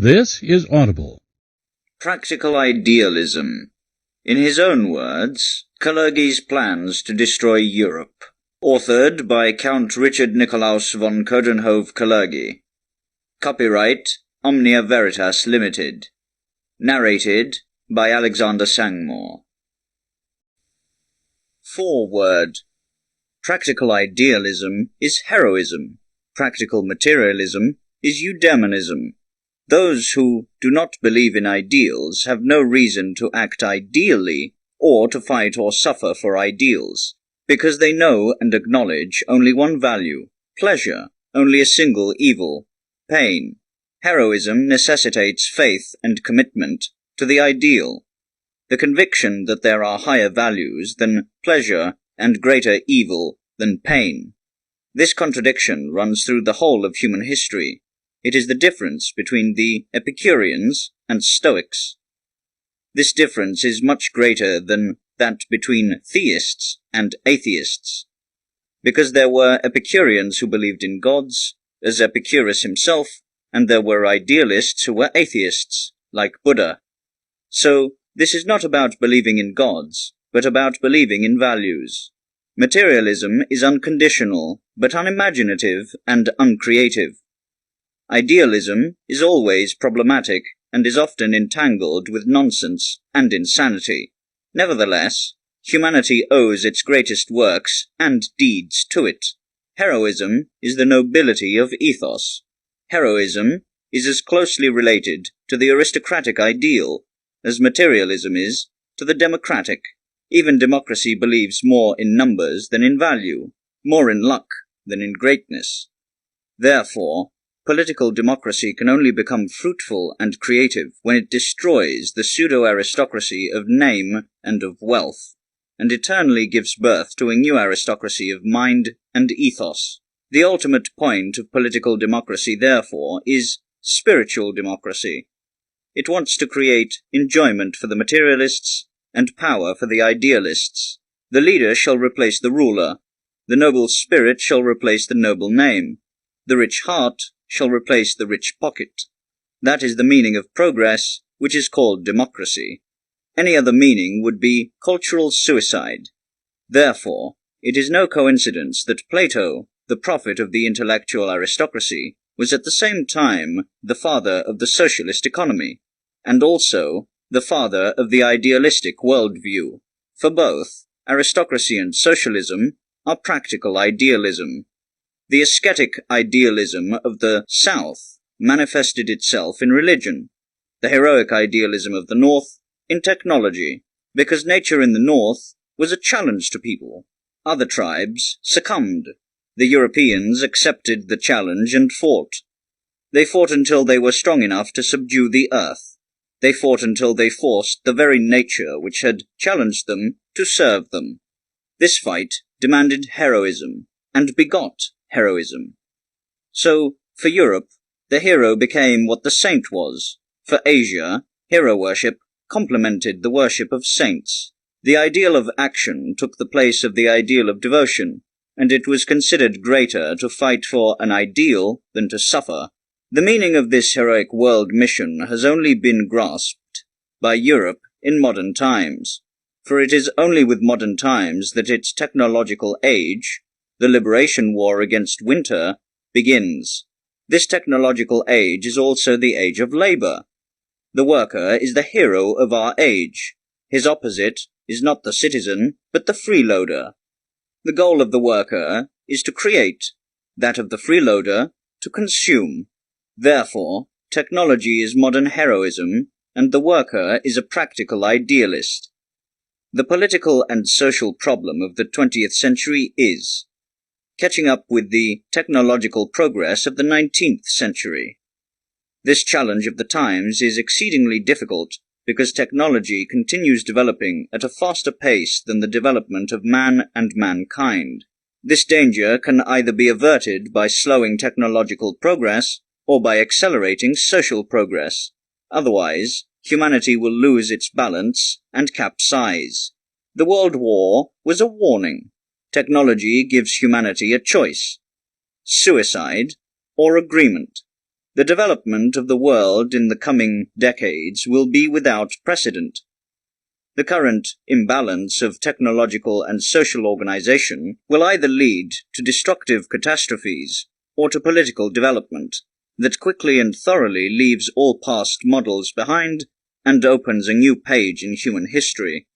This is Audible. Practical Idealism. In his own words, Kalergi's Plans to Destroy Europe. Authored by Count Richard Nicolaus von Coudenhove-Kalergi. Copyright Omnia Veritas Limited. Narrated by Alexander Sangmore. Foreword. Practical idealism is heroism. Practical materialism is eudaimonism. Those who do not believe in ideals have no reason to act ideally or to fight or suffer for ideals, because they know and acknowledge only one value, pleasure, only a single evil, pain. Heroism necessitates faith and commitment to the ideal, the conviction that there are higher values than pleasure and greater evil than pain. This contradiction runs through the whole of human history. It is the difference between the Epicureans and Stoics. This difference is much greater than that between theists and atheists, because there were Epicureans who believed in gods, as Epicurus himself, and there were idealists who were atheists, like Buddha. So, this is not about believing in gods, but about believing in values. Materialism is unconditional, but unimaginative and uncreative. Idealism is always problematic and is often entangled with nonsense and insanity. Nevertheless, humanity owes its greatest works and deeds to it. Heroism is the nobility of ethos. Heroism is as closely related to the aristocratic ideal as materialism is to the democratic. Even democracy believes more in numbers than in value, more in luck than in greatness. Therefore, political democracy can only become fruitful and creative when it destroys the pseudo-aristocracy of name and of wealth, and eternally gives birth to a new aristocracy of mind and ethos. The ultimate point of political democracy, therefore, is spiritual democracy. It wants to create enjoyment for the materialists and power for the idealists. The leader shall replace the ruler. The noble spirit shall replace the noble name. The rich heart shall replace the rich pocket. That is the meaning of progress, which is called democracy. Any other meaning would be cultural suicide. Therefore, it is no coincidence that Plato, the prophet of the intellectual aristocracy, was at the same time the father of the socialist economy, and also the father of the idealistic worldview. For both, aristocracy and socialism are practical idealism. The ascetic idealism of the South manifested itself in religion, the heroic idealism of the North in technology, because nature in the North was a challenge to people. Other tribes succumbed. The Europeans accepted the challenge and fought. They fought until they were strong enough to subdue the earth. They fought until they forced the very nature which had challenged them to serve them. This fight demanded heroism, and begot heroism. So, for Europe, the hero became what the saint was. For Asia, hero worship complemented the worship of saints. The ideal of action took the place of the ideal of devotion, and it was considered greater to fight for an ideal than to suffer. The meaning of this heroic world mission has only been grasped by Europe in modern times, for it is only with modern times that its technological age, the liberation war against winter, begins. This technological age is also the age of labor. The worker is the hero of our age. His opposite is not the citizen, but the freeloader. The goal of the worker is to create, that of the freeloader to consume. Therefore, technology is modern heroism, and the worker is a practical idealist. The political and social problem of the 20th century is catching up with the technological progress of the 19th century. This challenge of the times is exceedingly difficult because technology continues developing at a faster pace than the development of man and mankind. This danger can either be averted by slowing technological progress or by accelerating social progress. Otherwise, humanity will lose its balance and capsize. The World War was a warning. Technology gives humanity a choice: suicide or agreement. The development of the world in the coming decades will be without precedent. The current imbalance of technological and social organization will either lead to destructive catastrophes or to political development that quickly and thoroughly leaves all past models behind and opens a new page in human history.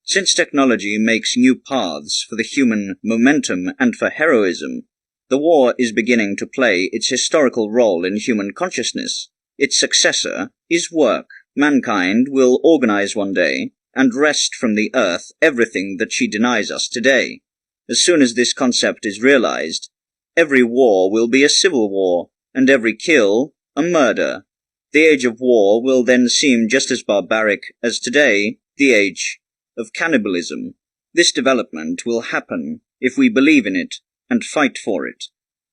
Since technology makes new paths for the human momentum and for heroism, the war is beginning to play its historical role in human consciousness. Its successor is work. Mankind will organize one day and wrest from the earth everything that she denies us today. As soon as this concept is realized, every war will be a civil war, and every kill a murder. The age of war will then seem just as barbaric as today, the age of cannibalism. This development will happen if we believe in it and fight for it.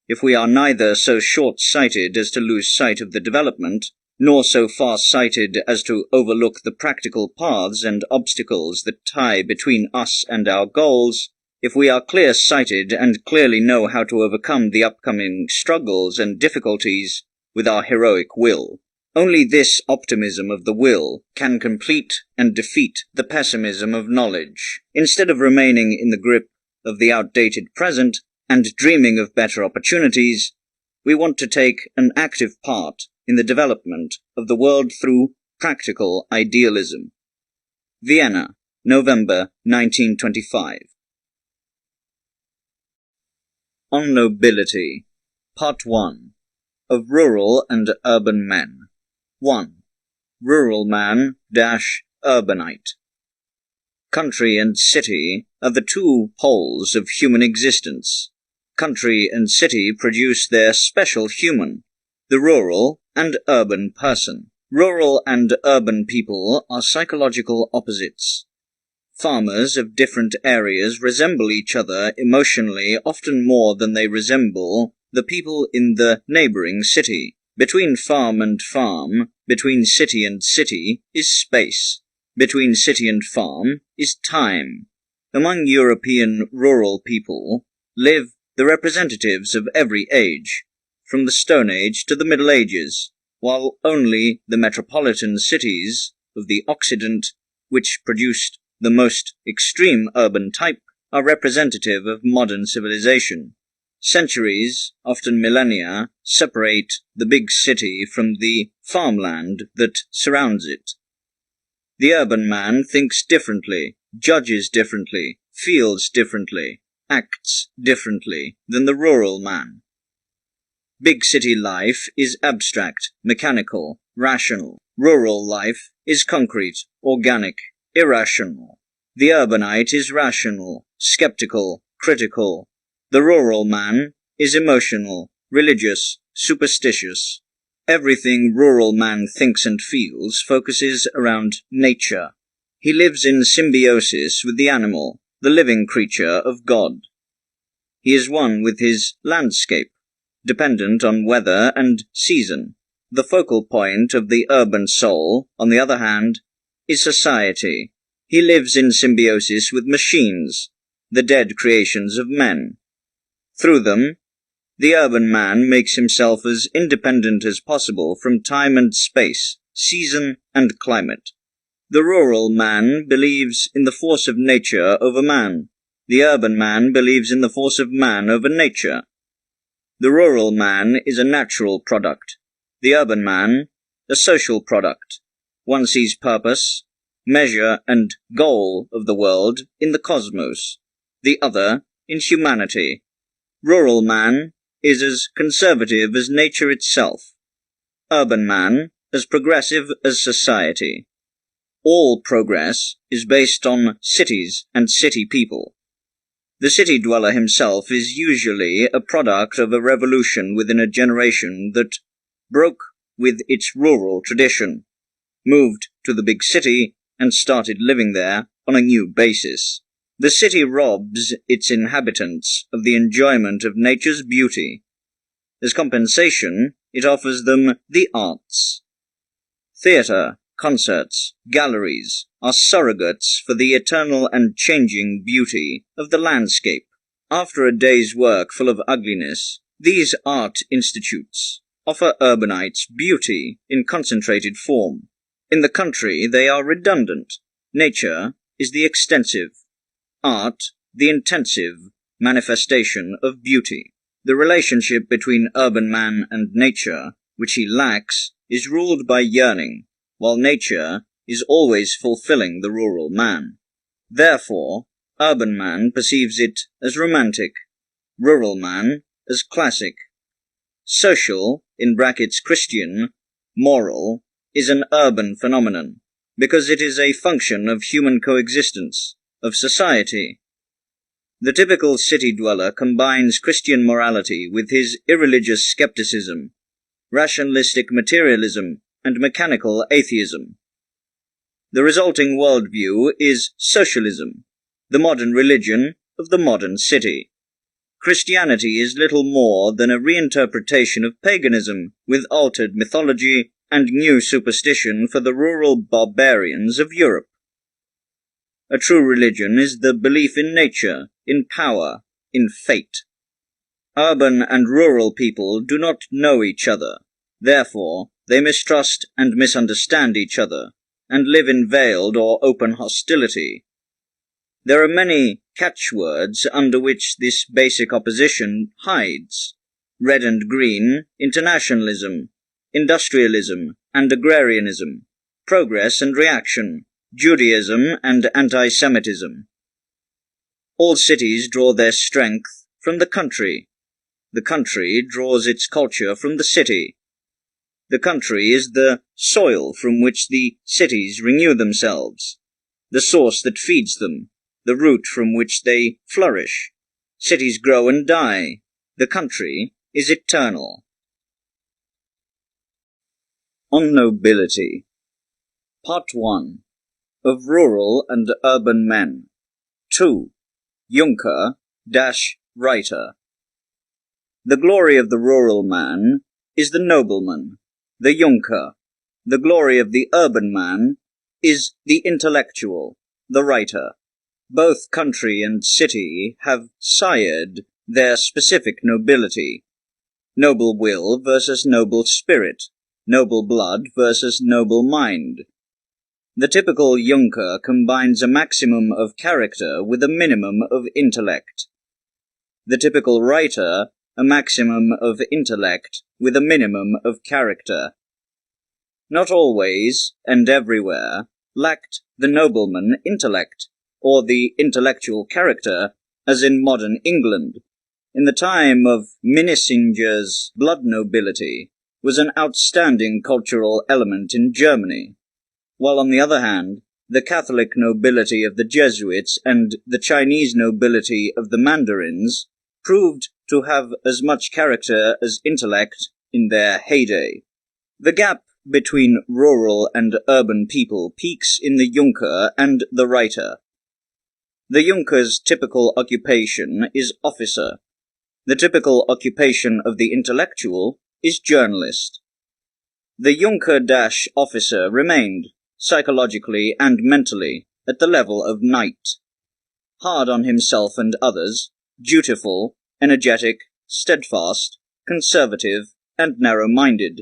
If we are neither so short-sighted as to lose sight of the development, nor so far-sighted as to overlook the practical paths and obstacles that tie between us and our goals, if we are clear-sighted and clearly know how to overcome the upcoming struggles and difficulties with our heroic will, only this optimism of the will can complete and defeat the pessimism of knowledge. Instead of remaining in the grip of the outdated present and dreaming of better opportunities, we want to take an active part in the development of the world through practical idealism. Vienna, November 1925. On Nobility, Part 1. Of Rural and Urban Men. 1. Rural man – urbanite. Country and city are the two poles of human existence. Country and city produce their special human, the rural and urban person. Rural and urban people are psychological opposites. Farmers of different areas resemble each other emotionally often more than they resemble the people in the neighboring city. Between farm and farm, between city and city, is space. Between city and farm is time. Among European rural people live the representatives of every age, from the Stone Age to the Middle Ages, while only the metropolitan cities of the Occident, which produced the most extreme urban type, are representative of modern civilization. Centuries, often millennia, separate the big city from the farmland that surrounds it. The urban man thinks differently, judges differently, feels differently, acts differently than the rural man. Big city life is abstract, mechanical, rational. Rural life is concrete, organic, irrational. The urbanite is rational, skeptical, critical. The rural man is emotional, religious, superstitious. Everything rural man thinks and feels focuses around nature. He lives in symbiosis with the animal, the living creature of God. He is one with his landscape, dependent on weather and season. The focal point of the urban soul, on the other hand, is society. He lives in symbiosis with machines, the dead creations of men. Through them, the urban man makes himself as independent as possible from time and space, season and climate. The rural man believes in the force of nature over man. The urban man believes in the force of man over nature. The rural man is a natural product. The urban man, a social product. One sees purpose, measure and goal of the world in the cosmos, the other in humanity. Rural man is as conservative as nature itself. Urban man as progressive as society. All progress is based on cities and city people. The city dweller himself is usually a product of a revolution within a generation that broke with its rural tradition, moved to the big city, and started living there on a new basis. The city robs its inhabitants of the enjoyment of nature's beauty. As compensation, it offers them the arts. Theatre, concerts, galleries are surrogates for the eternal and changing beauty of the landscape. After a day's work full of ugliness, these art institutes offer urbanites beauty in concentrated form. In the country they are redundant. Nature is the extensive, art the intensive manifestation of beauty. The relationship between urban man and nature, which he lacks, is ruled by yearning, while nature is always fulfilling the rural man. Therefore, urban man perceives it as romantic, rural man as classic. Social, in brackets Christian, moral, is an urban phenomenon, because it is a function of human coexistence, of society. The typical city dweller combines Christian morality with his irreligious skepticism, rationalistic materialism, and mechanical atheism. The resulting worldview is socialism, the modern religion of the modern city. Christianity is little more than a reinterpretation of paganism with altered mythology and new superstition for the rural barbarians of Europe. A true religion is the belief in nature, in power, in fate. Urban and rural people do not know each other. Therefore, they mistrust and misunderstand each other, and live in veiled or open hostility. There are many catchwords under which this basic opposition hides: red and green, internationalism, industrialism and agrarianism, progress and reaction, Judaism and anti-Semitism. All cities draw their strength from the country. The country draws its culture from the city. The country is the soil from which the cities renew themselves, the source that feeds them, the root from which they flourish. Cities grow and die. The country is eternal. On Nobility. Part 1. Of Rural and Urban Men. 2. Junker-Writer. The glory of the rural man is the nobleman, the Junker. The glory of the urban man is the intellectual, the writer. Both country and city have sired their specific nobility. Noble will versus noble spirit, noble blood versus noble mind. The typical Junker combines a maximum of character with a minimum of intellect. The typical writer, a maximum of intellect with a minimum of character. Not always, and everywhere, lacked the nobleman intellect, or the intellectual character, as in modern England. In the time of Minnesinger's blood nobility was an outstanding cultural element in Germany, while on the other hand, the Catholic nobility of the Jesuits and the Chinese nobility of the Mandarins proved to have as much character as intellect in their heyday. The gap between rural and urban people peaks in the Junker and the writer. The Junker's typical occupation is officer. The typical occupation of the intellectual is journalist. The Junker-officer remained, psychologically and mentally, at the level of knight. Hard on himself and others, dutiful, energetic, steadfast, conservative, and narrow-minded.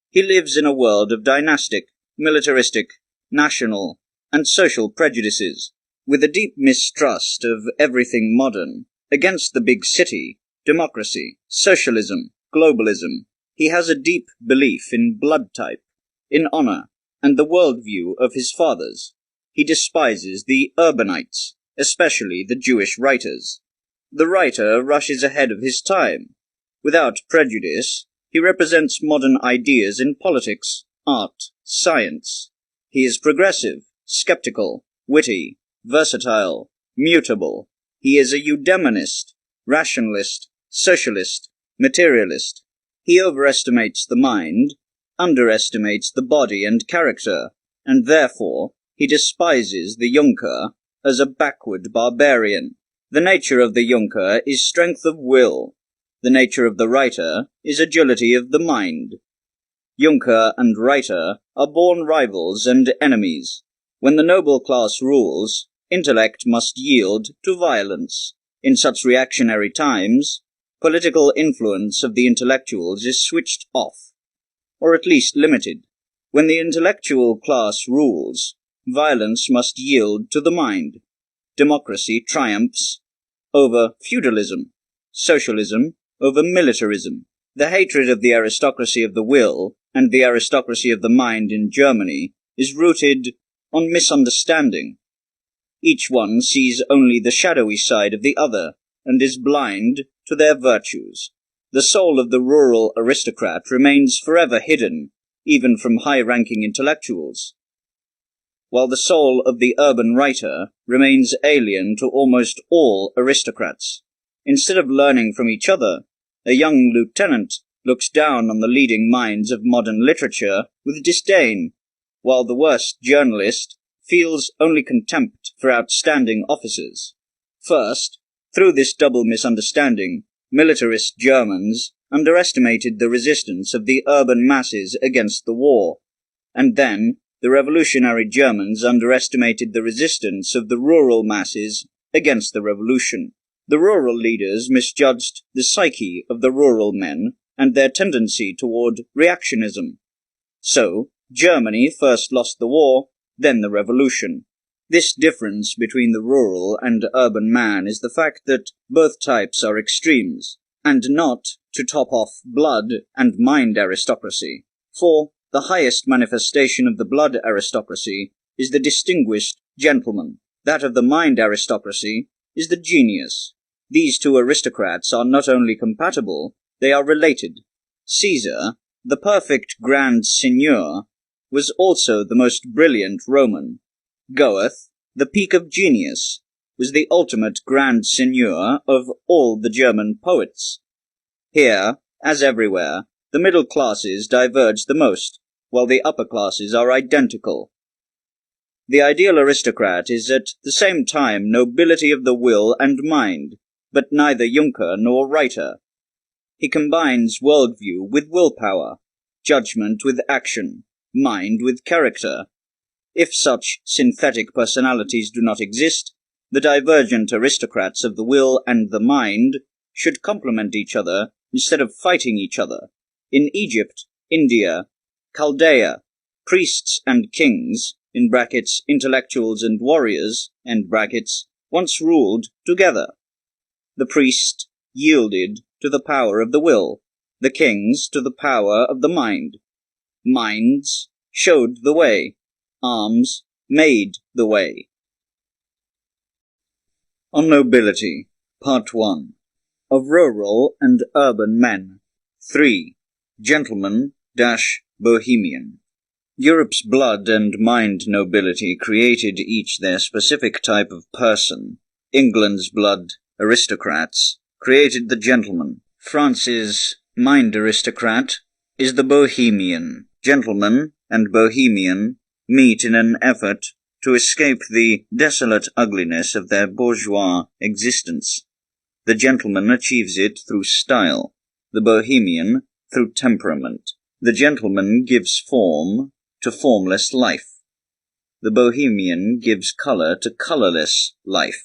He lives in a world of dynastic, militaristic, national, and social prejudices, with a deep mistrust of everything modern, against the big city, democracy, socialism, globalism. He has a deep belief in blood type, in honor, and the worldview of his fathers. He despises the urbanites, especially the Jewish writers. The writer rushes ahead of his time. Without prejudice, he represents modern ideas in politics, art, science. He is progressive, skeptical, witty, versatile, mutable. He is a eudemonist, rationalist, socialist, materialist. He overestimates the mind, underestimates the body and character, and therefore he despises the Junker as a backward barbarian. The nature of the Junker is strength of will. The nature of the writer is agility of the mind. Junker and writer are born rivals and enemies. When the noble class rules, intellect must yield to violence. In such reactionary times, political influence of the intellectuals is switched off. or at least limited. When the intellectual class rules, violence must yield to the mind. Democracy triumphs over feudalism, socialism over militarism. The hatred of the aristocracy of the will and the aristocracy of the mind in Germany is rooted on misunderstanding. Each one sees only the shadowy side of the other and is blind to their virtues. The soul of the rural aristocrat remains forever hidden, even from high-ranking intellectuals, while the soul of the urban writer remains alien to almost all aristocrats. Instead of learning from each other, a young lieutenant looks down on the leading minds of modern literature with disdain, while the worst journalist feels only contempt for outstanding officers. First, through this double misunderstanding, militarist Germans underestimated the resistance of the urban masses against the war, and then the revolutionary Germans underestimated the resistance of the rural masses against the revolution. The rural leaders misjudged the psyche of the rural men and their tendency toward reactionism. So, Germany first lost the war, then the revolution. This difference between the rural and urban man is the fact that both types are extremes, and not to top off blood and mind aristocracy. For the highest manifestation of the blood aristocracy is the distinguished gentleman. That of the mind aristocracy is the genius. These two aristocrats are not only compatible, they are related. Caesar, the perfect grand seigneur, was also the most brilliant Roman. Goethe, the peak of genius, was the ultimate grand seigneur of all the German poets. Here, as everywhere, the middle classes diverge the most, while the upper classes are identical. The ideal aristocrat is at the same time nobility of the will and mind, but neither Junker nor writer. He combines worldview with willpower, judgment with action, mind with character. If such synthetic personalities do not exist, the divergent aristocrats of the will and the mind should complement each other instead of fighting each other. In Egypt, India, Chaldea, priests and kings, in brackets intellectuals and warriors, end brackets, once ruled together. The priest yielded to the power of the will, the kings to the power of the mind. Minds showed the way, arms made the way. On Nobility, Part 1. Of Rural and Urban Men. 3. Gentleman-Bohemian. Europe's blood and mind nobility created each their specific type of person. England's blood aristocrats created the gentleman. France's mind aristocrat is the bohemian. Gentleman and bohemian meet in an effort to escape the desolate ugliness of their bourgeois existence. The gentleman achieves it through style, the bohemian through temperament. The gentleman gives form to formless life. The bohemian gives color to colorless life.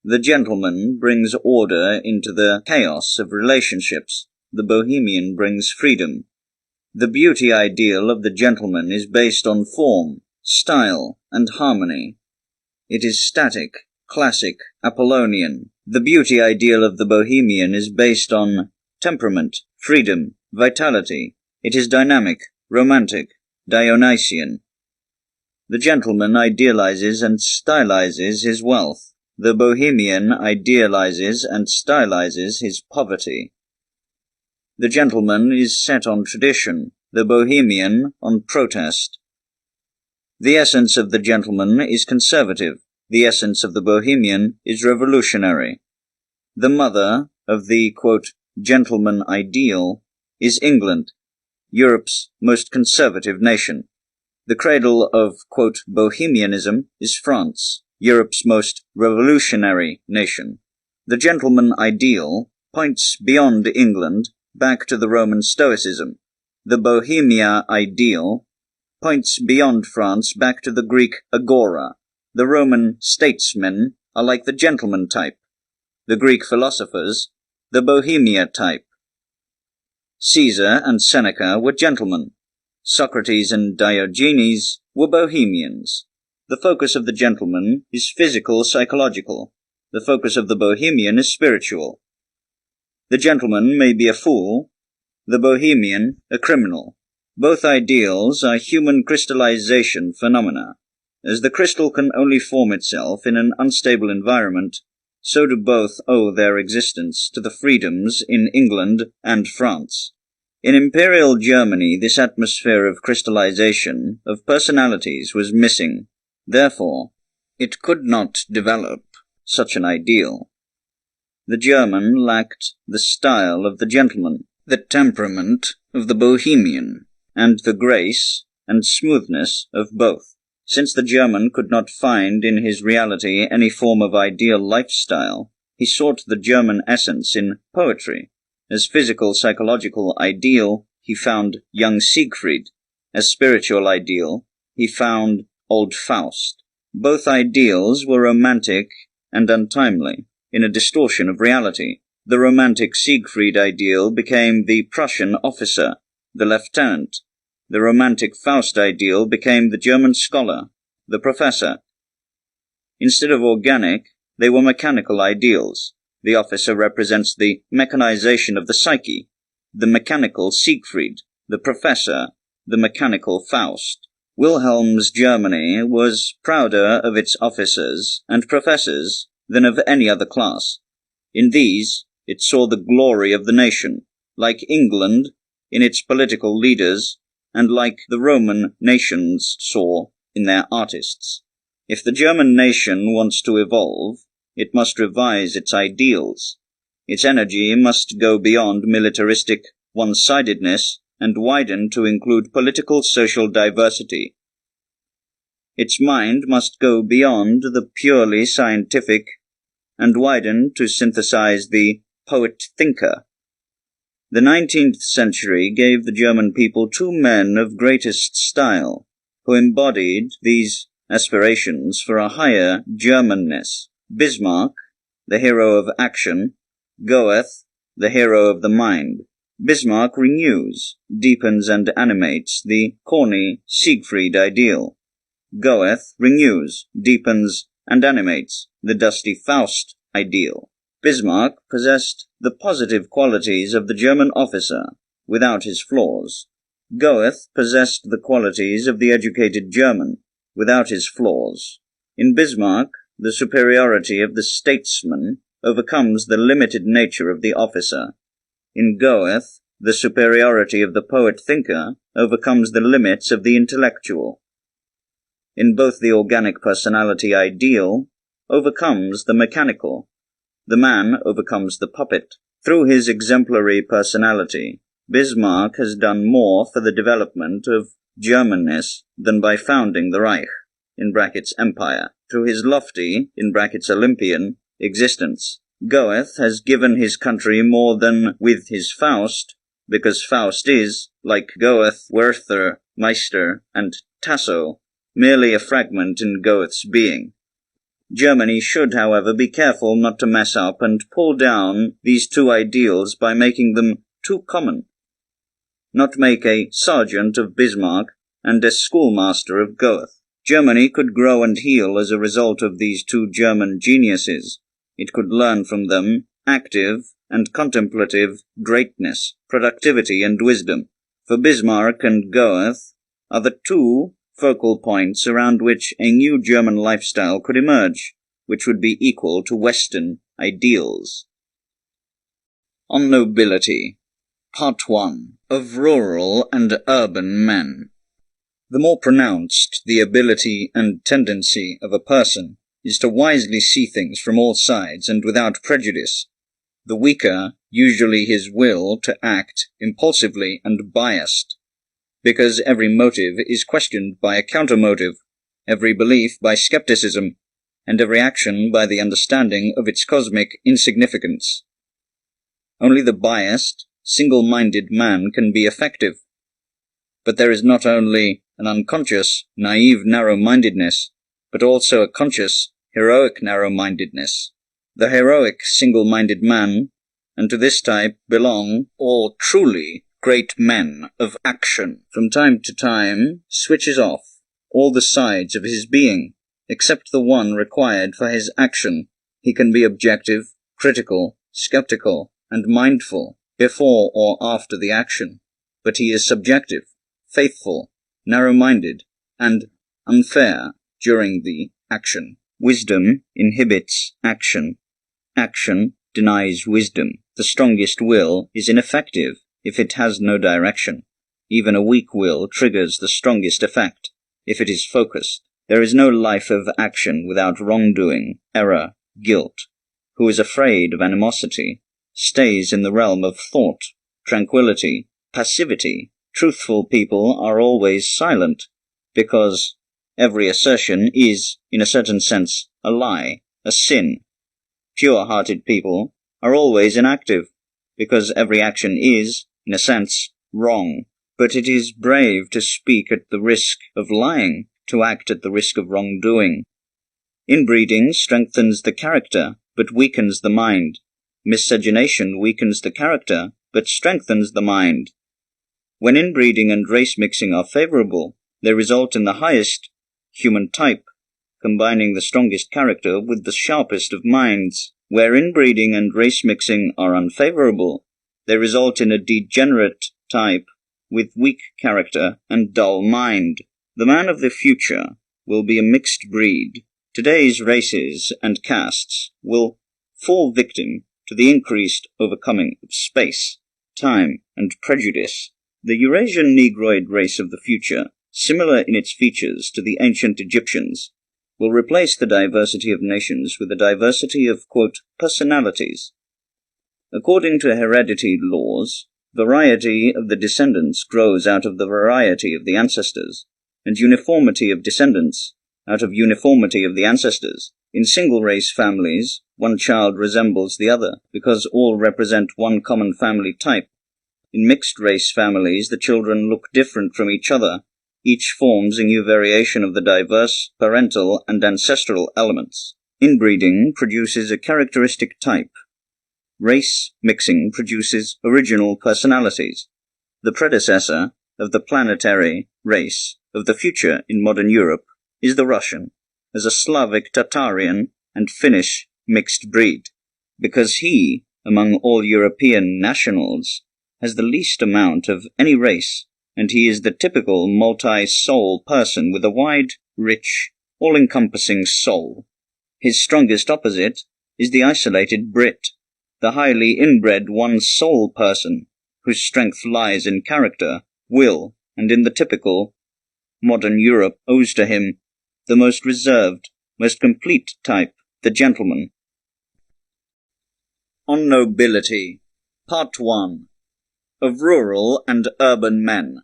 The gentleman brings order into the chaos of relationships. The bohemian brings freedom. The beauty ideal of the gentleman is based on form, style, and harmony. It is static, classic, Apollonian. The beauty ideal of the bohemian is based on temperament, freedom, vitality. It is dynamic, romantic, Dionysian. The gentleman idealizes and stylizes his wealth. The bohemian idealizes and stylizes his poverty. The gentleman is set on tradition, the bohemian on protest. The essence of the gentleman is conservative. The essence of the bohemian is revolutionary. The mother of the, quote, gentleman ideal is England, Europe's most conservative nation. The cradle of, quote, bohemianism is France, Europe's most revolutionary nation. The gentleman ideal points beyond England back to the Roman Stoicism. The Bohemia ideal points beyond France back to the Greek agora. The Roman statesmen are like the gentleman type. The Greek philosophers, the Bohemia type. Caesar and Seneca were gentlemen. Socrates and Diogenes were bohemians. The focus of the gentleman is physical-psychological. The focus of the bohemian is spiritual. The gentleman may be a fool, the bohemian a criminal. Both ideals are human crystallization phenomena. As the crystal can only form itself in an unstable environment, so do both owe their existence to the freedoms in England and France. In Imperial Germany, this atmosphere of crystallization of personalities was missing. Therefore, it could not develop such an ideal. The German lacked the style of the gentleman, the temperament of the bohemian, and the grace and smoothness of both. Since the German could not find in his reality any form of ideal lifestyle, he sought the German essence in poetry. As physical-psychological ideal, he found young Siegfried. As spiritual ideal, he found old Faust. Both ideals were romantic and untimely, in a distortion of reality. The romantic Siegfried ideal became the Prussian officer, the lieutenant. The romantic Faust ideal became the German scholar, the professor. Instead of organic, they were mechanical ideals. The officer represents the mechanization of the psyche, the mechanical Siegfried, the professor, the mechanical Faust. Wilhelm's Germany was prouder of its officers and professors than of any other class. In these, it saw the glory of the nation, like England in its political leaders, and like the Roman nations saw in their artists. If the German nation wants to evolve, it must revise its ideals. Its energy must go beyond militaristic one-sidedness and widen to include political social diversity. Its mind must go beyond the purely scientific and widen to synthesize the poet-thinker. The 19th century gave the German people two men of greatest style, who embodied these aspirations for a higher Germanness. Bismarck, the hero of action, Goethe, the hero of the mind. Bismarck renews, deepens and animates the corny Siegfried ideal. Goethe renews, deepens and animates the dusty Faust ideal. Bismarck possessed the positive qualities of the German officer, without his flaws. Goethe possessed the qualities of the educated German, without his flaws. In Bismarck, the superiority of the statesman overcomes the limited nature of the officer. In Goethe, the superiority of the poet-thinker overcomes the limits of the intellectual. In both, the organic personality ideal overcomes the mechanical. The man overcomes the puppet. Through his exemplary personality, Bismarck has done more for the development of Germanness than by founding the Reich, in brackets empire, through his lofty, in brackets Olympian, existence. Goethe has given his country more than with his Faust, because Faust is, like Goethe, Werther, Meister, and Tasso, merely a fragment in Goethe's being. Germany should, however, be careful not to mess up and pull down these two ideals by making them too common. Not make a sergeant of Bismarck and a schoolmaster of Goethe. Germany could grow and heal as a result of these two German geniuses. It could learn from them active and contemplative greatness, productivity and wisdom. For Bismarck and Goethe are the two focal points around which a new German lifestyle could emerge, which would be equal to Western ideals. On Nobility. Part 1. Of Rural and Urban Men. The more pronounced the ability and tendency of a person is to wisely see things from all sides and without prejudice, the weaker usually his will to act impulsively and biased, because every motive is questioned by a counter-motive, every belief by skepticism, and every action by the understanding of its cosmic insignificance. Only the biased, single-minded man can be effective. But there is not only an unconscious, naive narrow-mindedness, but also a conscious, heroic narrow-mindedness. The heroic, single-minded man, and to this type belong all truly great men of action, from time to time switches off all the sides of his being, except the one required for his action. He can be objective, critical, skeptical, and mindful before or after the action, but he is subjective, faithful, narrow-minded, and unfair during the action. Wisdom inhibits action. Action denies wisdom. The strongest will is ineffective if it has no direction. Even a weak will triggers the strongest effect if it is focused. There is no life of action without wrongdoing, error, guilt. Who is afraid of animosity stays in the realm of thought, tranquility, passivity. Truthful people are always silent, because every assertion is, in a certain sense, a lie, a sin. Pure-hearted people are always inactive, because every action is, in a sense, wrong. But it is brave to speak at the risk of lying, to act at the risk of wrongdoing. Inbreeding strengthens the character, but weakens the mind. Miscegenation weakens the character, but strengthens the mind. When inbreeding and race mixing are favorable, they result in the highest human type, combining the strongest character with the sharpest of minds. Where inbreeding and race mixing are unfavorable, they result in a degenerate type with weak character and dull mind. The man of the future will be a mixed breed. Today's races and castes will fall victim to the increased overcoming of space, time, and prejudice. The Eurasian Negroid race of the future, similar in its features to the ancient Egyptians, will replace the diversity of nations with a diversity of, quote, personalities. According to heredity laws, variety of the descendants grows out of the variety of the ancestors, and uniformity of descendants out of uniformity of the ancestors. In single-race families, one child resembles the other, because all represent one common family type. In mixed-race families, the children look different from each other. Each forms a new variation of the diverse parental and ancestral elements. Inbreeding produces a characteristic type. Race mixing produces original personalities. The predecessor of the planetary race of the future in modern Europe is the Russian, as a Slavic Tatarian and Finnish mixed breed, because he, among all European nationals, has the least amount of any race, and he is the typical multi-soul person with a wide, rich, all-encompassing soul. His strongest opposite is the isolated Brit, the highly inbred one-soul person, whose strength lies in character, will, and in the typical modern Europe owes to him the most reserved, most complete type, the gentleman. On Nobility, Part 1. Of Rural and Urban Men.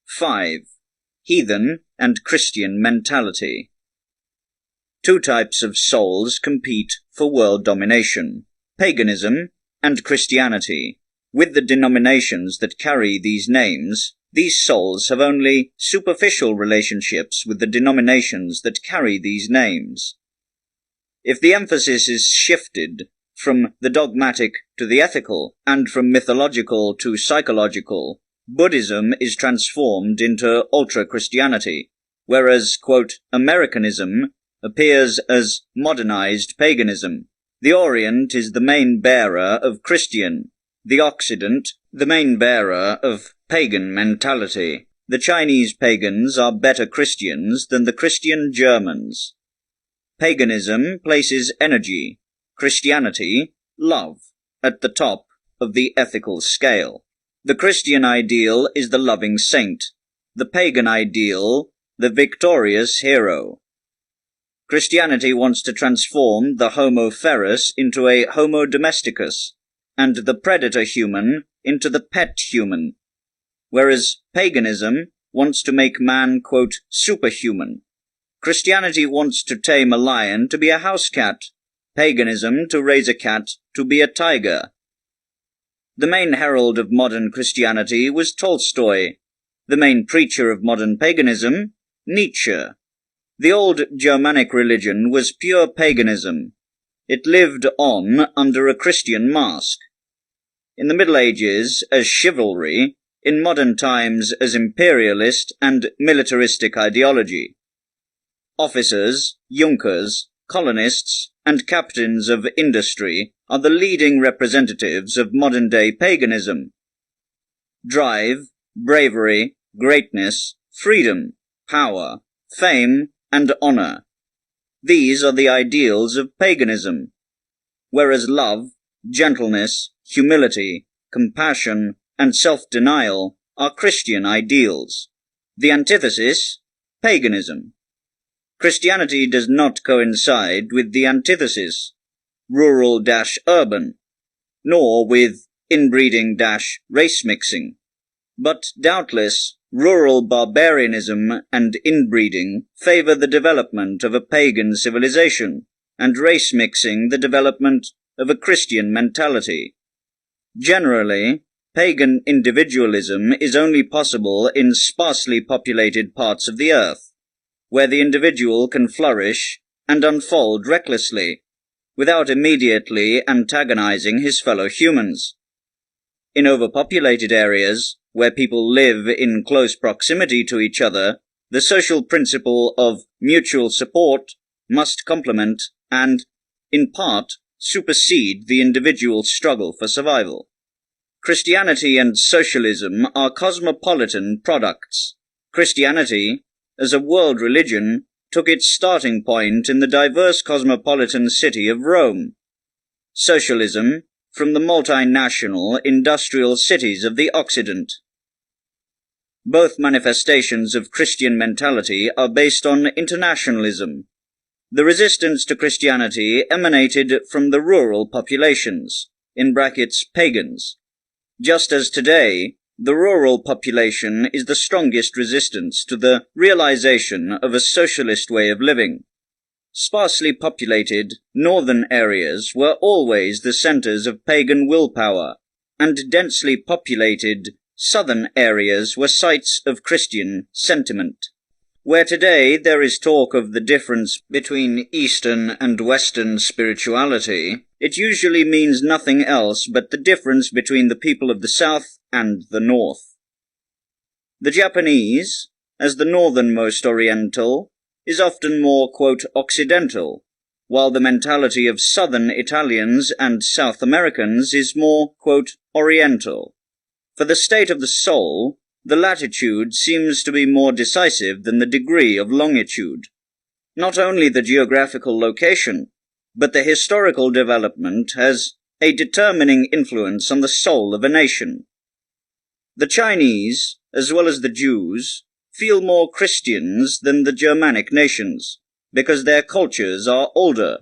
5. Heathen and Christian Mentality. Two types of souls compete for world domination: paganism and Christianity. With the denominations that carry these names, these souls have only superficial relationships with the denominations that carry these names. If the emphasis is shifted from the dogmatic to the ethical, and from mythological to psychological, Buddhism is transformed into ultra-Christianity, whereas, quote, Americanism appears as modernized paganism. The Orient is the main bearer of Christian, the Occident the main bearer of pagan mentality. The Chinese pagans are better Christians than the Christian Germans. Paganism places energy, Christianity, love, at the top of the ethical scale. The Christian ideal is the loving saint, the pagan ideal, the victorious hero. Christianity wants to transform the Homo ferus into a Homo domesticus, and the predator human into the pet human, whereas paganism wants to make man, quote, superhuman. Christianity wants to tame a lion to be a house cat, paganism to raise a cat to be a tiger. The main herald of modern Christianity was Tolstoy, the main preacher of modern paganism, Nietzsche. The old Germanic religion was pure paganism. It lived on under a Christian mask. In the Middle Ages, as chivalry, in modern times as imperialist and militaristic ideology. Officers, Junkers, colonists, and captains of industry are the leading representatives of modern-day paganism. Drive, bravery, greatness, freedom, power, fame, and honor. These are the ideals of paganism, whereas love, gentleness, humility, compassion, and self-denial are Christian ideals. The antithesis, paganism. Christianity does not coincide with the antithesis, rural-urban, nor with inbreeding-race mixing, but doubtless rural barbarianism and inbreeding favor the development of a pagan civilization, and race mixing the development of a Christian mentality. Generally, pagan individualism is only possible in sparsely populated parts of the earth, where the individual can flourish and unfold recklessly, without immediately antagonizing his fellow humans. In overpopulated areas, where people live in close proximity to each other, the social principle of mutual support must complement and, in part, supersede the individual struggle for survival. Christianity and socialism are cosmopolitan products. Christianity, as a world religion, took its starting point in the diverse cosmopolitan city of Rome. Socialism, from the multinational industrial cities of the Occident. Both manifestations of Christian mentality are based on internationalism. The resistance to Christianity emanated from the rural populations, pagans, just as today the rural population is the strongest resistance to the realization of a socialist way of living. Sparsely populated northern areas were always the centers of pagan willpower, and densely populated southern areas were sites of Christian sentiment. Where today there is talk of the difference between Eastern and Western spirituality, it usually means nothing else but the difference between the people of the South and the North. The Japanese, as the northernmost Oriental, is often more, quote, Occidental, while the mentality of Southern Italians and South Americans is more, quote, Oriental. For the state of the soul, the latitude seems to be more decisive than the degree of longitude. Not only the geographical location, but the historical development has a determining influence on the soul of a nation. The Chinese, as well as the Jews, feel more Christians than the Germanic nations, because their cultures are older.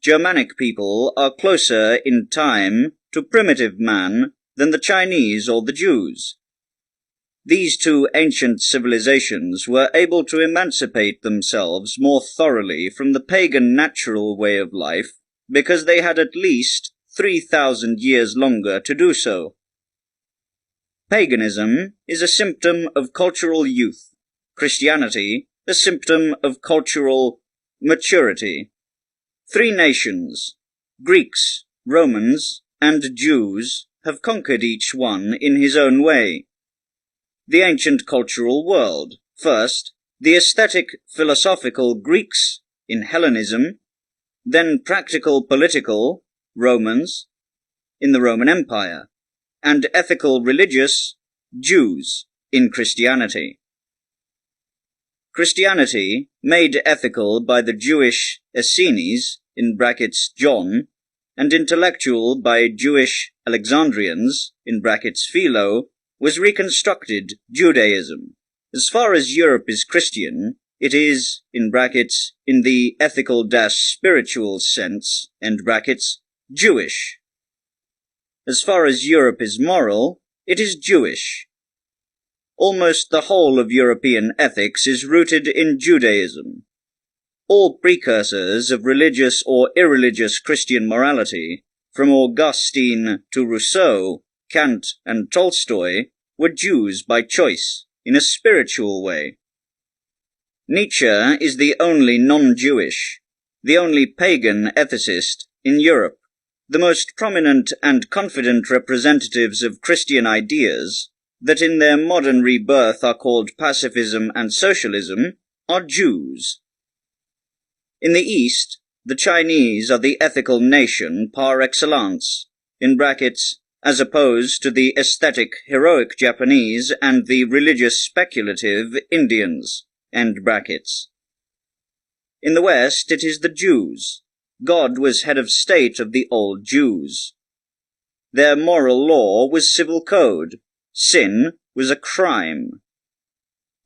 Germanic people are closer in time to primitive man than the Chinese or the Jews. These two ancient civilizations were able to emancipate themselves more thoroughly from the pagan natural way of life because they had at least 3,000 years longer to do so. Paganism is a symptom of cultural youth, Christianity a symptom of cultural maturity. Three nations, Greeks, Romans, and Jews, have conquered each one in his own way. The ancient cultural world, first, the aesthetic philosophical Greeks in Hellenism, then practical political Romans in the Roman Empire, and ethical religious Jews in Christianity. Christianity, made ethical by the Jewish Essenes (John), and intellectual by Jewish Alexandrians (Philo), was reconstructed Judaism. As far as Europe is Christian, it is, in the ethical-spiritual sense, Jewish. As far as Europe is moral, it is Jewish. Almost the whole of European ethics is rooted in Judaism. All precursors of religious or irreligious Christian morality, from Augustine to Rousseau, Kant, and Tolstoy, were Jews by choice, in a spiritual way. Nietzsche is the only non-Jewish, the only pagan ethicist in Europe. The most prominent and confident representatives of Christian ideas that in their modern rebirth are called pacifism and socialism, are Jews. In the East, the Chinese are the ethical nation par excellence, in brackets, as opposed to the aesthetic, heroic Japanese and the religious speculative Indians, end brackets. In the West, it is the Jews. God was head of state of the old Jews. Their moral law was civil code. Sin was a crime.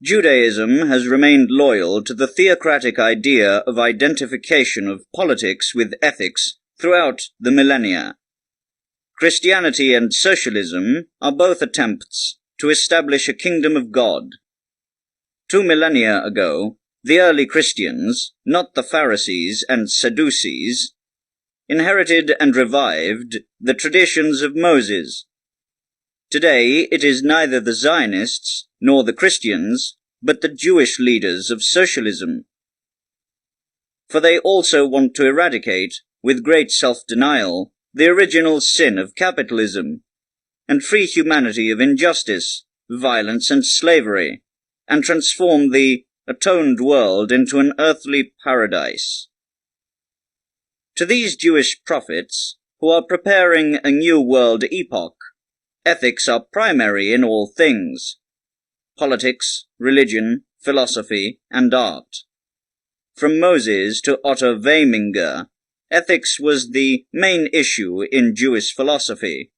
Judaism has remained loyal to the theocratic idea of identification of politics with ethics throughout the millennia. Christianity and socialism are both attempts to establish a kingdom of God. 2 millennia ago, the early Christians, not the Pharisees and Sadducees, inherited and revived the traditions of Moses. Today it is neither the Zionists nor the Christians, but the Jewish leaders of socialism. For they also want to eradicate, with great self-denial, the original sin of capitalism, and free humanity of injustice, violence and slavery, and transform the atoned world into an earthly paradise. To these Jewish prophets, who are preparing a new world epoch, ethics are primary in all things: politics, religion, philosophy, and art. From Moses to Otto Weiminger, ethics was the main issue in Jewish philosophy.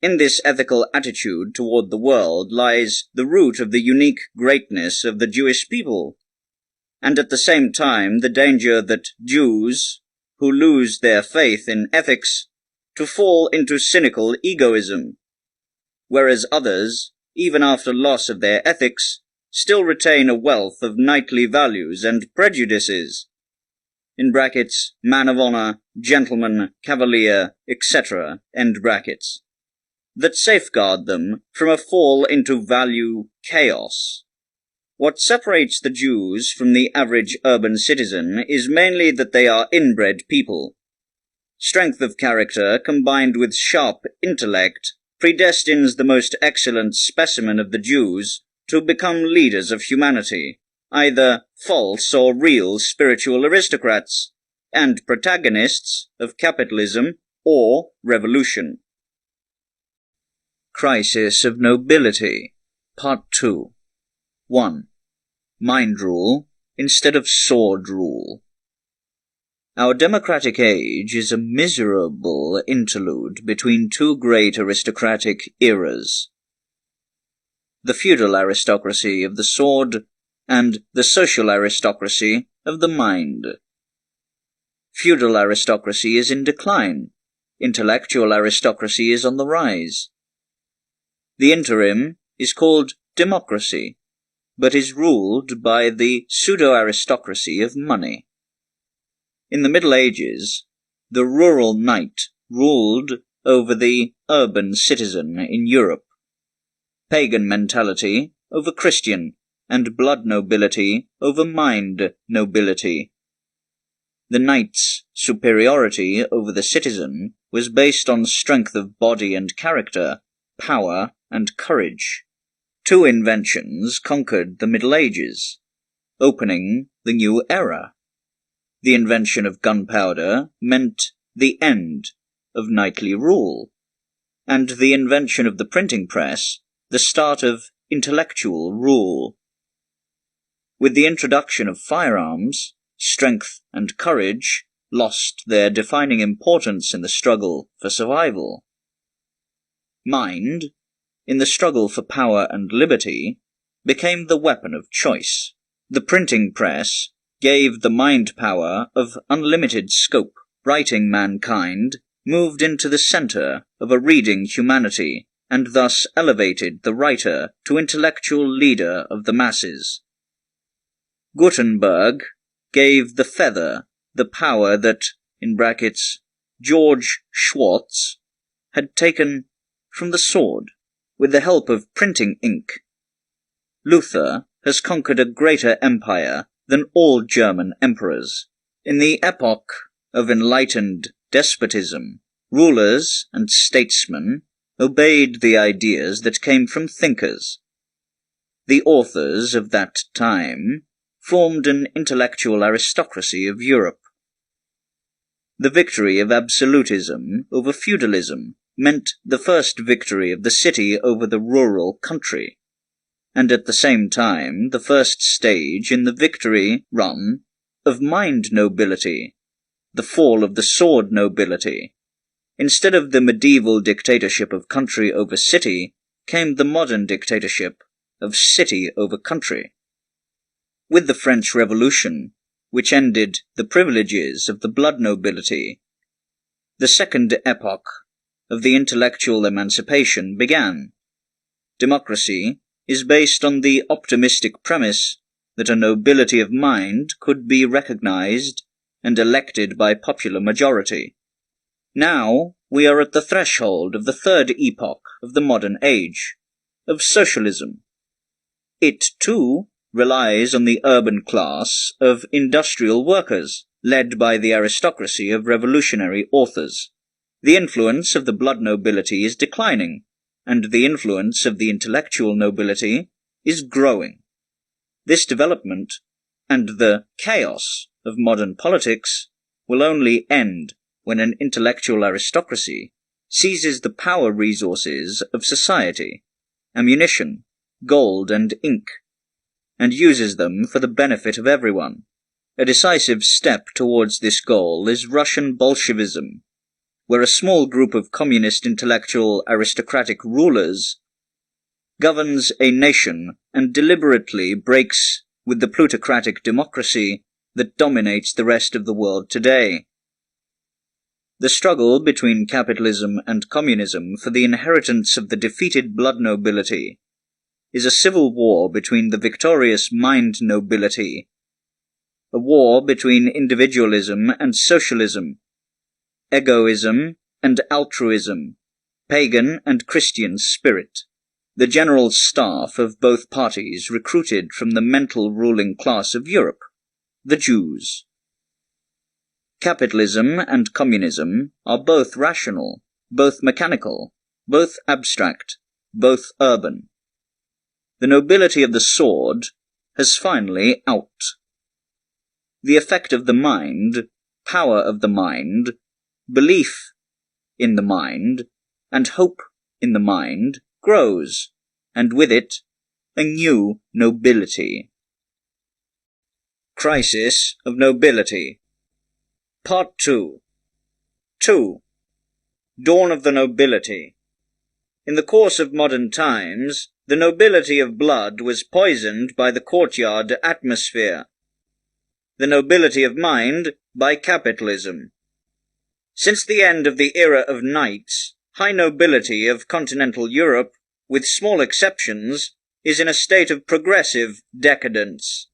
In this ethical attitude toward the world lies the root of the unique greatness of the Jewish people, and at the same time the danger that Jews, who lose their faith in ethics, to fall into cynical egoism, whereas others, even after loss of their ethics, still retain a wealth of knightly values and prejudices, in brackets, man of honor, gentleman, cavalier, etc., end brackets, that safeguard them from a fall into value chaos. What separates the Jews from the average urban citizen is mainly that they are inbred people. Strength of character combined with sharp intellect predestines the most excellent specimen of the Jews to become leaders of humanity, either false or real spiritual aristocrats, and protagonists of capitalism or revolution. Crisis of Nobility, Part 2. 1. Mind rule instead of sword rule. Our democratic age is a miserable interlude between two great aristocratic eras: the feudal aristocracy of the sword and the social aristocracy of the mind. Feudal aristocracy is in decline. Intellectual aristocracy is on the rise. The interim is called democracy, but is ruled by the pseudo-aristocracy of money. In the Middle Ages, the rural knight ruled over the urban citizen in Europe, pagan mentality over Christian, and blood nobility over mind nobility. The knight's superiority over the citizen was based on strength of body and character, power and courage. Two inventions conquered the Middle Ages, opening the new era. The invention of gunpowder meant the end of knightly rule, and the invention of the printing press the start of intellectual rule. With the introduction of firearms, strength and courage lost their defining importance in the struggle for survival. Mind, in the struggle for power and liberty, became the weapon of choice. The printing press gave the mind power of unlimited scope. Writing mankind moved into the center of a reading humanity, and thus elevated the writer to intellectual leader of the masses. Gutenberg gave the feather the power that, in brackets, George Schwartz had taken from the sword with the help of printing ink. Luther has conquered a greater empire than all German emperors. In the epoch of enlightened despotism, rulers and statesmen obeyed the ideas that came from thinkers. The authors of that time formed an intellectual aristocracy of Europe. The victory of absolutism over feudalism meant the first victory of the city over the rural country, and at the same time the first stage in the victory run of mind nobility, the fall of the sword nobility. Instead of the medieval dictatorship of country over city, came the modern dictatorship of city over country. With the French Revolution, which ended the privileges of the blood nobility, the second epoch of the intellectual emancipation began. Democracy is based on the optimistic premise that a nobility of mind could be recognized and elected by popular majority. Now we are at the threshold of the third epoch of the modern age, of socialism. It, too, relies on the urban class of industrial workers, led by the aristocracy of revolutionary authors. The influence of the blood nobility is declining, and the influence of the intellectual nobility is growing. This development, and the chaos of modern politics, will only end when an intellectual aristocracy seizes the power resources of society, ammunition, gold and ink, and uses them for the benefit of everyone. A decisive step towards this goal is Russian Bolshevism, where a small group of communist intellectual aristocratic rulers governs a nation and deliberately breaks with the plutocratic democracy that dominates the rest of the world today. The struggle between capitalism and communism for the inheritance of the defeated blood nobility is a civil war between the victorious mind nobility, a war between individualism and socialism, egoism and altruism, pagan and Christian spirit. The general staff of both parties recruited from the mental ruling class of Europe, the Jews. Capitalism and communism are both rational, both mechanical, both abstract, both urban. The nobility of the sword has finally out. The effect of the mind, power of the mind, belief in the mind, and hope in the mind grows, and with it, a new nobility. Crisis of Nobility. Part 2. 2. Dawn of the Nobility. In the course of modern times, the nobility of blood was poisoned by the courtyard atmosphere, the nobility of mind by capitalism. Since the end of the era of knights, high nobility of continental Europe, with small exceptions, is in a state of progressive decadence.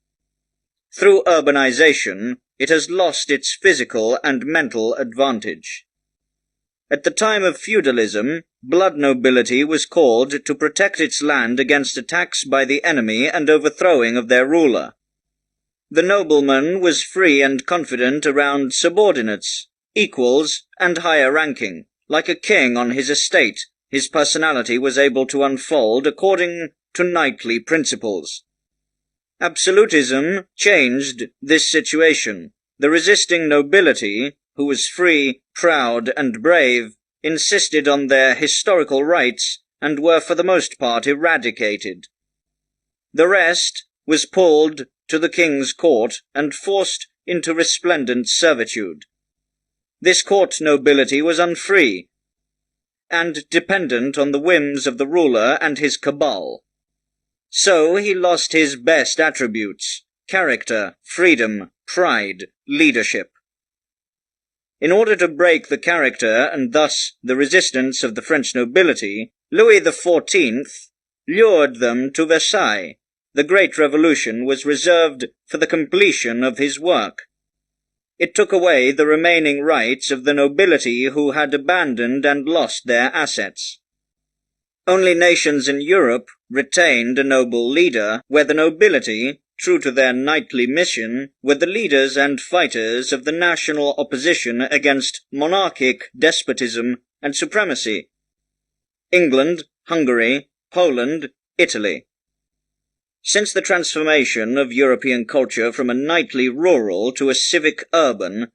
Through urbanization, it has lost its physical and mental advantage. At the time of feudalism, blood nobility was called to protect its land against attacks by the enemy and overthrowing of their ruler. The nobleman was free and confident around subordinates, equals, and higher ranking. Like a king on his estate, his personality was able to unfold according to knightly principles. Absolutism changed this situation. The resisting nobility, who was free, proud, and brave, insisted on their historical rights and were for the most part eradicated. The rest was pulled to the king's court and forced into resplendent servitude. This court nobility was unfree and dependent on the whims of the ruler and his cabal. So he lost his best attributes: character, freedom, pride, leadership. In order to break the character and thus the resistance of the French nobility, Louis XIV lured them to Versailles. The Great Revolution was reserved for the completion of his work. It took away the remaining rights of the nobility who had abandoned and lost their assets. Only nations in Europe retained a noble leader, where the nobility, true to their knightly mission, were the leaders and fighters of the national opposition against monarchic despotism and supremacy. England, Hungary, Poland, Italy. Since the transformation of European culture from a knightly rural to a civic urban,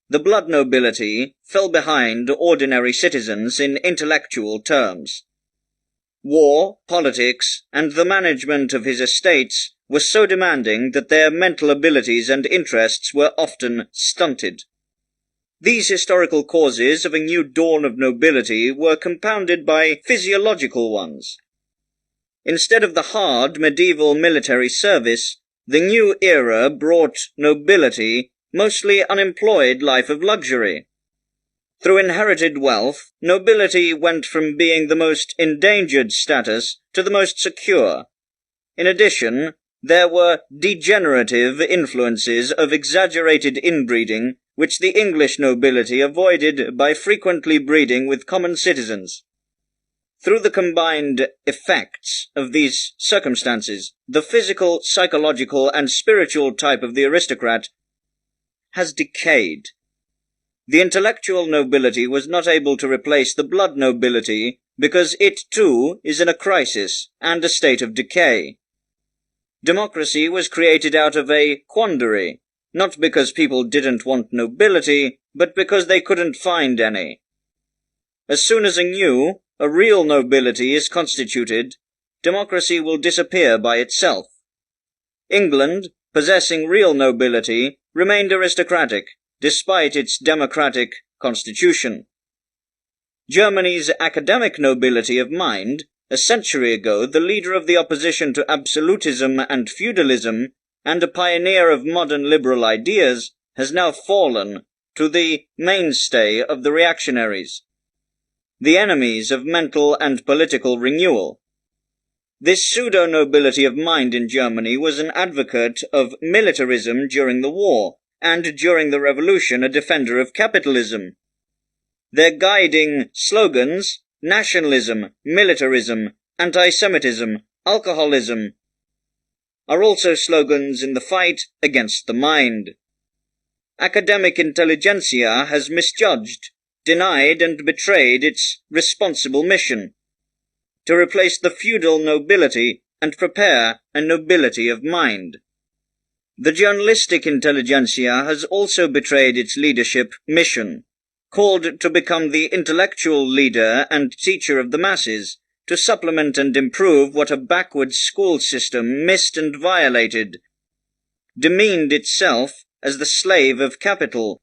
the blood nobility fell behind ordinary citizens in intellectual terms. War, politics, and the management of his estates were so demanding that their mental abilities and interests were often stunted. These historical causes of a new dawn of nobility were compounded by physiological ones. Instead of the hard medieval military service, the new era brought nobility mostly unemployed life of luxury. Through inherited wealth, nobility went from being the most endangered status to the most secure. In addition, there were degenerative influences of exaggerated inbreeding, which the English nobility avoided by frequently breeding with common citizens. Through the combined effects of these circumstances, the physical, psychological, and spiritual type of the aristocrat has decayed. The intellectual nobility was not able to replace the blood nobility because it too is in a crisis and a state of decay. Democracy was created out of a quandary, not because people didn't want nobility, but because they couldn't find any. As soon as a real nobility is constituted, democracy will disappear by itself. England, possessing real nobility, remained aristocratic, despite its democratic constitution. Germany's academic nobility of mind, a century ago the leader of the opposition to absolutism and feudalism, and a pioneer of modern liberal ideas, has now fallen to the mainstay of the reactionaries, the enemies of mental and political renewal. This pseudo-nobility of mind in Germany was an advocate of militarism during the war, and during the revolution a defender of capitalism. Their guiding slogans, nationalism, militarism, anti-Semitism, alcoholism, are also slogans in the fight against the mind. Academic intelligentsia has misjudged, denied and betrayed its responsible mission to replace the feudal nobility and prepare a nobility of mind. The journalistic intelligentsia has also betrayed its leadership mission, called to become the intellectual leader and teacher of the masses, to supplement and improve what a backward school system missed and violated, demeaned itself as the slave of capital,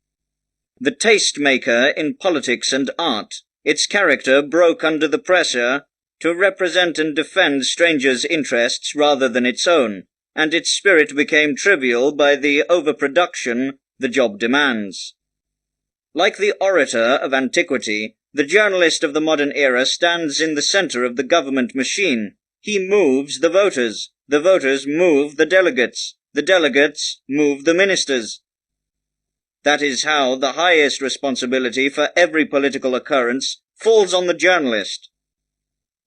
the taste-maker in politics and art. Its character broke under the pressure to represent and defend strangers' interests rather than its own, and its spirit became trivial by the overproduction the job demands. Like the orator of antiquity, the journalist of the modern era stands in the center of the government machine. He moves the voters move the delegates move the ministers. That is how the highest responsibility for every political occurrence falls on the journalist.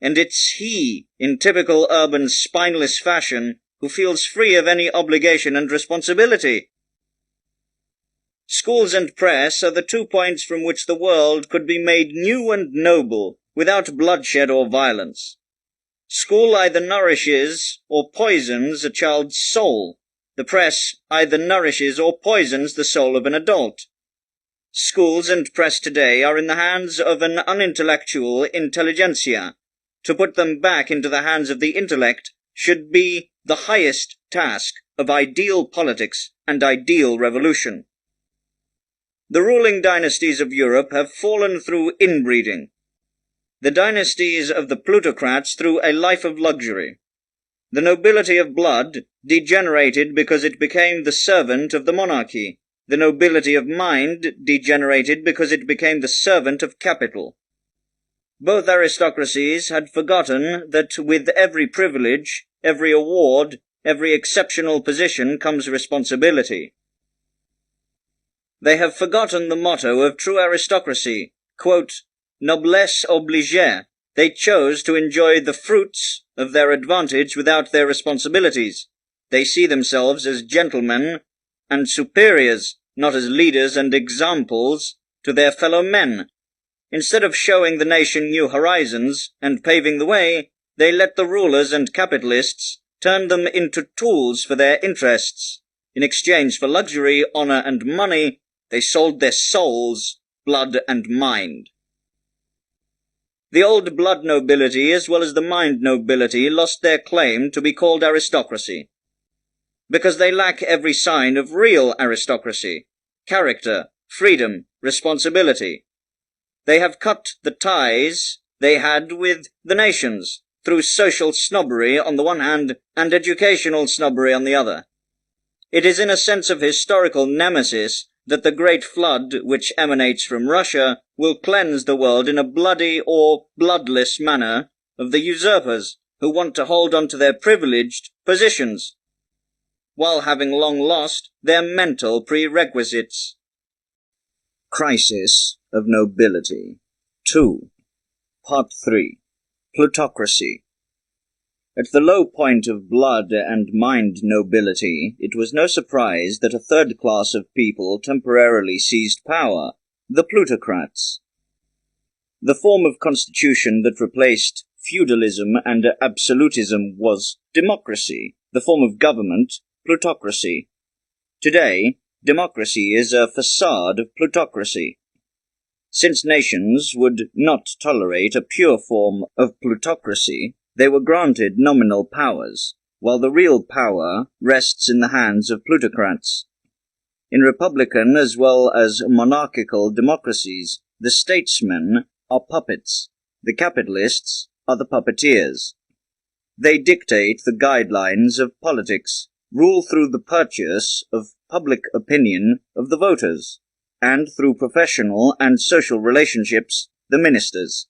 And it's he, in typical urban spineless fashion, who feels free of any obligation and responsibility. Schools and press are the 2 points from which the world could be made new and noble without bloodshed or violence. School either nourishes or poisons a child's soul. The press either nourishes or poisons the soul of an adult. Schools and press today are in the hands of an unintellectual intelligentsia. To put them back into the hands of the intellect should be the highest task of ideal politics and ideal revolution. The ruling dynasties of Europe have fallen through inbreeding. The dynasties of the plutocrats through a life of luxury. The nobility of blood degenerated because it became the servant of the monarchy. The nobility of mind degenerated because it became the servant of capital. Both aristocracies had forgotten that with every privilege, every award, every exceptional position comes responsibility. They have forgotten the motto of true aristocracy, quote, noblesse oblige. They chose to enjoy the fruits of their advantage without their responsibilities. They see themselves as gentlemen and superiors, not as leaders and examples to their fellow men. Instead of showing the nation new horizons and paving the way, they let the rulers and capitalists turn them into tools for their interests. In exchange for luxury, honor, and money, they sold their souls, blood, and mind. The old blood nobility as well as the mind nobility lost their claim to be called aristocracy, because they lack every sign of real aristocracy, character, freedom, responsibility. They have cut the ties they had with the nations through social snobbery on the one hand and educational snobbery on the other. It is in a sense of historical nemesis that the great flood which emanates from Russia will cleanse the world in a bloody or bloodless manner of the usurpers who want to hold on to their privileged positions, while having long lost their mental prerequisites. Crisis of Nobility 2. Part 3. Plutocracy. At the low point of blood and mind nobility, it was no surprise that a third class of people temporarily seized power, the plutocrats. The form of constitution that replaced feudalism and absolutism was democracy, the form of government, plutocracy. Today, democracy is a facade of plutocracy. Since nations would not tolerate a pure form of plutocracy, they were granted nominal powers, while the real power rests in the hands of plutocrats. In republican as well as monarchical democracies, the statesmen are puppets, the capitalists are the puppeteers. They dictate the guidelines of politics, rule through the purchase of public opinion of the voters, and through professional and social relationships, the ministers.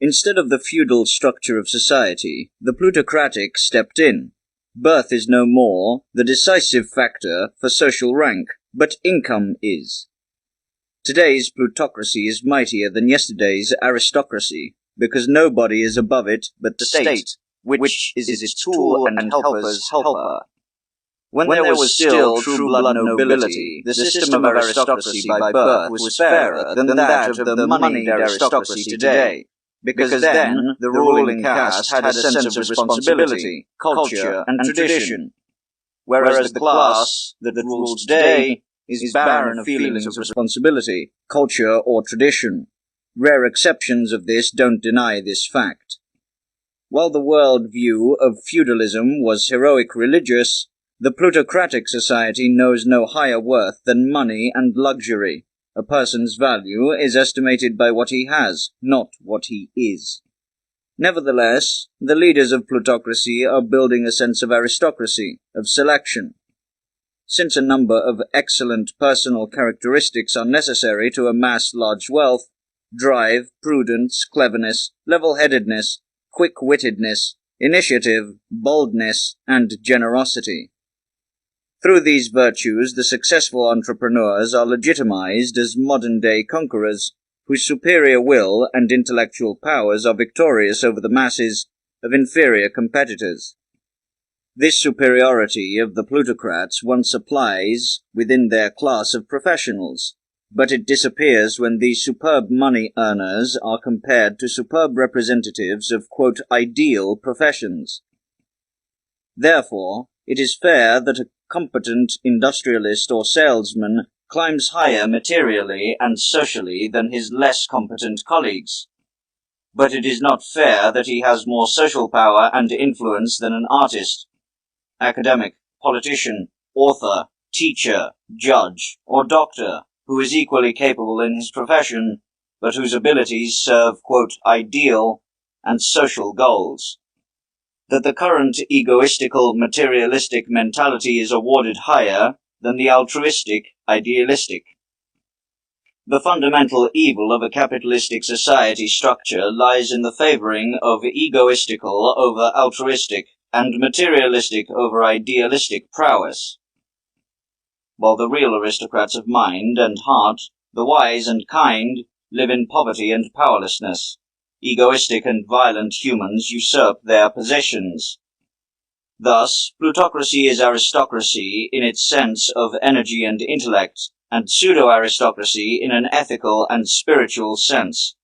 Instead of the feudal structure of society, the plutocratic stepped in. Birth is no more the decisive factor for social rank, but income is. Today's plutocracy is mightier than yesterday's aristocracy, because nobody is above it but the state, which is its tool and helper's helper. When there was still true blood nobility, the system of aristocracy by birth was fairer than that of the moneyed aristocracy today, because then the ruling caste had a sense of responsibility, culture, and tradition, whereas the class that rules today is barren of feelings of responsibility, culture, or tradition. Rare exceptions of this don't deny this fact. While the world view of feudalism was heroic religious, the plutocratic society knows no higher worth than money and luxury. A person's value is estimated by what he has, not what he is. Nevertheless, the leaders of plutocracy are building a sense of aristocracy, of selection. Since a number of excellent personal characteristics are necessary to amass large wealth, drive, prudence, cleverness, level-headedness, quick-wittedness, initiative, boldness, and generosity. Through these virtues, the successful entrepreneurs are legitimized as modern-day conquerors, whose superior will and intellectual powers are victorious over the masses of inferior competitors. This superiority of the plutocrats once applies within their class of professionals, but it disappears when these superb money earners are compared to superb representatives of, quote, ideal professions. Therefore, it is fair that a competent industrialist or salesman climbs higher materially and socially than his less competent colleagues. But it is not fair that he has more social power and influence than an artist, academic, politician, author, teacher, judge, or doctor, who is equally capable in his profession, but whose abilities serve, quote, ideal and social goals. That the current egoistical, materialistic mentality is awarded higher than the altruistic, idealistic. The fundamental evil of a capitalistic society structure lies in the favoring of egoistical over altruistic and materialistic over idealistic prowess. While the real aristocrats of mind and heart, the wise and kind, live in poverty and powerlessness. Egoistic and violent humans usurp their possessions. Thus, plutocracy is aristocracy in its sense of energy and intellect, and pseudo-aristocracy in an ethical and spiritual sense.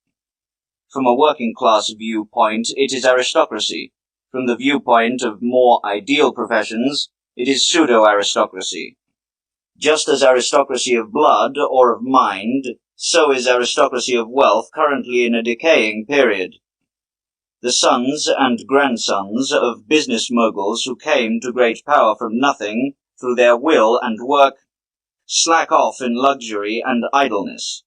From a working-class viewpoint, it is aristocracy. From the viewpoint of more ideal professions, it is pseudo-aristocracy. Just as aristocracy of blood or of mind, so is aristocracy of wealth currently in a decaying period. The sons and grandsons of business moguls who came to great power from nothing through their will and work slack off in luxury and idleness.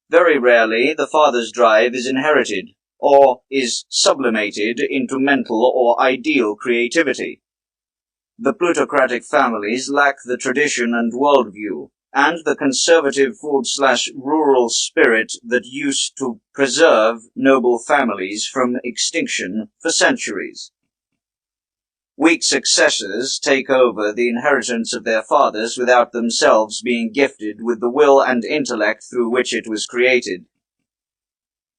Very rarely the father's drive is inherited, or is sublimated into mental or ideal creativity. The plutocratic families lack the tradition and worldview, and the conservative/rural spirit that used to preserve noble families from extinction for centuries. Weak successors take over the inheritance of their fathers without themselves being gifted with the will and intellect through which it was created.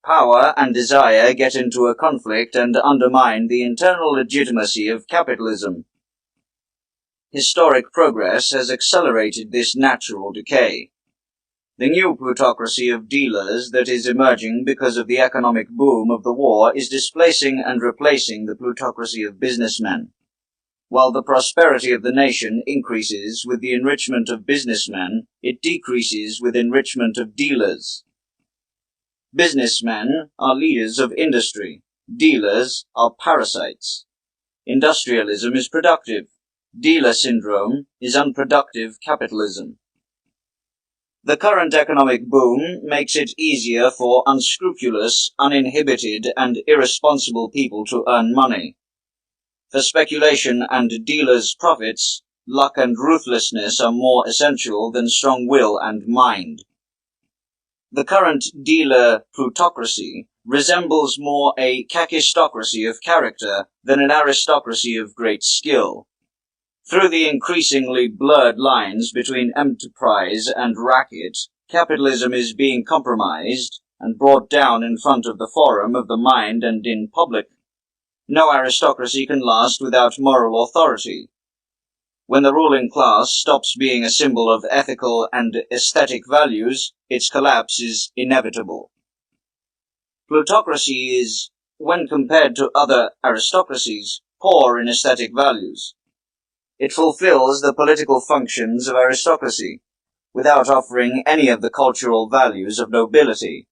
Power and desire get into a conflict and undermine the internal legitimacy of capitalism. Historic progress has accelerated this natural decay. The new plutocracy of dealers that is emerging because of the economic boom of the war is displacing and replacing the plutocracy of businessmen. While the prosperity of the nation increases with the enrichment of businessmen, it decreases with enrichment of dealers. Businessmen are leaders of industry. Dealers are parasites. Industrialism is productive. Dealer syndrome is unproductive capitalism. The current economic boom makes it easier for unscrupulous, uninhibited, and irresponsible people to earn money. For speculation and dealers' profits, luck and ruthlessness are more essential than strong will and mind. The current dealer plutocracy resembles more a kakistocracy of character than an aristocracy of great skill. Through the increasingly blurred lines between enterprise and racket, capitalism is being compromised and brought down in front of the forum of the mind and in public. No aristocracy can last without moral authority. When the ruling class stops being a symbol of ethical and aesthetic values, its collapse is inevitable. Plutocracy is, when compared to other aristocracies, poor in aesthetic values. It fulfills the political functions of aristocracy, without offering any of the cultural values of nobility.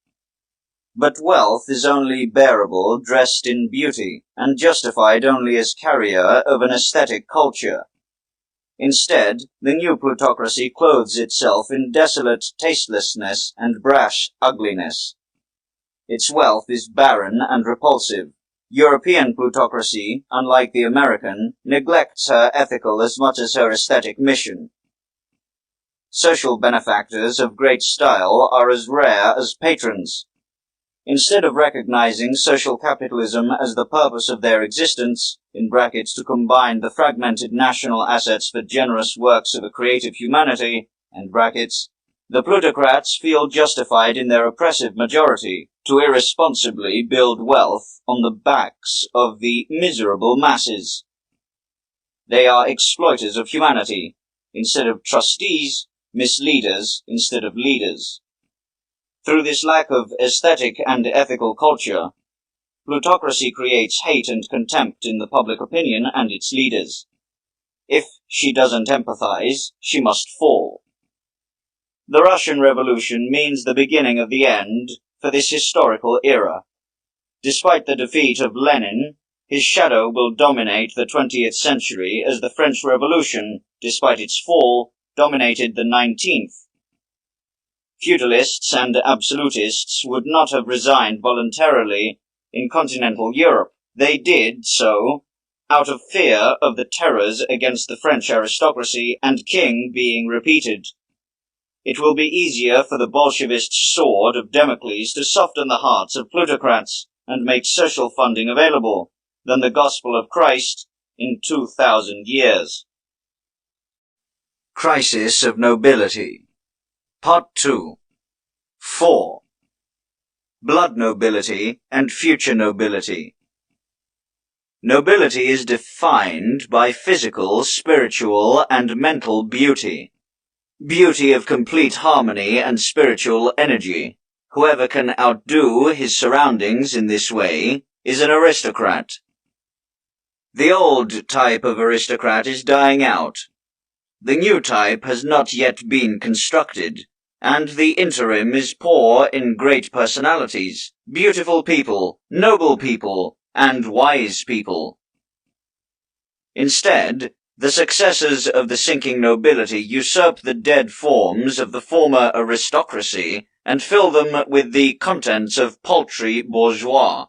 But wealth is only bearable dressed in beauty, and justified only as carrier of an aesthetic culture. Instead, the new plutocracy clothes itself in desolate tastelessness and brash ugliness. Its wealth is barren and repulsive. European plutocracy, unlike the American, neglects her ethical as much as her aesthetic mission. Social benefactors of great style are as rare as patrons. Instead of recognizing social capitalism as the purpose of their existence, in brackets to combine the fragmented national assets for generous works of a creative humanity, end brackets, the plutocrats feel justified in their oppressive majority to irresponsibly build wealth on the backs of the miserable masses. They are exploiters of humanity, instead of trustees, misleaders instead of leaders. Through this lack of aesthetic and ethical culture, plutocracy creates hate and contempt in the public opinion and its leaders. If she doesn't empathize, she must fall. The Russian Revolution means the beginning of the end for this historical era. Despite the defeat of Lenin, his shadow will dominate the 20th century as the French Revolution, despite its fall, dominated the 19th. Feudalists and absolutists would not have resigned voluntarily in continental Europe. They did so out of fear of the terrors against the French aristocracy and king being repeated. It will be easier for the Bolshevist sword of Damocles to soften the hearts of plutocrats and make social funding available than the gospel of Christ in 2,000 years. Crisis of Nobility. Part 2. 4. Blood nobility and future nobility. Nobility is defined by physical, spiritual, and mental beauty. beauty of complete harmony and spiritual energy. Whoever can outdo his surroundings in this way is an aristocrat. The old type of aristocrat is dying out. The new type has not yet been constructed, and the interim is poor in great personalities, beautiful people, noble people, and wise people. Instead, the successors of the sinking nobility usurp the dead forms of the former aristocracy and fill them with the contents of paltry bourgeois.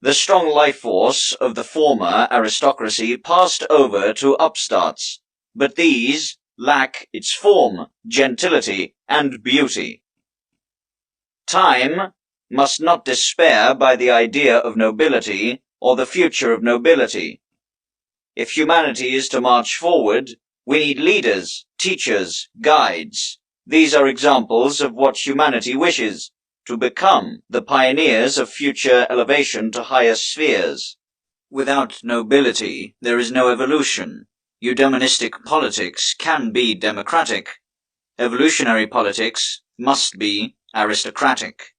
The strong life force of the former aristocracy passed over to upstarts, but these lack its form, gentility, and beauty. Time must not despair by the idea of nobility or the future of nobility. If humanity is to march forward, we need leaders, teachers, guides. These are examples of what humanity wishes, to become the pioneers of future elevation to higher spheres. Without nobility, there is no evolution. Eudaimonistic politics can be democratic. Evolutionary politics must be aristocratic.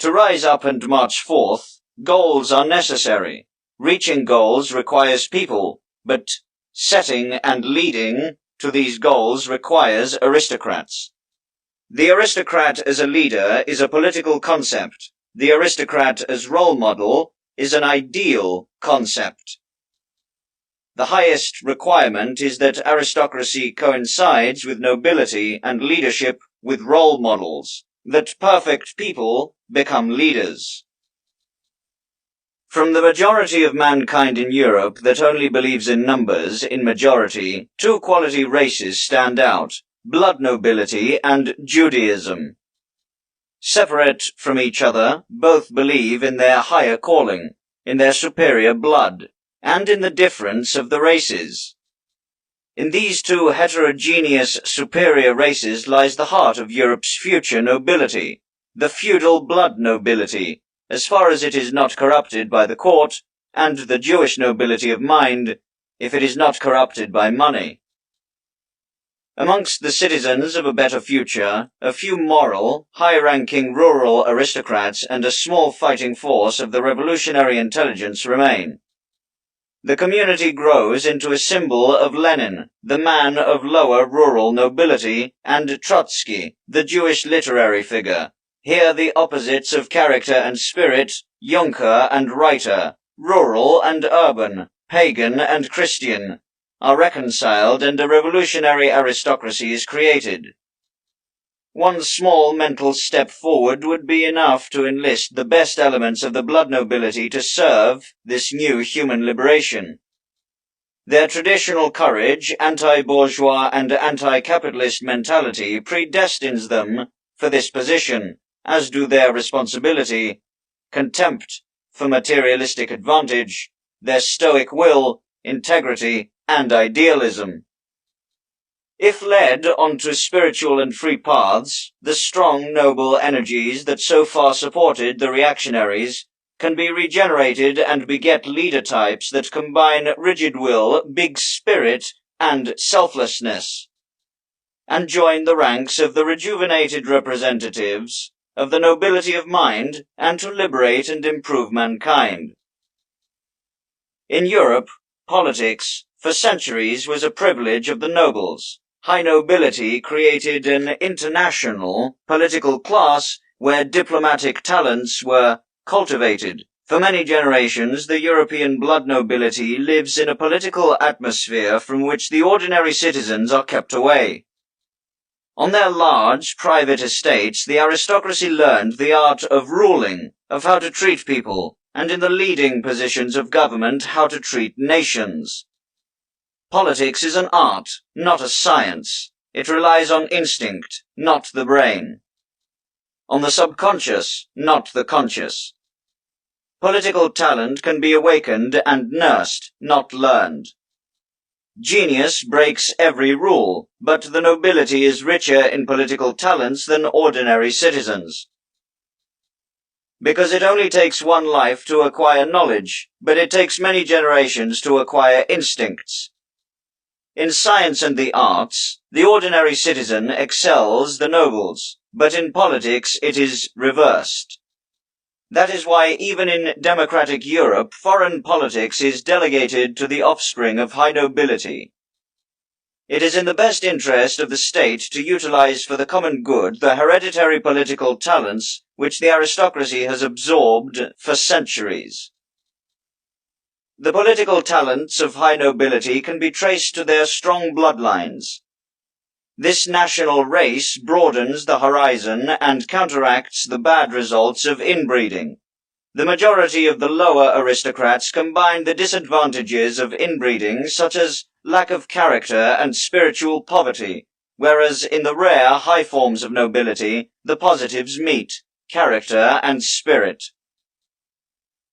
To rise up and march forth, goals are necessary. Reaching goals requires people, but setting and leading to these goals requires aristocrats. The aristocrat as a leader is a political concept. The aristocrat as role model is an ideal concept. The highest requirement is that aristocracy coincides with nobility and leadership with role models, that perfect people become leaders. From the majority of mankind in Europe that only believes in numbers in majority, two quality races stand out: blood nobility and Judaism. Separate from each other, both believe in their higher calling, in their superior blood, and in the difference of the races. In these two heterogeneous superior races lies the heart of Europe's future nobility, the feudal blood nobility, as far as it is not corrupted by the court, and the Jewish nobility of mind, if it is not corrupted by money. Amongst the citizens of a better future, a few moral, high-ranking rural aristocrats and a small fighting force of the revolutionary intelligence remain. The community grows into a symbol of Lenin, the man of lower rural nobility, and Trotsky, the Jewish literary figure. Here the opposites of character and spirit, Junker and writer, rural and urban, pagan and Christian, are reconciled and a revolutionary aristocracy is created. One small mental step forward would be enough to enlist the best elements of the blood nobility to serve this new human liberation. Their traditional courage, anti-bourgeois and anti-capitalist mentality predestines them for this position, as do their responsibility, contempt for materialistic advantage, their stoic will, integrity, and idealism. If led onto spiritual and free paths, the strong, noble energies that so far supported the reactionaries can be regenerated and beget leader types that combine rigid will, big spirit, and selflessness, and join the ranks of the rejuvenated representatives of the nobility of mind, and to liberate and improve mankind. In Europe, politics, for centuries, was a privilege of the nobles. High nobility created an international political class where diplomatic talents were cultivated. For many generations, the European blood nobility lives in a political atmosphere from which the ordinary citizens are kept away. On their large, private estates, the aristocracy learned the art of ruling, of how to treat people, and in the leading positions of government, how to treat nations. Politics is an art, not a science. It relies on instinct, not the brain. On the subconscious, not the conscious. Political talent can be awakened and nursed, not learned. Genius breaks every rule, but the nobility is richer in political talents than ordinary citizens. Because it only takes one life to acquire knowledge, but it takes many generations to acquire instincts. In science and the arts, The ordinary citizen excels the nobles, but in politics it is reversed. That is why even in democratic Europe, foreign politics is delegated to the offspring of high nobility. It is in the best interest of the state to utilize for the common good the hereditary political talents which the aristocracy has absorbed for centuries. The political talents of high nobility can be traced to their strong bloodlines. This national race broadens the horizon and counteracts the bad results of inbreeding. The majority of the lower aristocrats combine the disadvantages of inbreeding, such as lack of character and spiritual poverty, whereas in the rare high forms of nobility, the positives meet, character and spirit.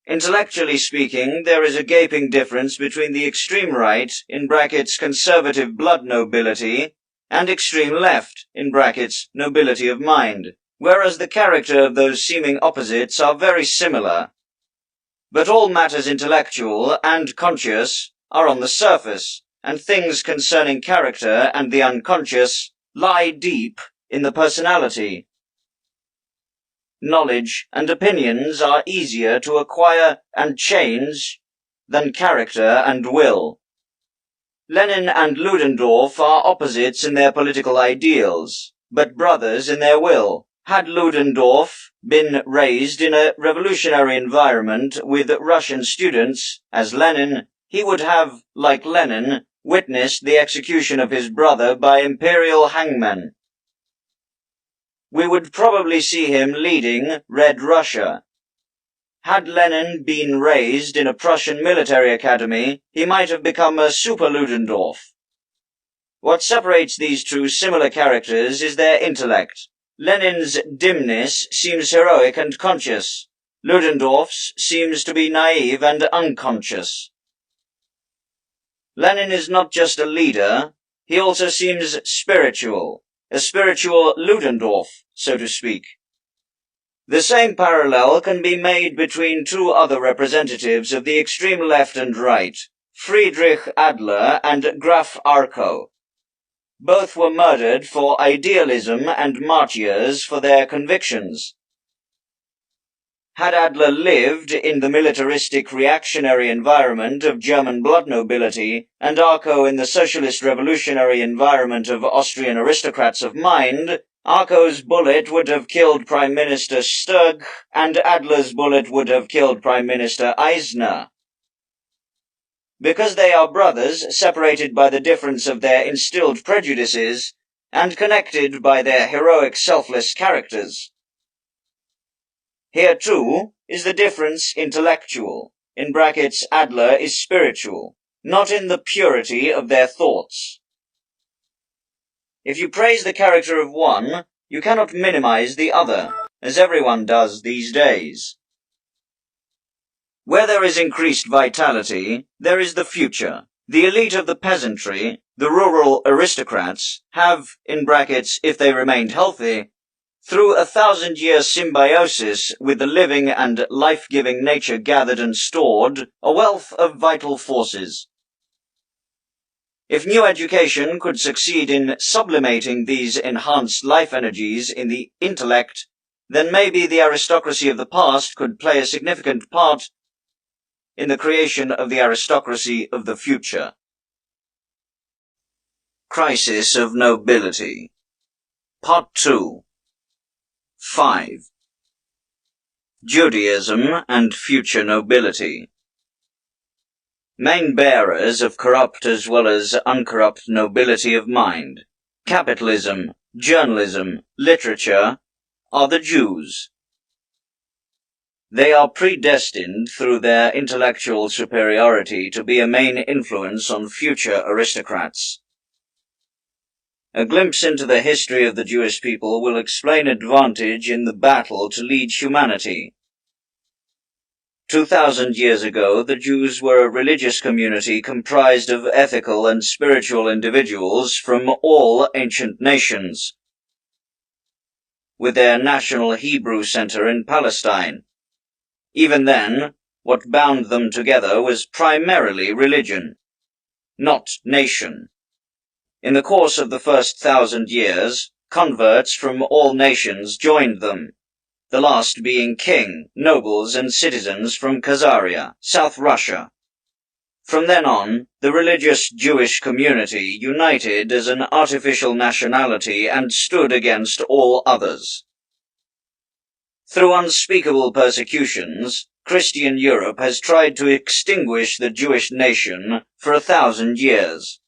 Intellectually speaking, there is a gaping difference between the extreme right, in brackets conservative blood nobility, and extreme left, in brackets nobility of mind, whereas the character of those seeming opposites are very similar. But all matters intellectual and conscious are on the surface, and things concerning character and the unconscious lie deep in the personality. Knowledge and opinions are easier to acquire and change than character and will. Lenin and Ludendorff are opposites in their political ideals, but brothers in their will. Had Ludendorff been raised in a revolutionary environment with Russian students, as Lenin, he would have, like Lenin, witnessed the execution of his brother by imperial hangmen. We would probably see him leading Red Russia. Had Lenin been raised in a Prussian military academy, he might have become a super Ludendorff. What separates these two similar characters is their intellect. Lenin's dimness seems heroic and conscious. Ludendorff's seems to be naive and unconscious. Lenin is not just a leader, he also seems spiritual, a spiritual Ludendorff, so to speak. The same parallel can be made between two other representatives of the extreme left and right, Friedrich Adler and Graf Arco. Both were murdered for idealism and martyrs for their convictions. Had Adler lived in the militaristic reactionary environment of German blood nobility, and Arco in the socialist revolutionary environment of Austrian aristocrats of mind, Arco's bullet would have killed Prime Minister Sturg, and Adler's bullet would have killed Prime Minister Eisner. Because they are brothers, separated by the difference of their instilled prejudices, and connected by their heroic selfless characters. Here, too, is the difference intellectual. In brackets, Adler is spiritual, not in the purity of their thoughts. If you praise the character of one, you cannot minimize the other, as everyone does these days. Where there is increased vitality, there is the future. The elite of the peasantry, the rural aristocrats, have, in brackets, if they remained healthy, through 1,000-year symbiosis with the living and life-giving nature gathered and stored, a wealth of vital forces. If new education could succeed in sublimating these enhanced life energies in the intellect, then maybe the aristocracy of the past could play a significant part in the creation of the aristocracy of the future. Crisis of Nobility. Part 2. 5. Judaism and Future Nobility. Main bearers of corrupt as well as uncorrupt nobility of mind, capitalism, journalism, literature, are the Jews. They are predestined through their intellectual superiority to be a main influence on future aristocrats. A glimpse into the history of the Jewish people will explain advantage in the battle to lead humanity. 2,000 years ago, the Jews were a religious community comprised of ethical and spiritual individuals from all ancient nations, with their national Hebrew center in Palestine. Even then, what bound them together was primarily religion, not nation. In the course of the first 1,000 years, converts from all nations joined them, the last being king, nobles, and citizens from Khazaria, South Russia. From then on, the religious Jewish community united as an artificial nationality and stood against all others. Through unspeakable persecutions, Christian Europe has tried to extinguish the Jewish nation for 1,000 years.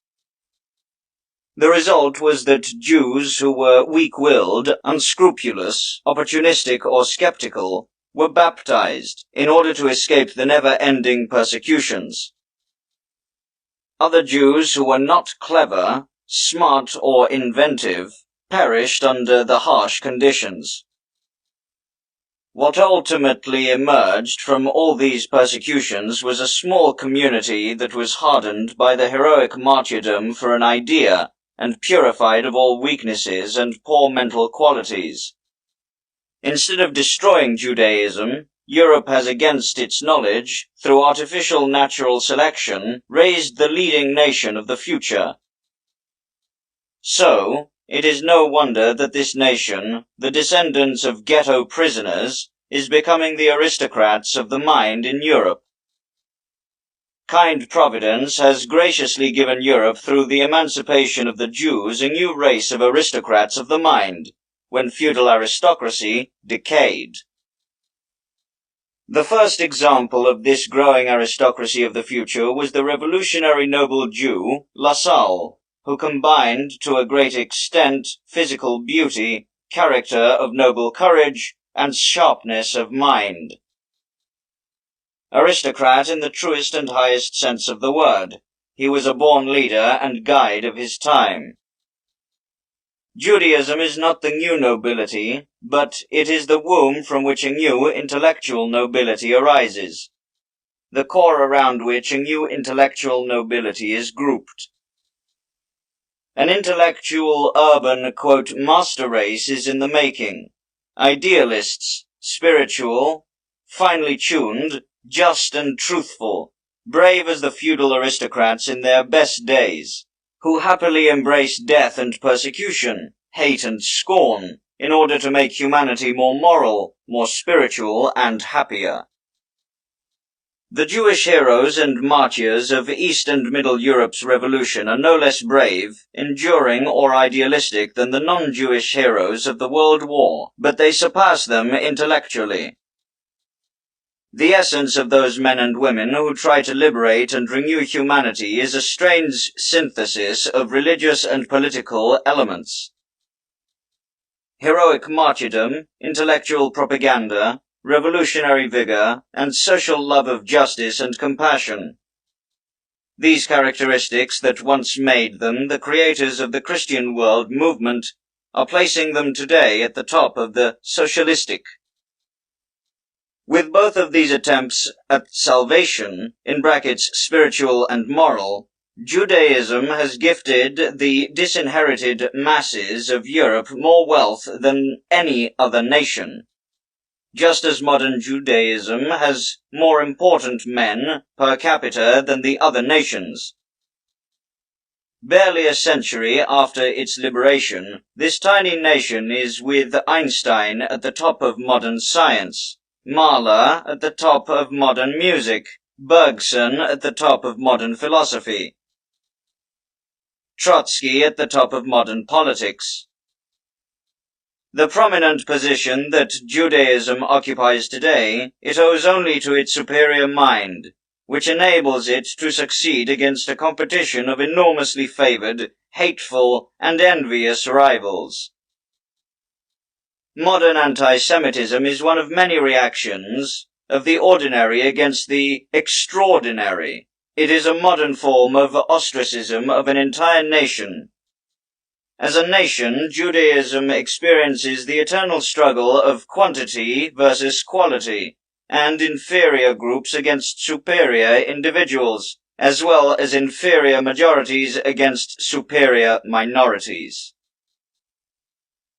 The result was that Jews who were weak-willed, unscrupulous, opportunistic, or skeptical were baptized in order to escape the never-ending persecutions. Other Jews who were not clever, smart, or inventive perished under the harsh conditions. What ultimately emerged from all these persecutions was a small community that was hardened by the heroic martyrdom for an idea and purified of all weaknesses and poor mental qualities. Instead of destroying Judaism, Europe has, against its knowledge, through artificial natural selection, raised the leading nation of the future. So, it is no wonder that this nation, the descendants of ghetto prisoners, is becoming the aristocrats of the mind in Europe. Kind Providence has graciously given Europe through the emancipation of the Jews a new race of aristocrats of the mind, when feudal aristocracy decayed. The first example of this growing aristocracy of the future was the revolutionary noble Jew, La Salle, who combined to a great extent physical beauty, character of noble courage, and sharpness of mind. Aristocrat in the truest and highest sense of the word, he was a born leader and guide of his time. Judaism is not the new nobility, but it is the womb from which a new intellectual nobility arises, the core around which a new intellectual nobility is grouped. An intellectual urban, quote, master race is in the making. Idealists, spiritual, finely tuned, just and truthful, brave as the feudal aristocrats in their best days, who happily embrace death and persecution, hate and scorn, in order to make humanity more moral, more spiritual, and happier. The Jewish heroes and martyrs of East and Middle Europe's revolution are no less brave, enduring, or idealistic than the non-Jewish heroes of the World War, but they surpass them intellectually. The essence of those men and women who try to liberate and renew humanity is a strange synthesis of religious and political elements. Heroic martyrdom, intellectual propaganda, revolutionary vigor, and social love of justice and compassion. These characteristics that once made them the creators of the Christian world movement are placing them today at the top of the socialistic. With both of these attempts at salvation, in brackets spiritual and moral, Judaism has gifted the disinherited masses of Europe more wealth than any other nation, just as modern Judaism has more important men per capita than the other nations. Barely a century after its liberation, this tiny nation is with Einstein at the top of modern science, Mahler at the top of modern music, Bergson at the top of modern philosophy, Trotsky at the top of modern politics. The prominent position that Judaism occupies today, it owes only to its superior mind, which enables it to succeed against a competition of enormously favored, hateful, and envious rivals. Modern anti-Semitism is one of many reactions of the ordinary against the extraordinary. It is a modern form of ostracism of an entire nation. As a nation, Judaism experiences the eternal struggle of quantity versus quality, and inferior groups against superior individuals, as well as inferior majorities against superior minorities.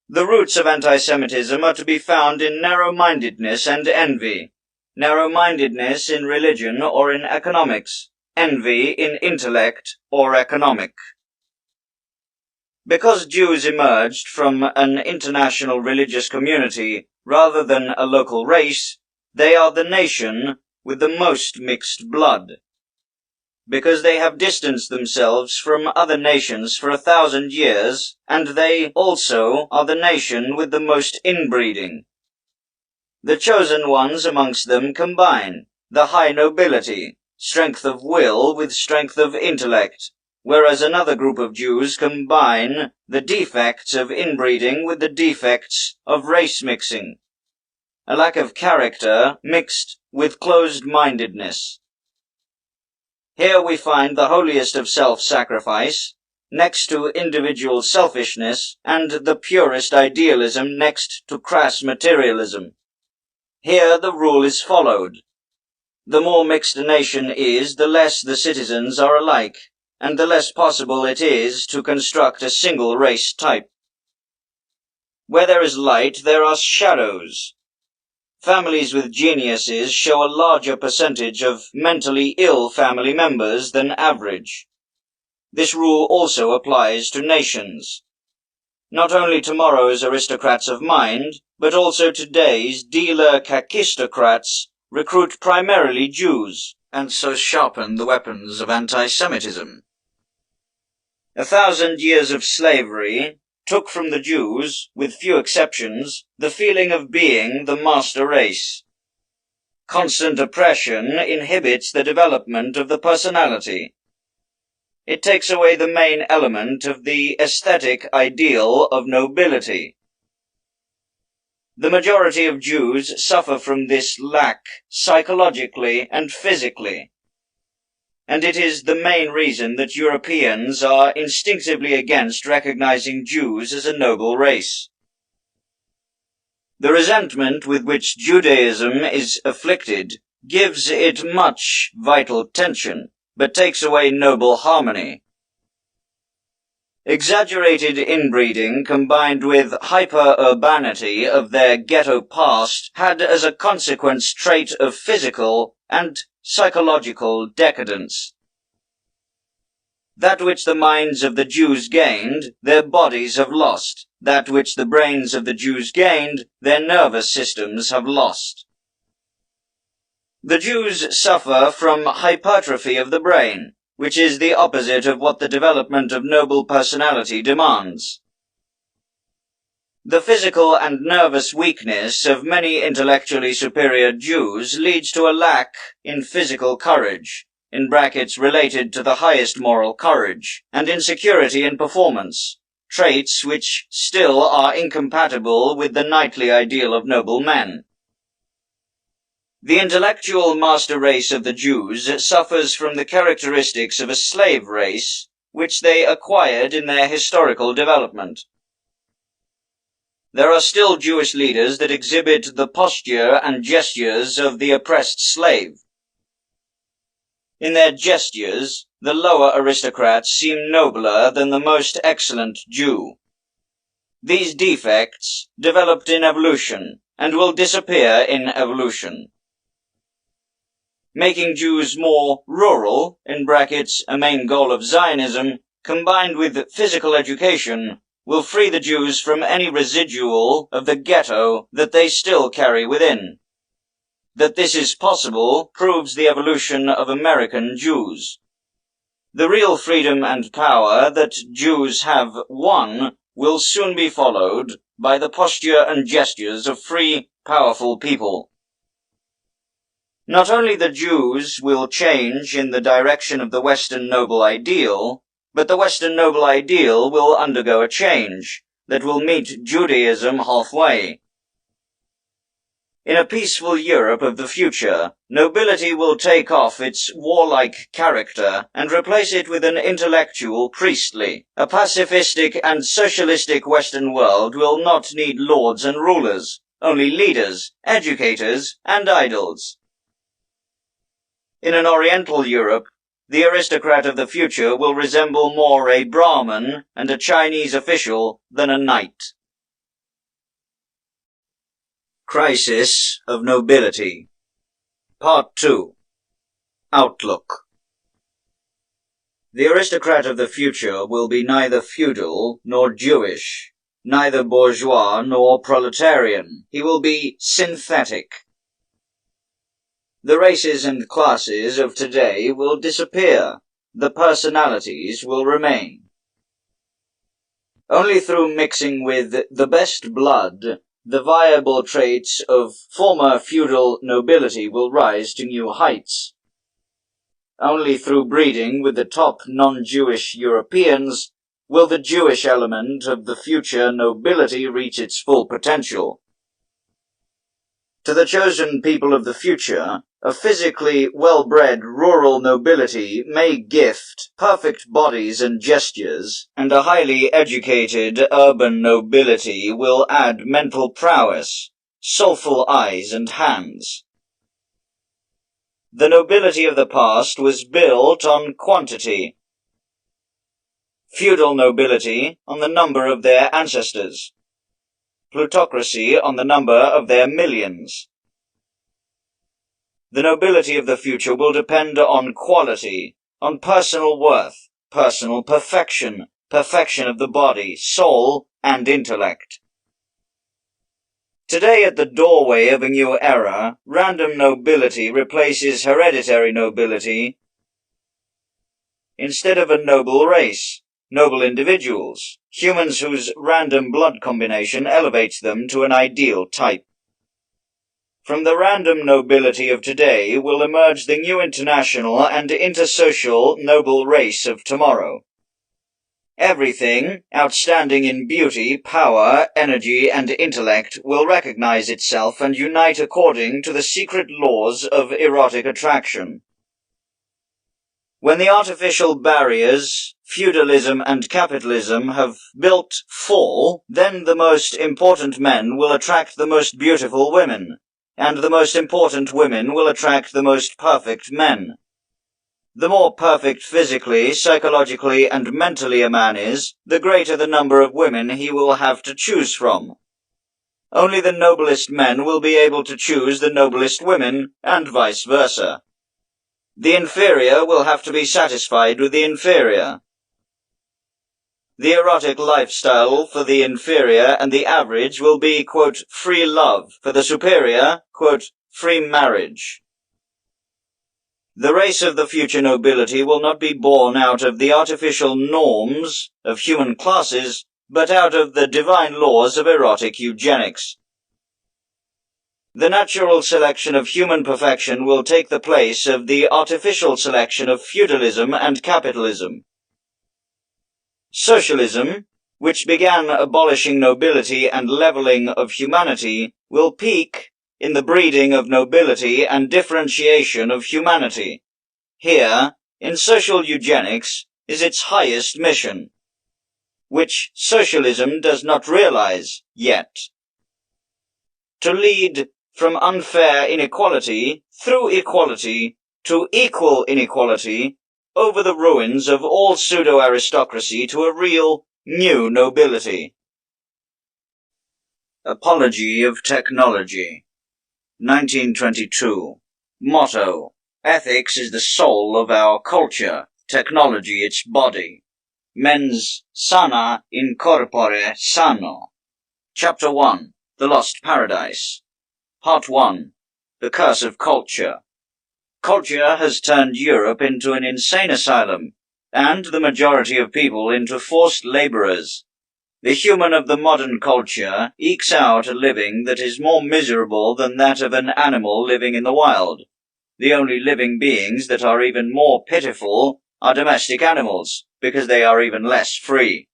The roots of anti-Semitism are to be found in narrow-mindedness and envy. Narrow-mindedness in religion or in economics, envy in intellect or economic. Because Jews emerged from an international religious community rather than a local race, they are the nation with the most mixed blood. Because they have distanced themselves from other nations for 1,000 years, and they also are the nation with the most inbreeding. The chosen ones amongst them combine the high nobility, strength of will with strength of intellect, whereas another group of Jews combine the defects of inbreeding with the defects of race mixing, a lack of character mixed with closed-mindedness. Here we find the holiest of self-sacrifice, next to individual selfishness, and the purest idealism next to crass materialism. Here the rule is followed. The more mixed a nation is, the less the citizens are alike, and the less possible it is to construct a single race type. Where there is light, there are shadows. Families with geniuses show a larger percentage of mentally ill family members than average. This rule also applies to nations. Not only tomorrow's aristocrats of mind, but also today's dealer kakistocrats recruit primarily Jews, and so sharpen the weapons of anti-Semitism. 1,000 years of slavery took from the Jews, with few exceptions, the feeling of being the master race. Constant oppression inhibits the development of the personality. It takes away the main element of the aesthetic ideal of nobility. The majority of Jews suffer from this lack psychologically and physically, and it is the main reason that Europeans are instinctively against recognizing Jews as a noble race. The resentment with which Judaism is afflicted gives it much vital tension, but takes away noble harmony. Exaggerated inbreeding combined with hyper-urbanity of their ghetto past had as a consequence trait of physical and psychological decadence. That which the minds of the Jews gained, their bodies have lost. That which the brains of the Jews gained, their nervous systems have lost. The Jews suffer from hypertrophy of the brain, which is the opposite of what the development of noble personality demands. The physical and nervous weakness of many intellectually superior Jews leads to a lack in physical courage, in brackets related to the highest moral courage, and insecurity in performance, traits which still are incompatible with the knightly ideal of noble men. The intellectual master race of the Jews suffers from the characteristics of a slave race, which they acquired in their historical development. There are still Jewish leaders that exhibit the posture and gestures of the oppressed slave. In their gestures, the lower aristocrats seem nobler than the most excellent Jew. These defects developed in evolution, and will disappear in evolution. Making Jews more rural, in brackets, a main goal of Zionism, combined with physical education, will free the Jews from any residual of the ghetto that they still carry within. That this is possible proves the evolution of American Jews. The real freedom and power that Jews have won will soon be followed by the posture and gestures of free, powerful people. Not only the Jews will change in the direction of the Western noble ideal, but the Western noble ideal will undergo a change that will meet Judaism halfway. In a peaceful Europe of the future, nobility will take off its warlike character and replace it with an intellectual priestly. A pacifistic and socialistic Western world will not need lords and rulers, only leaders, educators, and idols. In an Oriental Europe, the aristocrat of the future will resemble more a Brahmin and a Chinese official than a knight. Crisis of Nobility. Part 2. Outlook. The aristocrat of the future will be neither feudal nor Jewish, neither bourgeois nor proletarian. He will be synthetic. The races and classes of today will disappear. The personalities will remain. Only through mixing with the best blood, the viable traits of former feudal nobility will rise to new heights. Only through breeding with the top non-Jewish Europeans will the Jewish element of the future nobility reach its full potential. To the chosen people of the future, a physically well-bred rural nobility may gift perfect bodies and gestures, and a highly educated urban nobility will add mental prowess, soulful eyes and hands. The nobility of the past was built on quantity. Feudal nobility on the number of their ancestors. Plutocracy on the number of their millions. The nobility of the future will depend on quality, on personal worth, personal perfection, perfection of the body, soul, and intellect. Today, at the doorway of a new era, random nobility replaces hereditary nobility. Instead of a noble race, noble individuals, humans whose random blood combination elevates them to an ideal type. From the random nobility of today will emerge the new international and intersocial noble race of tomorrow. Everything, outstanding in beauty, power, energy, and intellect, will recognize itself and unite according to the secret laws of erotic attraction. When the artificial barriers, feudalism and capitalism have built fall, then the most important men will attract the most beautiful women, and the most important women will attract the most perfect men. The more perfect physically, psychologically, and mentally a man is, the greater the number of women he will have to choose from. Only the noblest men will be able to choose the noblest women, and vice versa. The inferior will have to be satisfied with the inferior. The erotic lifestyle for the inferior and the average will be, quote, free love, for the superior, quote, free marriage. The race of the future nobility will not be born out of the artificial norms of human classes, but out of the divine laws of erotic eugenics. The natural selection of human perfection will take the place of the artificial selection of feudalism and capitalism. Socialism, which began abolishing nobility and leveling of humanity, will peak in the breeding of nobility and differentiation of humanity. Here, in social eugenics, is its highest mission, which socialism does not realize yet. To lead from unfair inequality through equality to equal inequality over the ruins of all pseudo-aristocracy to a real new nobility. Apology of Technology. 1922. Motto: ethics is the soul of our culture, technology its body. Mens sana in corpore sano. Chapter 1. The Lost Paradise. Part 1. The Curse of Culture. Culture has turned Europe into an insane asylum, and the majority of people into forced laborers. The human of the modern culture ekes out a living that is more miserable than that of an animal living in the wild. The only living beings that are even more pitiful are domestic animals, because they are even less free.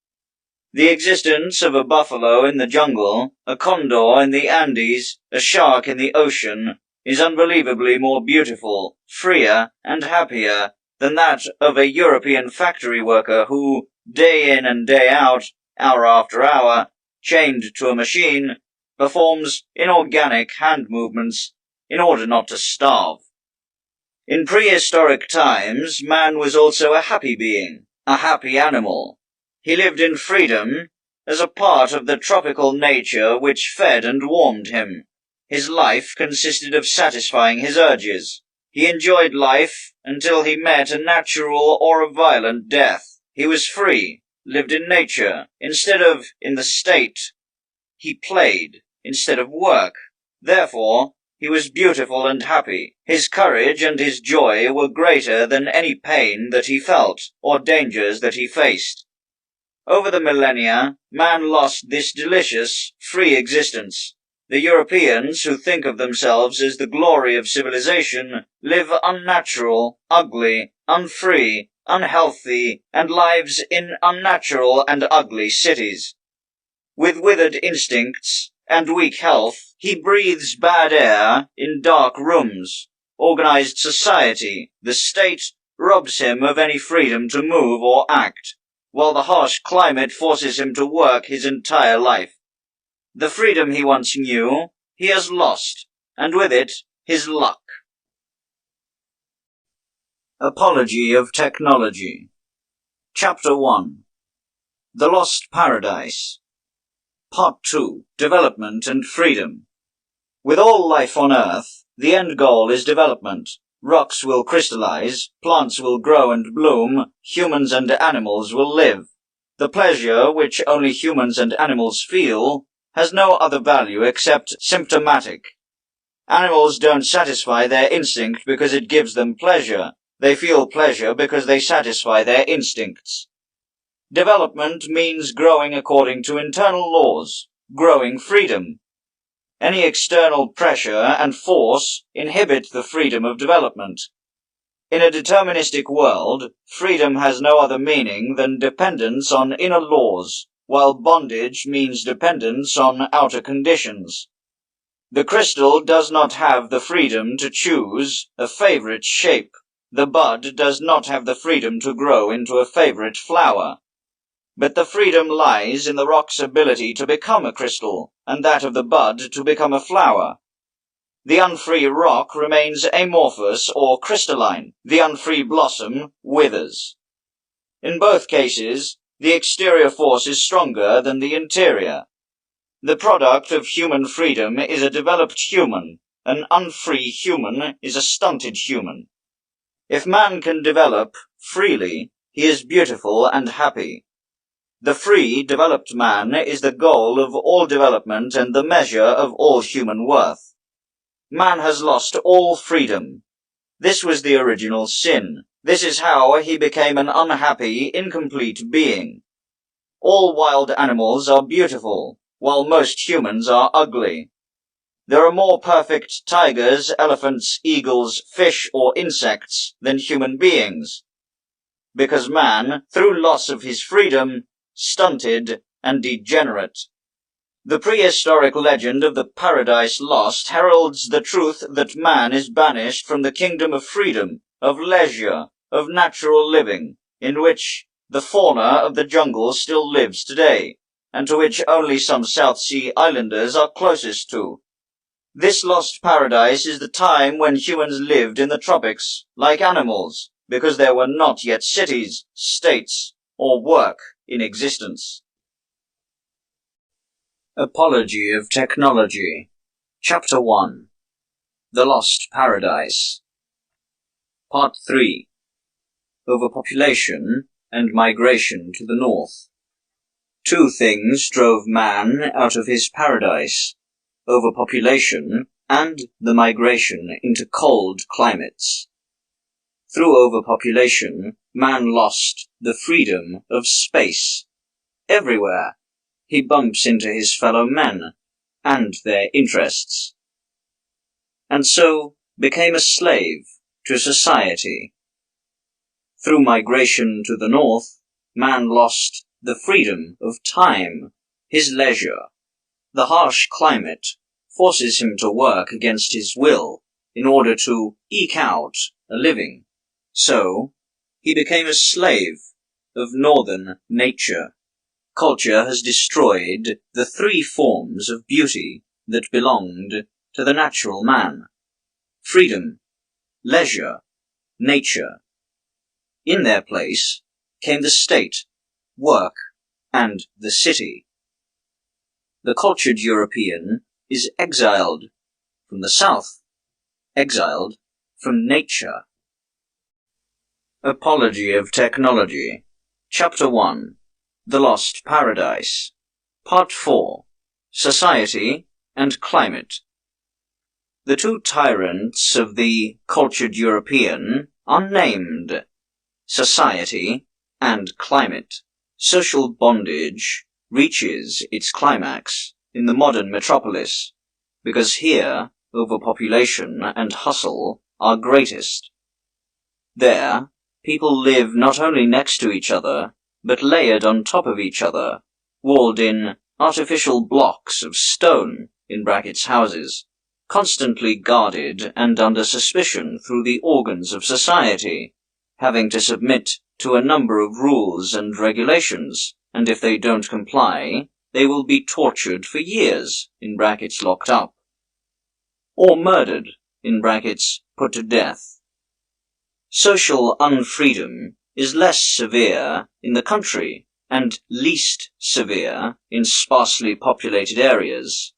The existence of a buffalo in the jungle, a condor in the Andes, a shark in the ocean, is unbelievably more beautiful, freer, and happier than that of a European factory worker who, day in and day out, hour after hour, chained to a machine, performs inorganic hand movements in order not to starve. In prehistoric times, man was also a happy being, a happy animal. He lived in freedom as a part of the tropical nature which fed and warmed him. His life consisted of satisfying his urges. He enjoyed life until he met a natural or a violent death. He was free, lived in nature, instead of in the state. He played, instead of work. Therefore, he was beautiful and happy. His courage and his joy were greater than any pain that he felt, or dangers that he faced. Over the millennia, man lost this delicious, free existence. The Europeans, who think of themselves as the glory of civilization, live unnatural, ugly, unfree, unhealthy, and lives in unnatural and ugly cities. With withered instincts and weak health, he breathes bad air in dark rooms. Organized society, the state, robs him of any freedom to move or act, while the harsh climate forces him to work his entire life. The freedom he once knew, he has lost, and with it, his luck. Apology of Technology. Chapter 1. The Lost Paradise. Part 2. Development and Freedom. With all life on Earth, the end goal is development. Rocks will crystallize, plants will grow and bloom, humans and animals will live. The pleasure which only humans and animals feel has no other value except symptomatic. Animals don't satisfy their instinct because it gives them pleasure. They feel pleasure because they satisfy their instincts. Development means growing according to internal laws, growing freedom. Any external pressure and force inhibit the freedom of development. In a deterministic world, freedom has no other meaning than dependence on inner laws, while bondage means dependence on outer conditions. The crystal does not have the freedom to choose a favorite shape. The bud does not have the freedom to grow into a favorite flower. But the freedom lies in the rock's ability to become a crystal, and that of the bud to become a flower. The unfree rock remains amorphous or crystalline. The unfree blossom withers. In both cases, the exterior force is stronger than the interior. The product of human freedom is a developed human. An unfree human is a stunted human. If man can develop freely, he is beautiful and happy. The free, developed man is the goal of all development and the measure of all human worth. Man has lost all freedom. This was the original sin. This is how he became an unhappy, incomplete being. All wild animals are beautiful, while most humans are ugly. There are more perfect tigers, elephants, eagles, fish, or insects than human beings. Because man, through loss of his freedom, stunted and degenerate. The prehistoric legend of the Paradise Lost heralds the truth that man is banished from the kingdom of freedom, of leisure, of natural living, in which the fauna of the jungle still lives today, and to which only some South Sea islanders are closest to. This lost paradise is the time when humans lived in the tropics, like animals, because there were not yet cities, states, or work in existence. Apology of Technology. Chapter 1. The Lost Paradise. Part 3. Overpopulation and migration to the north. Two things drove man out of his paradise: overpopulation and the migration into cold climates. Through overpopulation, man lost the freedom of space. Everywhere, he bumps into his fellow men and their interests, and so became a slave to society. Through migration to the north, man lost the freedom of time, his leisure. The harsh climate forces him to work against his will in order to eke out a living. So, he became a slave of northern nature. Culture has destroyed the three forms of beauty that belonged to the natural man: freedom, leisure, nature. In their place came the state, work, and the city. The cultured European is exiled from the south, exiled from nature. Apology of Technology, Chapter 1, The Lost Paradise, Part 4, Society and Climate. The two tyrants of the cultured European are named society and climate. Social bondage reaches its climax in the modern metropolis, because here overpopulation and hustle are greatest. There, people live not only next to each other, but layered on top of each other, walled in artificial blocks of stone in brackets houses, constantly guarded and under suspicion through the organs of society, having to submit to a number of rules and regulations, and if they don't comply, they will be tortured for years, in brackets locked up, or murdered, in brackets put to death. Social unfreedom is less severe in the country, and least severe in sparsely populated areas,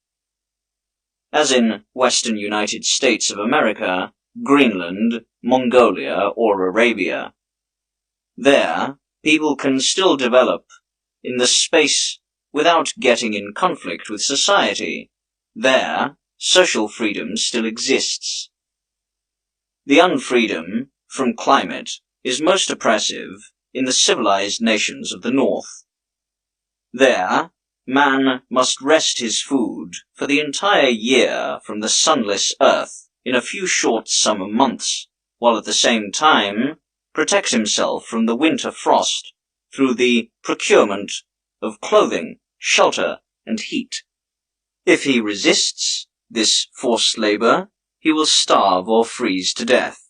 as in western United States of America, Greenland, Mongolia, or Arabia. There, people can still develop in the space without getting in conflict with society. There, social freedom still exists. The unfreedom from climate is most oppressive in the civilized nations of the North. There, man must wrest his food for the entire year from the sunless earth in a few short summer months, while at the same time protect himself from the winter frost through the procurement of clothing, shelter, and heat. If he resists this forced labor, he will starve or freeze to death.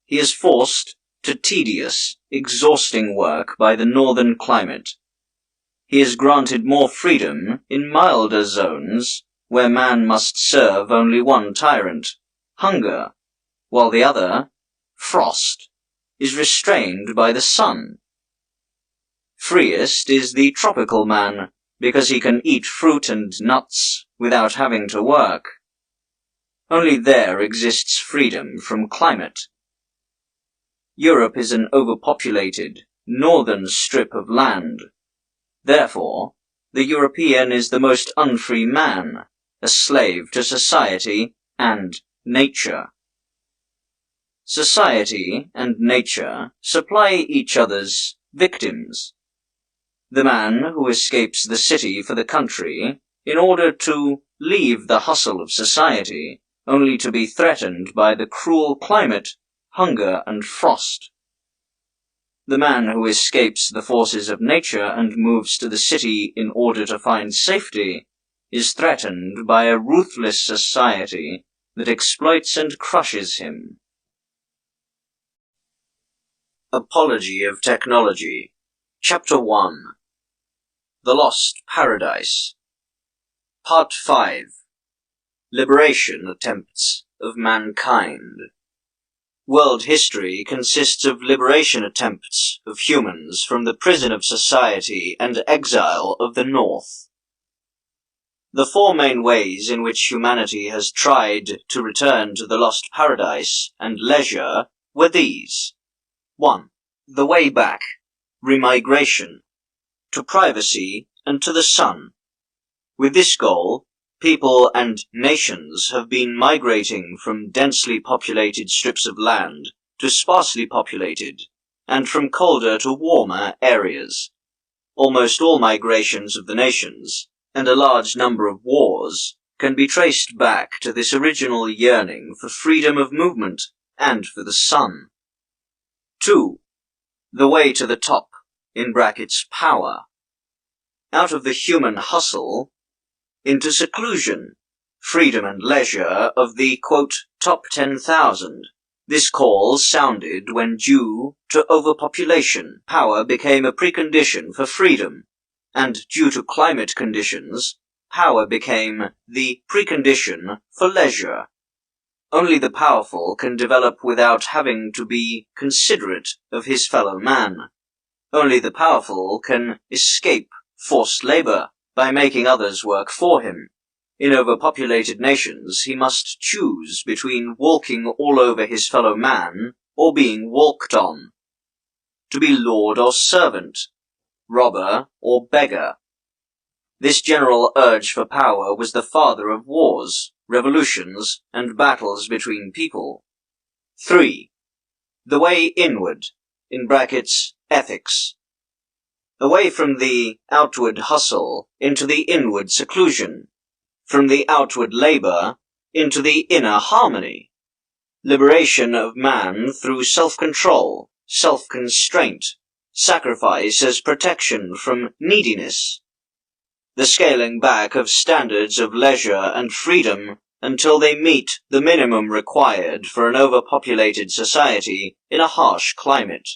He is forced to tedious, exhausting work by the northern climate. He is granted more freedom in milder zones, where man must serve only one tyrant, hunger, while the other, frost, is restrained by the sun. Freest is the tropical man, because he can eat fruit and nuts without having to work. Only there exists freedom from climate. Europe is an overpopulated, northern strip of land. Therefore, the European is the most unfree man, a slave to society and nature. Society and nature supply each other's victims. The man who escapes the city for the country in order to leave the hustle of society, only to be threatened by the cruel climate, hunger, and frost. The man who escapes the forces of nature and moves to the city in order to find safety is threatened by a ruthless society that exploits and crushes him. Apology of Technology, Chapter 1, The Lost Paradise, Part 5, Liberation Attempts of Mankind. World history consists of liberation attempts of humans from the prison of society and exile of the North. The four main ways in which humanity has tried to return to the lost paradise and leisure were these. 1. The way back, remigration, to privacy and to the sun. With this goal, people and nations have been migrating from densely populated strips of land to sparsely populated, and from colder to warmer areas. Almost all migrations of the nations, and a large number of wars, can be traced back to this original yearning for freedom of movement and for the sun. 2. The way to the top, in brackets power. Out of the human hustle, into seclusion, freedom and leisure of the, quote, top 10,000. This call sounded when, due to overpopulation, power became a precondition for freedom, and due to climate conditions, power became the precondition for leisure. Only the powerful can develop without having to be considerate of his fellow man. Only the powerful can escape forced labor by making others work for him. In overpopulated nations, he must choose between walking all over his fellow man or being walked on, to be lord or servant, robber or beggar. This general urge for power was the father of wars, revolutions, and battles between people. 3. The way inward, in brackets, ethics. Away from the outward hustle into the inward seclusion, from the outward labor into the inner harmony. Liberation of man through self-control, self-constraint, sacrifice as protection from neediness. The scaling back of standards of leisure and freedom until they meet the minimum required for an overpopulated society in a harsh climate.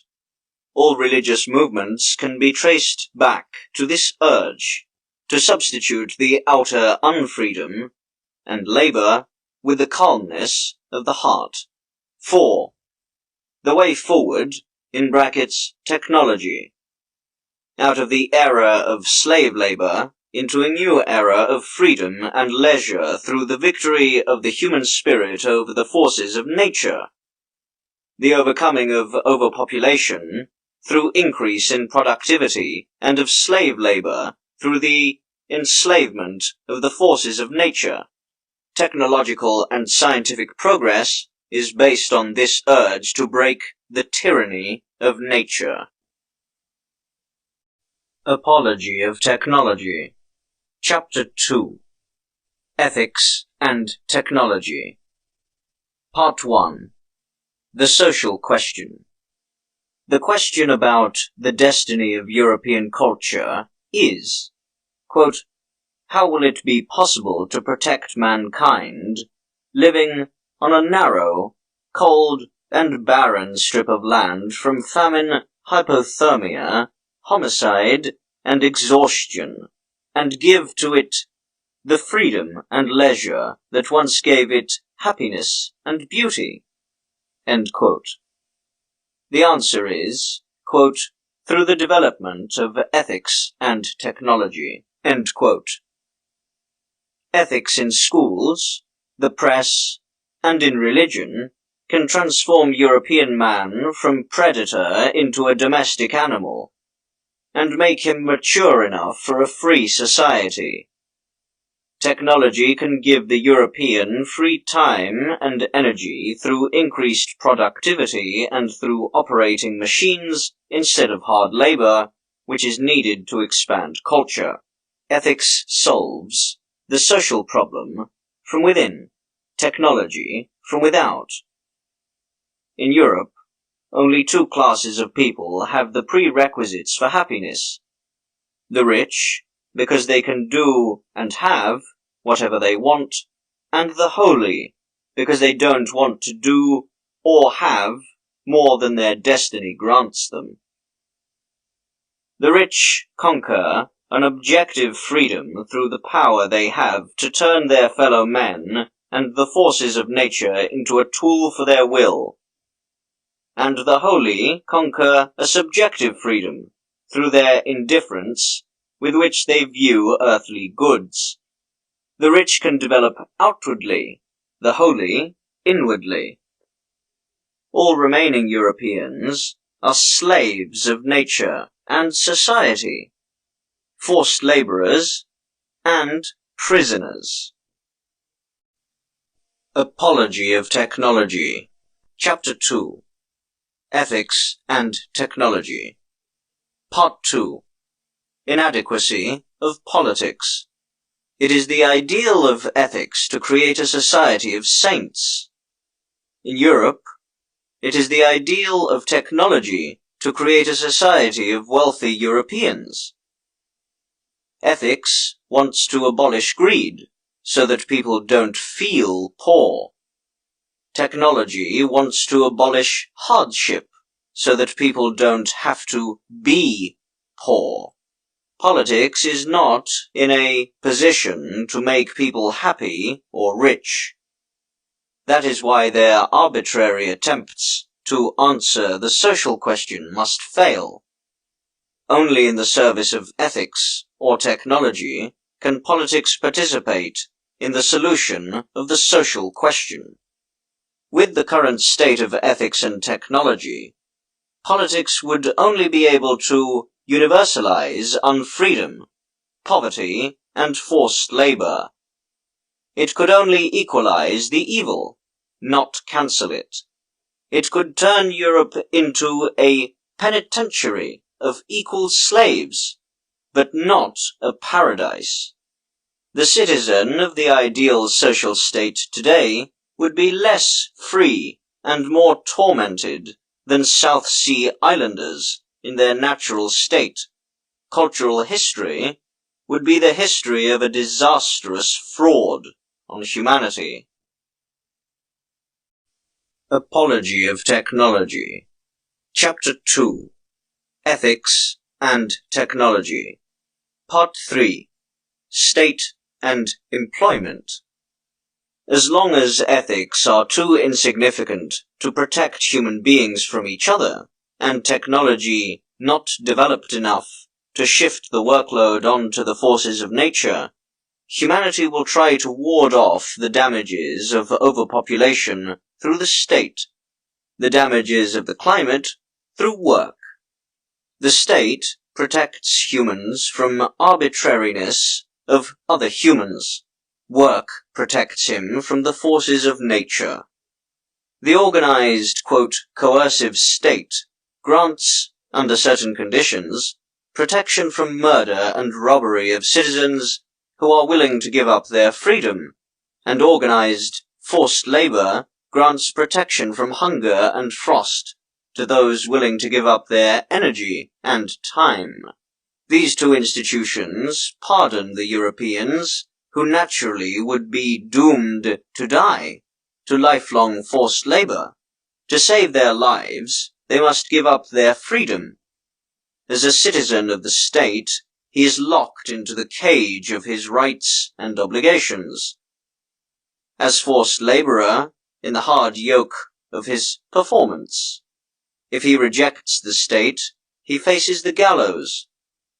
All religious movements can be traced back to this urge to substitute the outer unfreedom and labor with the calmness of the heart. 4. The way forward, in brackets, technology. Out of the era of slave labor into a new era of freedom and leisure through the victory of the human spirit over the forces of nature. The overcoming of overpopulation through increase in productivity and of slave labor through the enslavement of the forces of nature. Technological and scientific progress is based on this urge to break the tyranny of nature. Apology of Technology. Chapter 2. Ethics and Technology. Part 1. The Social Question. The question about the destiny of European culture is, quote, how will it be possible to protect mankind living on a narrow, cold, and barren strip of land from famine, hypothermia, homicide, and exhaustion, and give to it the freedom and leisure that once gave it happiness and beauty? End quote. The answer is, quote, through the development of ethics and technology, end quote. Ethics in schools, the press, and in religion can transform European man from predator into a domestic animal, and make him mature enough for a free society. Technology can give the European free time and energy through increased productivity and through operating machines instead of hard labor, which is needed to expand culture. Ethics solves the social problem from within, technology from without. In Europe, only two classes of people have the prerequisites for happiness. The rich, because they can do and have whatever they want, and the holy, because they don't want to do or have more than their destiny grants them. The rich conquer an objective freedom through the power they have to turn their fellow men and the forces of nature into a tool for their will. And the holy conquer a subjective freedom through their indifference with which they view earthly goods. The rich can develop outwardly, the holy inwardly. All remaining Europeans are slaves of nature and society, forced laborers and prisoners. Apology of Technology. Chapter 2. Ethics and Technology. Part 2. Inadequacy of Politics. It is the ideal of ethics to create a society of saints. In Europe, it is the ideal of technology to create a society of wealthy Europeans. Ethics wants to abolish greed so that people don't feel poor. Technology wants to abolish hardship so that people don't have to be poor. Politics is not in a position to make people happy or rich. That is why their arbitrary attempts to answer the social question must fail. Only in the service of ethics or technology can politics participate in the solution of the social question. With the current state of ethics and technology, politics would only be able to universalize unfreedom, poverty, and forced labor. It could only equalize the evil, not cancel it. It could turn Europe into a penitentiary of equal slaves, but not a paradise. The citizen of the ideal social state today would be less free and more tormented than South Sea Islanders in their natural state. Cultural history would be the history of a disastrous fraud on humanity. Apology of Technology. Chapter 2. Ethics and Technology. Part 3. State and Employment. As long as ethics are too insignificant to protect human beings from each other, and technology not developed enough to shift the workload onto the forces of nature, humanity will try to ward off the damages of overpopulation through the state, the damages of the climate through work. The state protects humans from arbitrariness of other humans. Work protects him from the forces of nature. The organized, coercive state grants, under certain conditions, protection from murder and robbery of citizens who are willing to give up their freedom, and organized, forced labor grants protection from hunger and frost to those willing to give up their energy and time. These two institutions pardon the Europeans, who naturally would be doomed to die, to lifelong forced labor. To save their lives, they must give up their freedom. As a citizen of the state, he is locked into the cage of his rights and obligations. As forced laborer, in the hard yoke of his performance. If he rejects the state, he faces the gallows.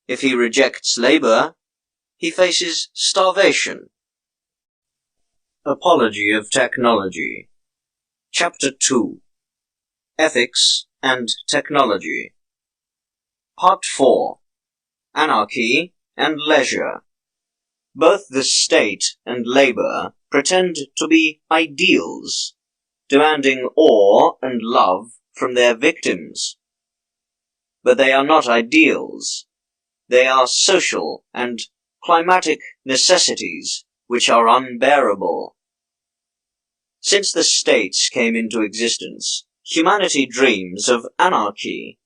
If he rejects labor, he faces starvation. Apology of Technology. Chapter 2. Ethics and Technology. Part 4. Anarchy and Leisure. Both the state and labor pretend to be ideals, demanding awe and love from their victims. But they are not ideals. They are social and climatic necessities which are unbearable. Since the states came into existence, humanity dreams of anarchy,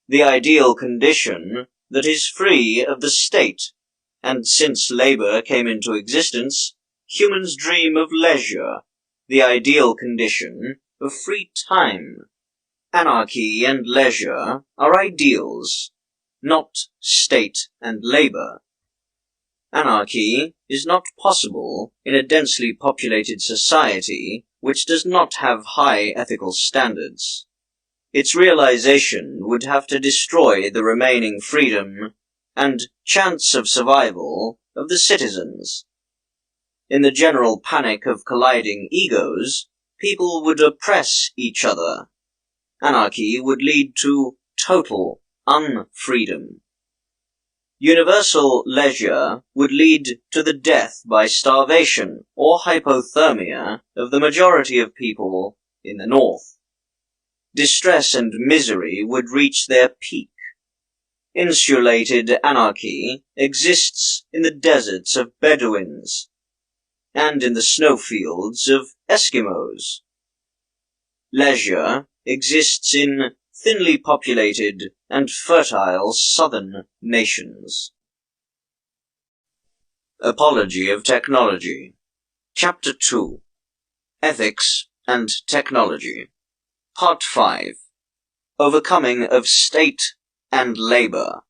the ideal condition that is free of the state, and since labor came into existence, humans dream of leisure, the ideal condition of free time. Anarchy and leisure are ideals, not state and labor. Anarchy is not possible in a densely populated society which does not have high ethical standards. Its realization would have to destroy the remaining freedom and chance of survival of the citizens. In the general panic of colliding egos, people would oppress each other. Anarchy would lead to total unfreedom. Universal leisure would lead to the death by starvation or hypothermia of the majority of people in the north. Distress and misery would reach their peak. Insulated anarchy exists in the deserts of Bedouins and in the snowfields of Eskimos. Leisure exists in thinly populated and fertile southern nations. Apology of Technology. Chapter 2. Ethics and Technology. Part 5. Overcoming of State and Labor.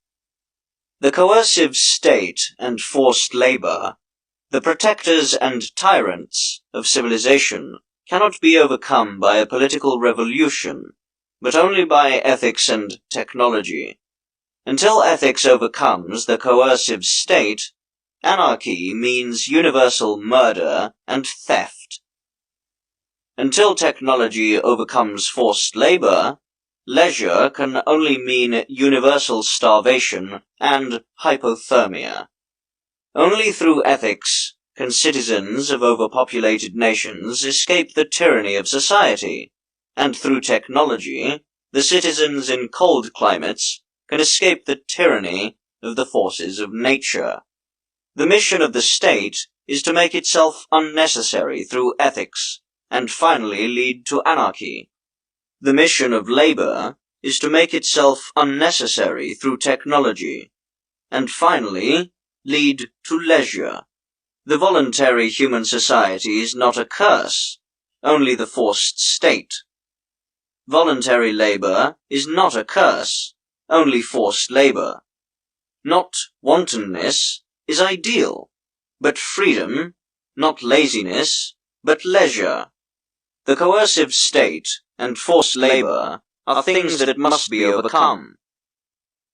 The coercive state and forced labor, the protectors and tyrants of civilization, cannot be overcome by a political revolution, but only by ethics and technology. Until ethics overcomes the coercive state, anarchy means universal murder and theft. Until technology overcomes forced labor, leisure can only mean universal starvation and hypothermia. Only through ethics can citizens of overpopulated nations escape the tyranny of society, and through technology, the citizens in cold climates can escape the tyranny of the forces of nature. The mission of the state is to make itself unnecessary through ethics, and finally lead to anarchy. The mission of labor is to make itself unnecessary through technology, and finally lead to leisure. The voluntary human society is not a curse, only the forced state. Voluntary labor is not a curse, only forced labor. Not wantonness is ideal, but freedom, not laziness, but leisure. The coercive state and forced labor are things that must be overcome.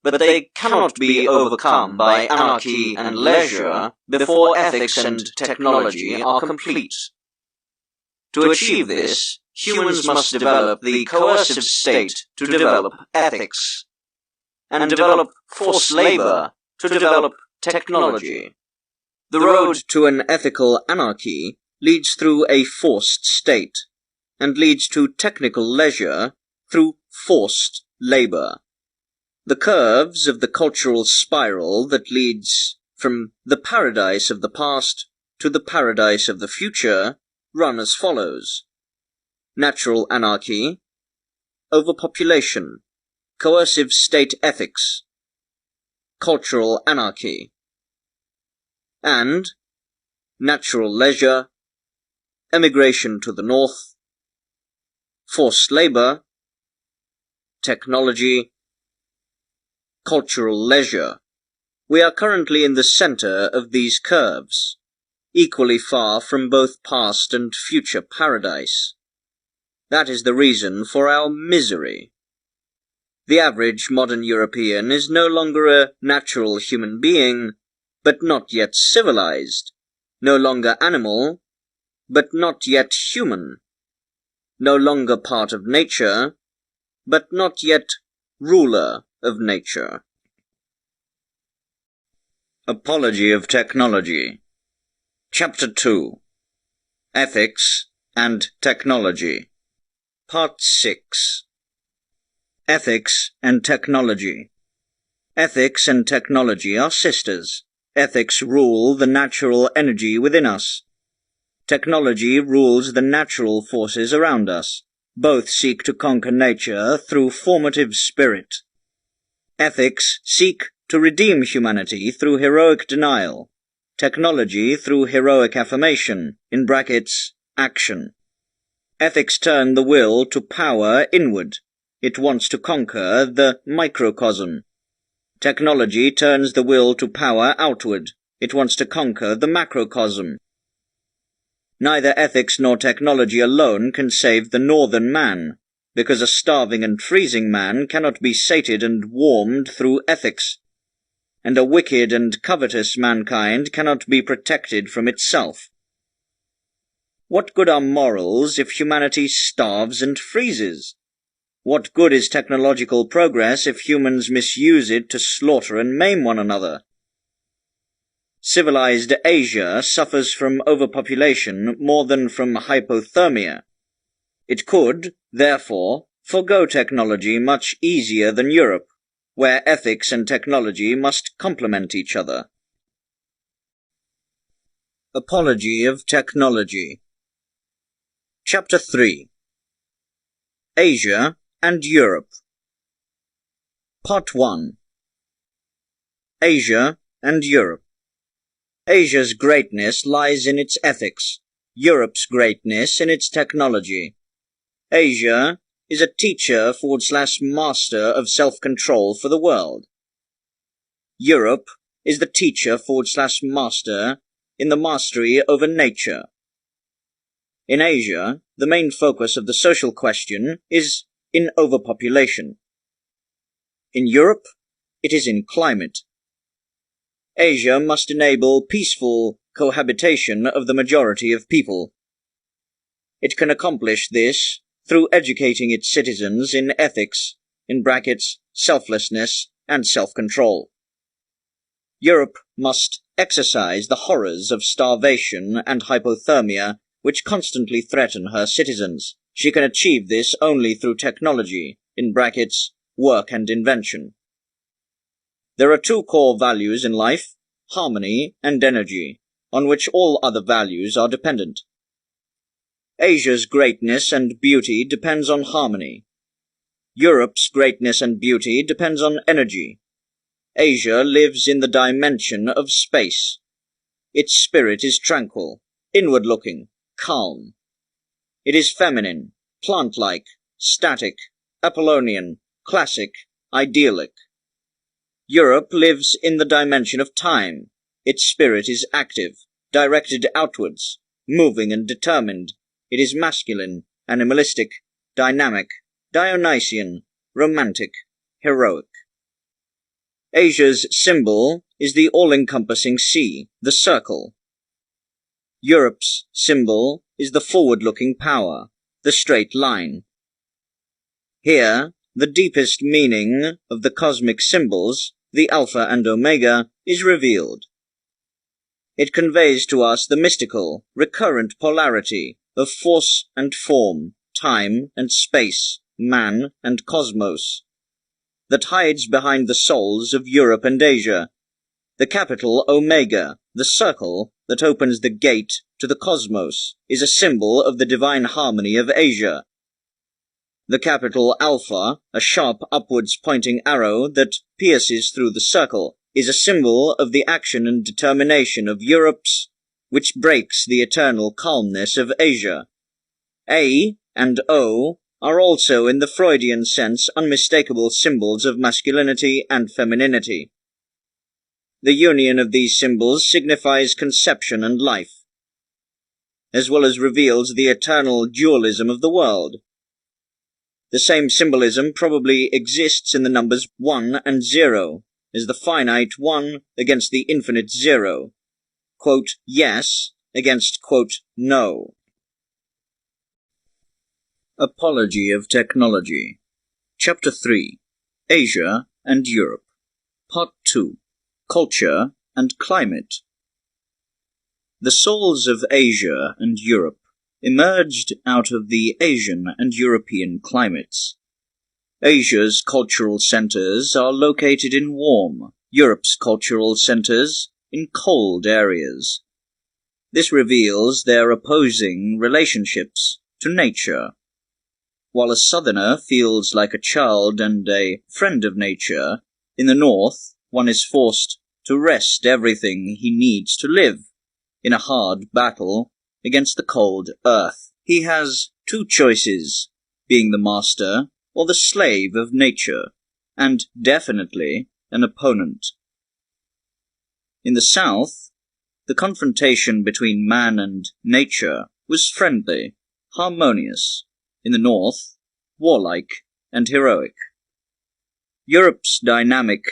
But they cannot be overcome by anarchy and leisure before ethics and technology are complete. To achieve this, humans must develop the coercive state to develop ethics, and develop forced labor to develop technology. The road to an ethical anarchy leads through a forced state, and leads to technical leisure through forced labor. The curves of the cultural spiral that leads from the paradise of the past to the paradise of the future run as follows: natural anarchy, overpopulation, coercive state ethics, cultural anarchy, and natural leisure, emigration to the north, forced labor, technology, cultural leisure. We are currently in the center of these curves, equally far from both past and future paradise. That is the reason for our misery. The average modern European is no longer a natural human being, but not yet civilized, no longer animal, but not yet human, no longer part of nature, but not yet ruler of nature. Apology of Technology. Chapter 2. Ethics and Technology. Part 6. Ethics and Technology. Ethics and technology are sisters. Ethics rule the natural energy within us. Technology rules the natural forces around us. Both seek to conquer nature through formative spirit. Ethics seek to redeem humanity through heroic denial. Technology through heroic affirmation, in brackets, action. Ethics turn the will to power inward. It wants to conquer the microcosm. Technology turns the will to power outward. It wants to conquer the macrocosm. Neither ethics nor technology alone can save the northern man, because a starving and freezing man cannot be sated and warmed through ethics, and a wicked and covetous mankind cannot be protected from itself. What good are morals if humanity starves and freezes? What good is technological progress if humans misuse it to slaughter and maim one another? Civilized Asia suffers from overpopulation more than from hypothermia. It could, therefore, forego technology much easier than Europe, where ethics and technology must complement each other. Apology of Technology. Chapter 3. Asia and Europe. Part 1. Asia and Europe. Asia's greatness lies in its ethics, Europe's greatness in its technology. Asia is a teacher/master of self-control for the world. Europe is the teacher/master in the mastery over nature. In Asia, the main focus of the social question is in overpopulation. In Europe, it is in climate. Asia must enable peaceful cohabitation of the majority of people. It can accomplish this through educating its citizens in ethics in brackets, selflessness and self-control. Europe must exercise the horrors of starvation and hypothermia which constantly threaten her citizens. She can achieve this only through technology, in brackets, work and invention. There are two core values in life, harmony and energy, on which all other values are dependent. Asia's greatness and beauty depends on harmony. Europe's greatness and beauty depends on energy. Asia lives in the dimension of space. Its spirit is tranquil, inward-looking, calm. It is feminine, plant-like, static, Apollonian, classic, idyllic. Europe lives in the dimension of time. Its spirit is active, directed outwards, moving and determined. It is masculine, animalistic, dynamic, Dionysian, romantic, heroic. Asia's symbol is the all-encompassing sea, the circle. Europe's symbol is the forward-looking power, the straight line. Here, the deepest meaning of the cosmic symbols, the Alpha and Omega, is revealed. It conveys to us the mystical, recurrent polarity of force and form, time and space, man and cosmos, that hides behind the souls of Europe and Asia. The capital Omega, the circle that opens the gate to the cosmos, is a symbol of the divine harmony of Asia. The capital Alpha, a sharp upwards pointing arrow that pierces through the circle, is a symbol of the action and determination of Europe's, which breaks the eternal calmness of Asia. A and O are also in the Freudian sense unmistakable symbols of masculinity and femininity. The union of these symbols signifies conception and life, as well as reveals the eternal dualism of the world. The same symbolism probably exists in the numbers 1 and 0, as the finite 1 against the infinite 0, quote, yes against, quote, no. Apology of Technology. Chapter 3. Asia and Europe. Part 2. Culture and Climate. The souls of Asia and Europe emerged out of the Asian and European climates. Asia's cultural centers are located in warm, Europe's cultural centers in cold areas. This reveals their opposing relationships to nature. While a southerner feels like a child and a friend of nature, in the north one is forced to wrest everything he needs to live, in a hard battle against the cold earth. He has two choices, being the master or the slave of nature, and definitely an opponent. In the south, the confrontation between man and nature was friendly, harmonious. In the north, warlike and heroic. Europe's dynamic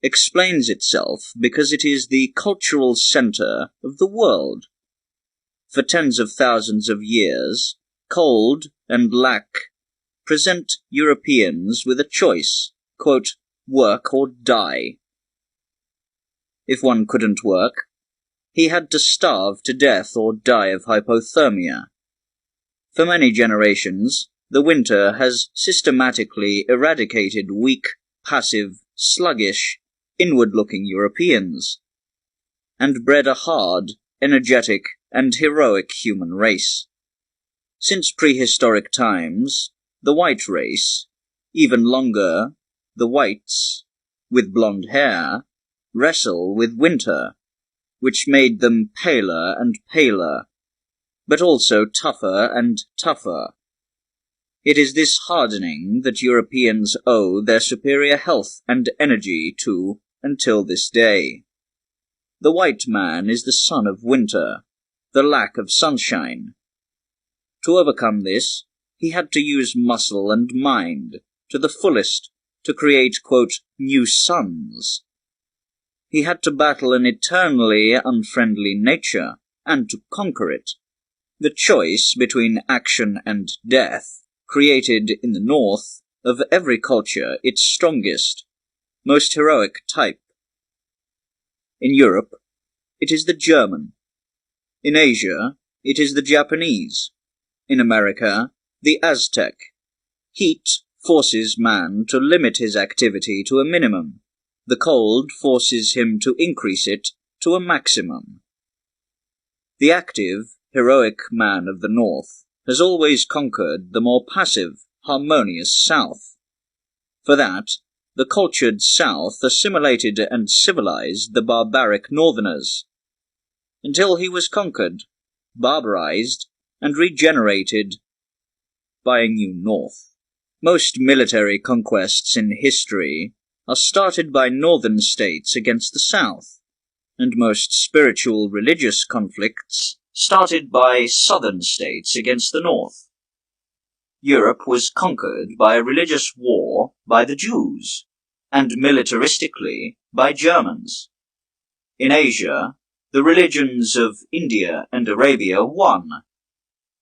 explains itself because it is the cultural center of the world. For tens of thousands of years, cold and lack present Europeans with a choice, quote, work or die. If one couldn't work, he had to starve to death or die of hypothermia. For many generations, the winter has systematically eradicated weak, passive, sluggish, inward-looking Europeans, and bred a hard, energetic, and heroic human race. Since prehistoric times, the white race, even longer, the whites, with blonde hair, wrestle with winter, which made them paler and paler, but also tougher and tougher. It is this hardening that Europeans owe their superior health and energy to until this day. The white man is the son of winter, the lack of sunshine. To overcome this, he had to use muscle and mind to the fullest to create, quote, new suns. He had to battle an eternally unfriendly nature and to conquer it. The choice between action and death, created in the north, of every culture its strongest, most heroic type. In Europe, it is the German. In Asia, it is the Japanese. In America, the Aztec. Heat forces man to limit his activity to a minimum. The cold forces him to increase it to a maximum. The active, heroic man of the North has always conquered the more passive, harmonious South. For that, the cultured South assimilated and civilized the barbaric Northerners, until he was conquered, barbarized, and regenerated by a new North. Most military conquests in history are started by northern states against the South, and most spiritual religious conflicts started by southern states against the North. Europe was conquered by a religious war by the Jews, and militaristically by Germans. In Asia, the religions of India and Arabia won,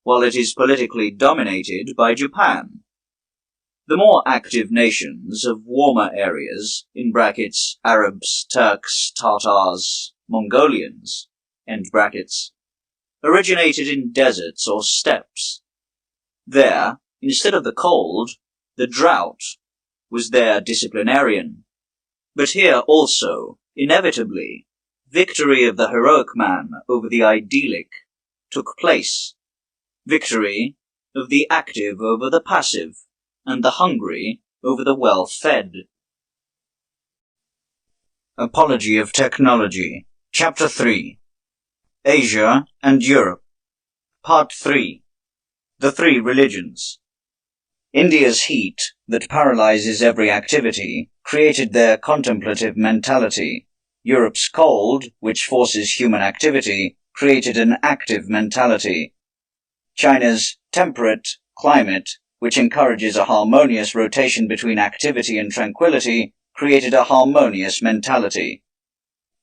while it is politically dominated by Japan. The more active nations of warmer areas, in brackets Arabs, Turks, Tatars, Mongolians, end brackets, originated in deserts or steppes. There, instead of the cold, the drought was their disciplinarian. But here also, inevitably, victory of the heroic man over the idyllic took place. Victory of the active over the passive, and the hungry over the well-fed. Apology of Technology, Chapter 3. Asia and Europe. Part 3. The Three Religions. India's heat, that paralyzes every activity, created their contemplative mentality. Europe's cold, which forces human activity, created an active mentality. China's temperate climate, which encourages a harmonious rotation between activity and tranquility, created a harmonious mentality.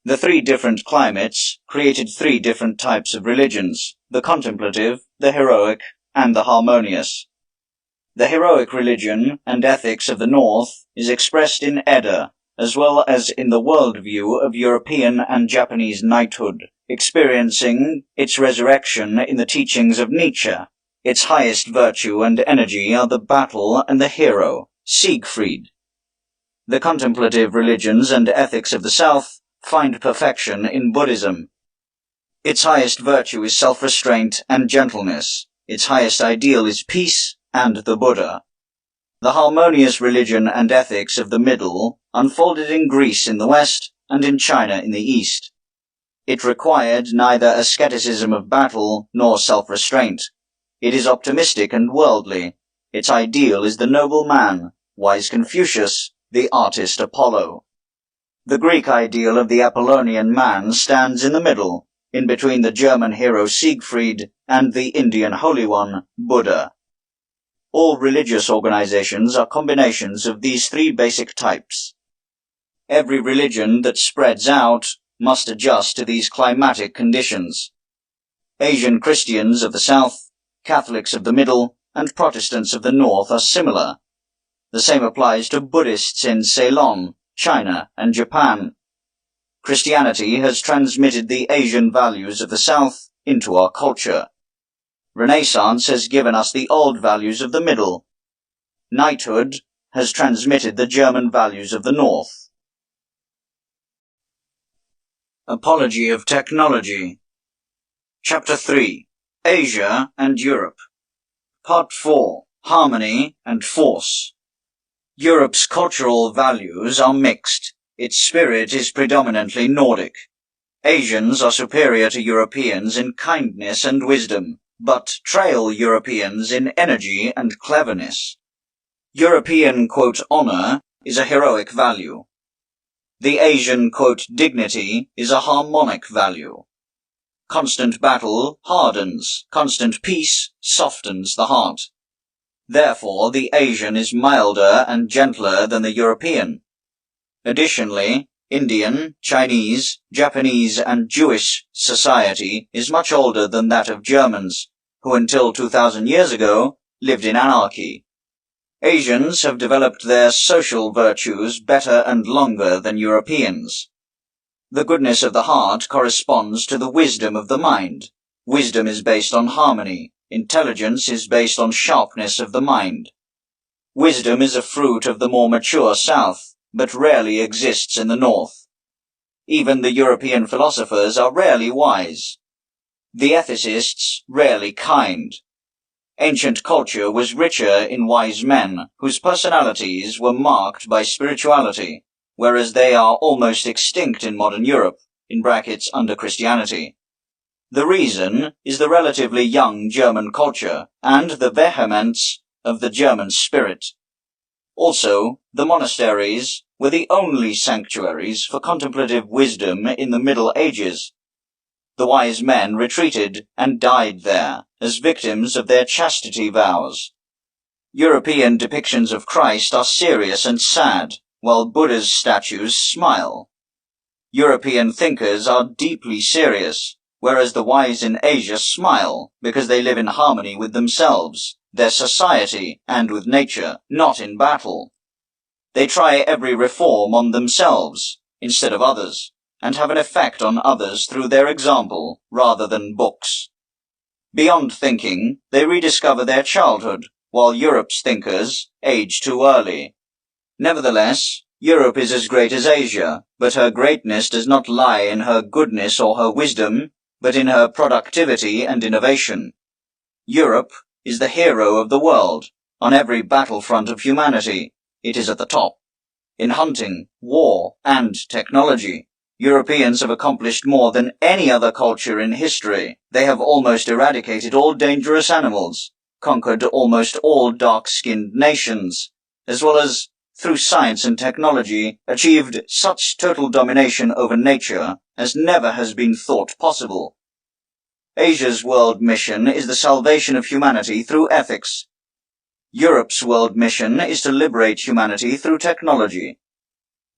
The three different climates created three different types of religions: the contemplative, the heroic, and the harmonious. The heroic religion and ethics of the North is expressed in Edda, as well as in the worldview of European and Japanese knighthood, experiencing its resurrection in the teachings of Nietzsche. Its highest virtue and energy are the battle and the hero, Siegfried. The contemplative religions and ethics of the South find perfection in Buddhism. Its highest virtue is self-restraint and gentleness. Its highest ideal is peace and the Buddha. The harmonious religion and ethics of the Middle unfolded in Greece in the West and in China in the East. It required neither asceticism of battle nor self-restraint. It is optimistic and worldly. Its ideal is the noble man, wise Confucius, the artist Apollo. The Greek ideal of the Apollonian man stands in the middle, in between the German hero Siegfried and the Indian Holy One, Buddha. All religious organizations are combinations of these three basic types. Every religion that spreads out must adjust to these climatic conditions. Asian Christians of the South, Catholics of the Middle, and Protestants of the North are similar. The same applies to Buddhists in Ceylon, China, and Japan. Christianity has transmitted the Asian values of the South into our culture. Renaissance has given us the old values of the Middle. Knighthood has transmitted the German values of the North. Apology of Technology. Chapter 3. Asia and Europe. Part 4. Harmony and Force. Europe's cultural values are mixed. Its spirit is predominantly Nordic. Asians are superior to Europeans in kindness and wisdom, but trail Europeans in energy and cleverness. European, honor is a heroic value. The Asian, dignity is a harmonic value. Constant battle hardens, constant peace softens the heart. Therefore, the Asian is milder and gentler than the European. Additionally, Indian, Chinese, Japanese, and Jewish society is much older than that of Germans, who until 2,000 years ago lived in anarchy. Asians have developed their social virtues better and longer than Europeans. The goodness of the heart corresponds to the wisdom of the mind. Wisdom is based on harmony. Intelligence is based on sharpness of the mind. Wisdom is a fruit of the more mature South, but rarely exists in the North. Even the European philosophers are rarely wise. The ethicists rarely kind. Ancient culture was richer in wise men, whose personalities were marked by spirituality, whereas they are almost extinct in modern Europe, under Christianity. The reason is the relatively young German culture and the vehemence of the German spirit. Also, the monasteries were the only sanctuaries for contemplative wisdom in the Middle Ages. The wise men retreated and died there as victims of their chastity vows. European depictions of Christ are serious and sad, while Buddha's statues smile. European thinkers are deeply serious, whereas the wise in Asia smile because they live in harmony with themselves, their society, and with nature, not in battle. They try every reform on themselves, instead of others, and have an effect on others through their example, rather than books. Beyond thinking, they rediscover their childhood, while Europe's thinkers age too early. Nevertheless, Europe is as great as Asia, but her greatness does not lie in her goodness or her wisdom, but in her productivity and innovation. Europe is the hero of the world. On every battlefront of humanity, it is at the top. In hunting, war, and technology, Europeans have accomplished more than any other culture in history. They have almost eradicated all dangerous animals, conquered almost all dark-skinned nations, as well as, through science and technology, achieved such total domination over nature as never has been thought possible. Asia's world mission is the salvation of humanity through ethics. Europe's world mission is to liberate humanity through technology.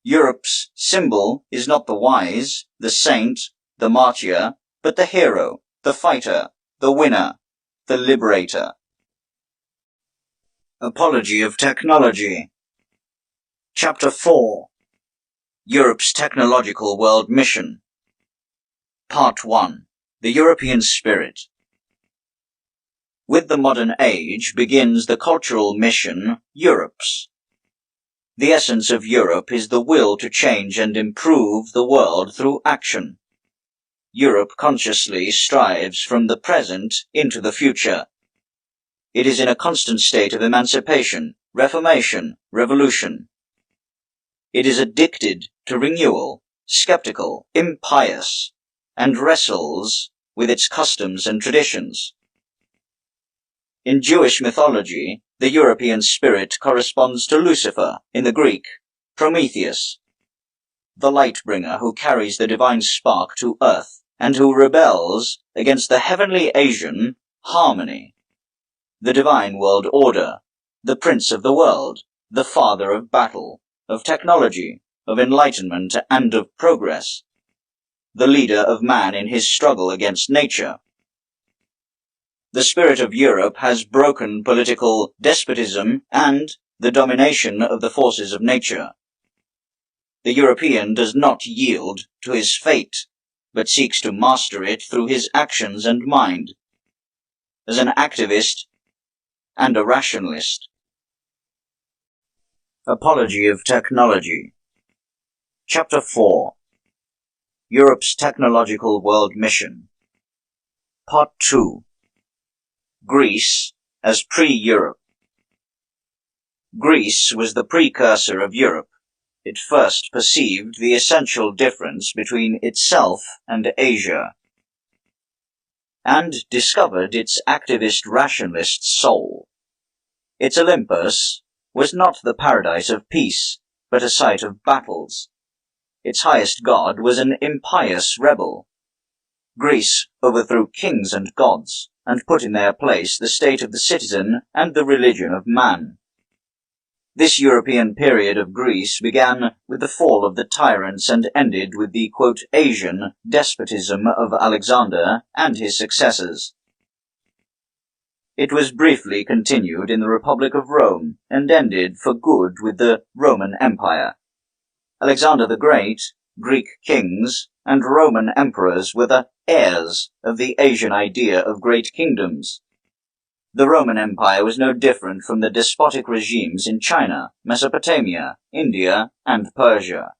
Europe's symbol is not the wise, the saint, the martyr, but the hero, the fighter, the winner, the liberator. Apology of Technology. Chapter 4. Europe's Technological World Mission. Part 1. The European Spirit. With the modern age begins the cultural mission, Europe's. The essence of Europe is the will to change and improve the world through action. Europe consciously strives from the present into the future. It is in a constant state of emancipation, reformation, revolution. It is addicted to renewal, skeptical, impious, and wrestles with its customs and traditions. In Jewish mythology, the European spirit corresponds to Lucifer, in the Greek, Prometheus, the light-bringer who carries the divine spark to earth, and who rebels against the heavenly Asian harmony. The divine world order, the prince of the world, the father of battle, of technology, of enlightenment and of progress, the leader of man in his struggle against nature. The spirit of Europe has broken political despotism and the domination of the forces of nature. The European does not yield to his fate, but seeks to master it through his actions and mind, as an activist and a rationalist. Apology of Technology. Chapter 4. Europe's Technological World Mission. Part 2. Greece as pre-Europe. Greece was the precursor of Europe. It first perceived the essential difference between itself and Asia, and discovered its activist rationalist soul. Its Olympus was not the paradise of peace, but a site of battles. Its highest god was an impious rebel. Greece overthrew kings and gods, and put in their place the state of the citizen and the religion of man. This European period of Greece began with the fall of the tyrants and ended with the, quote, Asian despotism of Alexander and his successors. It was briefly continued in the Republic of Rome and ended for good with the Roman Empire. Alexander the Great, Greek kings, and Roman emperors were the heirs of the Asian idea of great kingdoms. The Roman Empire was no different from the despotic regimes in China, Mesopotamia, India, and Persia.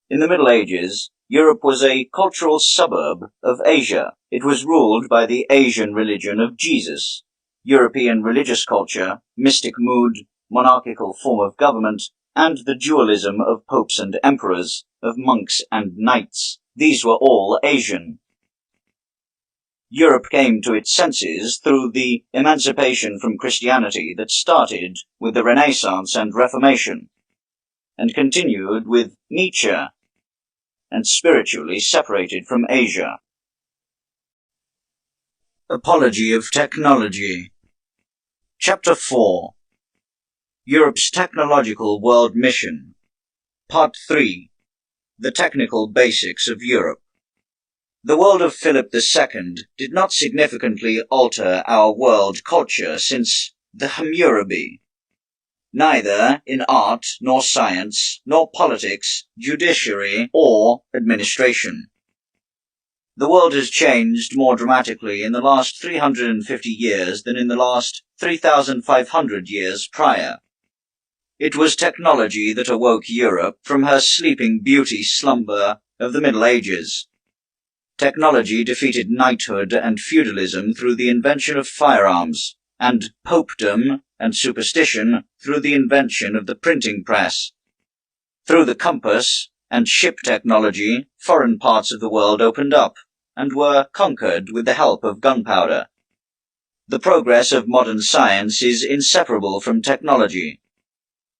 In the Middle Ages, Europe was a cultural suburb of Asia. It was ruled by the Asian religion of Jesus. European religious culture, mystic mood, monarchical form of government, and the dualism of popes and emperors, of monks and knights. These were all Asian. Europe came to its senses through the emancipation from Christianity that started with the Renaissance and Reformation, and continued with Nietzsche, and spiritually separated from Asia. Apology of Technology. Chapter 4. Europe's Technological World Mission. Part 3. The Technical Basics of Europe. The world of Philip II did not significantly alter our world culture since the Hammurabi. Neither in art, nor science, nor politics, judiciary, or administration. The world has changed more dramatically in the last 350 years than in the last 3,500 years prior. It was technology that awoke Europe from her sleeping beauty slumber of the Middle Ages. Technology defeated knighthood and feudalism through the invention of firearms, and popedom and superstition through the invention of the printing press. Through the compass and ship technology, foreign parts of the world opened up and were conquered with the help of gunpowder. The progress of modern science is inseparable from technology.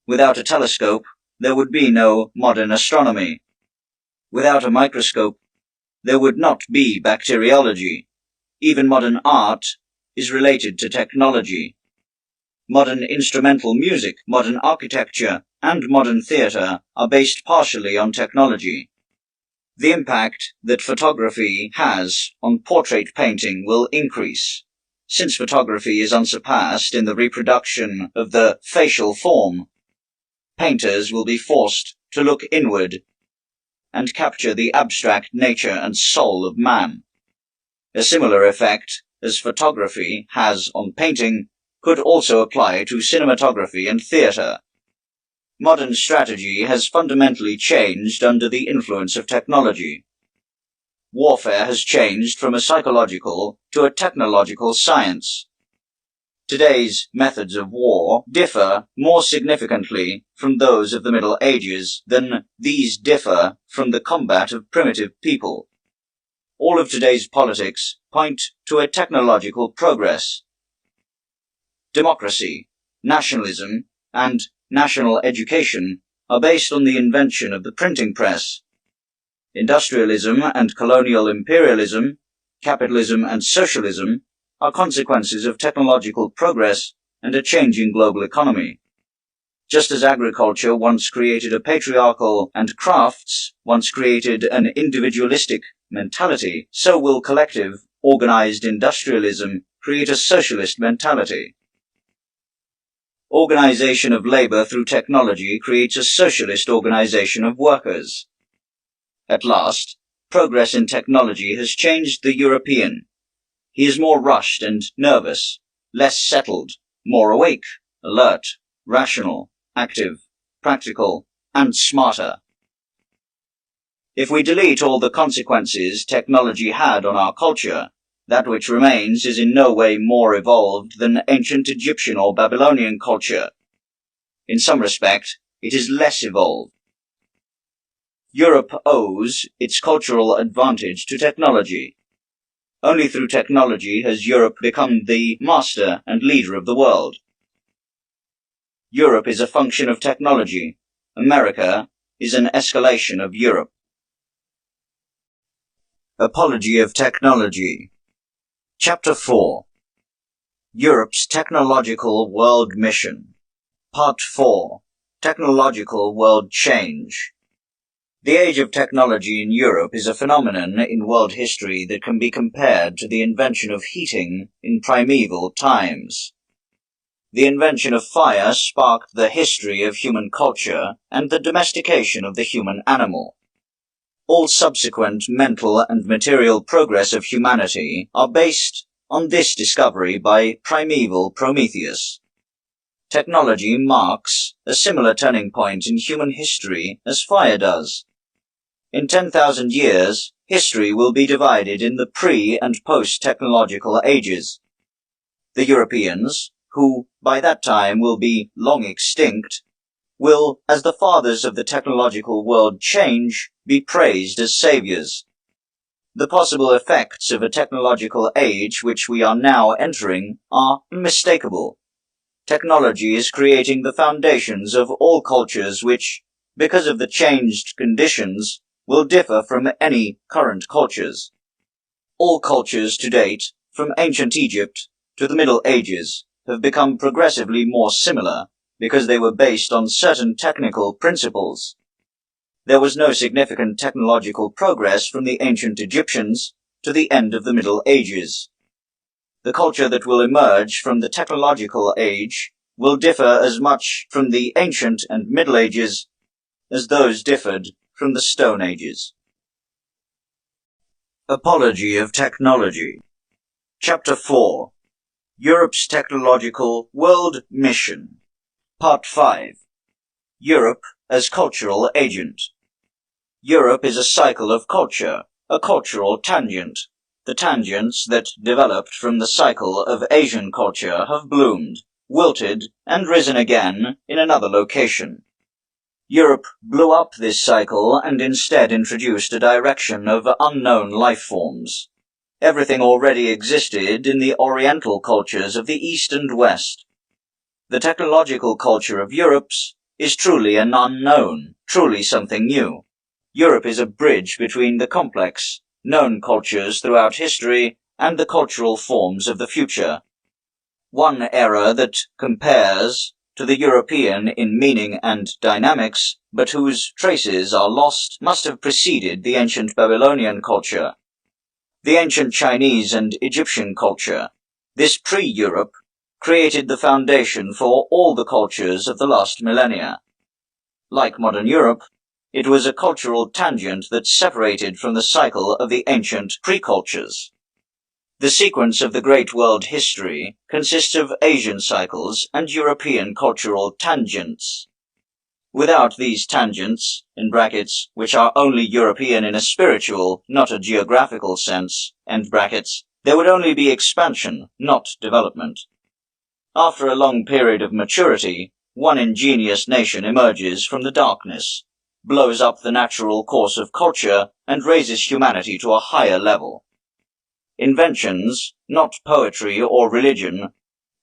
Without a telescope, there would be no modern astronomy. Without a microscope, there would not be bacteriology. Even modern art is related to technology. Modern instrumental music, modern architecture, and modern theatre are based partially on technology. The impact that photography has on portrait painting will increase, since photography is unsurpassed in the reproduction of the facial form. Painters will be forced to look inward and capture the abstract nature and soul of man. A similar effect as photography has on painting could also apply to cinematography and theatre. Modern strategy has fundamentally changed under the influence of technology. Warfare has changed from a psychological to a technological science. Today's methods of war differ more significantly from those of the Middle Ages than these differ from the combat of primitive people. All of today's politics point to a technological progress. Democracy, nationalism, and national education are based on the invention of the printing press. Industrialism and colonial imperialism, capitalism and socialism are consequences of technological progress and a changing global economy. Just as agriculture once created a patriarchal and crafts once created an individualistic mentality, so will collective, organized industrialism create a socialist mentality. Organization of labor through technology creates a socialist organization of workers. At last, progress in technology has changed the European. He is more rushed and nervous, less settled, more awake, alert, rational, active, practical, and smarter. If we delete all the consequences technology had on our culture, that which remains is in no way more evolved than ancient Egyptian or Babylonian culture. In some respect, it is less evolved. Europe owes its cultural advantage to technology. Only through technology has Europe become the master and leader of the world. Europe is a function of technology. America is an escalation of Europe. Apology of Technology. Chapter 4. Europe's Technological World Mission. Part 4. Technological World Change. The age of technology in Europe is a phenomenon in world history that can be compared to the invention of heating in primeval times. The invention of fire sparked the history of human culture and the domestication of the human animal. All subsequent mental and material progress of humanity are based on this discovery by primeval Prometheus. Technology marks a similar turning point in human history as fire does. In 10,000 years, history will be divided in the pre- and post-technological ages. The Europeans, who by that time will be long extinct, will, as the fathers of the technological world change, be praised as saviors. The possible effects of a technological age which we are now entering are unmistakable. Technology is creating the foundations of all cultures which, because of the changed conditions, will differ from any current cultures. All cultures to date, from ancient Egypt to the Middle Ages, have become progressively more similar because they were based on certain technical principles. There was no significant technological progress from the ancient Egyptians to the end of the Middle Ages. The culture that will emerge from the technological age will differ as much from the ancient and Middle Ages as those differed from the Stone Ages. Apology of Technology. Chapter 4. Europe's Technological World Mission. Part 5. Europe as Cultural Agent. Europe is a cycle of culture, a cultural tangent. The tangents that developed from the cycle of Asian culture have bloomed, wilted, and risen again in another location. Europe blew up this cycle and instead introduced a direction of unknown life forms. Everything already existed in the Oriental cultures of the East and West. The technological culture of Europe's is truly an unknown, truly something new. Europe is a bridge between the complex, known cultures throughout history and the cultural forms of the future. One era that compares to the European in meaning and dynamics, but whose traces are lost, must have preceded the ancient Babylonian culture, the ancient Chinese and Egyptian culture. This pre-Europe created the foundation for all the cultures of the last millennia. Like modern Europe, it was a cultural tangent that separated from the cycle of the ancient pre-cultures. The sequence of the great world history consists of Asian cycles and European cultural tangents. Without these tangents, in brackets, which are only European in a spiritual, not a geographical sense, end brackets, there would only be expansion, not development. After a long period of maturity, one ingenious nation emerges from the darkness, blows up the natural course of culture, and raises humanity to a higher level. Inventions, not poetry or religion,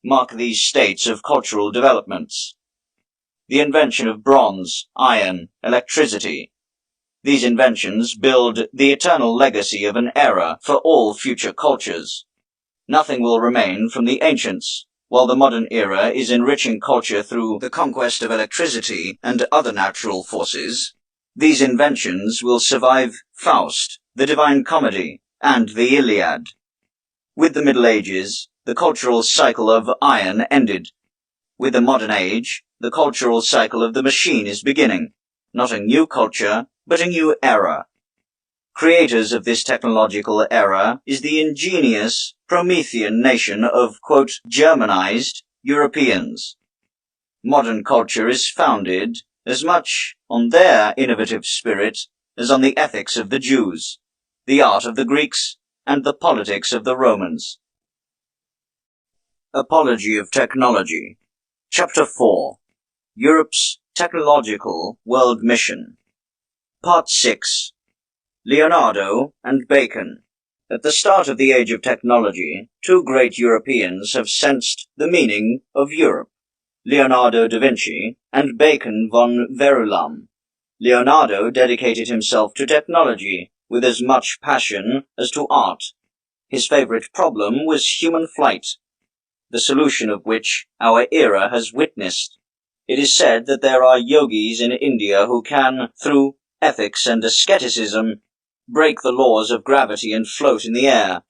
mark these states of cultural developments. The invention of bronze, iron, electricity. These inventions build the eternal legacy of an era for all future cultures. Nothing will remain from the ancients, while the modern era is enriching culture through the conquest of electricity and other natural forces. These inventions will survive Faust, the Divine Comedy, and the Iliad. With the Middle Ages, the cultural cycle of iron ended. With the modern age, the cultural cycle of the machine is beginning. Not a new culture, but a new era. Creators of this technological era is the ingenious Promethean nation of, quote, Germanized Europeans. Modern culture is founded as much on their innovative spirit as on the ethics of the Jews, the art of the Greeks, and the politics of the Romans. Apology of Technology. Chapter 4. Europe's Technological World Mission. Part 6. Leonardo and Bacon. At the start of the age of technology, two great Europeans have sensed the meaning of Europe, Leonardo da Vinci and Bacon von Verulam. Leonardo dedicated himself to technology with as much passion as to art. His favorite problem was human flight, the solution of which our era has witnessed. It is said that there are yogis in India who can, through ethics and asceticism, break the laws of gravity and float in the air.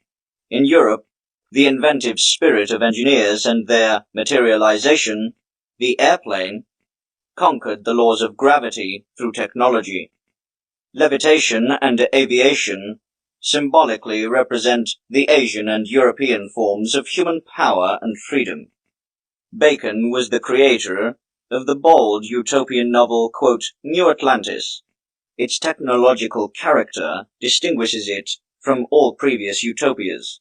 In Europe, the inventive spirit of engineers and their materialization, the airplane, conquered the laws of gravity through technology. Levitation and aviation symbolically represent the Asian and European forms of human power and freedom. Bacon was the creator of the bold utopian novel, quote, New Atlantis. Its technological character distinguishes it from all previous utopias.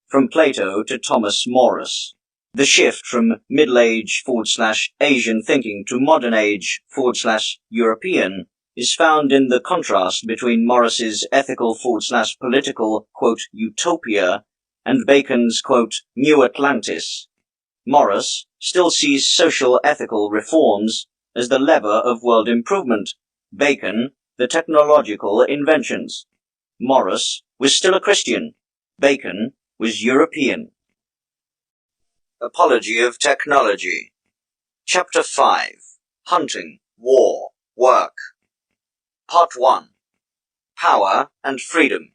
From Plato to Thomas Morris, the shift from Middle Age/Asian thinking to modern age/European is found in the contrast between Morris's ethical/political, quote, utopia and Bacon's, quote, New Atlantis. Morris still sees social ethical reforms as the lever of world improvement, Bacon the technological inventions. Morris was still a Christian, Bacon was European. Apology of Technology. Chapter 5. Hunting, War, Work. Part 1. Power and Freedom.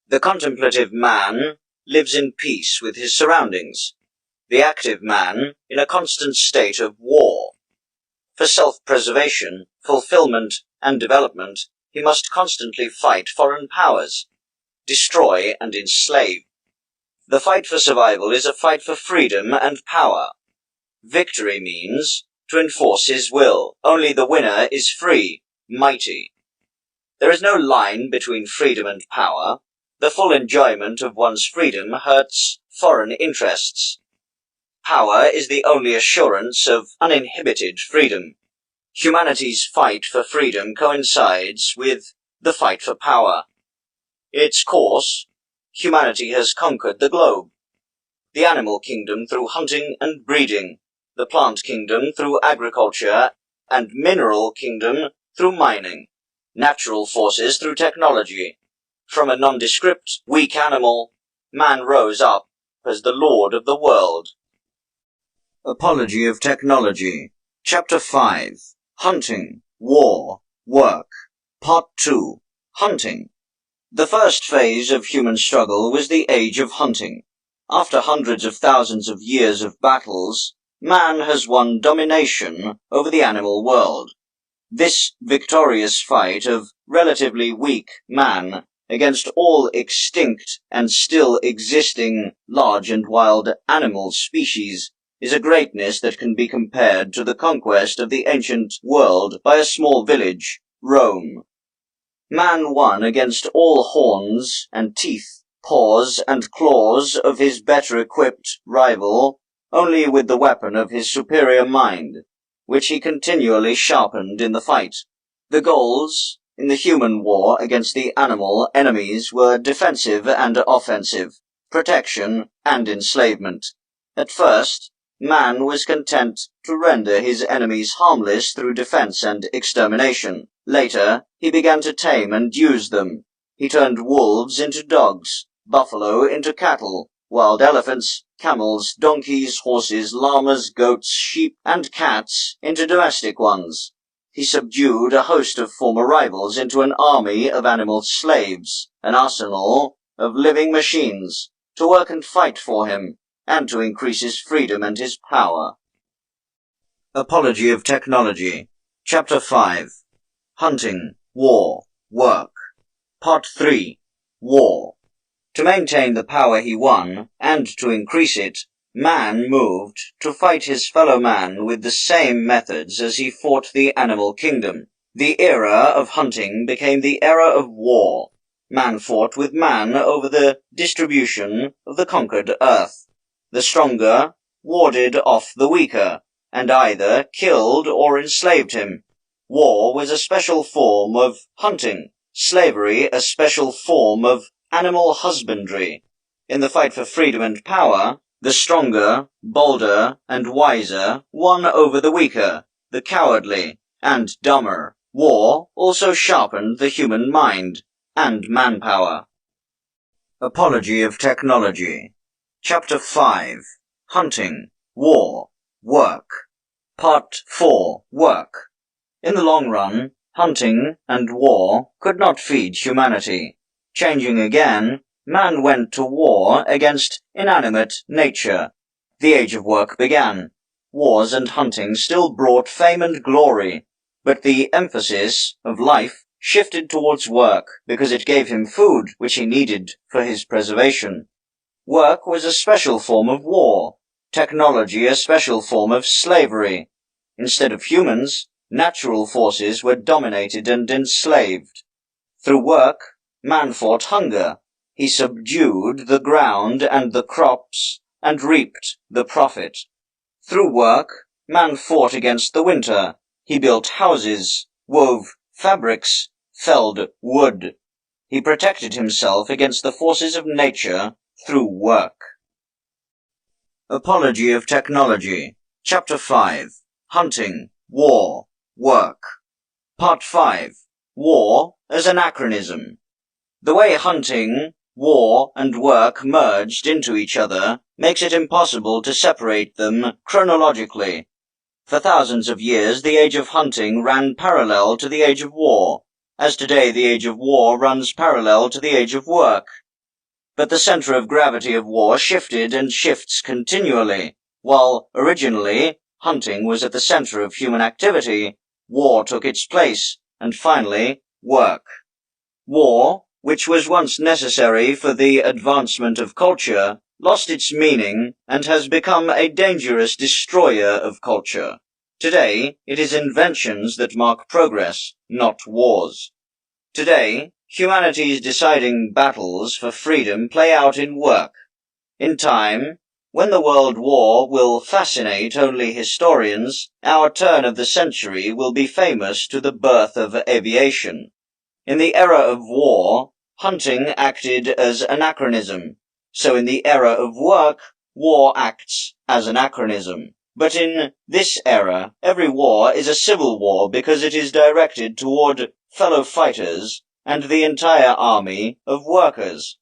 The contemplative man lives in peace with his surroundings. The active man in a constant state of war. For self-preservation, fulfillment, and development, he must constantly fight foreign powers, destroy and enslave. The fight for survival is a fight for freedom and power. Victory means to enforce his will. Only the winner is free, mighty. There is no line between freedom and power. The full enjoyment of one's freedom hurts foreign interests. Power is the only assurance of uninhibited freedom. Humanity's fight for freedom coincides with the fight for power. In its course, humanity has conquered the globe. The animal kingdom through hunting and breeding, the plant kingdom through agriculture, and mineral kingdom through mining, natural forces through technology. From a nondescript, weak animal, man rose up as the lord of the world. Apology of Technology. Chapter 5. Hunting, War, Work. Part 2. Hunting. The first phase of human struggle was the age of hunting. After hundreds of thousands of years of battles, man has won domination over the animal world. This victorious fight of relatively weak man against all extinct and still existing large and wild animal species is a greatness that can be compared to the conquest of the ancient world by a small village, Rome. Man won against all horns and teeth, paws and claws of his better equipped rival only with the weapon of his superior mind, which he continually sharpened in the fight. The goals in the human war against the animal enemies were defensive and offensive, protection and enslavement. At first, man was content to render his enemies harmless through defense and extermination. Later, he began to tame and use them. He turned wolves into dogs, buffalo into cattle, wild elephants, camels, donkeys, horses, llamas, goats, sheep, and cats into domestic ones. He subdued a host of former rivals into an army of animal slaves, an arsenal of living machines, to work and fight for him, and to increase his freedom and his power. Apology of Technology. Chapter 5. Hunting, War, Work. Part 3. War. To maintain the power he won, and to increase it, man moved to fight his fellow man with the same methods as he fought the animal kingdom. The era of hunting became the era of war. Man fought with man over the distribution of the conquered earth. The stronger warded off the weaker, and either killed or enslaved him. War was a special form of hunting, slavery a special form of animal husbandry. In the fight for freedom and power, the stronger, bolder, and wiser won over the weaker, the cowardly, and dumber. War also sharpened the human mind and manpower. Apology of Technology. Chapter 5. Hunting, War, Work. Part 4. Work. In the long run, hunting and war could not feed humanity. Changing again, man went to war against inanimate nature. The age of work began. Wars and hunting still brought fame and glory, but the emphasis of life shifted towards work because it gave him food which he needed for his preservation. Work was a special form of war, technology a special form of slavery. Instead of humans, natural forces were dominated and enslaved. Through work, man fought hunger. He subdued the ground and the crops and reaped the profit. Through work, man fought against the winter. He built houses, wove fabrics, felled wood. He protected himself against the forces of nature through work. Apology of Technology, Chapter 5, Hunting, War, Work. Part 5, War as Anachronism. The way hunting, war, and work merged into each other makes it impossible to separate them chronologically. For thousands of years, the age of hunting ran parallel to the age of war, as today the age of war runs parallel to the age of work. But the center of gravity of war shifted and shifts continually. While originally hunting was at the center of human activity, war took its place, and finally, work. War, which was once necessary for the advancement of culture, lost its meaning and has become a dangerous destroyer of culture. Today, it is inventions that mark progress, not wars. Today, humanity's deciding battles for freedom play out in work. In time, when the World War will fascinate only historians, our turn of the century will be famous to the birth of aviation. In the era of war, hunting acted as anachronism. So in the era of work, war acts as anachronism. But in this era, every war is a civil war because it is directed toward fellow fighters and the entire army of workers.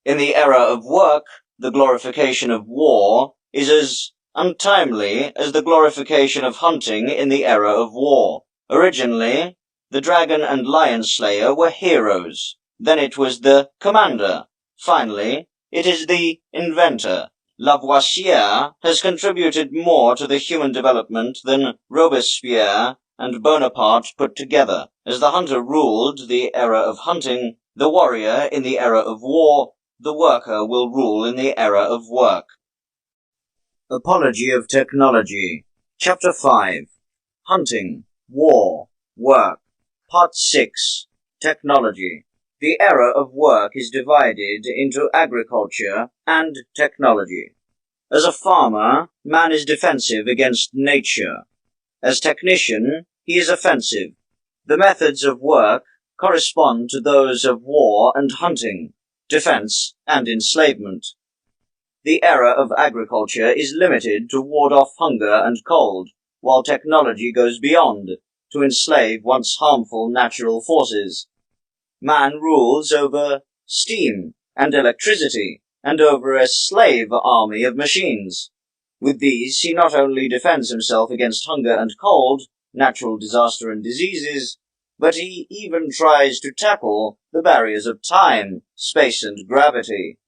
In the era of work, the glorification of war is as untimely as the glorification of hunting in the era of war. Originally, the dragon and lion slayer were heroes. Then it was the commander. Finally, it is the inventor. Lavoisier has contributed more to the human development than Robespierre and Bonaparte put together. As the hunter ruled the era of hunting, the warrior in the era of war, the worker will rule in the era of work. Apology of Technology, Chapter 5, Hunting, War, Work, Part 6, Technology. The era of work is divided into agriculture and technology. As a farmer, man is defensive against nature. As technician, he is offensive. The methods of work correspond to those of war and hunting, defense and enslavement. The era of agriculture is limited to ward off hunger and cold, while technology goes beyond, to enslave once harmful natural forces. Man rules over steam and electricity, and over a slave army of machines. With these, he not only defends himself against hunger and cold, natural disaster and diseases, but he even tries to tackle the barriers of time, space, and gravity.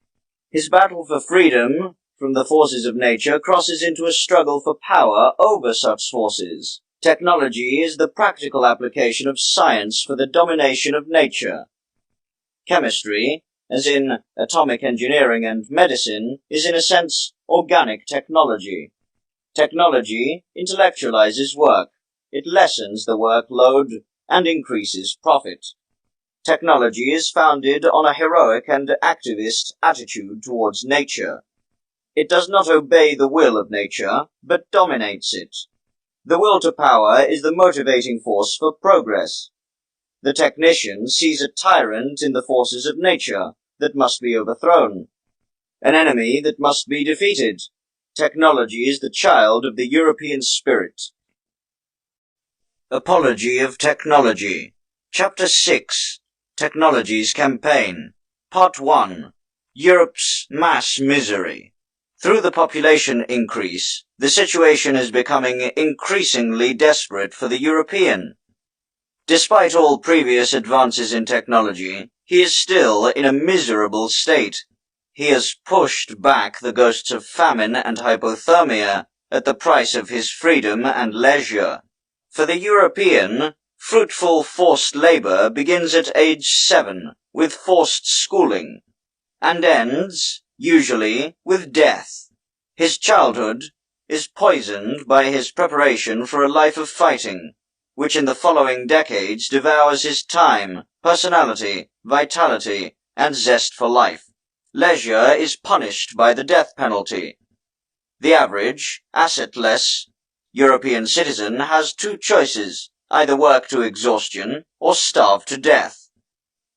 His battle for freedom from the forces of nature crosses into a struggle for power over such forces. Technology is the practical application of science for the domination of nature. Chemistry, as in atomic engineering and medicine, is in a sense organic technology. Technology intellectualizes work. It lessens the workload and increases profit. Technology is founded on a heroic and activist attitude towards nature. It does not obey the will of nature, but dominates it. The will to power is the motivating force for progress. The technician sees a tyrant in the forces of nature that must be overthrown, an enemy that must be defeated. Technology is the child of the European spirit. Apology of Technology, Chapter 6, Technology's Campaign, Part 1, Europe's Mass Misery. Through the population increase, the situation is becoming increasingly desperate for the European. Despite all previous advances in technology, he is still in a miserable state. He has pushed back the ghosts of famine and hypothermia at the price of his freedom and leisure. For the European, fruitful forced labor begins at age 7 with forced schooling, and ends, usually, with death. His childhood is poisoned by his preparation for a life of fighting, which in the following decades devours his time, personality, vitality, and zest for life. Leisure is punished by the death penalty. The average, assetless, European citizen has two choices: either work to exhaustion or starve to death.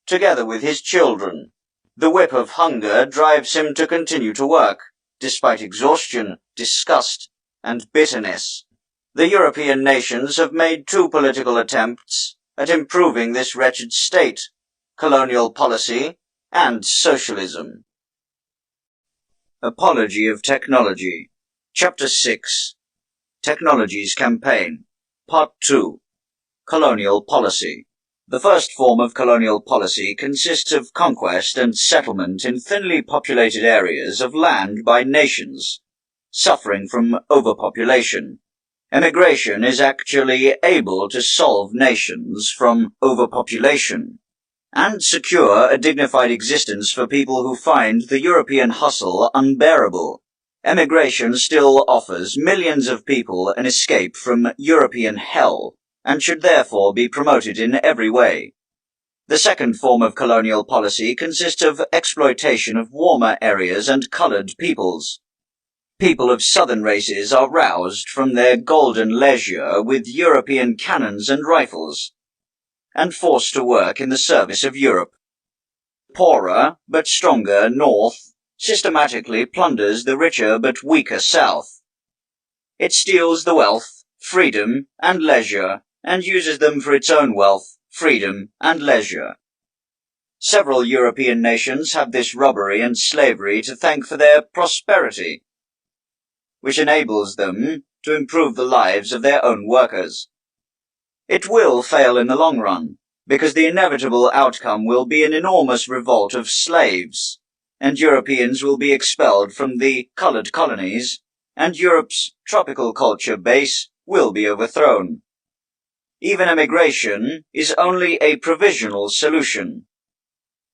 Together with his children, the whip of hunger drives him to continue to work, despite exhaustion, disgust, and bitterness. The European nations have made two political attempts at improving this wretched state: colonial policy and socialism. Apology of Technology. Chapter 6. Technologies Campaign. Part 2. Colonial Policy. The first form of colonial policy consists of conquest and settlement in thinly populated areas of land by nations, suffering from overpopulation. Emigration is actually able to solve nations from overpopulation and secure a dignified existence for people who find the European hustle unbearable. Emigration still offers millions of people an escape from European hell, and should therefore be promoted in every way. The second form of colonial policy consists of exploitation of warmer areas and colored peoples. People of southern races are roused from their golden leisure with European cannons and rifles, and forced to work in the service of Europe. Poorer but stronger North systematically plunders the richer but weaker South. It steals the wealth, freedom, and leisure, and uses them for its own wealth, freedom, and leisure. Several European nations have this robbery and slavery to thank for their prosperity, which enables them to improve the lives of their own workers. It will fail in the long run, because the inevitable outcome will be an enormous revolt of slaves, and Europeans will be expelled from the colored colonies, and Europe's tropical culture base will be overthrown. Even emigration is only a provisional solution.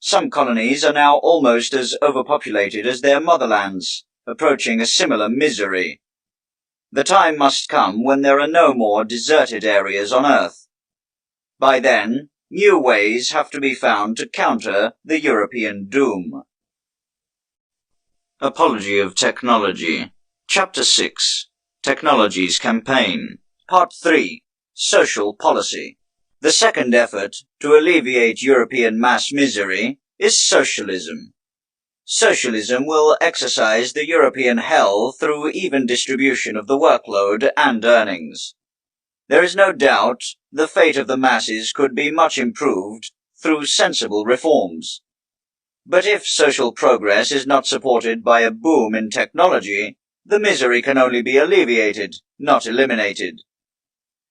Some colonies are now almost as overpopulated as their motherlands, approaching a similar misery. The time must come when there are no more deserted areas on Earth. By then, new ways have to be found to counter the European doom. Apology of Technology. Chapter 6. Technologies Campaign. Part 3. Social Policy. The second effort to alleviate European mass misery is socialism. Socialism will exercise the European hell through even distribution of the workload and earnings. There is no doubt the fate of the masses could be much improved through sensible reforms. But if social progress is not supported by a boom in technology, the misery can only be alleviated, not eliminated.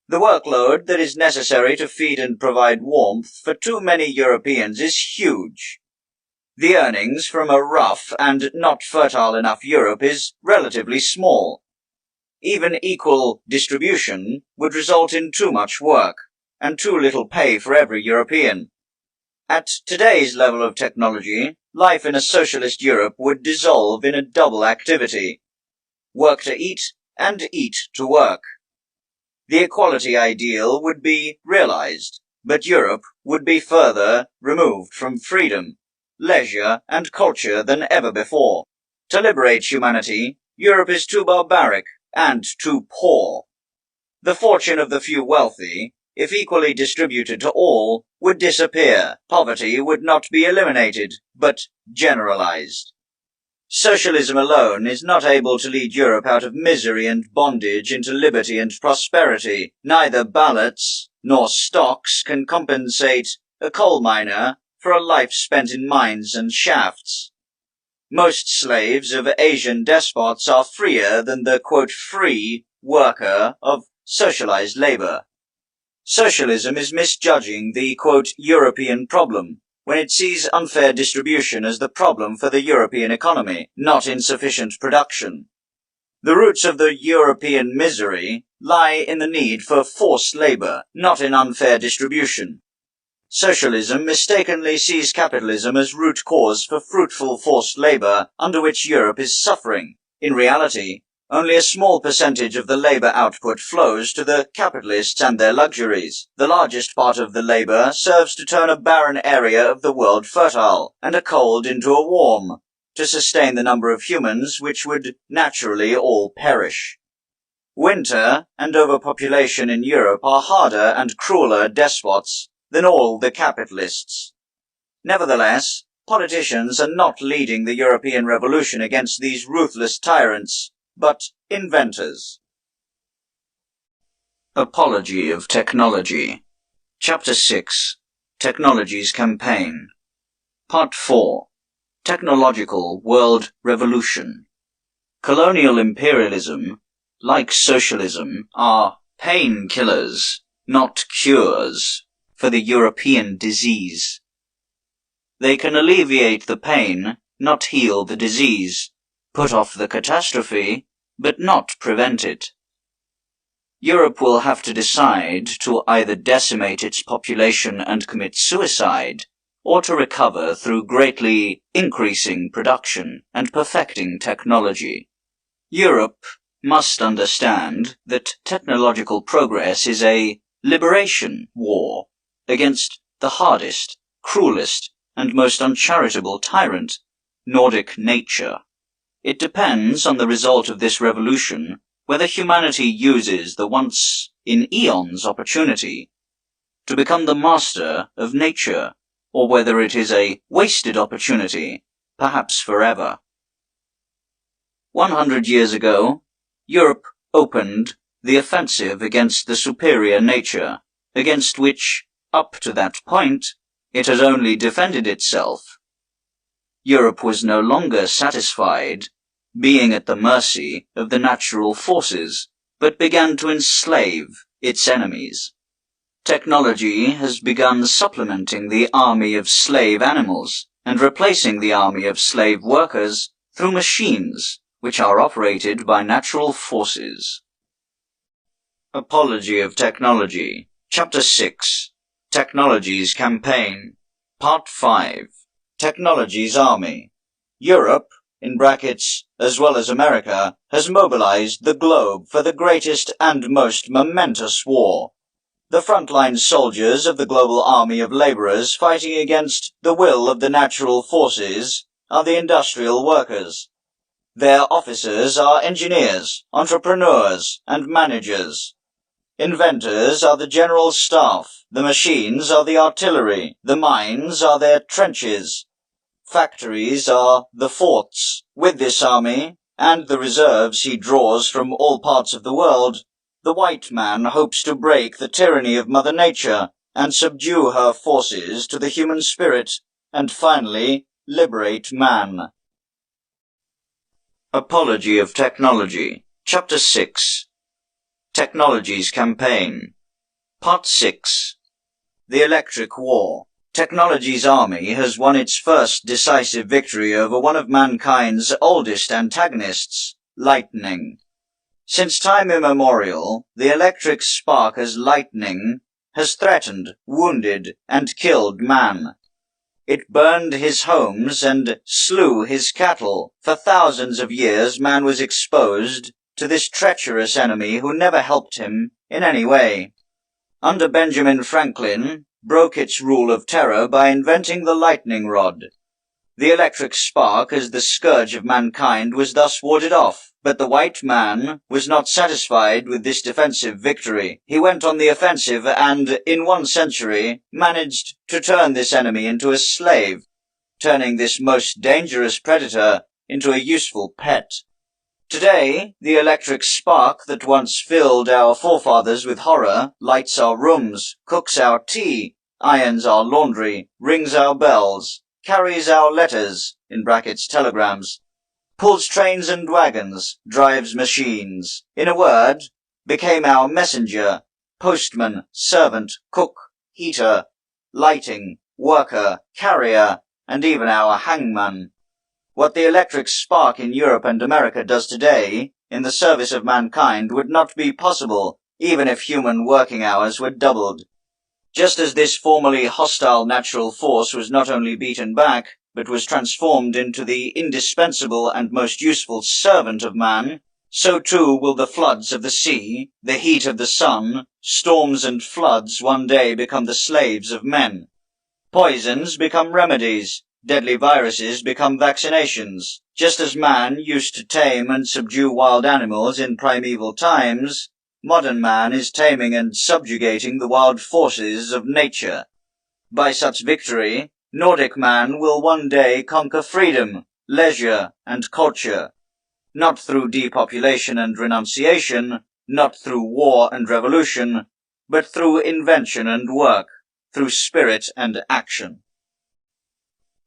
The workload that is necessary to feed and provide warmth for too many Europeans is huge. The earnings from a rough and not fertile enough Europe is relatively small. Even equal distribution would result in too much work, and too little pay for every European. At today's level of technology, life in a socialist Europe would dissolve in a double activity: work to eat and eat to work. The equality ideal would be realized, but Europe would be further removed from freedom, leisure, and culture than ever before. To liberate humanity, Europe is too barbaric and too poor. The fortune of the few wealthy, if equally distributed to all, would disappear. Poverty would not be eliminated, but generalized. Socialism alone is not able to lead Europe out of misery and bondage into liberty and prosperity. Neither ballots nor stocks can compensate a coal miner for a life spent in mines and shafts. Most slaves of Asian despots are freer than the, quote, free worker of socialized labor. Socialism is misjudging the, quote, European problem, when it sees unfair distribution as the problem for the European economy, not insufficient production. The roots of the European misery lie in the need for forced labor, not in unfair distribution. Socialism mistakenly sees capitalism as root cause for fruitful forced labor under which Europe is suffering. In reality, only a small percentage of the labor output flows to the capitalists and their luxuries. The largest part of the labor serves to turn a barren area of the world fertile, and a cold into a warm, to sustain the number of humans which would naturally all perish. Winter and overpopulation in Europe are harder and crueler despots than all the capitalists. Nevertheless, politicians are not leading the European revolution against these ruthless tyrants, but inventors. Apology of Technology. Chapter 6. Technology's Campaign. Part 4. Technological World Revolution. Colonial imperialism, like socialism, are painkillers, not cures, for the European disease. They can alleviate the pain, not heal the disease, put off the catastrophe, but not prevent it. Europe will have to decide to either decimate its population and commit suicide, or to recover through greatly increasing production and perfecting technology. Europe must understand that technological progress is a liberation war against the hardest, cruelest, and most uncharitable tyrant, Nordic nature. It depends on the result of this revolution whether humanity uses the once in eons opportunity to become the master of nature, or whether it is a wasted opportunity, perhaps forever. 100 years ago, Europe opened the offensive against the superior nature, against which, up to that point, it had only defended itself. Europe was no longer satisfied being at the mercy of the natural forces, but began to enslave its enemies. Technology has begun supplementing the army of slave animals and replacing the army of slave workers through machines which are operated by natural forces. Apology of Technology. Chapter 6. Technology's Campaign. Part 5. Technology's Army. Europe, in brackets, as well as America, has mobilized the globe for the greatest and most momentous war. The frontline soldiers of the global army of laborers fighting against the will of the natural forces are the industrial workers. Their officers are engineers, entrepreneurs, and managers. Inventors are the general staff, the machines are the artillery, the mines are their trenches. Factories are the forts. With this army, and the reserves he draws from all parts of the world, the white man hopes to break the tyranny of Mother Nature and subdue her forces to the human spirit, and finally liberate man. Apology of Technology. Chapter 6. Technology's Campaign. Part 6. The Electric War. Technology's army has won its first decisive victory over one of mankind's oldest antagonists, lightning. Since time immemorial, the electric spark as lightning has threatened, wounded, and killed man. It burned his homes and slew his cattle. For thousands of years man was exposed to this treacherous enemy who never helped him in any way. Under Benjamin Franklin, broke its rule of terror by inventing the lightning rod. The electric spark as the scourge of mankind was thus warded off, but the white man was not satisfied with this defensive victory. He went on the offensive and, in 1 century, managed to turn this enemy into a slave, turning this most dangerous predator into a useful pet. Today, the electric spark that once filled our forefathers with horror lights our rooms, cooks our tea, irons our laundry, rings our bells, carries our letters, in brackets telegrams, pulls trains and wagons, drives machines, in a word, became our messenger, postman, servant, cook, heater, lighting, worker, carrier, and even our hangman. What the electric spark in Europe and America does today, in the service of mankind, would not be possible, even if human working hours were doubled. Just as this formerly hostile natural force was not only beaten back, but was transformed into the indispensable and most useful servant of man, so too will the floods of the sea, the heat of the sun, storms and floods one day become the slaves of men. Poisons become remedies, deadly viruses become vaccinations. Just as man used to tame and subdue wild animals in primeval times, modern man is taming and subjugating the wild forces of nature. By such victory, Nordic man will one day conquer freedom, leisure, and culture. Not through depopulation and renunciation, not through war and revolution, but through invention and work, through spirit and action.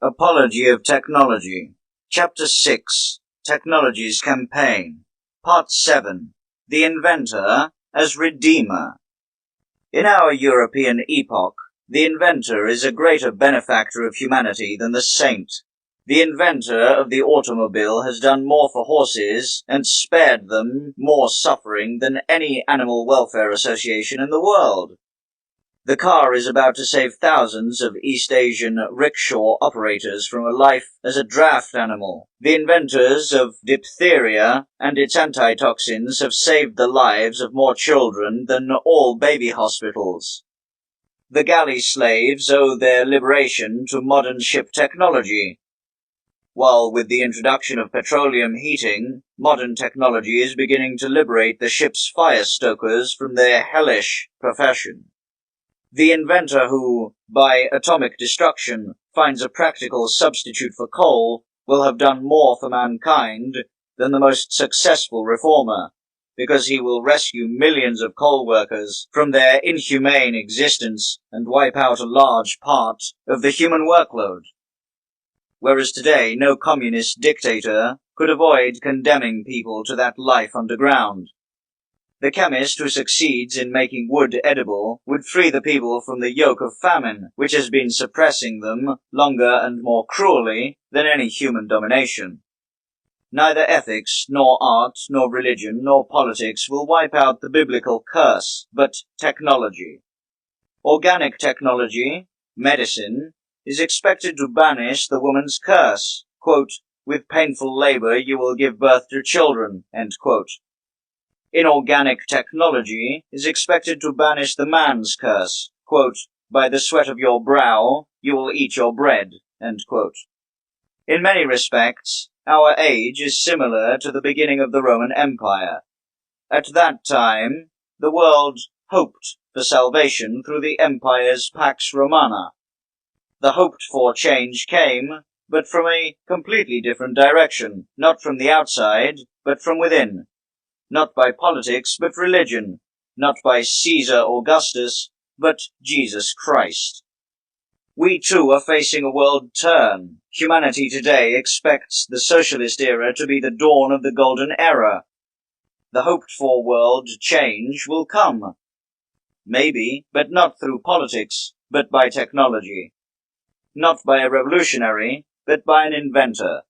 Apology of Technology. Chapter 6. Technology's Campaign. Part 7. The Inventor as Redeemer. In our European epoch, the inventor is a greater benefactor of humanity than the saint. The inventor of the automobile has done more for horses and spared them more suffering than any animal welfare association in the world. The car is about to save thousands of East Asian rickshaw operators from a life as a draft animal. The inventors of diphtheria and its antitoxins have saved the lives of more children than all baby hospitals. The galley slaves owe their liberation to modern ship technology. While with the introduction of petroleum heating, modern technology is beginning to liberate the ship's fire stokers from their hellish profession. The inventor who, by atomic destruction, finds a practical substitute for coal will have done more for mankind than the most successful reformer, because he will rescue millions of coal workers from their inhumane existence and wipe out a large part of the human workload. Whereas today no communist dictator could avoid condemning people to that life underground. The chemist who succeeds in making wood edible would free the people from the yoke of famine, which has been suppressing them longer and more cruelly than any human domination. Neither ethics, nor art, nor religion, nor politics will wipe out the biblical curse, but technology. Organic technology, medicine, is expected to banish the woman's curse. Quote, "With painful labor you will give birth to children," end quote. Inorganic technology is expected to banish the man's curse. Quote, "By the sweat of your brow you will eat your bread," end quote. In many respects, our age is similar to the beginning of the Roman Empire. At that time, the world hoped for salvation through the empire's Pax Romana. The hoped-for change came, but from a completely different direction, not from the outside, but from within. Not by politics, but religion. Not by Caesar Augustus, but Jesus Christ. We too are facing a world turn. Humanity today expects the socialist era to be the dawn of the golden era. The hoped-for world change will come. Maybe, but not through politics, but by technology. Not by a revolutionary, but by an inventor.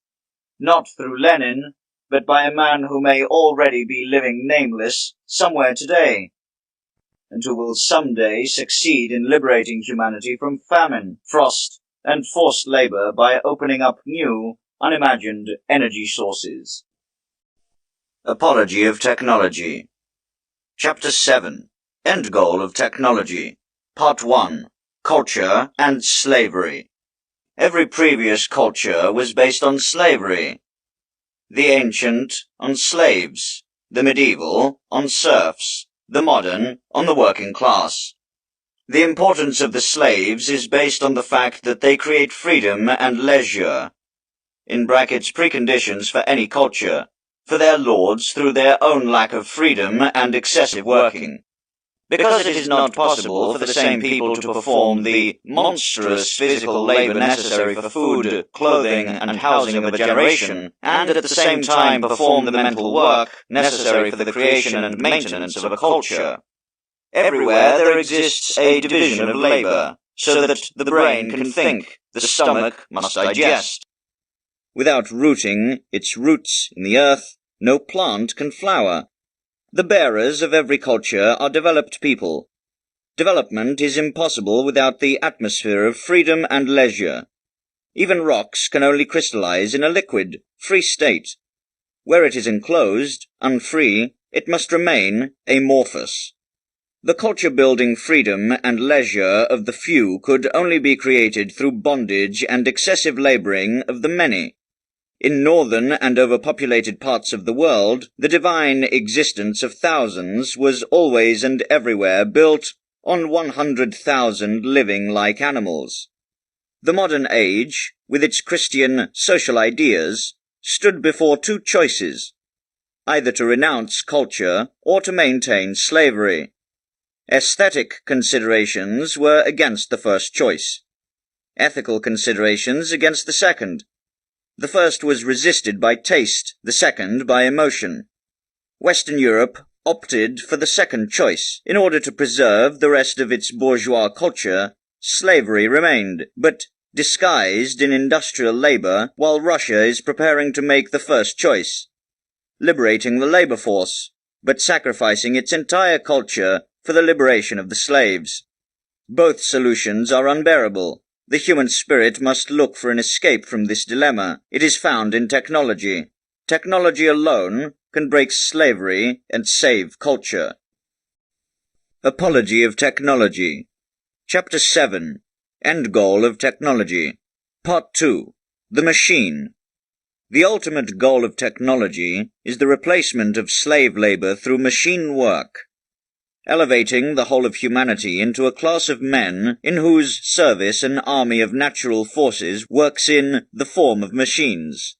Not through Lenin, but by a man who may already be living nameless somewhere today, and who will someday succeed in liberating humanity from famine, frost, and forced labor by opening up new, unimagined energy sources. Apology of Technology. Chapter 7. End Goal of Technology. Part 1. Culture and Slavery. Every previous culture was based on slavery. The ancient on slaves, the medieval on serfs, the modern on the working class. The importance of the slaves is based on the fact that they create freedom and leisure, in brackets preconditions for any culture, for their lords through their own lack of freedom and excessive working. Because it is not possible for the same people to perform the monstrous physical labor necessary for food, clothing, and housing of a generation, and at the same time perform the mental work necessary for the creation and maintenance of a culture. Everywhere there exists a division of labor, so that the brain can think, the stomach must digest. Without rooting its roots in the earth, no plant can flower. The bearers of every culture are developed people. Development is impossible without the atmosphere of freedom and leisure. Even rocks can only crystallize in a liquid, free state. Where it is enclosed, unfree, it must remain amorphous. The culture-building freedom and leisure of the few could only be created through bondage and excessive laboring of the many. In northern and overpopulated parts of the world, the divine existence of thousands was always and everywhere built on 100,000 living like animals. The modern age, with its Christian social ideas, stood before two choices, either to renounce culture or to maintain slavery. Aesthetic considerations were against the first choice, ethical considerations against the second. The first was resisted by taste, the second by emotion. Western Europe opted for the second choice. In order to preserve the rest of its bourgeois culture, slavery remained, but disguised in industrial labor, while Russia is preparing to make the first choice, liberating the labor force, but sacrificing its entire culture for the liberation of the slaves. Both solutions are unbearable. The human spirit must look for an escape from this dilemma. It is found in technology. Technology alone can break slavery and save culture. Apology of Technology. Chapter 7. End Goal of Technology. Part 2. The Machine. The ultimate goal of technology is the replacement of slave labor through machine work, elevating the whole of humanity into a class of men in whose service an army of natural forces works in the form of machines.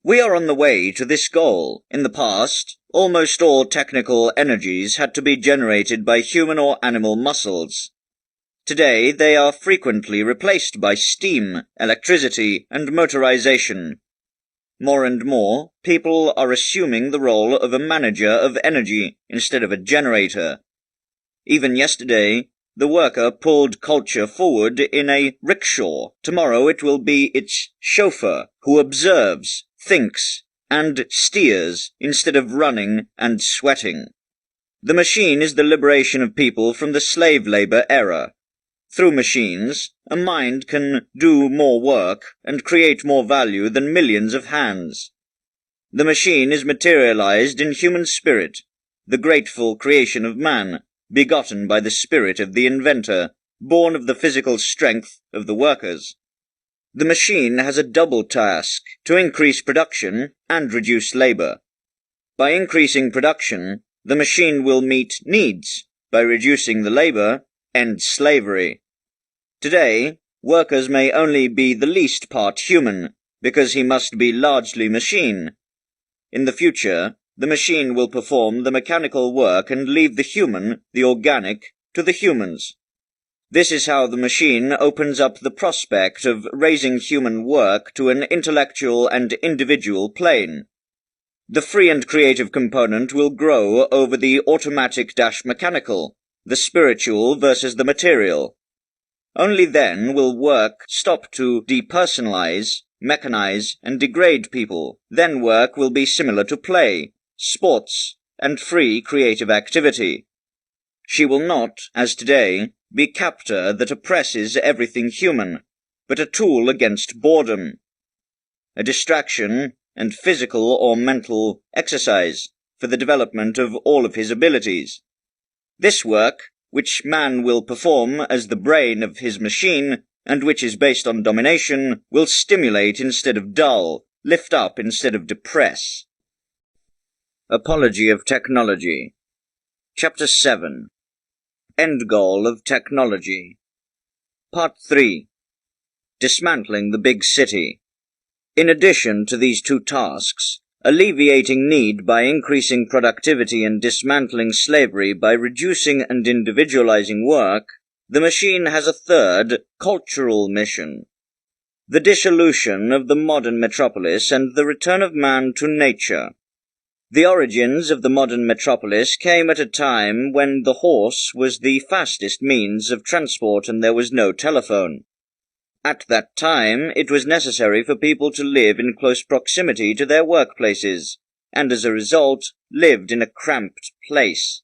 We are on the way to this goal. In the past, almost all technical energies had to be generated by human or animal muscles. Today, they are frequently replaced by steam, electricity, and motorization. More and more, people are assuming the role of a manager of energy instead of a generator. Even yesterday, the worker pulled culture forward in a rickshaw. Tomorrow it will be its chauffeur, who observes, thinks, and steers instead of running and sweating. The machine is the liberation of people from the slave labor era. Through machines, a mind can do more work and create more value than millions of hands. The machine is materialized in human spirit, the grateful creation of man, begotten by the spirit of the inventor, born of the physical strength of the workers. The machine has a double task, to increase production and reduce labor. By increasing production, the machine will meet needs. By reducing the labor, end slavery. Today, workers may only be the least part human, because he must be largely machine. In the future, the machine will perform the mechanical work and leave the human, the organic, to the humans. This is how the machine opens up the prospect of raising human work to an intellectual and individual plane. The free and creative component will grow over the automatic-mechanical, the spiritual versus the material. Only then will work stop to depersonalize, mechanize, and degrade people. Then work will be similar to play, sports, and free creative activity. She will not, as today, be captor that oppresses everything human, but a tool against boredom, a distraction and physical or mental exercise for the development of all of his abilities. This work, which man will perform as the brain of his machine, and which is based on domination, will stimulate instead of dull, lift up instead of depress. Apology of Technology. Chapter 7. End Goal of Technology. Part 3. Dismantling the Big City. In addition to these two tasks, alleviating need by increasing productivity and dismantling slavery by reducing and individualizing work, the machine has a third, cultural mission: the dissolution of the modern metropolis and the return of man to nature. The origins of the modern metropolis came at a time when the horse was the fastest means of transport and there was no telephone. At that time, it was necessary for people to live in close proximity to their workplaces, and as a result, lived in a cramped place.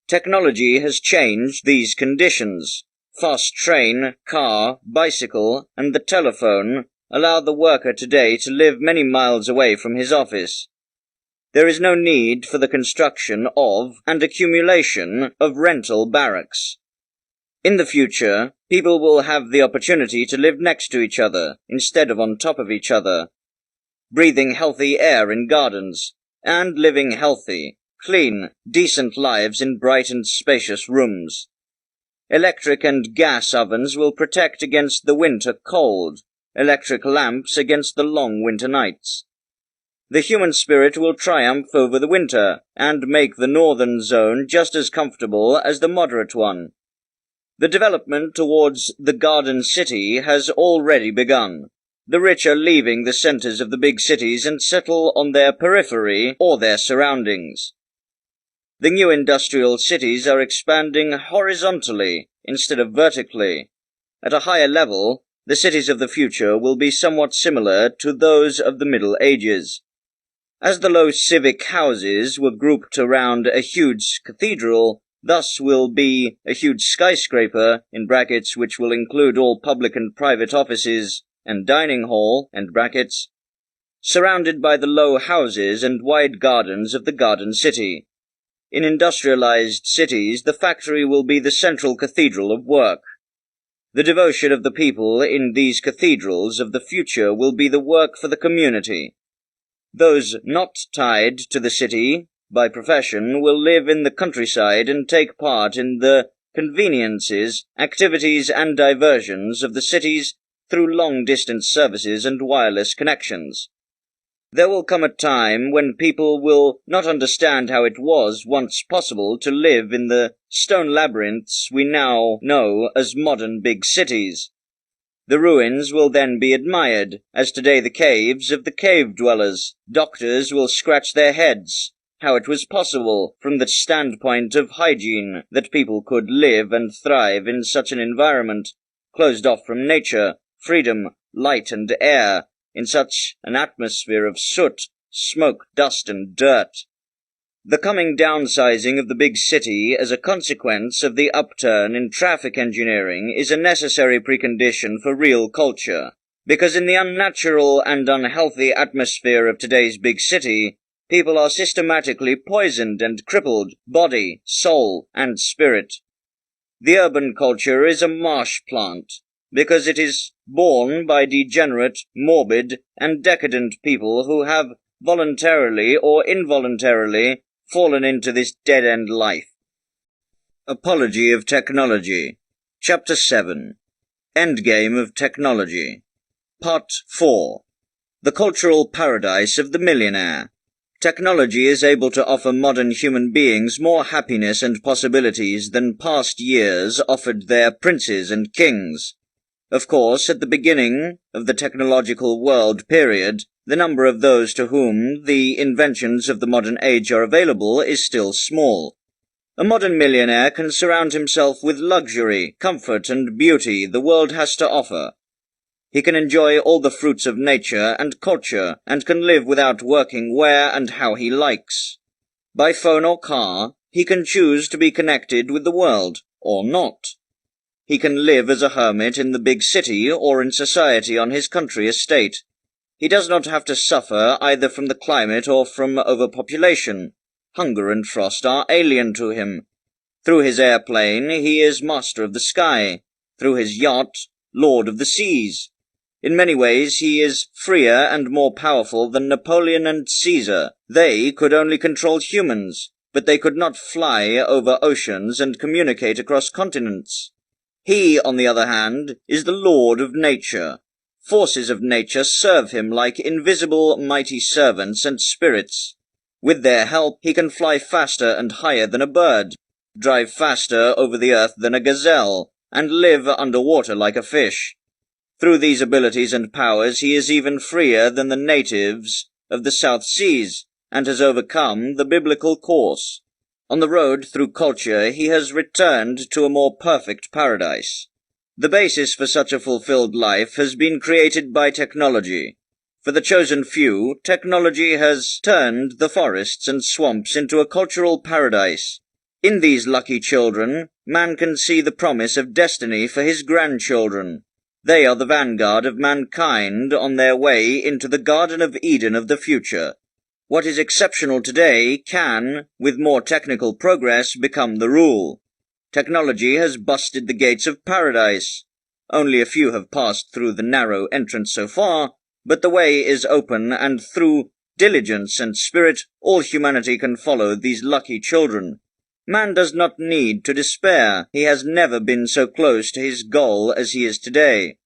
Technology has changed these conditions. Fast train, car, bicycle, and the telephone allow the worker today to live many miles away from his office. There is no need for the construction of and accumulation of rental barracks. In the future, people will have the opportunity to live next to each other instead of on top of each other, breathing healthy air in gardens, and living healthy, clean, decent lives in bright and spacious rooms. Electric and gas ovens will protect against the winter cold, electric lamps against the long winter nights. The human spirit will triumph over the winter, and make the northern zone just as comfortable as the moderate one. The development towards the garden city has already begun. The rich are leaving the centers of the big cities and settle on their periphery or their surroundings. The new industrial cities are expanding horizontally instead of vertically. At a higher level, the cities of the future will be somewhat similar to those of the Middle Ages. As the low civic houses were grouped around a huge cathedral, thus will be a huge skyscraper, in brackets, which will include all public and private offices and dining hall, end brackets, surrounded by the low houses and wide gardens of the garden city. In industrialized cities, the factory will be the central cathedral of work. The devotion of the people in these cathedrals of the future will be the work for the community. Those not tied to the city by profession will live in the countryside and take part in the conveniences, activities, and diversions of the cities through long-distance services and wireless connections. There will come a time when people will not understand how it was once possible to live in the stone labyrinths we now know as modern big cities. The ruins will then be admired, as today the caves of the cave dwellers. Doctors will scratch their heads, how it was possible, from the standpoint of hygiene, that people could live and thrive in such an environment, closed off from nature, freedom, light and air, in such an atmosphere of soot, smoke, dust, and dirt. The coming downsizing of the big city as a consequence of the upturn in traffic engineering is a necessary precondition for real culture, because in the unnatural and unhealthy atmosphere of today's big city, people are systematically poisoned and crippled, body, soul, and spirit. The urban culture is a marsh plant, because it is born by degenerate, morbid, and decadent people who have voluntarily or involuntarily fallen into this dead-end life. Apology of Technology. Chapter 7. Endgame of Technology. Part 4. The Cultural Paradise of the Millionaire. Technology is able to offer modern human beings more happiness and possibilities than past years offered their princes and kings. Of course, at the beginning of the technological world period, the number of those to whom the inventions of the modern age are available is still small. A modern millionaire can surround himself with luxury, comfort, and beauty the world has to offer. He can enjoy all the fruits of nature and culture, and can live without working where and how he likes. By phone or car, he can choose to be connected with the world, or not. He can live as a hermit in the big city or in society on his country estate. He does not have to suffer either from the climate or from overpopulation. Hunger and frost are alien to him. Through his airplane, he is master of the sky. Through his yacht, lord of the seas. In many ways, he is freer and more powerful than Napoleon and Caesar. They could only control humans, but they could not fly over oceans and communicate across continents. He, on the other hand, is the lord of nature. Forces of nature serve him like invisible mighty servants and spirits. With their help, he can fly faster and higher than a bird, drive faster over the earth than a gazelle, and live underwater like a fish. Through these abilities and powers, he is even freer than the natives of the South Seas, and has overcome the biblical course. On the road through culture, he has returned to a more perfect paradise. The basis for such a fulfilled life has been created by technology. For the chosen few, technology has turned the forests and swamps into a cultural paradise. In these lucky children, man can see the promise of destiny for his grandchildren. They are the vanguard of mankind on their way into the Garden of Eden of the future. What is exceptional today can, with more technical progress, become the rule. Technology has busted the gates of paradise. Only a few have passed through the narrow entrance so far, but the way is open, and through diligence and spirit, all humanity can follow these lucky children. Man does not need to despair. He has never been so close to his goal as he is today.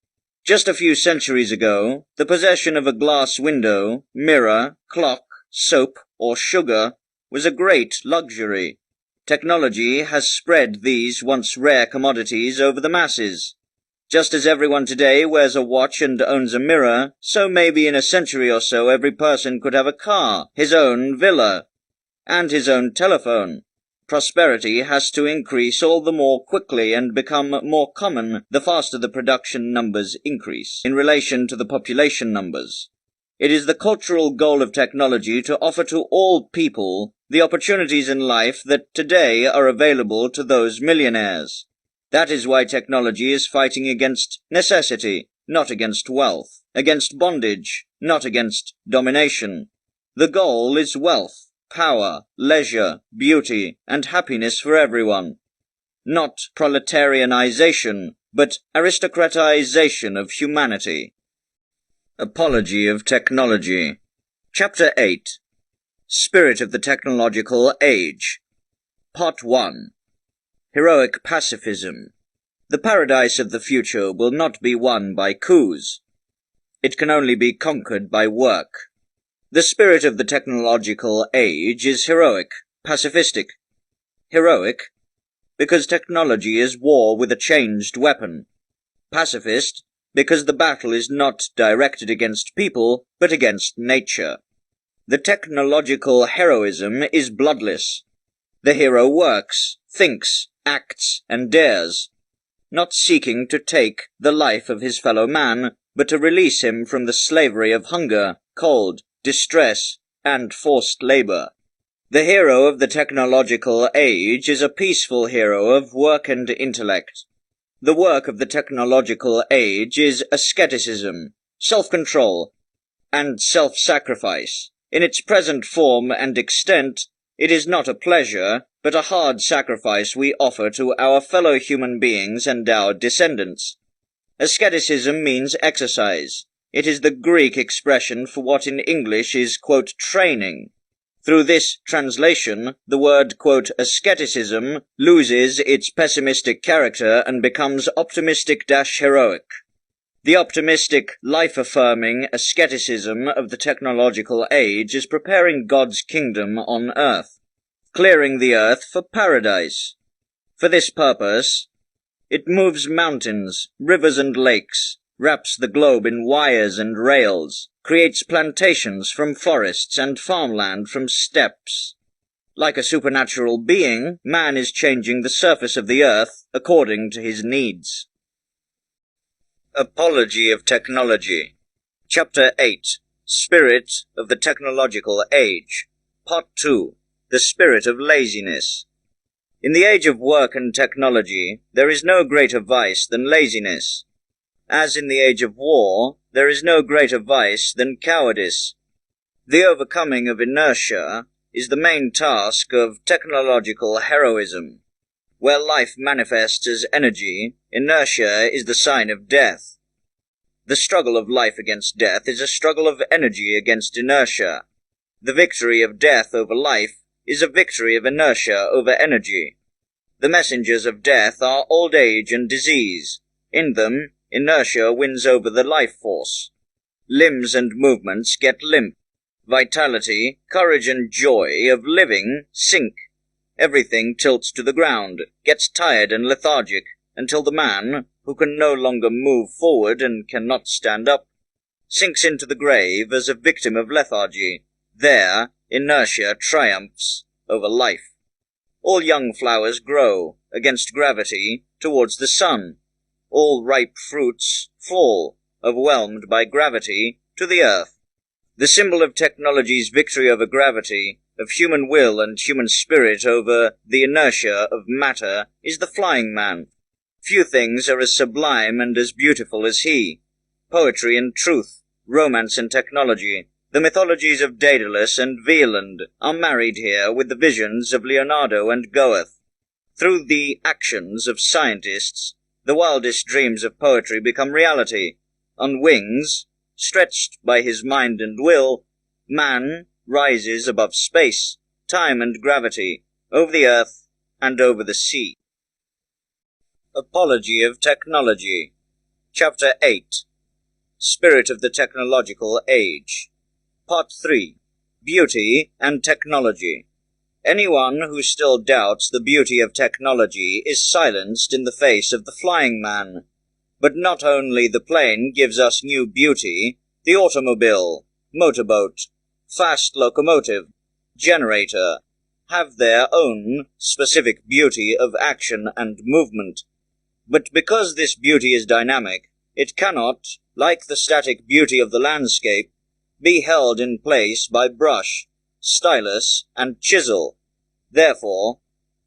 Just a few centuries ago, the possession of a glass window, mirror, clock, soap, or sugar was a great luxury. Technology has spread these once rare commodities over the masses. Just as everyone today wears a watch and owns a mirror, so maybe in a century or so every person could have a car, his own villa, and his own telephone. Prosperity has to increase all the more quickly and become more common the faster the production numbers increase in relation to the population numbers. It is the cultural goal of technology to offer to all people the opportunities in life that today are available to those millionaires. That is why technology is fighting against necessity, not against wealth, against bondage, not against domination. The goal is wealth, power, leisure, beauty, and happiness for everyone. Not proletarianization, but aristocratization of humanity. Apology of Technology. Chapter 8. Spirit of the Technological Age. Part 1. Heroic Pacifism. The paradise of the future will not be won by coups. It can only be conquered by work. The spirit of the technological age is heroic, pacifistic. Heroic, because technology is war with a changed weapon. Pacifist, because the battle is not directed against people, but against nature. The technological heroism is bloodless. The hero works, thinks, acts, and dares, not seeking to take the life of his fellow man, but to release him from the slavery of hunger, cold, distress, and forced labor. The hero of the technological age is a peaceful hero of work and intellect. The work of the technological age is asceticism, self-control, and self-sacrifice. In its present form and extent, it is not a pleasure, but a hard sacrifice we offer to our fellow human beings and our descendants. Asceticism means exercise. It is the Greek expression for what in English is, quote, training. Through this translation, the word, quote, asceticism loses its pessimistic character and becomes optimistic-heroic. The optimistic, life-affirming asceticism of the technological age is preparing God's kingdom on earth, clearing the earth for paradise. For this purpose, it moves mountains, rivers and lakes, wraps the globe in wires and rails, creates plantations from forests and farmland from steppes. Like a supernatural being, man is changing the surface of the earth according to his needs. Apology of Technology. Chapter 8. Spirit of the Technological Age. Part 2. The Spirit of Laziness. In the age of work and technology, there is no greater vice than laziness. As in the age of war, there is no greater vice than cowardice. The overcoming of inertia is the main task of technological heroism. Where life manifests as energy, inertia is the sign of death. The struggle of life against death is a struggle of energy against inertia. The victory of death over life is a victory of inertia over energy. The messengers of death are old age and disease. In them, inertia wins over the life force. Limbs and movements get limp. Vitality, courage and joy of living sink. Everything tilts to the ground, gets tired and lethargic, until the man, who can no longer move forward and cannot stand up, sinks into the grave as a victim of lethargy. There, inertia triumphs over life. All young flowers grow against gravity towards the sun. All ripe fruits fall, overwhelmed by gravity, to the earth. The symbol of technology's victory over gravity, of human will and human spirit over the inertia of matter, is the flying man. Few things are as sublime and as beautiful as he. Poetry and truth, romance and technology, the mythologies of Daedalus and Wieland are married here with the visions of Leonardo and Goethe. Through the actions of scientists, the wildest dreams of poetry become reality. On wings, stretched by his mind and will, man rises above space, time and gravity, over the earth and over the sea. Apology of Technology. Chapter 8. Spirit of the Technological Age. Part 3. Beauty and Technology. Anyone who still doubts the beauty of technology is silenced in the face of the flying man. But not only the plane gives us new beauty, the automobile, motorboat, fast locomotive, generator, have their own specific beauty of action and movement. But because this beauty is dynamic, it cannot, like the static beauty of the landscape, be held in place by brush, stylus, and chisel. Therefore,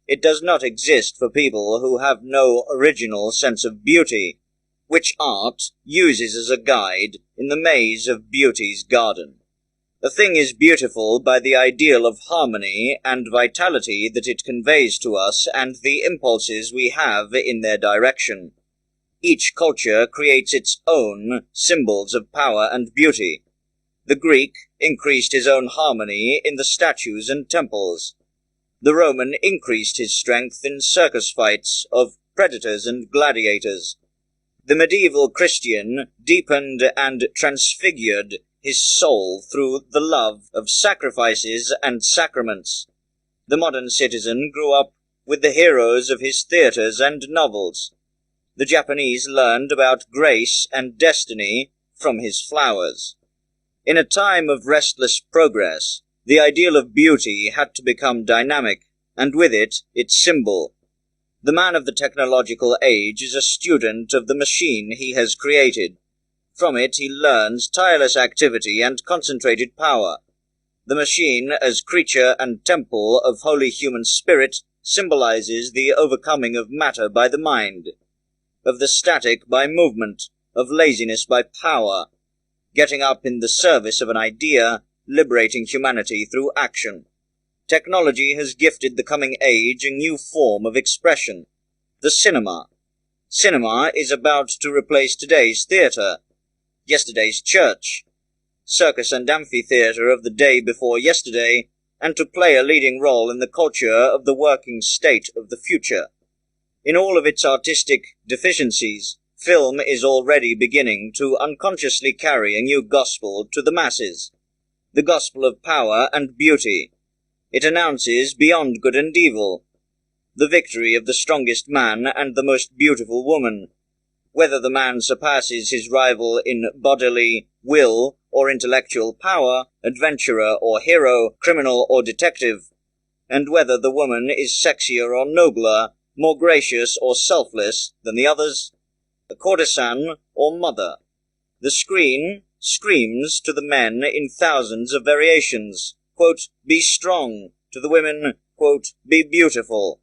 it does not exist for people who have no original sense of beauty, which art uses as a guide in the maze of beauty's garden. A thing is beautiful by the ideal of harmony and vitality that it conveys to us and the impulses we have in their direction. Each culture creates its own symbols of power and beauty. The Greek increased his own harmony in the statues and temples. The Roman increased his strength in circus fights of predators and gladiators. The medieval Christian deepened and transfigured his soul through the love of sacrifices and sacraments. The modern citizen grew up with the heroes of his theatres and novels. The Japanese learned about grace and destiny from his flowers. In a time of restless progress, the ideal of beauty had to become dynamic, and with it, its symbol. The man of the technological age is a student of the machine he has created. From it he learns tireless activity and concentrated power. The machine, as creature and temple of holy human spirit, symbolizes the overcoming of matter by the mind, of the static by movement, of laziness by power, getting up in the service of an idea, liberating humanity through action. Technology has gifted the coming age a new form of expression, the cinema. Cinema is about to replace today's theatre, yesterday's church, circus and amphitheatre of the day before yesterday, and to play a leading role in the culture of the working state of the future. In all of its artistic deficiencies, film is already beginning to unconsciously carry a new gospel to the masses, the gospel of power and beauty. It announces beyond good and evil, the victory of the strongest man and the most beautiful woman, whether the man surpasses his rival in bodily will or intellectual power, adventurer or hero, criminal or detective, and whether the woman is sexier or nobler, more gracious or selfless than the others, a courtesan or mother. The screen screams to the men in thousands of variations, quote, "Be strong," to the women, quote, "Be beautiful."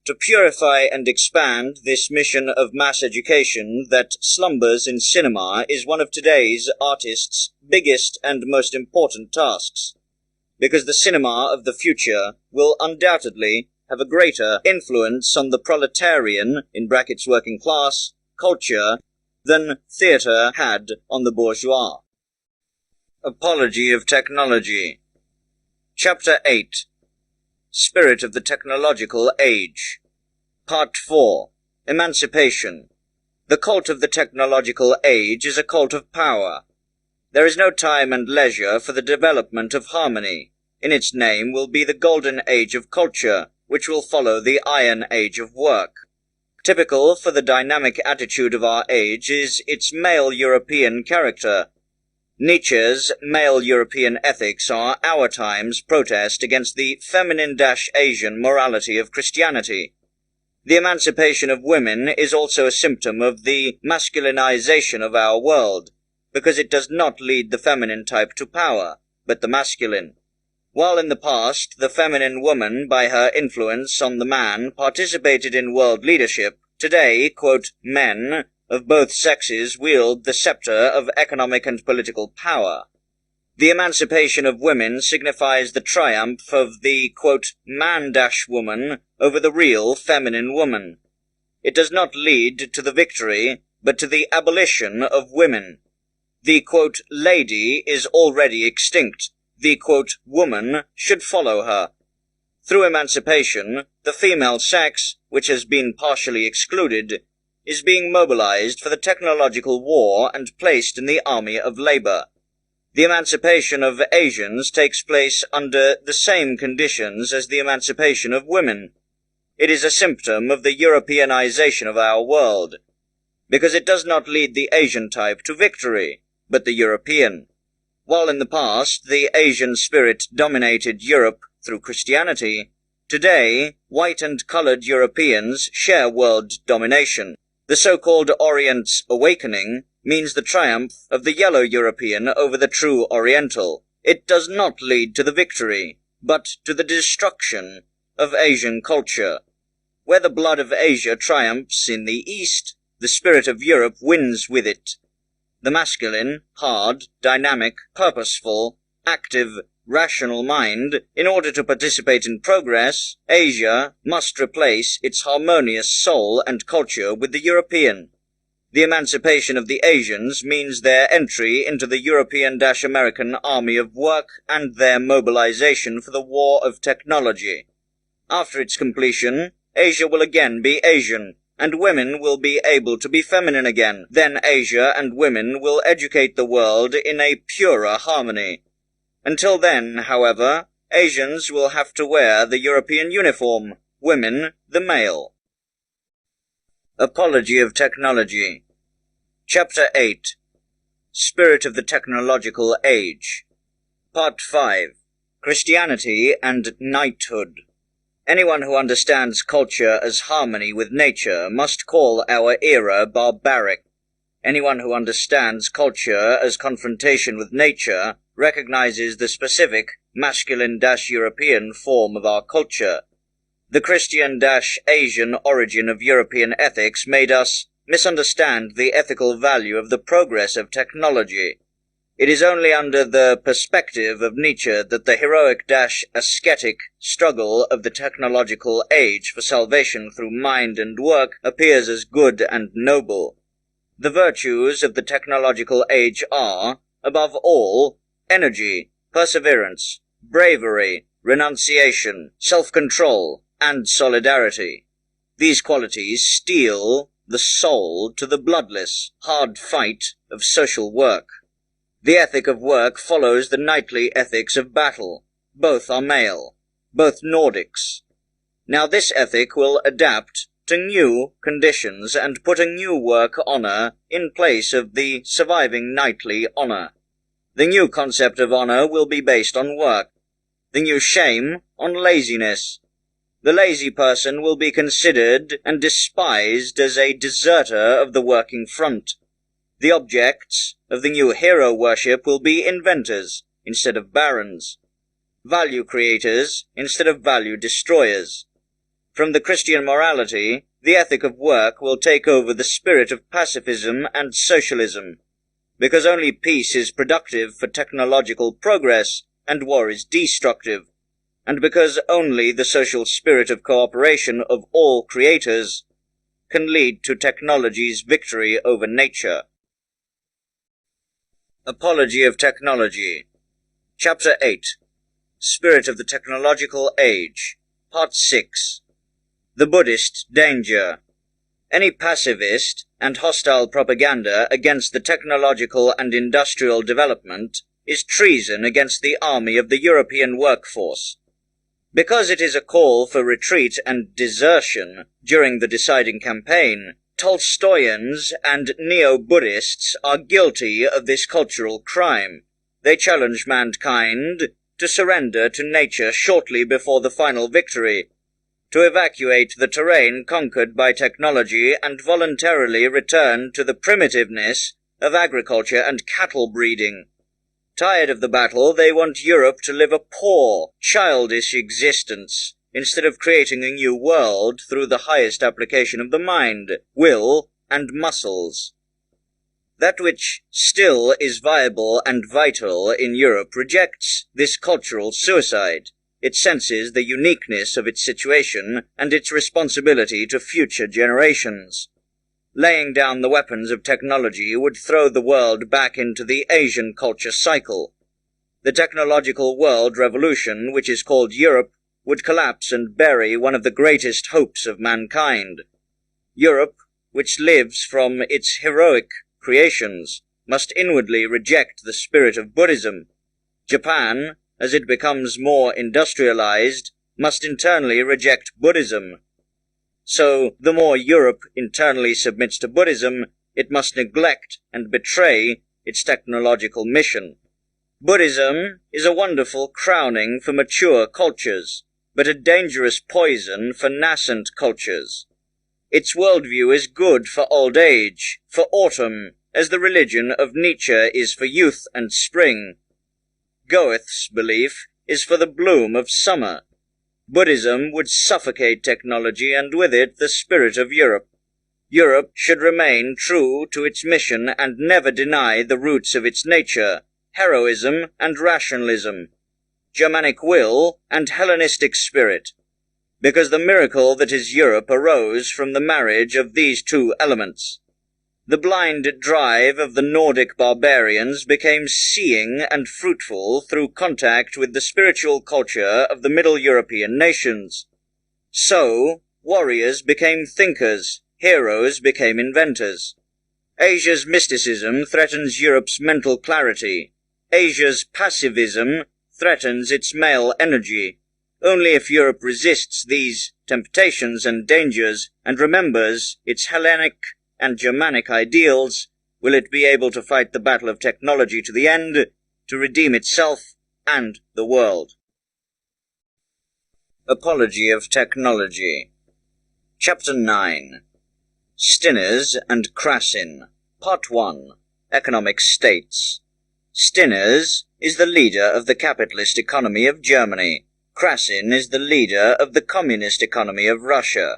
To purify and expand this mission of mass education that slumbers in cinema is one of today's artists' biggest and most important tasks, because the cinema of the future will undoubtedly have a greater influence on the proletarian, in brackets working class, culture than theatre had on the bourgeois. Apology of Technology. Chapter 8. Spirit of the Technological Age. Part 4. Emancipation. The cult of the technological age is a cult of power. There is no time and leisure for the development of harmony. In its name will be the golden age of culture, which will follow the iron age of work. Typical for the dynamic attitude of our age is its male European character. Nietzsche's male European ethics are our time's protest against the feminine-Asian morality of Christianity. The emancipation of women is also a symptom of the masculinization of our world, because it does not lead the feminine type to power, but the masculine. While in the past the feminine woman, by her influence on the man, participated in world leadership, today, quote, men of both sexes wield the scepter of economic and political power. The emancipation of women signifies the triumph of the, quote, man-woman over the real feminine woman. It does not lead to the victory, but to the abolition of women. The, quote, lady is already extinct. The, quote, woman should follow her. Through emancipation, the female sex, which has been partially excluded, is being mobilized for the technological war and placed in the army of labor. The emancipation of Asians takes place under the same conditions as the emancipation of women. It is a symptom of the Europeanization of our world, because it does not lead the Asian type to victory, but the European. While in the past the Asian spirit dominated Europe through Christianity, today white and colored Europeans share world domination. The so-called Orient's awakening means the triumph of the yellow European over the true Oriental. It does not lead to the victory, but to the destruction of Asian culture. Where the blood of Asia triumphs in the East, the spirit of Europe wins with it. The masculine, hard, dynamic, purposeful, active, rational mind, in order to participate in progress, Asia must replace its harmonious soul and culture with the European. The emancipation of the Asians means their entry into the European-American army of work and their mobilization for the war of technology. After its completion, Asia will again be Asian, and women will be able to be feminine again. Then Asia and women will educate the world in a purer harmony. Until then, however, Asians will have to wear the European uniform, women the male. Apology of Technology. Chapter 8. Spirit of the Technological Age. Part 5. Christianity and Knighthood. Anyone who understands culture as harmony with nature must call our era barbaric. Anyone who understands culture as confrontation with nature recognizes the specific masculine-European form of our culture. The Christian-Asian origin of European ethics made us misunderstand the ethical value of the progress of technology. It is only under the perspective of Nietzsche that the heroic-ascetic struggle of the technological age for salvation through mind and work appears as good and noble. The virtues of the technological age are, above all, energy, perseverance, bravery, renunciation, self-control, and solidarity. These qualities steel the soul to the bloodless, hard fight of social work. The ethic of work follows the knightly ethics of battle. Both are male, both Nordics. Now this ethic will adapt to new conditions and put a new work honor in place of the surviving knightly honor. The new concept of honor will be based on work. The new shame on laziness. The lazy person will be considered and despised as a deserter of the working front. The objects of the new hero worship will be inventors instead of barons, value creators instead of value destroyers. From the Christian morality, the ethic of work will take over the spirit of pacifism and socialism, because only peace is productive for technological progress and war is destructive, and because only the social spirit of cooperation of all creators can lead to technology's victory over nature. Apology of Technology. Chapter 8. Spirit of the Technological Age. Part 6. The Buddhist Danger. Any pacifist and hostile propaganda against the technological and industrial development is treason against the army of the European workforce. Because it is a call for retreat and desertion during the deciding campaign, Tolstoyans and neo-Buddhists are guilty of this cultural crime. They challenge mankind to surrender to nature shortly before the final victory, to evacuate the terrain conquered by technology and voluntarily return to the primitiveness of agriculture and cattle breeding. Tired of the battle, they want Europe to live a poor, childish existence, instead of creating a new world through the highest application of the mind, will, and muscles. That which still is viable and vital in Europe rejects this cultural suicide. It senses the uniqueness of its situation and its responsibility to future generations. Laying down the weapons of technology would throw the world back into the Asian culture cycle. The technological world revolution, which is called Europe, would collapse and bury one of the greatest hopes of mankind. Europe, which lives from its heroic creations, must inwardly reject the spirit of Buddhism. Japan, as it becomes more industrialized, must internally reject Buddhism. So, the more Europe internally submits to Buddhism, it must neglect and betray its technological mission. Buddhism is a wonderful crowning for mature cultures, but a dangerous poison for nascent cultures. Its worldview is good for old age, for autumn, as the religion of Nietzsche is for youth and spring. Goethe's belief is for the bloom of summer. Buddhism would suffocate technology and with it the spirit of Europe. Europe should remain true to its mission and never deny the roots of its nature, heroism and rationalism, Germanic will and Hellenistic spirit, because the miracle that is Europe arose from the marriage of these two elements. The blind drive of the Nordic barbarians became seeing and fruitful through contact with the spiritual culture of the Middle European nations. So, warriors became thinkers, heroes became inventors. Asia's mysticism threatens Europe's mental clarity. Asia's passivism threatens its male energy. Only if Europe resists these temptations and dangers and remembers its Hellenic and Germanic ideals will it be able to fight the battle of technology to the end, to redeem itself and the world. Apology of Technology. Chapter 9. Stinners and Krassin. Part 1. Economic States. Stinners is the leader of the capitalist economy of Germany. Krassin is the leader of the communist economy of Russia.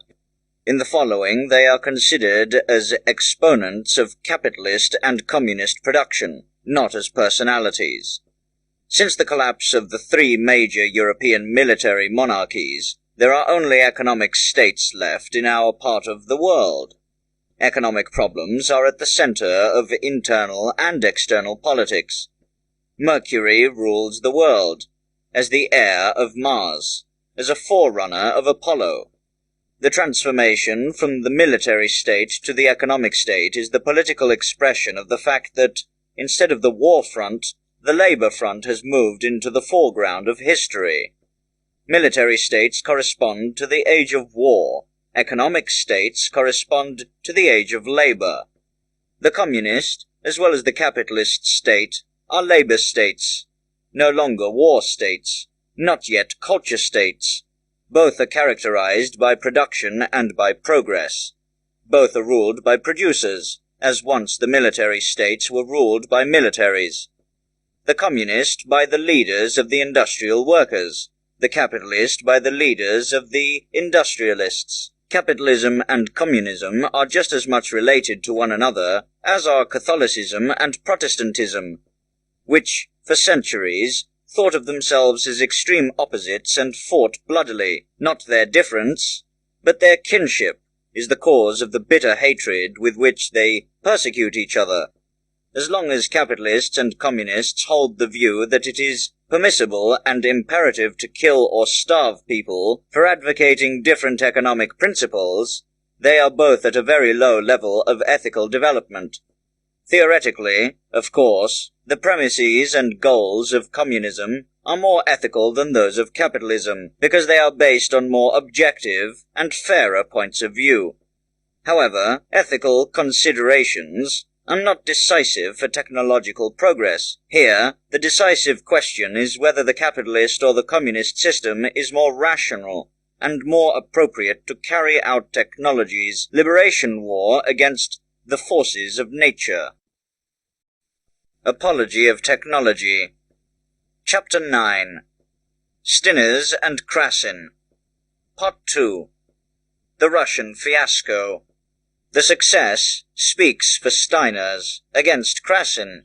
In the following, they are considered as exponents of capitalist and communist production, not as personalities. Since the collapse of the three major European military monarchies, there are only economic states left in our part of the world. Economic problems are at the center of internal and external politics. Mercury rules the world, as the heir of Mars, as a forerunner of Apollo. The transformation from the military state to the economic state is the political expression of the fact that, instead of the war front, the labor front has moved into the foreground of history. Military states correspond to the age of war. Economic states correspond to the age of labor. The communist, as well as the capitalist state, are labor states, no longer war states, not yet culture states. Both are characterized by production and by progress. Both are ruled by producers, as once the military states were ruled by militaries. The communist by the leaders of the industrial workers, the capitalist by the leaders of the industrialists. Capitalism and communism are just as much related to one another as are Catholicism and Protestantism, which, for centuries, thought of themselves as extreme opposites and fought bloodily. Not their difference, but their kinship, is the cause of the bitter hatred with which they persecute each other. As long as capitalists and communists hold the view that it is permissible and imperative to kill or starve people for advocating different economic principles, they are both at a very low level of ethical development. Theoretically, of course, the premises and goals of communism are more ethical than those of capitalism, because they are based on more objective and fairer points of view. However, ethical considerations are not decisive for technological progress. Here, the decisive question is whether the capitalist or the communist system is more rational and more appropriate to carry out technology's liberation war against the forces of nature. Apology of Technology. Chapter 9. Stinners and Krasin. Part 2. The Russian Fiasco. The success speaks for Steiners against Krasin.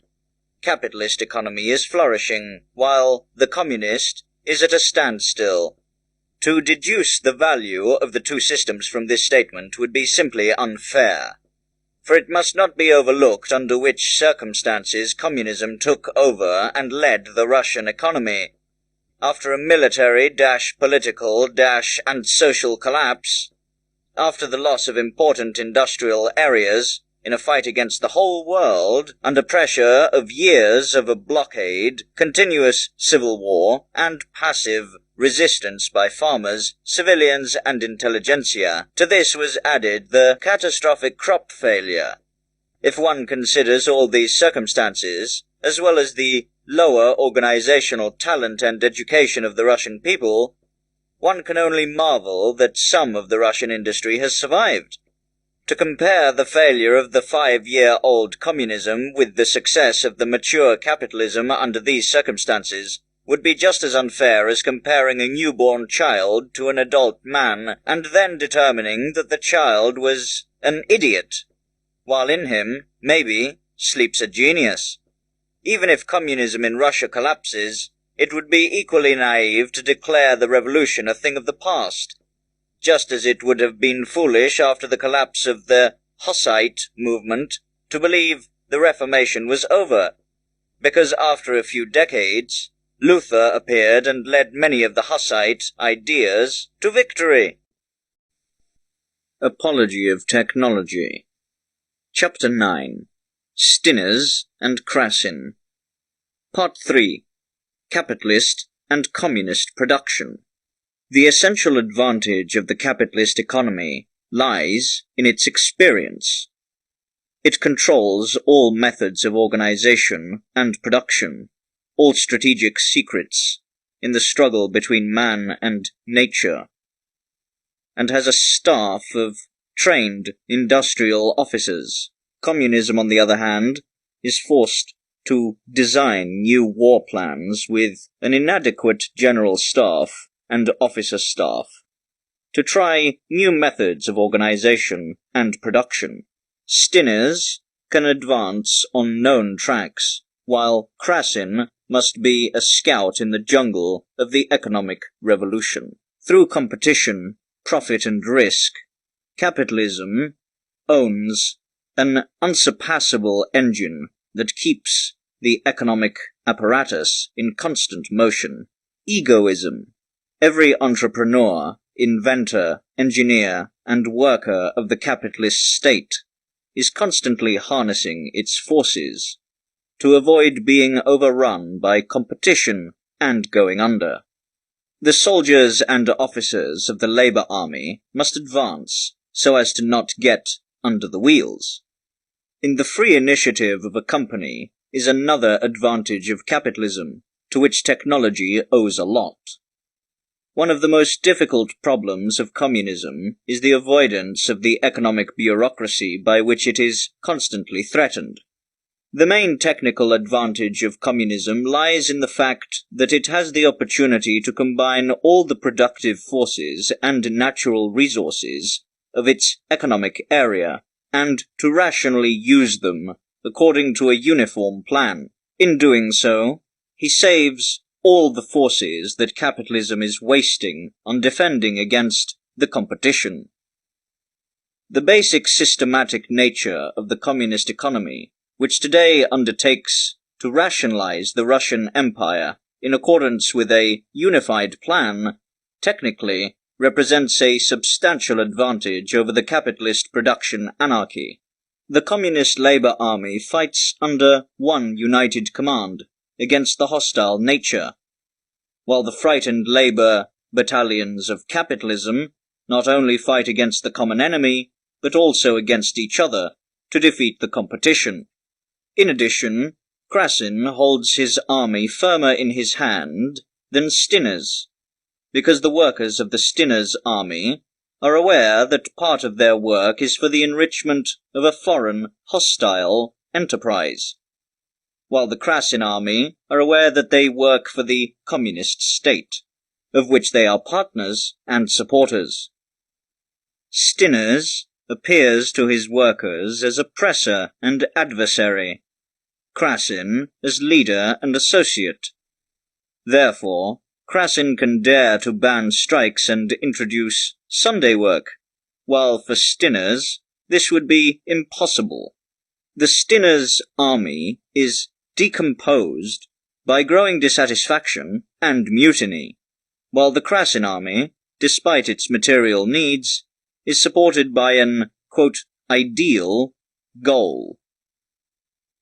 Capitalist economy is flourishing, while the communist is at a standstill. To deduce the value of the two systems from this statement would be simply unfair, for it must not be overlooked under which circumstances communism took over and led the Russian economy. After a military, political, and social collapse, after the loss of important industrial areas, in a fight against the whole world, under pressure of years of a blockade, continuous civil war, and passive resistance by farmers, civilians, and intelligentsia, to this was added the catastrophic crop failure. If one considers all these circumstances, as well as the lower organizational talent and education of the Russian people, one can only marvel that some of the Russian industry has survived. To compare the failure of the 5-year-old communism with the success of the mature capitalism under these circumstances would be just as unfair as comparing a newborn child to an adult man and then determining that the child was an idiot, while in him, maybe, sleeps a genius. Even if communism in Russia collapses, it would be equally naive to declare the revolution a thing of the past, just as it would have been foolish after the collapse of the Hussite movement to believe the Reformation was over, because after a few decades, Luther appeared and led many of the Hussite ideas to victory. Apology of Technology. Chapter 9. Stinners and Krasin. Part 3. Capitalist and Communist Production. The essential advantage of the capitalist economy lies in its experience. It controls all methods of organization and production, all strategic secrets in the struggle between man and nature, and has a staff of trained industrial officers. Communism, on the other hand, is forced to design new war plans with an inadequate general staff and officer staff, to try new methods of organization and production. Stinners can advance on known tracks, while Krasin must be a scout in the jungle of the economic revolution. Through competition, profit and risk, capitalism owns an unsurpassable engine that keeps the economic apparatus in constant motion. Egoism. Every entrepreneur, inventor, engineer, and worker of the capitalist state is constantly harnessing its forces to avoid being overrun by competition and going under. The soldiers and officers of the labor army must advance so as to not get under the wheels. In the free initiative of a company is another advantage of capitalism, to which technology owes a lot. One of the most difficult problems of communism is the avoidance of the economic bureaucracy by which it is constantly threatened. The main technical advantage of communism lies in the fact that it has the opportunity to combine all the productive forces and natural resources of its economic area, and to rationally use them according to a uniform plan. In doing so, he saves all the forces that capitalism is wasting on defending against the competition. The basic systematic nature of the communist economy, which today undertakes to rationalize the Russian Empire in accordance with a unified plan, technically represents a substantial advantage over the capitalist production anarchy. The communist labor army fights under one united command against the hostile nature, while the frightened labor battalions of capitalism not only fight against the common enemy, but also against each other, to defeat the competition. In addition, Krasin holds his army firmer in his hand than Stinner's, because the workers of the Stinner's army are aware that part of their work is for the enrichment of a foreign, hostile enterprise, while the Krasin army are aware that they work for the communist state, of which they are partners and supporters. Stinner's appears to his workers as oppressor and adversary, Krasin as leader and associate. Therefore, Krasin can dare to ban strikes and introduce Sunday work, while for Stinner's this would be impossible. The Stinner's army is decomposed by growing dissatisfaction and mutiny, while the Krasin army, despite its material needs, is supported by an, quote, ideal goal.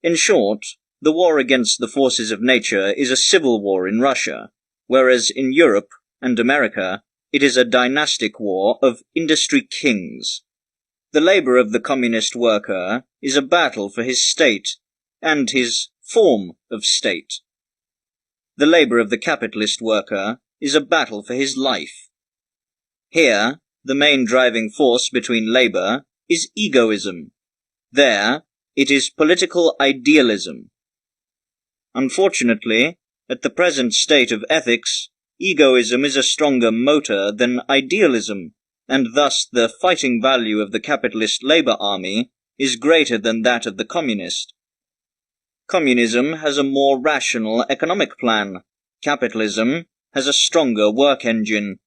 In short, the war against the forces of nature is a civil war in Russia, whereas in Europe and America it is a dynastic war of industry kings. The labor of the communist worker is a battle for his state and his form of state. The labor of the capitalist worker is a battle for his life. Here, the main driving force between labor is egoism. There, it is political idealism. Unfortunately, at the present state of ethics, egoism is a stronger motor than idealism, and thus the fighting value of the capitalist labor army is greater than that of the communist. Communism has a more rational economic plan. Capitalism has a stronger work engine.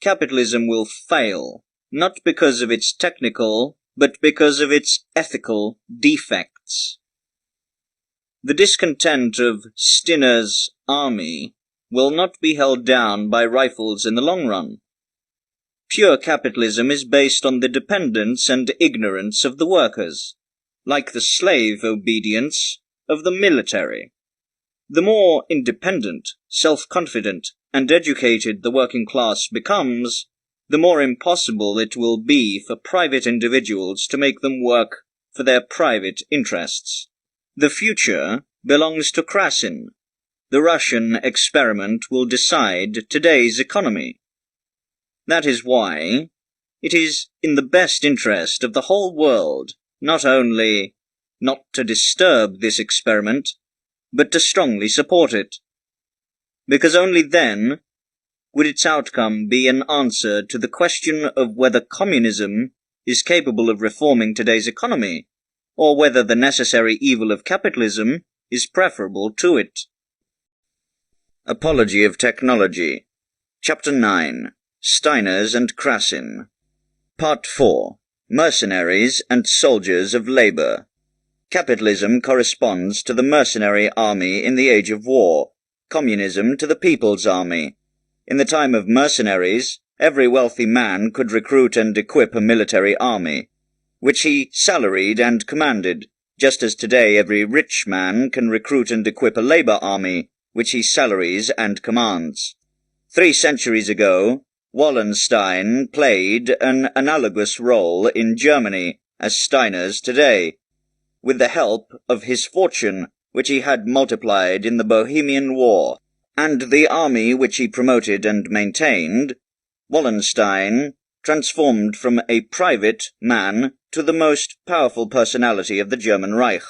Capitalism will fail, not because of its technical, but because of its ethical defects. The discontent of Stinner's army will not be held down by rifles in the long run. Pure capitalism is based on the dependence and ignorance of the workers, like the slave obedience of the military. The more independent, self-confident, and educated the working class becomes, the more impossible it will be for private individuals to make them work for their private interests. The future belongs to Krasin. The Russian experiment will decide today's economy. That is why it is in the best interest of the whole world not only not to disturb this experiment, but to strongly support it, because only then would its outcome be an answer to the question of whether communism is capable of reforming today's economy, or whether the necessary evil of capitalism is preferable to it. Apology of Technology. Chapter 9. Steiners and Krasin. Part 4. Mercenaries and Soldiers of Labor. Capitalism corresponds to the mercenary army in the age of war, communism to the people's army. In the time of mercenaries, every wealthy man could recruit and equip a military army, which he salaried and commanded, just as today every rich man can recruit and equip a labor army, which he salaries and commands. 3 centuries ago, Wallenstein played an analogous role in Germany as Steiners today, with the help of his fortune, which he had multiplied in the Bohemian War, and the army which he promoted and maintained. Wallenstein transformed from a private man to the most powerful personality of the German Reich.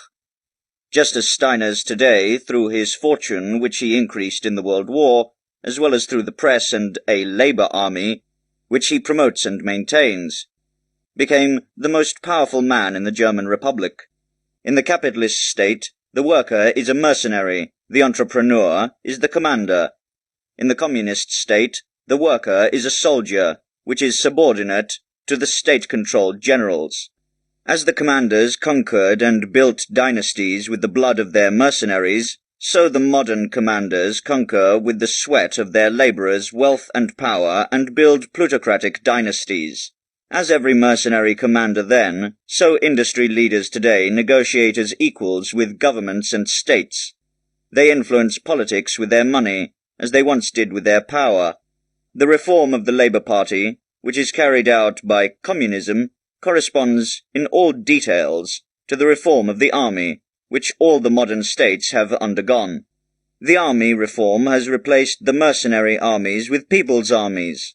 Just as Steiners today, through his fortune which he increased in the World War, as well as through the press and a labor army, which he promotes and maintains, became the most powerful man in the German Republic. In the capitalist state, the worker is a mercenary, the entrepreneur is the commander. In the communist state, the worker is a soldier, which is subordinate to the state-controlled generals. As the commanders conquered and built dynasties with the blood of their mercenaries, so the modern commanders conquer with the sweat of their laborers wealth and power and build plutocratic dynasties. As every mercenary commander then, so industry leaders today negotiate as equals with governments and states. They influence politics with their money, as they once did with their power. The reform of the Labour Party, which is carried out by communism, corresponds in all details to the reform of the army, which all the modern states have undergone. The army reform has replaced the mercenary armies with people's armies.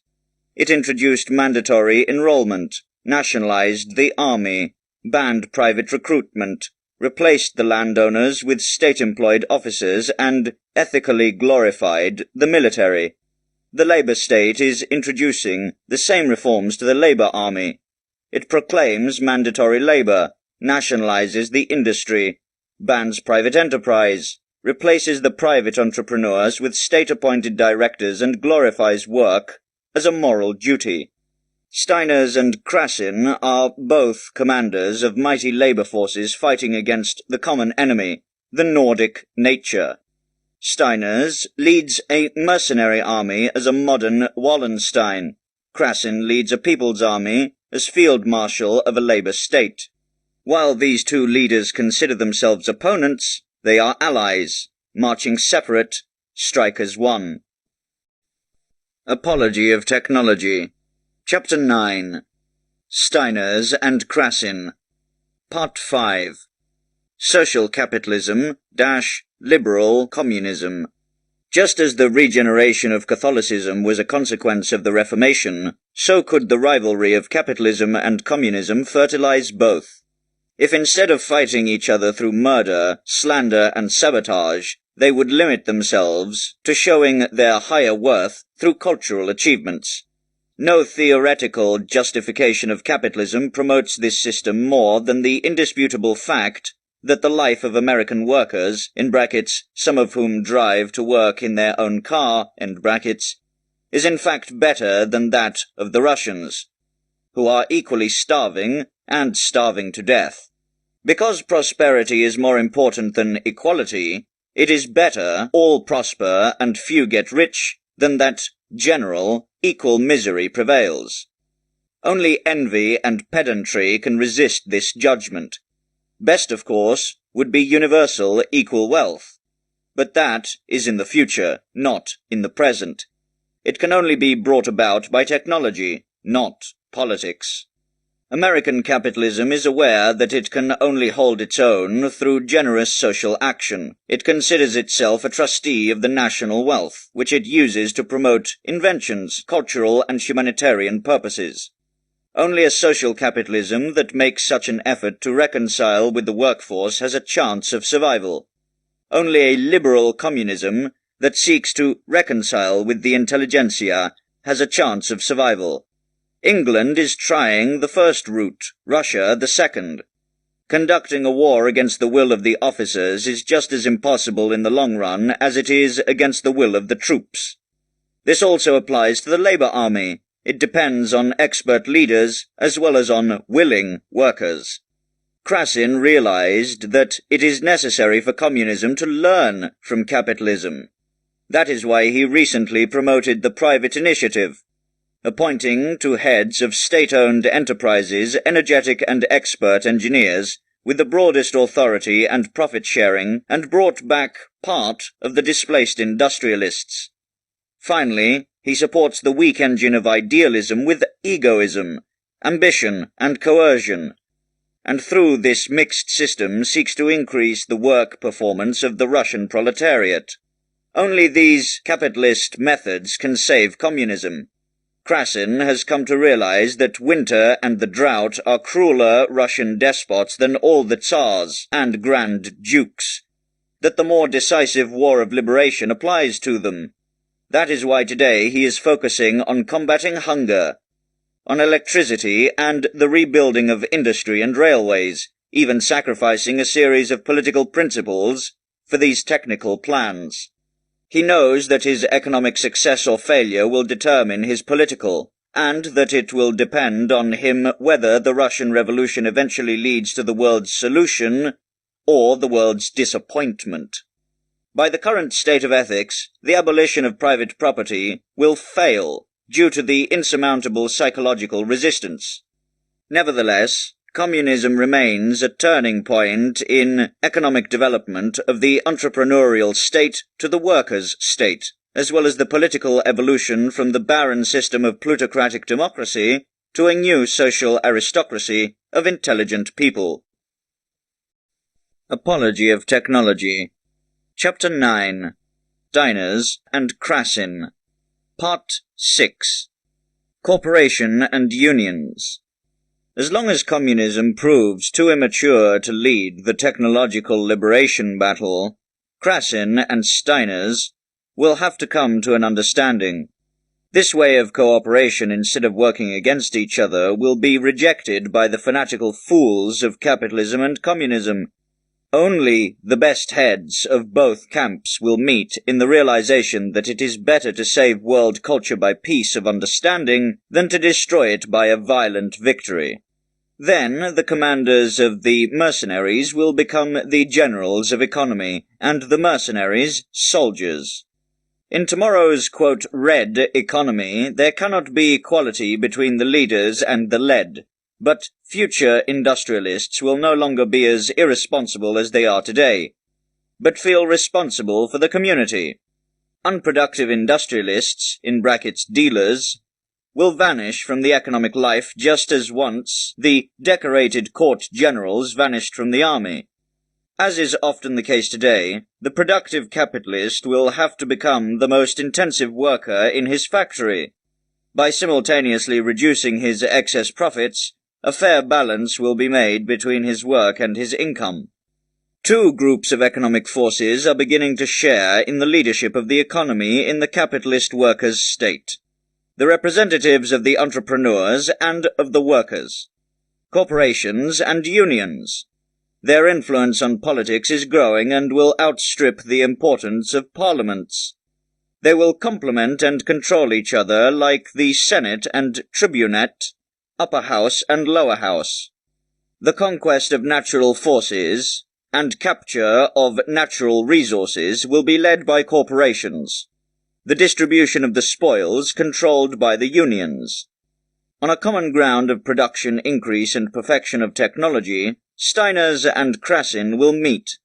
It introduced mandatory enrollment, nationalized the army, banned private recruitment, replaced the landowners with state-employed officers, and ethically glorified the military. The Labour state is introducing the same reforms to the Labour army. It proclaims mandatory labour, nationalizes the industry, bans private enterprise, replaces the private entrepreneurs with state-appointed directors, and glorifies work as a moral duty. Steiners and Krassin are both commanders of mighty labour forces fighting against the common enemy, the Nordic nature. Steiners leads a mercenary army as a modern Wallenstein. Krassin leads a people's army as field marshal of a labour state. While these two leaders consider themselves opponents, they are allies, marching separate, strike as one. Apology of Technology. Chapter 9. Steiners and Krassin. Part 5. Social Capitalism - Liberal Communism. Just as the regeneration of Catholicism was a consequence of the Reformation, so could the rivalry of capitalism and communism fertilize both. If instead of fighting each other through murder, slander, and sabotage, they would limit themselves to showing their higher worth through cultural achievements. No theoretical justification of capitalism promotes this system more than the indisputable fact that the life of American workers, in brackets, some of whom drive to work in their own car, end brackets, is in fact better than that of the Russians, who are equally starving and starving to death. Because prosperity is more important than equality, it is better all prosper and few get rich than that general, equal misery prevails. Only envy and pedantry can resist this judgment. Best, of course, would be universal equal wealth. But that is in the future, not in the present. It can only be brought about by technology, not politics. American capitalism is aware that it can only hold its own through generous social action. It considers itself a trustee of the national wealth, which it uses to promote inventions, cultural and humanitarian purposes. Only a social capitalism that makes such an effort to reconcile with the workforce has a chance of survival. Only a liberal communism that seeks to reconcile with the intelligentsia has a chance of survival. England is trying the first route, Russia the second. Conducting a war against the will of the officers is just as impossible in the long run as it is against the will of the troops. This also applies to the Labour Army. It depends on expert leaders as well as on willing workers. Krassin realized that it is necessary for communism to learn from capitalism. That is why he recently promoted the private initiative, appointing to heads of state-owned enterprises energetic and expert engineers with the broadest authority and profit-sharing, and brought back part of the displaced industrialists. Finally, he supports the weak engine of idealism with egoism, ambition, and coercion, and through this mixed system seeks to increase the work performance of the Russian proletariat. Only these capitalist methods can save communism. Krassin has come to realize that winter and the drought are crueler Russian despots than all the Tsars and Grand Dukes, that the more decisive war of liberation applies to them. That is why today he is focusing on combating hunger, on electricity and the rebuilding of industry and railways, even sacrificing a series of political principles for these technical plans. He knows that his economic success or failure will determine his political, and that it will depend on him whether the Russian Revolution eventually leads to the world's solution or the world's disappointment. By the current state of ethics, the abolition of private property will fail due to the insurmountable psychological resistance. Nevertheless, communism remains a turning point in economic development of the entrepreneurial state to the workers' state, as well as the political evolution from the barren system of plutocratic democracy to a new social aristocracy of intelligent people. Apology of Technology. Chapter 9. Diners and Krassin. Part 6. Corporation and Unions. As long as communism proves too immature to lead the technological liberation battle, Krassin and Steiners will have to come to an understanding. This way of cooperation, instead of working against each other, will be rejected by the fanatical fools of capitalism and communism. Only the best heads of both camps will meet in the realization that it is better to save world culture by peace of understanding than to destroy it by a violent victory. Then the commanders of the mercenaries will become the generals of economy, and the mercenaries soldiers. In tomorrow's, quote, red economy, there cannot be equality between the leaders and the led. But future industrialists will no longer be as irresponsible as they are today, but feel responsible for the community. Unproductive industrialists, in brackets dealers, will vanish from the economic life just as once the decorated court generals vanished from the army. As is often the case today, the productive capitalist will have to become the most intensive worker in his factory. By simultaneously reducing his excess profits, a fair balance will be made between his work and his income. Two groups of economic forces are beginning to share in the leadership of the economy in the capitalist workers' state: the representatives of the entrepreneurs and of the workers. Corporations and unions. Their influence on politics is growing and will outstrip the importance of parliaments. They will complement and control each other like the Senate and Tribunate, upper house and lower house. The conquest of natural forces and capture of natural resources will be led by corporations. The distribution of the spoils controlled by the unions. On a common ground of production, increase and perfection of technology, Steiners and Krassin will meet.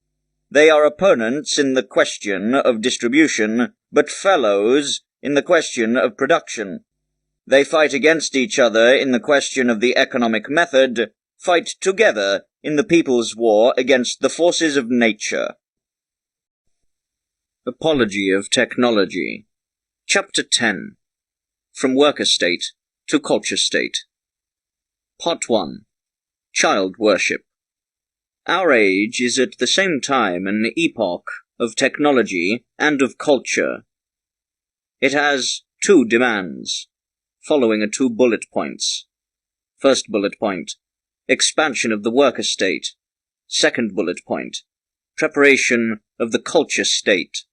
They are opponents in the question of distribution, but fellows in the question of production. They fight against each other in the question of the economic method, fight together in the people's war against the forces of nature. Apology of Technology. Chapter 10. From Worker State to Culture State. Part 1. Child Worship. Our age is at the same time an epoch of technology and of culture. It has two demands, following are 2 bullet points. First bullet point, expansion of the worker state. Second bullet point, preparation of the culture state.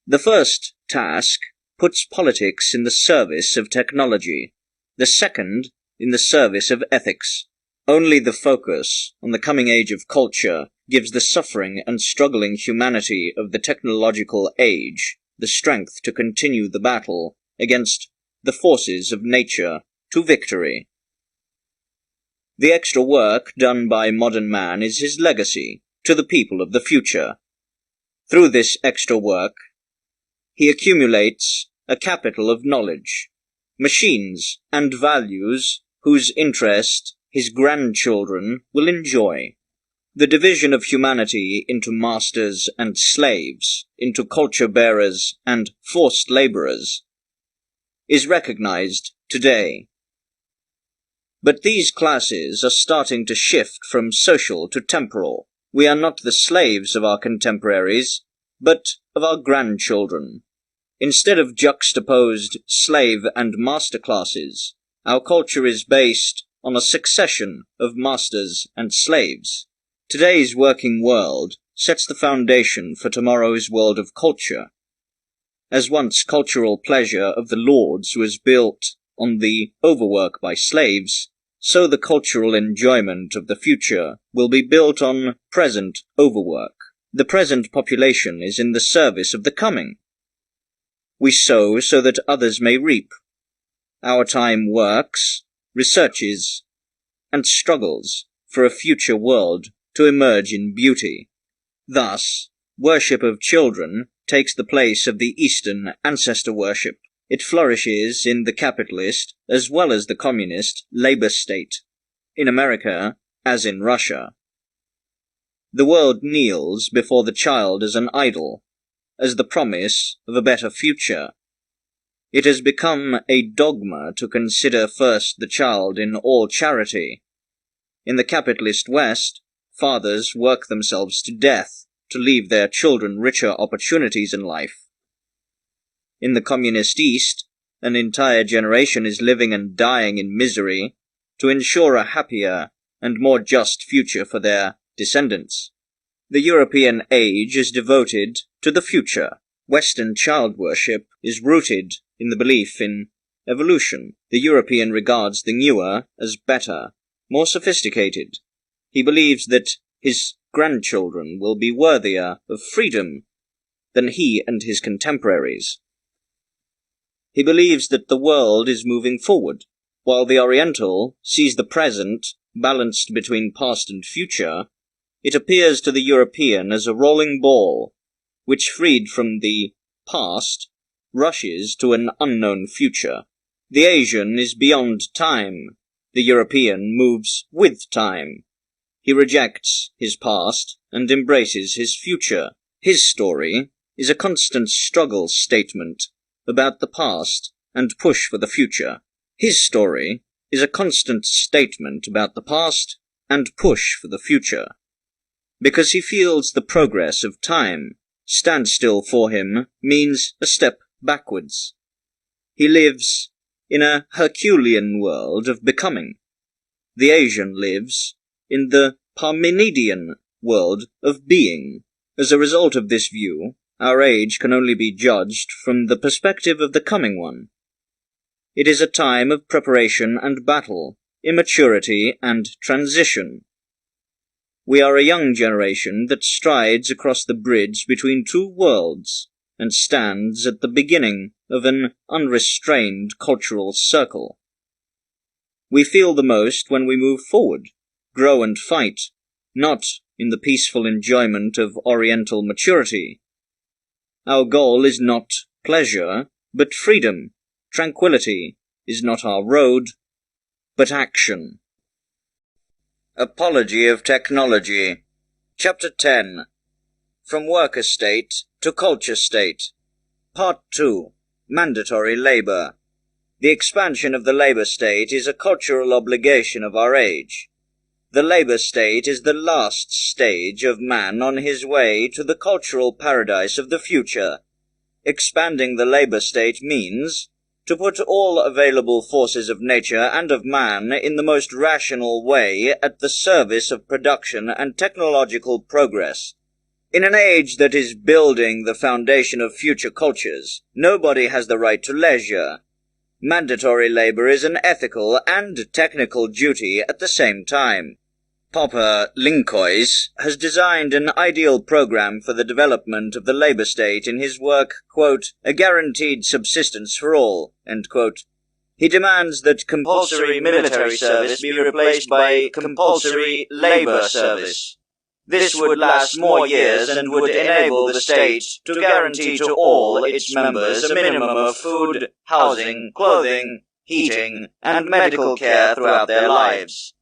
The first task puts politics in the service of technology, the second in the service of ethics. Only the focus on the coming age of culture gives the suffering and struggling humanity of the technological age the strength to continue the battle against the forces of nature to victory. The extra work done by modern man is his legacy to the people of the future. Through this extra work, he accumulates a capital of knowledge, machines, and values whose interest his grandchildren will enjoy. The division of humanity into masters and slaves, into culture-bearers and forced laborers, is recognized today. But these classes are starting to shift from social to temporal. We are not the slaves of our contemporaries, but of our grandchildren. Instead of juxtaposed slave and master classes, our culture is based on a succession of masters and slaves. Today's working world sets the foundation for tomorrow's world of culture. As once cultural pleasure of the lords was built on the overwork by slaves, so the cultural enjoyment of the future will be built on present overwork. The present population is in the service of the coming. We sow so that others may reap. Our time works, researches, and struggles for a future world to emerge in beauty. Thus, worship of children takes the place of the Eastern ancestor worship. It flourishes in the capitalist as well as the communist labor state, in America as in Russia. The world kneels before the child as an idol, as the promise of a better future. It has become a dogma to consider first the child in all charity. In the capitalist West, fathers work themselves to death to leave their children richer opportunities in life. In the communist East, an entire generation is living and dying in misery to ensure a happier and more just future for their descendants. The European age is devoted to the future. Western child worship is rooted in the belief in evolution. The European regards the newer as better, more sophisticated. He believes that his grandchildren will be worthier of freedom than he and his contemporaries. He believes that the world is moving forward, while the Oriental sees the present balanced between past and future. It appears to the European as a rolling ball, which, freed from the past, rushes to an unknown future. The Asian is beyond time. The European moves with time. He rejects his past and embraces his future. His story is a constant struggle statement about the past and push for the future. His story is a constant statement about the past and push for the future. Because he feels the progress of time, standstill for him means a step backwards. He lives in a Herculean world of becoming. The Asian lives in the Parmenidean world of being. As a result of this view, our age can only be judged from the perspective of the coming one. It is a time of preparation and battle, immaturity and transition. We are a young generation that strides across the bridge between two worlds and stands at the beginning of an unrestrained cultural circle. We feel the most when we move forward, grow and fight, not in the peaceful enjoyment of Oriental maturity. Our goal is not pleasure, but freedom. Tranquility is not our road, but action. Apology of Technology. Chapter 10. From Worker State to Culture State. Part 2. Mandatory Labor. The expansion of the labor state is a cultural obligation of our age. The labor state is the last stage of man on his way to the cultural paradise of the future. Expanding the labor state means to put all available forces of nature and of man in the most rational way at the service of production and technological progress. In an age that is building the foundation of future cultures, nobody has the right to leisure. Mandatory labor is an ethical and technical duty at the same time. Popper Linkois has designed an ideal program for the development of the labor state in his work, quote, "A Guaranteed Subsistence for All," end quote. He demands that compulsory military service be replaced by compulsory labor service. This would last more years and would enable the state to guarantee to all its members a minimum of food, housing, clothing, heating, and medical care throughout their lives.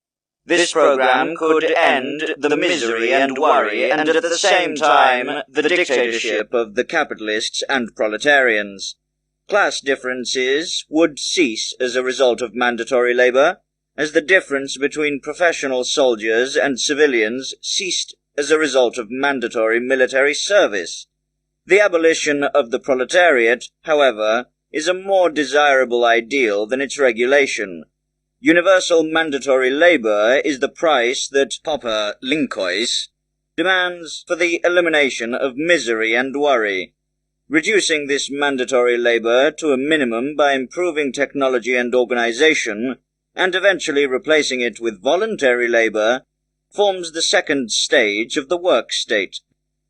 This program could end the misery and worry and at the same time the dictatorship of the capitalists and proletarians. Class differences would cease as a result of mandatory labor, as the difference between professional soldiers and civilians ceased as a result of mandatory military service. The abolition of the proletariat, however, is a more desirable ideal than its regulation. Universal mandatory labor is the price that Popper Linkois demands for the elimination of misery and worry. Reducing this mandatory labor to a minimum by improving technology and organization, and eventually replacing it with voluntary labor, forms the second stage of the work state.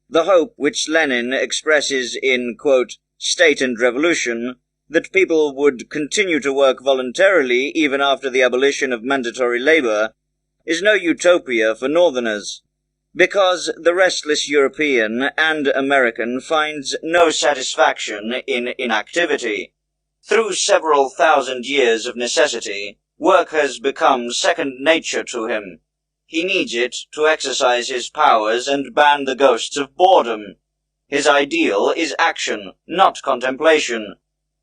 The hope which Lenin expresses in, quote, "State and Revolution," that people would continue to work voluntarily even after the abolition of mandatory labor, is no utopia for Northerners, because the restless European and American finds no satisfaction in inactivity. Through several thousand years of necessity, work has become second nature to him. He needs it to exercise his powers and ban the ghosts of boredom. His ideal is action, not contemplation.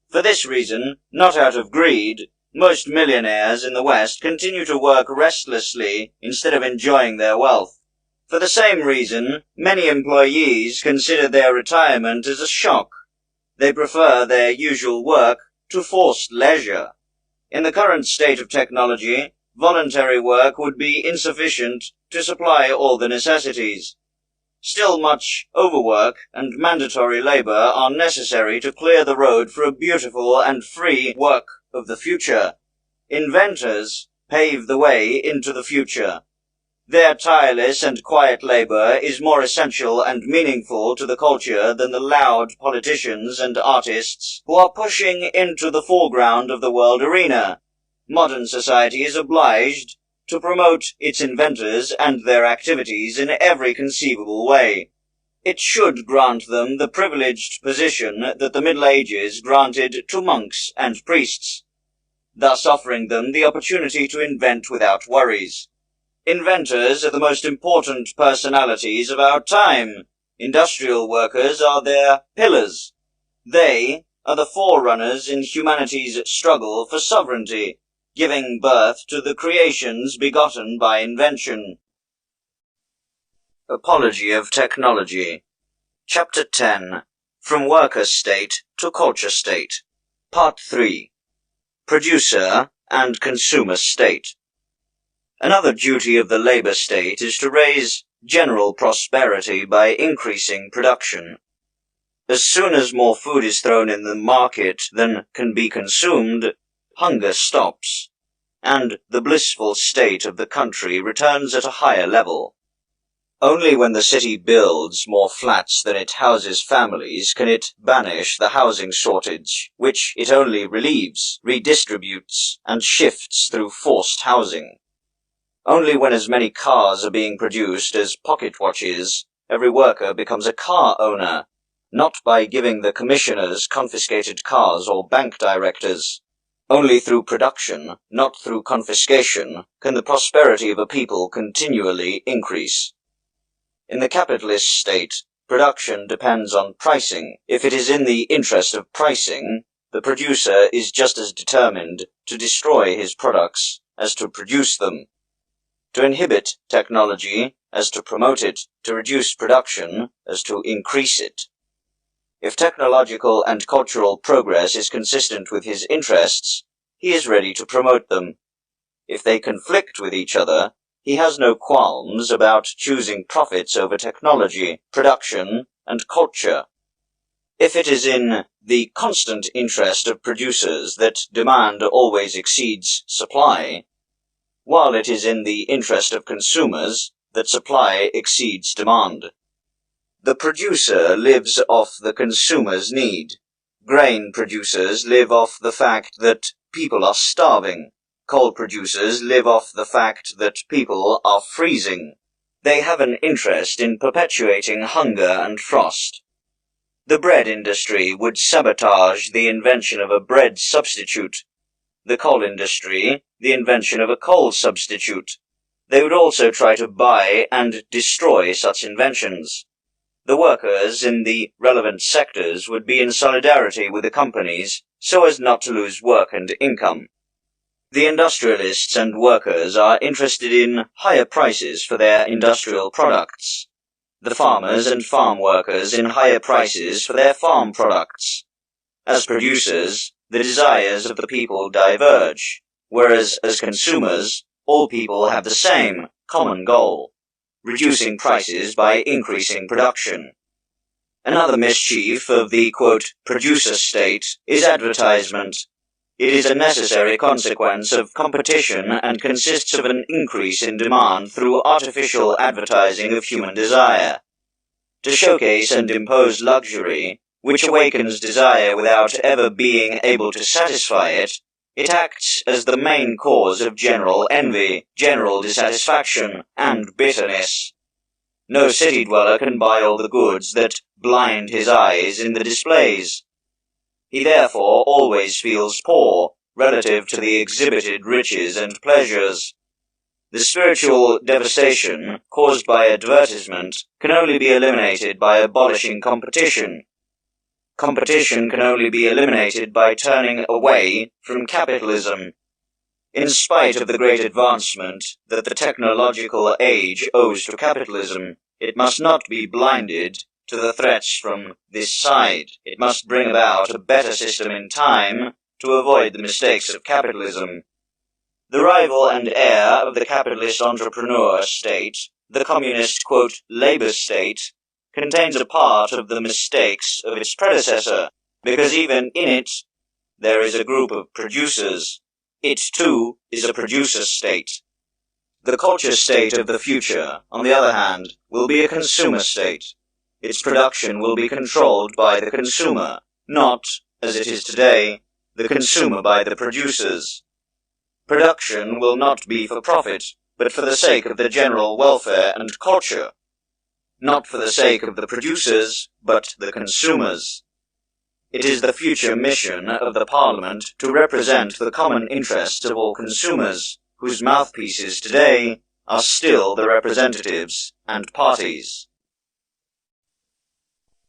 For this reason, not out of greed, most millionaires in the West continue to work restlessly instead of enjoying their wealth. For the same reason, many employees consider their retirement as a shock. They prefer their usual work to forced leisure. In the current state of technology, voluntary work would be insufficient to supply all the necessities. Still much overwork and mandatory labor are necessary to clear the road for a beautiful and free work of the future. Inventors pave the way into the future. Their tireless and quiet labor is more essential and meaningful to the culture than the loud politicians and artists who are pushing into the foreground of the world arena. Modern society is obliged to promote its inventors and their activities in every conceivable way. It should grant them the privileged position that the Middle Ages granted to monks and priests, thus offering them the opportunity to invent without worries. Inventors are the most important personalities of our time. Industrial workers are their pillars. They are the forerunners in humanity's struggle for sovereignty, giving birth to the creations begotten by invention. Apology of Technology. Chapter 10. From Worker State to Culture State. Part 3. Producer and Consumer State. Another duty of the labor state is to raise general prosperity by increasing production. As soon as more food is thrown in the market than can be consumed, hunger stops, and the blissful state of the country returns at a higher level. Only when the city builds more flats than it houses families can it banish the housing shortage, which it only relieves, redistributes, and shifts through forced housing. Only when as many cars are being produced as pocket watches, every worker becomes a car owner, not by giving the commissioners confiscated cars or bank directors. Only through production, not through confiscation, can the prosperity of a people continually increase. In the capitalist state, production depends on pricing. If it is in the interest of pricing, the producer is just as determined to destroy his products as to produce them. To inhibit technology as to promote it, to reduce production as to increase it. If technological and cultural progress is consistent with his interests, he is ready to promote them. If they conflict with each other, he has no qualms about choosing profits over technology, production, and culture. If it is in the constant interest of producers that demand always exceeds supply, while it is in the interest of consumers that supply exceeds demand. The producer lives off the consumer's need. Grain producers live off the fact that people are starving. Coal producers live off the fact that people are freezing. They have an interest in perpetuating hunger and frost. The bread industry would sabotage the invention of a bread substitute. The coal industry, the invention of a coal substitute. They would also try to buy and destroy such inventions. The workers in the relevant sectors would be in solidarity with the companies so as not to lose work and income. The industrialists and workers are interested in higher prices for their industrial products. The farmers and farm workers in higher prices for their farm products. As producers, the desires of the people diverge, whereas as consumers, all people have the same common goal. Reducing prices by increasing production. Another mischief of the, quote, producer state is advertisement. It is a necessary consequence of competition and consists of an increase in demand through artificial advertising of human desire. To showcase and impose luxury, which awakens desire without ever being able to satisfy it, it acts as the main cause of general envy, general dissatisfaction, and bitterness. No city dweller can buy all the goods that blind his eyes in the displays. He therefore always feels poor relative to the exhibited riches and pleasures. The spiritual devastation caused by advertisement can only be eliminated by abolishing competition. Competition can only be eliminated by turning away from capitalism. In spite of the great advancement that the technological age owes to capitalism, it must not be blinded to the threats from this side. It must bring about a better system in time to avoid the mistakes of capitalism. The rival and heir of the capitalist entrepreneur state, the communist, labor state, contains a part of the mistakes of its predecessor, because even in it there is a group of producers. It, too, is a producer state. The culture state of the future, on the other hand, will be a consumer state. Its production will be controlled by the consumer, not, as it is today, the consumer by the producers. Production will not be for profit, but for the sake of the general welfare and culture. Not for the sake of the producers, but the consumers. It is the future mission of the Parliament to represent the common interests of all consumers, whose mouthpieces today are still the representatives and parties.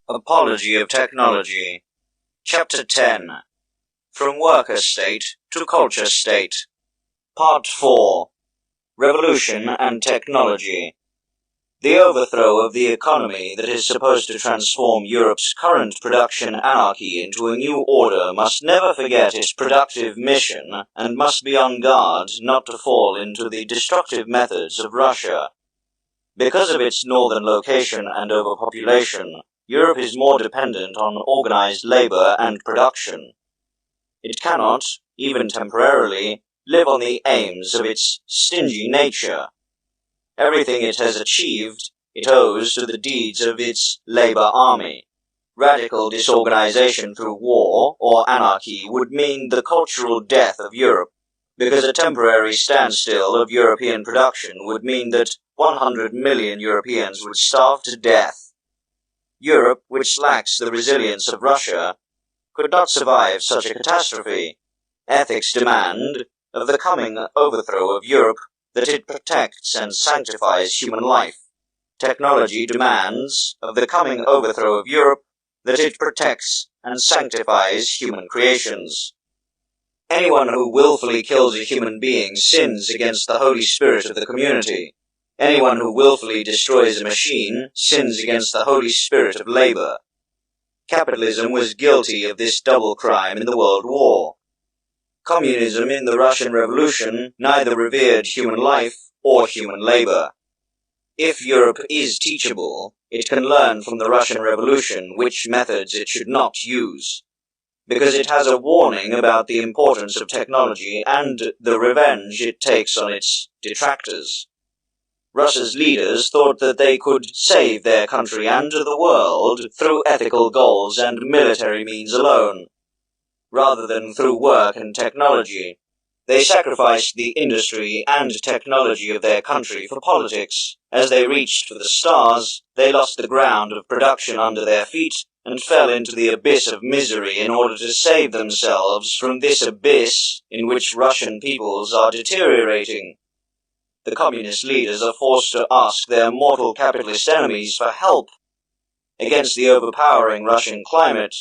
Apology of Technology. Chapter 10. From Worker State to Culture State. Part 4. Revolution and Technology. The overthrow of the economy that is supposed to transform Europe's current production anarchy into a new order must never forget its productive mission and must be on guard not to fall into the destructive methods of Russia. Because of its northern location and overpopulation, Europe is more dependent on organized labor and production. It cannot, even temporarily, live on the aims of its stingy nature. Everything it has achieved, it owes to the deeds of its labor army. Radical disorganization through war or anarchy would mean the cultural death of Europe, because a temporary standstill of European production would mean that 100 million Europeans would starve to death. Europe, which lacks the resilience of Russia, could not survive such a catastrophe. Ethics demand of the coming overthrow of Europe that it protects and sanctifies human life. Technology demands of the coming overthrow of Europe that it protects and sanctifies human creations. Anyone who willfully kills a human being sins against the Holy Spirit of the community. Anyone who willfully destroys a machine sins against the Holy Spirit of labor. Capitalism was guilty of this double crime in the World War. Communism in the Russian Revolution neither revered human life or human labor. If Europe is teachable, it can learn from the Russian Revolution which methods it should not use, because it has a warning about the importance of technology and the revenge it takes on its detractors. Russia's leaders thought that they could save their country and the world through ethical goals and military means alone, rather than through work and technology. They sacrificed the industry and technology of their country for politics. As they reached for the stars, they lost the ground of production under their feet and fell into the abyss of misery in order to save themselves from this abyss in which Russian peoples are deteriorating. The communist leaders are forced to ask their mortal capitalist enemies for help against the overpowering Russian climate,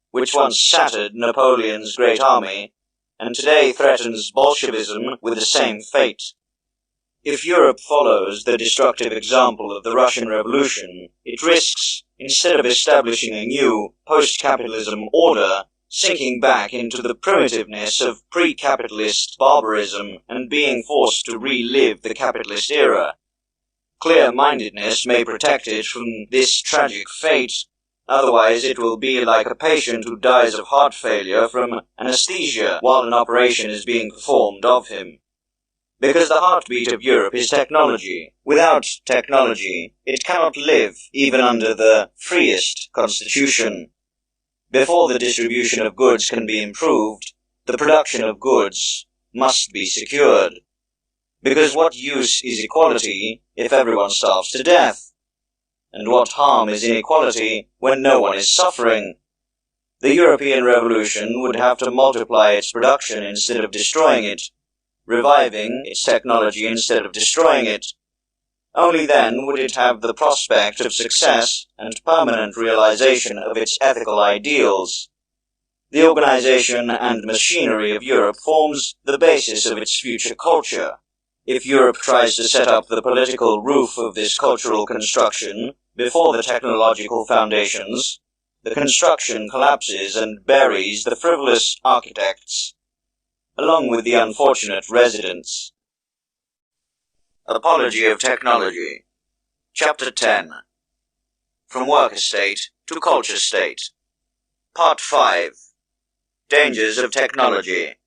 which once shattered Napoleon's great army, and today threatens Bolshevism with the same fate. If Europe follows the destructive example of the Russian Revolution, it risks, instead of establishing a new, post-capitalism order, sinking back into the primitiveness of pre-capitalist barbarism and being forced to relive the capitalist era. Clear-mindedness may protect it from this tragic fate. Otherwise, it will be like a patient who dies of heart failure from anesthesia while an operation is being performed of him. Because the heartbeat of Europe is technology. Without technology, it cannot live even under the freest constitution. Before the distribution of goods can be improved, the production of goods must be secured. Because what use is equality if everyone starves to death? And what harm is inequality when no one is suffering? The European Revolution would have to multiply its production instead of destroying it, reviving its technology instead of destroying it. Only then would it have the prospect of success and permanent realization of its ethical ideals. The organization and machinery of Europe forms the basis of its future culture. If Europe tries to set up the political roof of this cultural construction before the technological foundations, the construction collapses and buries the frivolous architects, along with the unfortunate residents. Apology of Technology. Chapter 10. From Worker State to Culture State. Part 5. Dangers of Technology.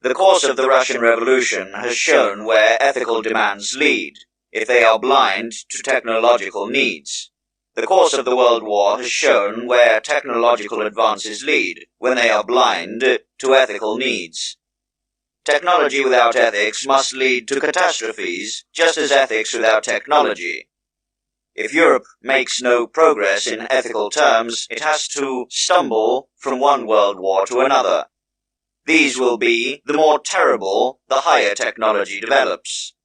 The course of the Russian Revolution has shown where ethical demands lead, if they are blind to technological needs. The course of the World War has shown where technological advances lead, when they are blind to ethical needs. Technology without ethics must lead to catastrophes, just as ethics without technology. If Europe makes no progress in ethical terms, it has to stumble from one world war to another. These will be the more terrible the higher technology develops.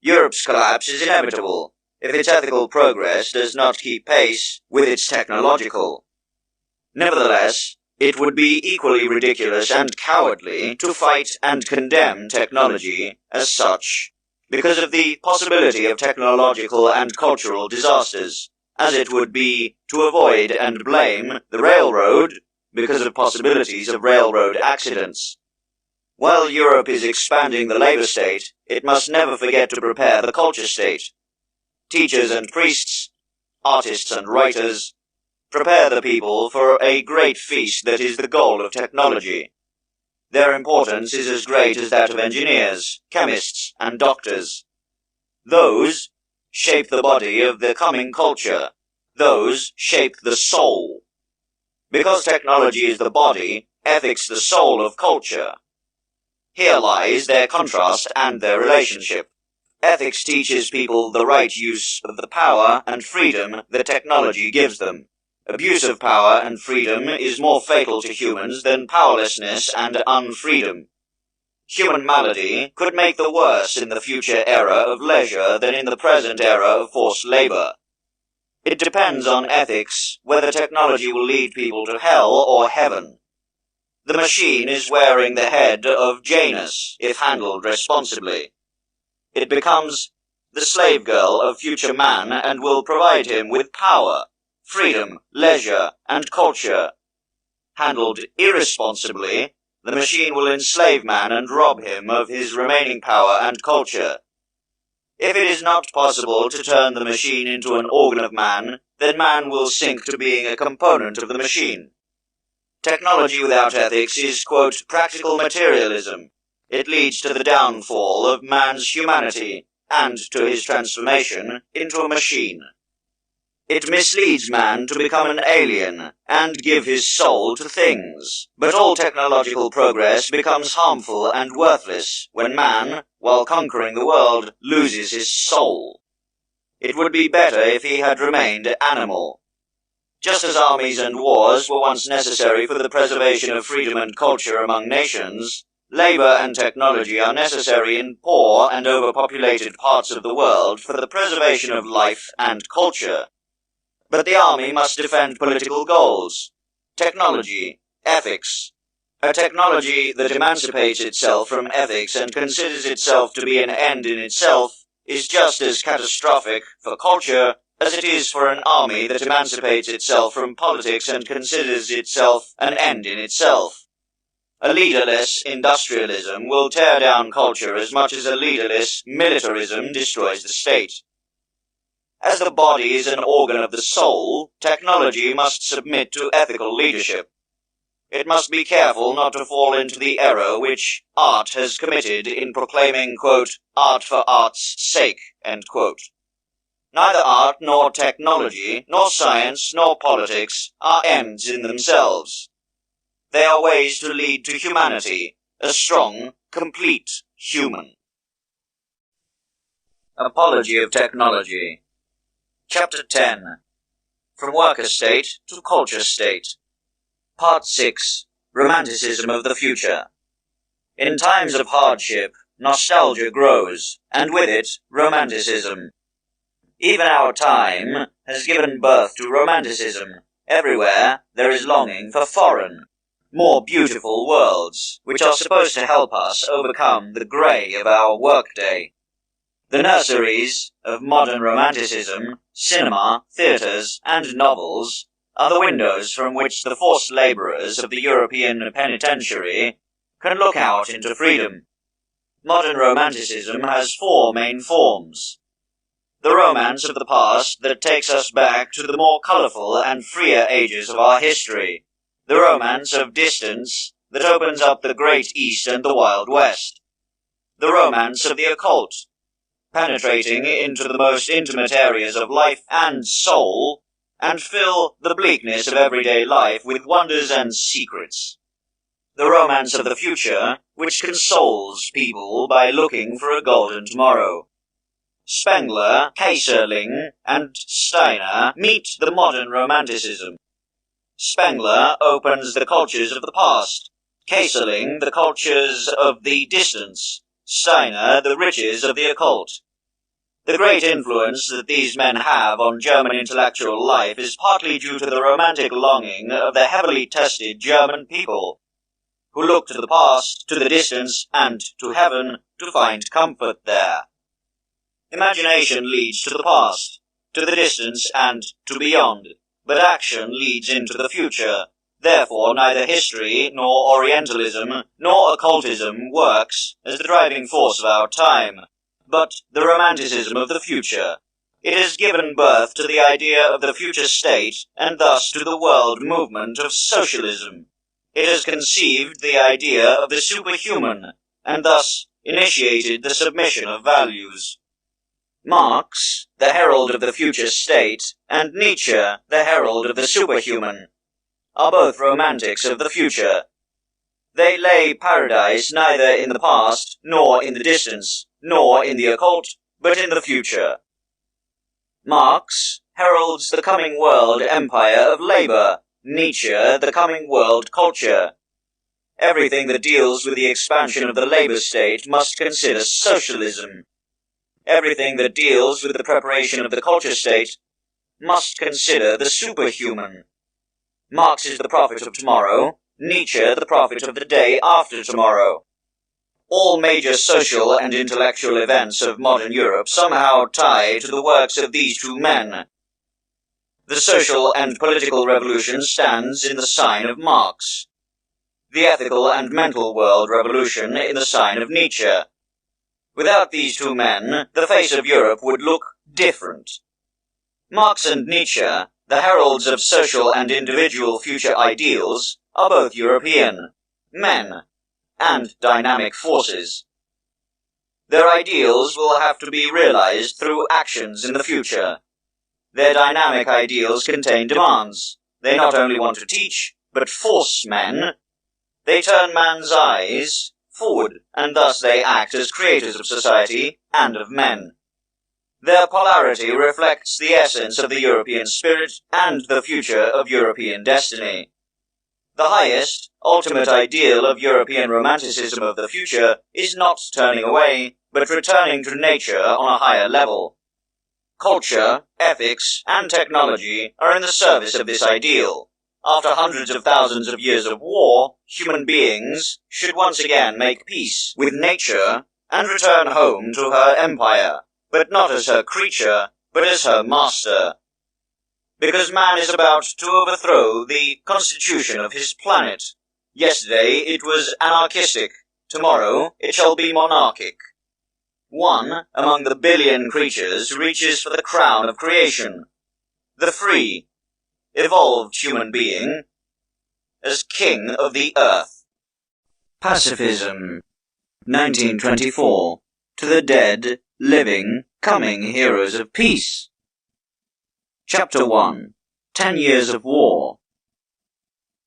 Europe's collapse is inevitable if its ethical progress does not keep pace with its technological. Nevertheless, it would be equally ridiculous and cowardly to fight and condemn technology as such, because of the possibility of technological and cultural disasters, as it would be to avoid and blame the railroad because of possibilities of railroad accidents. While Europe is expanding the labor state, it must never forget to prepare the culture state. Teachers and priests, artists and writers, prepare the people for a great feast that is the goal of technology. Their importance is as great as that of engineers, chemists, and doctors. Those shape the body of the coming culture. Those shape the soul. Because technology is the body, ethics the soul of culture. Here lies their contrast and their relationship. Ethics teaches people the right use of the power and freedom that technology gives them. Abuse of power and freedom is more fatal to humans than powerlessness and unfreedom. Human malady could make the worse in the future era of leisure than in the present era of forced labor. It depends on ethics whether technology will lead people to hell or heaven. The machine is wearing the head of Janus, if handled responsibly. It becomes the slave girl of future man and will provide him with power, freedom, leisure, and culture. Handled irresponsibly, the machine will enslave man and rob him of his remaining power and culture. If it is not possible to turn the machine into an organ of man, then man will sink to being a component of the machine. Technology without ethics is, quote, practical materialism. It leads to the downfall of man's humanity and to his transformation into a machine. It misleads man to become an alien and give his soul to things. But all technological progress becomes harmful and worthless when man, while conquering the world, loses his soul. It would be better if he had remained animal. Just as armies and wars were once necessary for the preservation of freedom and culture among nations, labor and technology are necessary in poor and overpopulated parts of the world for the preservation of life and culture. But the army must defend political goals, technology, ethics. A technology that emancipates itself from ethics and considers itself to be an end in itself is just as catastrophic for culture as it is for an army that emancipates itself from politics and considers itself an end in itself. A leaderless industrialism will tear down culture as much as a leaderless militarism destroys the state. As the body is an organ of the soul, technology must submit to ethical leadership. It must be careful not to fall into the error which art has committed in proclaiming, quote, art for art's sake, end quote. Neither art nor technology, nor science, nor politics are ends in themselves. They are ways to lead to humanity, a strong, complete human. Apology of Technology. Chapter 10. From Worker State to Culture State. Part 6. Romanticism of the Future. In times of hardship, nostalgia grows, and with it, romanticism. Even our time has given birth to romanticism. Everywhere there is longing for foreign, more beautiful worlds, which are supposed to help us overcome the grey of our workday. The nurseries of modern romanticism, cinema, theatres, and novels, are the windows from which the forced labourers of the European penitentiary can look out into freedom. Modern romanticism has 4 main forms. The romance of the past that takes us back to the more colourful and freer ages of our history. The romance of distance that opens up the Great East and the Wild West. The romance of the occult, penetrating into the most intimate areas of life and soul, and fill the bleakness of everyday life with wonders and secrets. The romance of the future, which consoles people by looking for a golden tomorrow. Spengler, Kaiserling, and Steiner meet the modern romanticism. Spengler opens the cultures of the past, Kaiserling the cultures of the distance, Steiner the riches of the occult. The great influence that these men have on German intellectual life is partly due to the romantic longing of the heavily tested German people, who look to the past, to the distance, and to heaven to find comfort there. Imagination leads to the past, to the distance, and to beyond, but action leads into the future. Therefore, neither history, nor Orientalism, nor occultism works as the driving force of our time, but the romanticism of the future. It has given birth to the idea of the future state, and thus to the world movement of socialism. It has conceived the idea of the superhuman, and thus initiated the submission of values. Marx, the herald of the future state, and Nietzsche, the herald of the superhuman, are both romantics of the future. They lay paradise neither in the past, nor in the distance, nor in the occult, but in the future. Marx heralds the coming world empire of labour, Nietzsche the coming world culture. Everything that deals with the expansion of the labour state must consider socialism. Everything that deals with the preparation of the culture state must consider the superhuman. Marx is the prophet of tomorrow, Nietzsche the prophet of the day after tomorrow. All major social and intellectual events of modern Europe somehow tie to the works of these 2 men. The social and political revolution stands in the sign of Marx. The ethical and mental world revolution in the sign of Nietzsche. Without these 2 men, the face of Europe would look different. Marx and Nietzsche, the heralds of social and individual future ideals, are both European men and dynamic forces. Their ideals will have to be realized through actions in the future. Their dynamic ideals contain demands. They not only want to teach, but force men. They turn man's eyes forward, and thus they act as creators of society and of men. Their polarity reflects the essence of the European spirit and the future of European destiny. The highest, ultimate ideal of European romanticism of the future is not turning away, but returning to nature on a higher level. Culture, ethics, and technology are in the service of this ideal. After hundreds of thousands of years of war, human beings should once again make peace with nature and return home to her empire, but not as her creature, but as her master. Because man is about to overthrow the constitution of his planet. Yesterday it was anarchistic, tomorrow it shall be monarchic. One among the billion creatures reaches for the crown of creation, the free, evolved human being, as king of the earth. Pacifism, 1924. To the dead, living, coming heroes of peace. Chapter 1. 10 Years of War.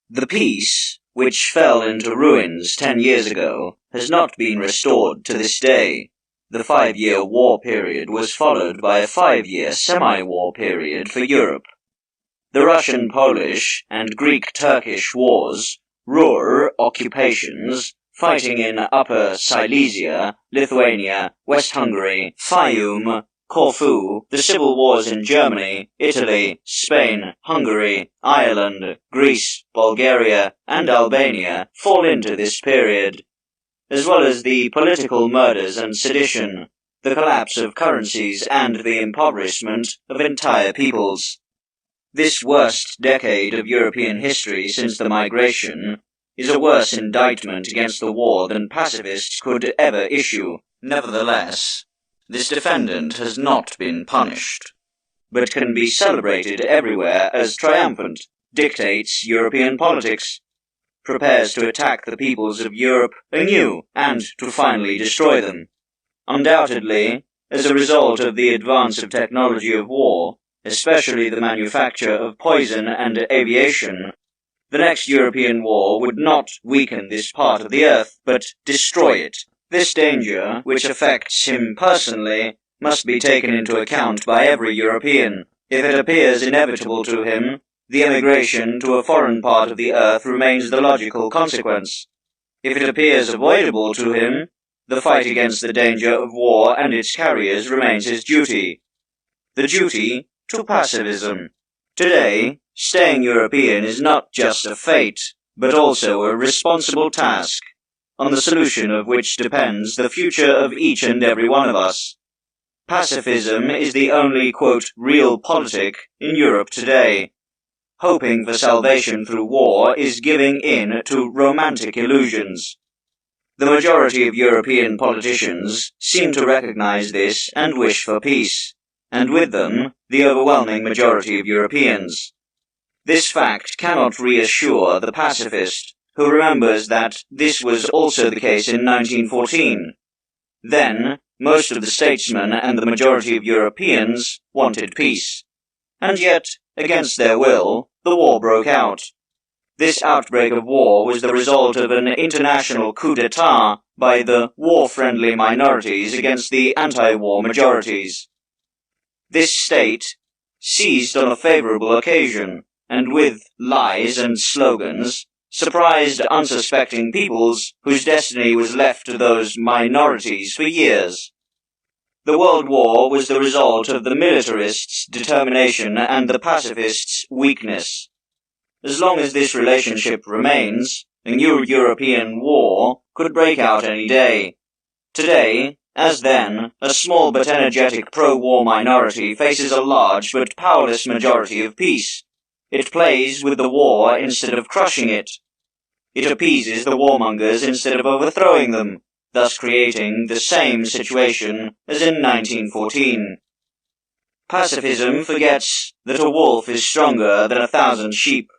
The peace, which fell into ruins 10 years ago, has not been restored to this day. The 5-year war period was followed by a 5-year semi-war period for Europe. The Russian-Polish and Greek-Turkish wars, Ruhr occupations, fighting in Upper Silesia, Lithuania, West Hungary, Fayum, Corfu, the civil wars in Germany, Italy, Spain, Hungary, Ireland, Greece, Bulgaria, and Albania fall into this period, as well as the political murders and sedition, the collapse of currencies and the impoverishment of entire peoples. This worst decade of European history since the migration is a worse indictment against the war than pacifists could ever issue. Nevertheless, this defendant has not been punished, but can be celebrated everywhere as triumphant, dictates European politics, prepares to attack the peoples of Europe anew and to finally destroy them. Undoubtedly, as a result of the advance of technology of war, especially the manufacture of poison and aviation, the next European war would not weaken this part of the earth, but destroy it. This danger, which affects him personally, must be taken into account by every European. If it appears inevitable to him, the emigration to a foreign part of the earth remains the logical consequence. If it appears avoidable to him, the fight against the danger of war and its carriers remains his duty. The duty to pacifism. Today, staying European is not just a fate, but also a responsible task, on the solution of which depends the future of each and every one of us. Pacifism is the only, quote, real politic in Europe today. Hoping for salvation through war is giving in to romantic illusions. The majority of European politicians seem to recognize this and wish for peace, and with them, the overwhelming majority of Europeans. This fact cannot reassure the pacifist, who remembers that this was also the case in 1914. Then, most of the statesmen and the majority of Europeans wanted peace. And yet, against their will, the war broke out. This outbreak of war was the result of an international coup d'etat by the war-friendly minorities against the anti-war majorities. This state seized on a favorable occasion, and with lies and slogans, surprised unsuspecting peoples whose destiny was left to those minorities for years. The World War was the result of the militarists' determination and the pacifists' weakness. As long as this relationship remains, a new European war could break out any day. Today, as then, a small but energetic pro-war minority faces a large but powerless majority of peace. It plays with the war instead of crushing it. It appeases the warmongers instead of overthrowing them, thus creating the same situation as in 1914. Pacifism forgets that a wolf is stronger than 1,000 sheep,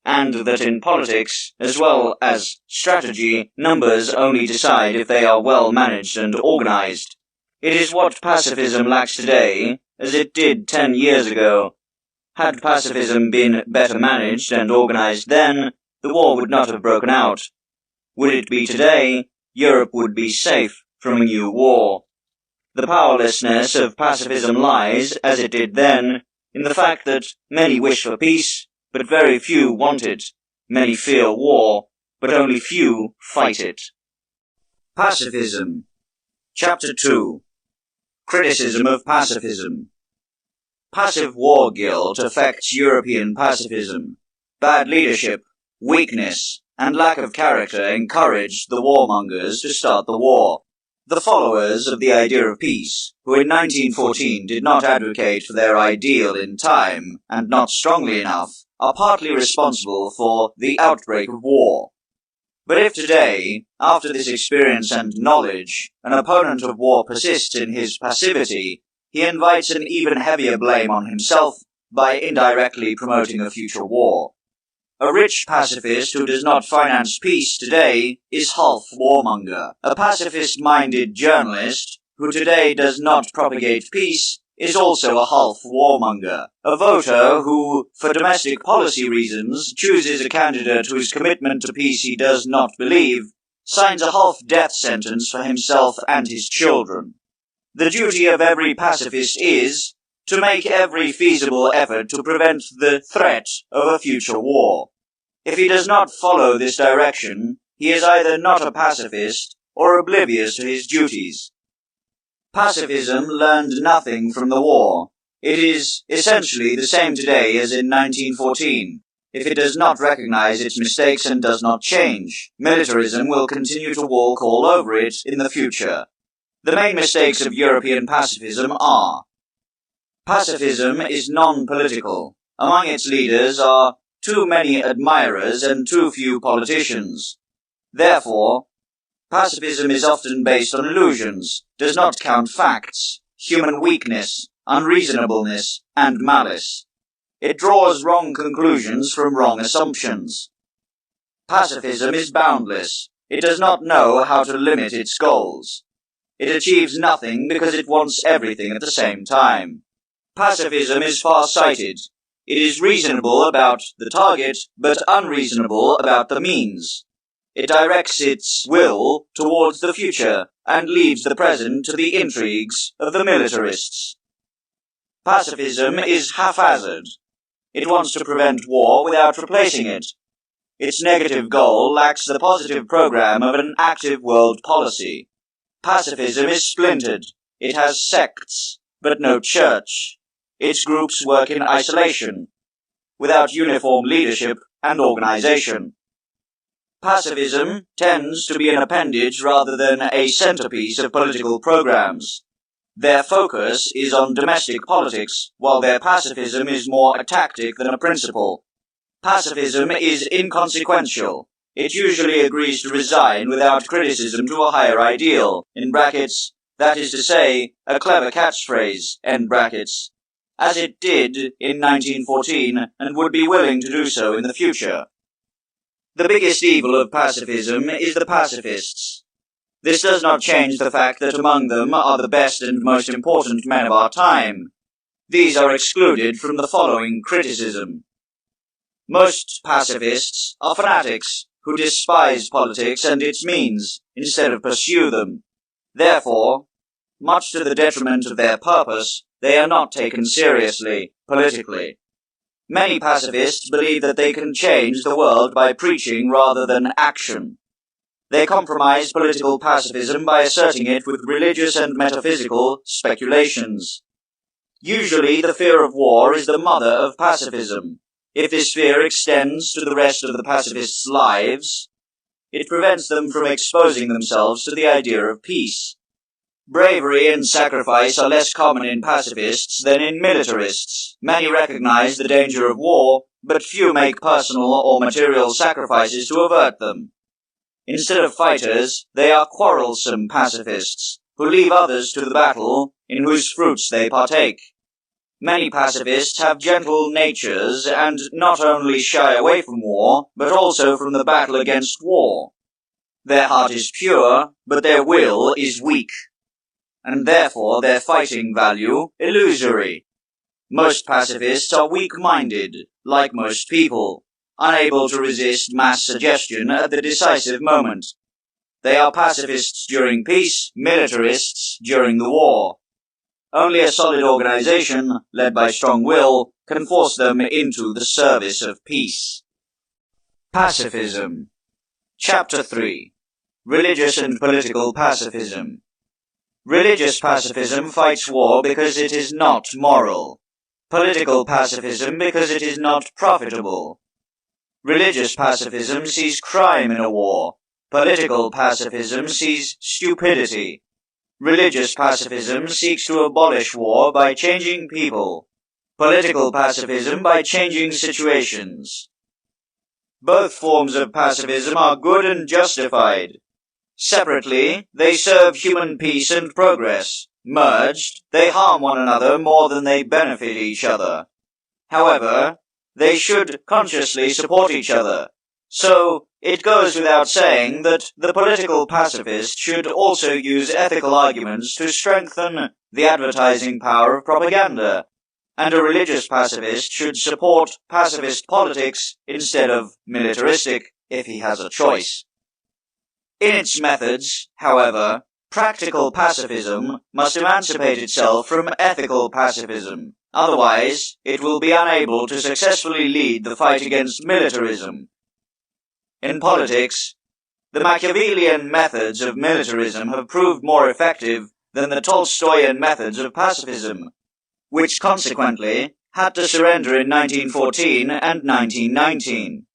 and that in politics, as well as strategy, numbers only decide if they are well managed and organized. It is what pacifism lacks today, as it did 10 years ago. Had pacifism been better managed and organized then, the war would not have broken out. Would it be today, Europe would be safe from a new war. The powerlessness of pacifism lies, as it did then, in the fact that many wish for peace, but very few want it. Many fear war, but only few fight it. Pacifism. Chapter 2. Criticism of pacifism. Passive war guilt affects European pacifism. Bad leadership, weakness, and lack of character encouraged the warmongers to start the war. The followers of the idea of peace, who in 1914 did not advocate for their ideal in time, and not strongly enough, are partly responsible for the outbreak of war. But if today, after this experience and knowledge, an opponent of war persists in his passivity, he invites an even heavier blame on himself by indirectly promoting a future war. A rich pacifist who does not finance peace today is half warmonger. A pacifist-minded journalist who today does not propagate peace is also a half warmonger. A voter who, for domestic policy reasons, chooses a candidate whose commitment to peace he does not believe, signs a half death sentence for himself and his children. The duty of every pacifist is, to make every feasible effort to prevent the threat of a future war. If he does not follow this direction, he is either not a pacifist or oblivious to his duties. Pacifism learned nothing from the war. It is essentially the same today as in 1914. If it does not recognize its mistakes and does not change, militarism will continue to walk all over it in the future. The main mistakes of European pacifism are: pacifism is non-political. Among its leaders are too many admirers and too few politicians. Therefore, pacifism is often based on illusions, does not count facts, human weakness, unreasonableness, and malice. It draws wrong conclusions from wrong assumptions. Pacifism is boundless. It does not know how to limit its goals. It achieves nothing because it wants everything at the same time. Pacifism is far-sighted. It is reasonable about the target, but unreasonable about the means. It directs its will towards the future and leaves the present to the intrigues of the militarists. Pacifism is haphazard. It wants to prevent war without replacing it. Its negative goal lacks the positive program of an active world policy. Pacifism is splintered. It has sects, but no church. Its groups work in isolation, without uniform leadership and organization. Pacifism tends to be an appendage rather than a centerpiece of political programs. Their focus is on domestic politics, while their pacifism is more a tactic than a principle. Pacifism is inconsequential. It usually agrees to resign without criticism to a higher ideal, in brackets, that is to say, a clever catchphrase, end brackets, as it did in 1914 and would be willing to do so in the future. The biggest evil of pacifism is the pacifists. This does not change the fact that among them are the best and most important men of our time. These are excluded from the following criticism. Most pacifists are fanatics who despise politics and its means instead of pursue them. Therefore, much to the detriment of their purpose, they are not taken seriously, politically. Many pacifists believe that they can change the world by preaching rather than action. They compromise political pacifism by asserting it with religious and metaphysical speculations. Usually, the fear of war is the mother of pacifism. If this fear extends to the rest of the pacifists' lives, it prevents them from exposing themselves to the idea of peace. Bravery and sacrifice are less common in pacifists than in militarists. Many recognize the danger of war, but few make personal or material sacrifices to avert them. Instead of fighters, they are quarrelsome pacifists, who leave others to the battle in whose fruits they partake. Many pacifists have gentle natures and not only shy away from war, but also from the battle against war. Their heart is pure, but their will is weak, and therefore their fighting value illusory. Most pacifists are weak-minded, like most people, unable to resist mass suggestion at the decisive moment. They are pacifists during peace, militarists during the war. Only a solid organization, led by strong will, can force them into the service of peace. Pacifism. Chapter 3. Religious and Political Pacifism. Religious pacifism fights war because it is not moral. Political pacifism because it is not profitable. Religious pacifism sees crime in a war. Political pacifism sees stupidity. Religious pacifism seeks to abolish war by changing people. Political pacifism by changing situations. Both forms of pacifism are good and justified. Separately, they serve human peace and progress. Merged, they harm one another more than they benefit each other. However, they should consciously support each other. So, it goes without saying that the political pacifist should also use ethical arguments to strengthen the advertising power of propaganda, and a religious pacifist should support pacifist politics instead of militaristic if he has a choice. In its methods, however, Practical pacifism must emancipate itself from ethical pacifism. Otherwise, it will be unable to successfully lead the fight against militarism. In politics, the Machiavellian methods of militarism have proved more effective than the Tolstoyan methods of pacifism, which consequently had to surrender in 1914 and 1919.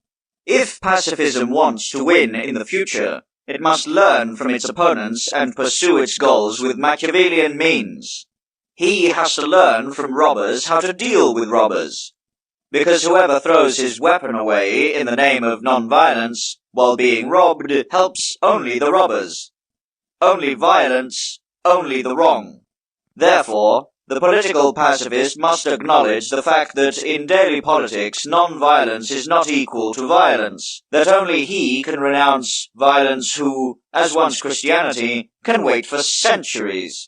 If pacifism wants to win in the future, it must learn from its opponents and pursue its goals with Machiavellian means. He has to learn from robbers how to deal with robbers, because whoever throws his weapon away in the name of non-violence while being robbed helps only the robbers. Only violence, only the wrong. Therefore, the political pacifist must acknowledge the fact that in daily politics non-violence is not equal to violence, that only he can renounce violence who, as once Christianity, can wait for centuries.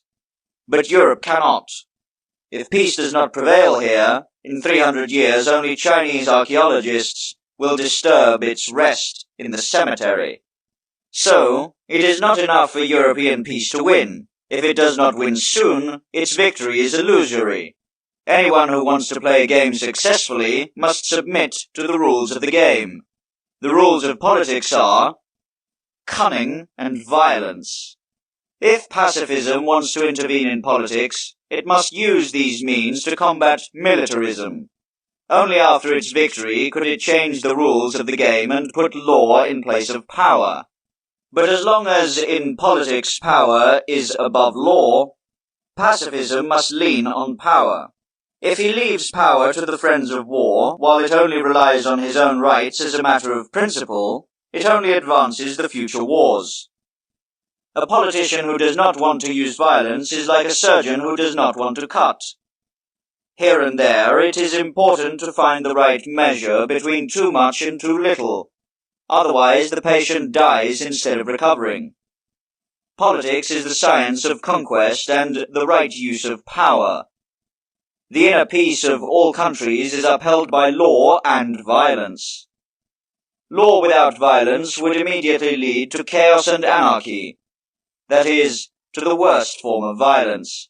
But Europe cannot. If peace does not prevail here, in 300 years only Chinese archaeologists will disturb its rest in the cemetery. So, it is not enough for European peace to win. If it does not win soon, its victory is illusory. Anyone who wants to play a game successfully must submit to the rules of the game. The rules of politics are cunning and violence. If pacifism wants to intervene in politics, it must use these means to combat militarism. Only after its victory could it change the rules of the game and put law in place of power. But as long as in politics power is above law, pacifism must lean on power. If he leaves power to the friends of war, while it only relies on his own rights as a matter of principle, it only advances the future wars. A politician who does not want to use violence is like a surgeon who does not want to cut. Here and there, it is important to find the right measure between too much and too little. Otherwise, the patient dies instead of recovering. Politics is the science of conquest and the right use of power. The inner peace of all countries is upheld by law and violence. Law without violence would immediately lead to chaos and anarchy. That is, to the worst form of violence.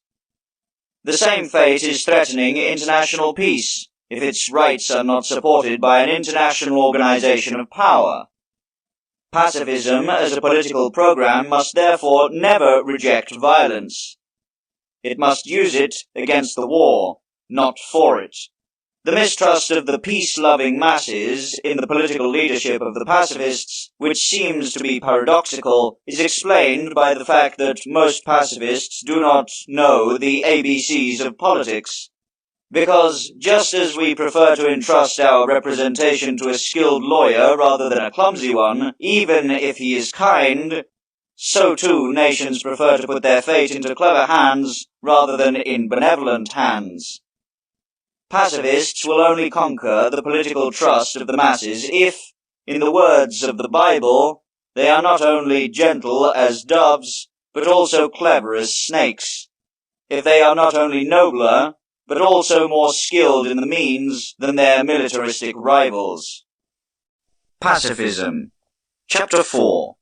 The same fate is threatening international peace, if its rights are not supported by an international organization of power. Pacifism as a political program must therefore never reject violence. It must use it against the war, not for it. The mistrust of the peace-loving masses in the political leadership of the pacifists, which seems to be paradoxical, is explained by the fact that most pacifists do not know the ABCs of politics. Because just as we prefer to entrust our representation to a skilled lawyer rather than a clumsy one, even if he is kind, so too nations prefer to put their fate into clever hands rather than in benevolent hands. Pacifists will only conquer the political trust of the masses if, in the words of the Bible, they are not only gentle as doves, but also clever as snakes. If they are not only nobler, but also more skilled in the means than their militaristic rivals. Pacifism. Chapter 4.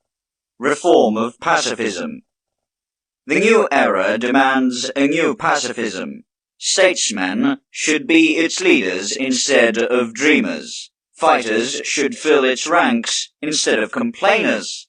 Reform of Pacifism. The new era demands a new pacifism. Statesmen should be its leaders instead of dreamers. Fighters should fill its ranks instead of complainers.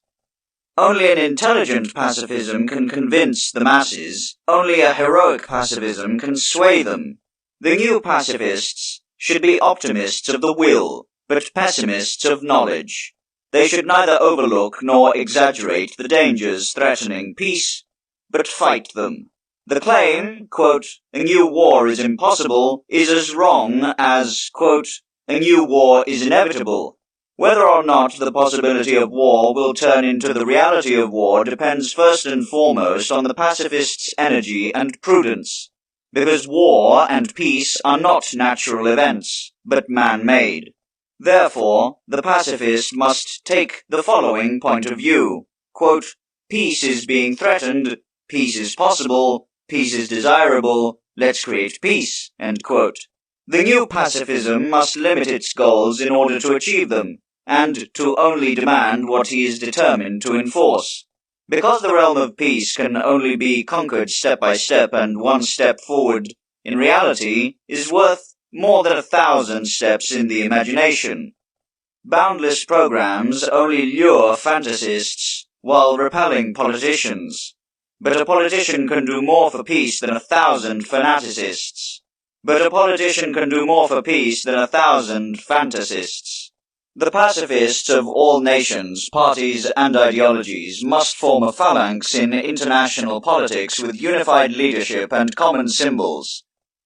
Only an intelligent pacifism can convince the masses. Only a heroic pacifism can sway them. The new pacifists should be optimists of the will, but pessimists of knowledge. They should neither overlook nor exaggerate the dangers threatening peace, but fight them. The claim, quote, "a new war is impossible," is as wrong as, quote, "a new war is inevitable." Whether or not the possibility of war will turn into the reality of war depends first and foremost on the pacifist's energy and prudence, because war and peace are not natural events, but man-made. Therefore, the pacifist must take the following point of view. Quote, "Peace is being threatened, peace is possible, peace is desirable, let's create peace." End quote. The new pacifism must limit its goals in order to achieve them, and to only demand what he is determined to enforce. Because the realm of peace can only be conquered step by step, and one step forward in reality is worth more than 1,000 steps in the imagination. Boundless programs only lure fantasists while repelling politicians. But a politician can do more for peace than 1,000 fanaticists. But a politician can do more for peace than 1,000 fantasists. The pacifists of all nations, parties, and ideologies must form a phalanx in international politics with unified leadership and common symbols.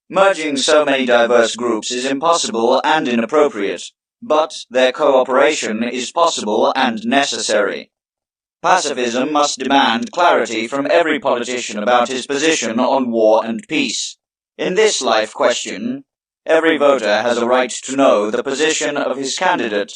Merging so many diverse groups is impossible and inappropriate, but their cooperation is possible and necessary. Pacifism must demand clarity from every politician about his position on war and peace. In this life question, every voter has a right to know the position of his candidate,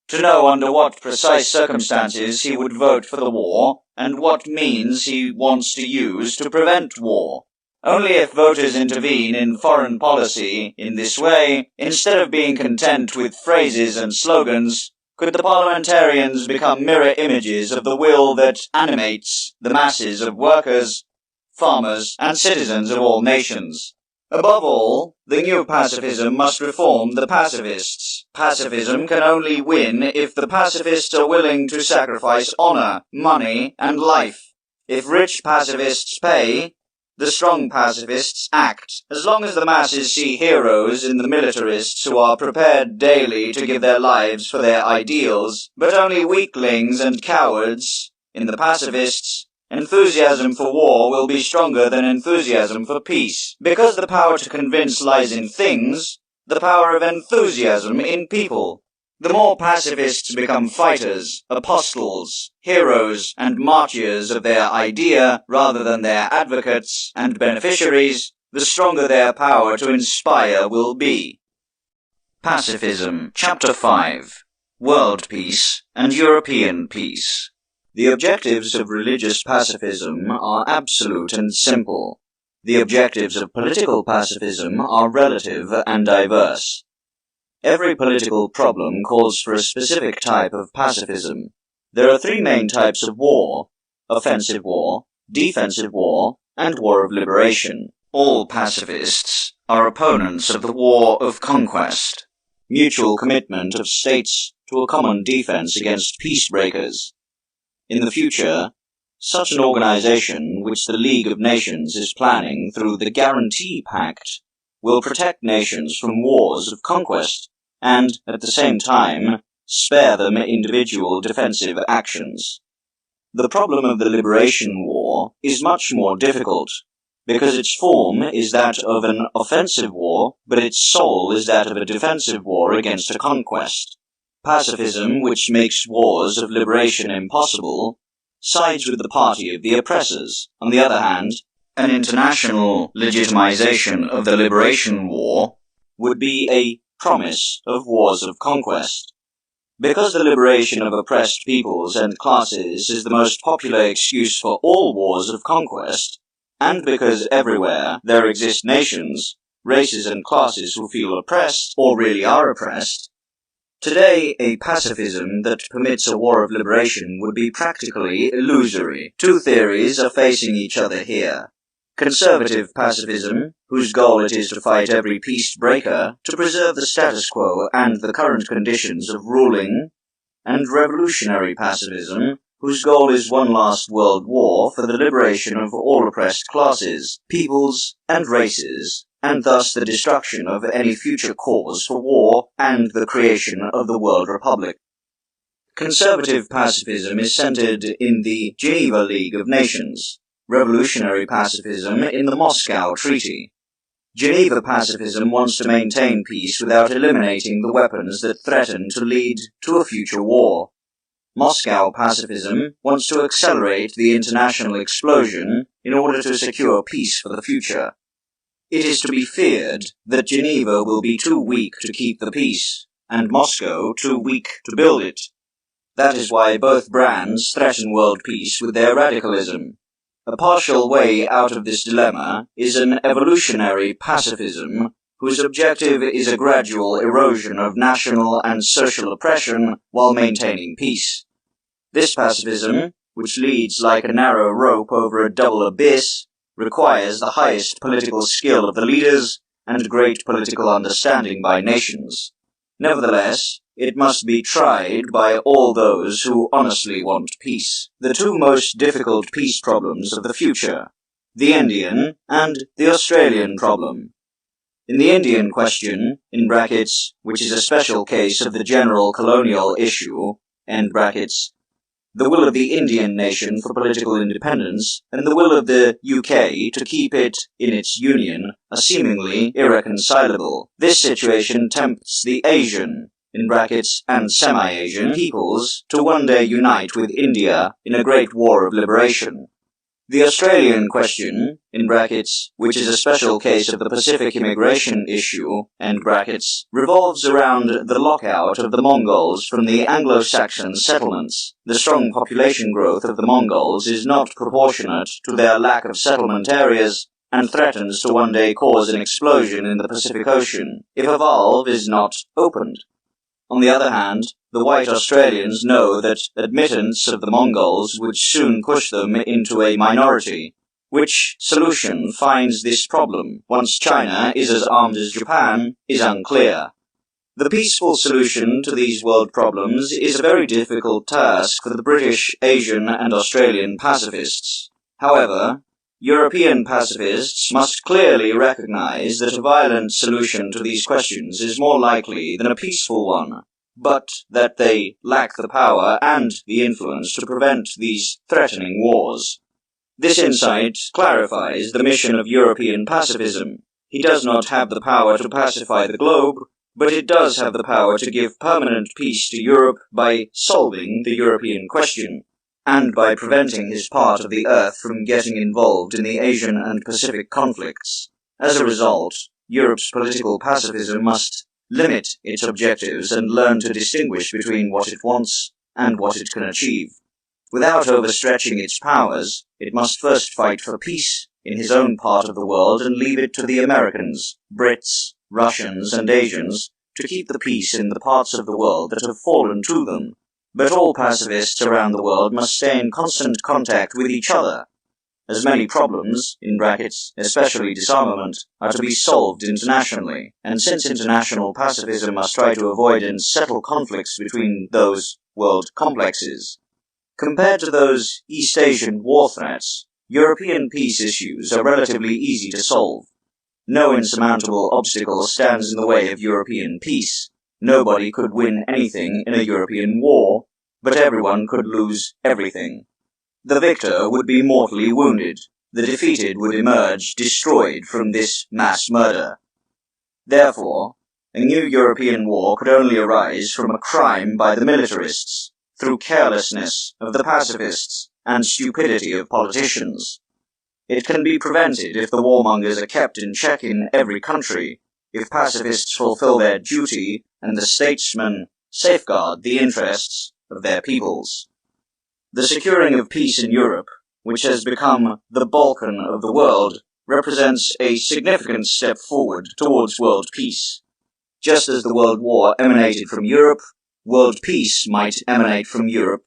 to know under what precise circumstances he would vote for the war, and what means he wants to use to prevent war. Only if voters intervene in foreign policy in this way, instead of being content with phrases and slogans, could the parliamentarians become mirror images of the will that animates the masses of workers, farmers, and citizens of all nations. Above all, the new pacifism must reform the pacifists. Pacifism can only win if the pacifists are willing to sacrifice honor, money, and life. If rich pacifists pay, the strong pacifists act. As long as the masses see heroes in the militarists who are prepared daily to give their lives for their ideals, but only weaklings and cowards in the pacifists, enthusiasm for war will be stronger than enthusiasm for peace. Because the power to convince lies in things, the power of enthusiasm in people. The more pacifists become fighters, apostles, heroes, and martyrs of their idea rather than their advocates and beneficiaries, the stronger their power to inspire will be. Pacifism, Chapter 5. World Peace and European Peace. The objectives of religious pacifism are absolute and simple. The objectives of political pacifism are relative and diverse. Every political problem calls for a specific type of pacifism. There are three main types of war: offensive war, defensive war, and war of liberation. All pacifists are opponents of the war of conquest, mutual commitment of states to a common defense against peace breakers. In the future, such an organization, which the League of Nations is planning through the Guarantee Pact, will protect nations from wars of conquest and, at the same time, spare them individual defensive actions. The problem of the Liberation War is much more difficult, because its form is that of an offensive war, but its soul is that of a defensive war against a conquest. Pacifism, which makes wars of liberation impossible, sides with the party of the oppressors. On the other hand, an international legitimization of the Liberation War would be a promise of wars of conquest. Because the liberation of oppressed peoples and classes is the most popular excuse for all wars of conquest, and because everywhere there exist nations, races and classes who feel oppressed or really are oppressed, today a pacifism that permits a war of liberation would be practically illusory. Two theories are facing each other here. Conservative pacifism, whose goal it is to fight every peace breaker to preserve the status quo and the current conditions of ruling, and revolutionary pacifism, whose goal is one last world war for the liberation of all oppressed classes, peoples, and races, and thus the destruction of any future cause for war and the creation of the World Republic. Conservative pacifism is centered in the Geneva League of Nations, revolutionary pacifism in the Moscow Treaty. Geneva pacifism wants to maintain peace without eliminating the weapons that threaten to lead to a future war. Moscow pacifism wants to accelerate the international explosion in order to secure peace for the future. It is to be feared that Geneva will be too weak to keep the peace, and Moscow too weak to build it. That is why both brands threaten world peace with their radicalism. A partial way out of this dilemma is an evolutionary pacifism whose objective is a gradual erosion of national and social oppression while maintaining peace. This pacifism which leads like a narrow rope over a double abyss, requires the highest political skill of the leaders and great political understanding by nations. Nevertheless, it must be tried by all those who honestly want peace. The two most difficult peace problems of the future, the Indian and the Australian problem. In the Indian question, in brackets, which is a special case of the general colonial issue, end brackets, the will of the Indian nation for political independence and the will of the UK to keep it in its union are seemingly irreconcilable. This situation tempts the Asian, in brackets, and semi-Asian peoples to one day unite with India in a great war of liberation. The Australian question, in brackets, which is a special case of the Pacific immigration issue, end brackets, revolves around the lockout of the Mongols from the Anglo-Saxon settlements. The strong population growth of the Mongols is not proportionate to their lack of settlement areas and threatens to one day cause an explosion in the Pacific Ocean if a valve is not opened. On the other hand, the white Australians know that admittance of the Mongols would soon push them into a minority. Which solution finds this problem, once China is as armed as Japan, is unclear. The peaceful solution to these world problems is a very difficult task for the British, Asian, and Australian pacifists. However, European pacifists must clearly recognize that a violent solution to these questions is more likely than a peaceful one, but that they lack the power and the influence to prevent these threatening wars. This insight clarifies the mission of European pacifism. He does not have the power to pacify the globe, but it does have the power to give permanent peace to Europe by solving the European question, and by preventing his part of the earth from getting involved in the Asian and Pacific conflicts. As a result, Europe's political pacifism must limit its objectives and learn to distinguish between what it wants and what it can achieve. Without overstretching its powers, it must first fight for peace in his own part of the world and leave it to the Americans, Brits, Russians, and Asians to keep the peace in the parts of the world that have fallen to them. But all pacifists around the world must stay in constant contact with each other, as many problems, in brackets, especially disarmament, are to be solved internationally, and since international pacifism must try to avoid and settle conflicts between those world complexes. Compared to those East Asian war threats, European peace issues are relatively easy to solve. No insurmountable obstacle stands in the way of European peace. Nobody could win anything in a European war, but everyone could lose everything. The victor would be mortally wounded. The defeated would emerge destroyed from this mass murder. Therefore, a new European war could only arise from a crime by the militarists, through carelessness of the pacifists and stupidity of politicians. It can be prevented if the warmongers are kept in check in every country, if pacifists fulfill their duty and the statesmen safeguard the interests of their peoples. The securing of peace in Europe, which has become the Balkan of the world, represents a significant step forward towards world peace. Just as the World War emanated from Europe, world peace might emanate from Europe.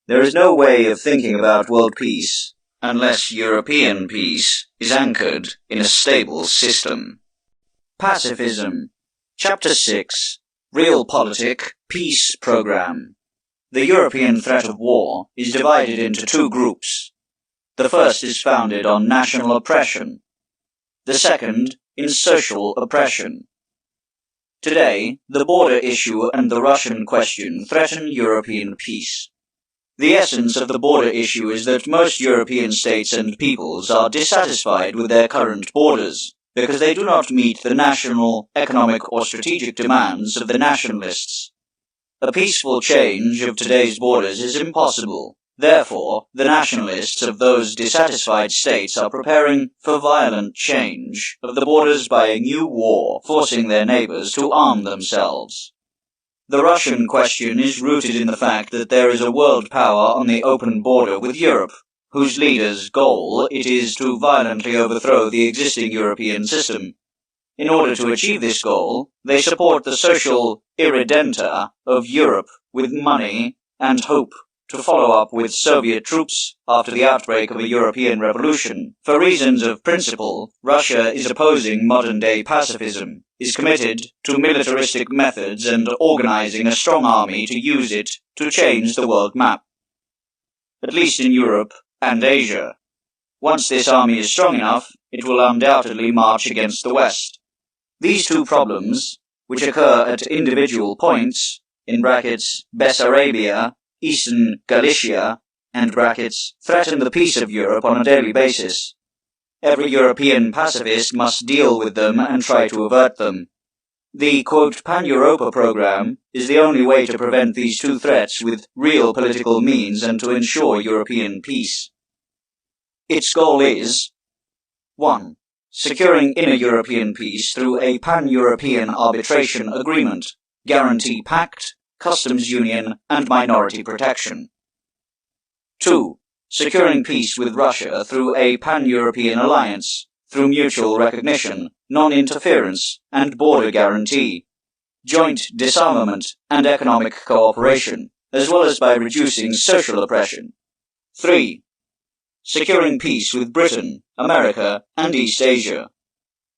There is no way of thinking about world peace unless European peace is anchored in a stable system. Pacifism. Chapter 6. Realpolitik Peace Program. The European threat of war is divided into two groups. The first is founded on national oppression. The second, in social oppression. Today, the border issue and the Russian question threaten European peace. The essence of the border issue is that most European states and peoples are dissatisfied with their current borders, because they do not meet the national, economic, or strategic demands of the nationalists. A peaceful change of today's borders is impossible. Therefore, the nationalists of those dissatisfied states are preparing for violent change of the borders by a new war, forcing their neighbors to arm themselves. The Russian question is rooted in the fact that there is a world power on the open border with Europe, whose leader's goal it is to violently overthrow the existing European system. In order to achieve this goal, they support the social irredenta of Europe with money and hope. to follow up with Soviet troops after the outbreak of a European revolution. For reasons of principle, Russia is opposing modern-day pacifism, is committed to militaristic methods and organizing a strong army to use it to change the world map, at least in Europe and Asia. Once this army is strong enough, it will undoubtedly march against the West. These two problems, which occur at individual points, in brackets Bessarabia, Eastern Galicia, and brackets, threaten the peace of Europe on a daily basis. Every European pacifist must deal with them and try to avert them. The, quote, Pan-Europa program is the only way to prevent these two threats with real political means and to ensure European peace. Its goal is 1. Securing inner European peace through a pan-European arbitration agreement, guarantee pact, customs union, and minority protection. 2. Securing peace with Russia through a pan-European alliance, through mutual recognition, non-interference, and border guarantee, joint disarmament and economic cooperation, as well as by reducing social oppression. 3. Securing peace with Britain, America, and East Asia,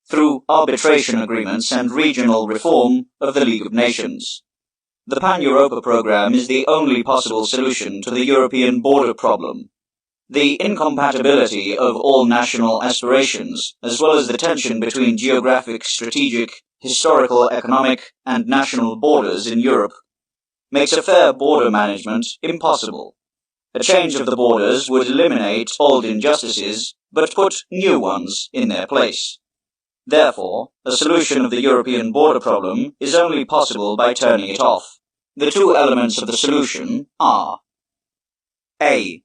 through arbitration agreements and regional reform of the League of Nations. The Pan-Europa program is the only possible solution to the European border problem. The incompatibility of all national aspirations, as well as the tension between geographic, strategic, historical, economic, and national borders in Europe, makes a fair border management impossible. A change of the borders would eliminate old injustices, but put new ones in their place. Therefore, a solution of the European border problem is only possible by turning it off. The two elements of the solution are A.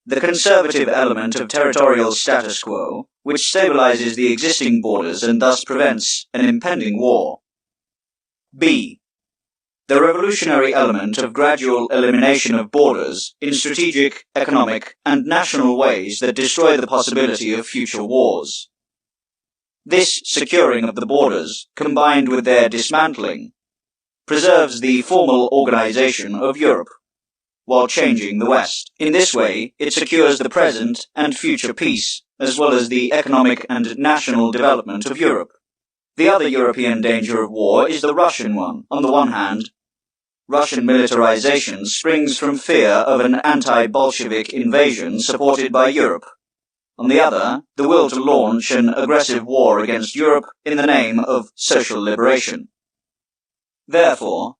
The conservative element of territorial status quo, which stabilizes the existing borders and thus prevents an impending war. B. The revolutionary element of gradual elimination of borders in strategic, economic, and national ways that destroy the possibility of future wars. This securing of the borders, combined with their dismantling, preserves the formal organization of Europe, while changing the West. In this way, it secures the present and future peace, as well as the economic and national development of Europe. The other European danger of war is the Russian one. On the one hand, Russian militarization springs from fear of an anti-Bolshevik invasion supported by Europe. On the other, the will to launch an aggressive war against Europe in the name of social liberation. Therefore,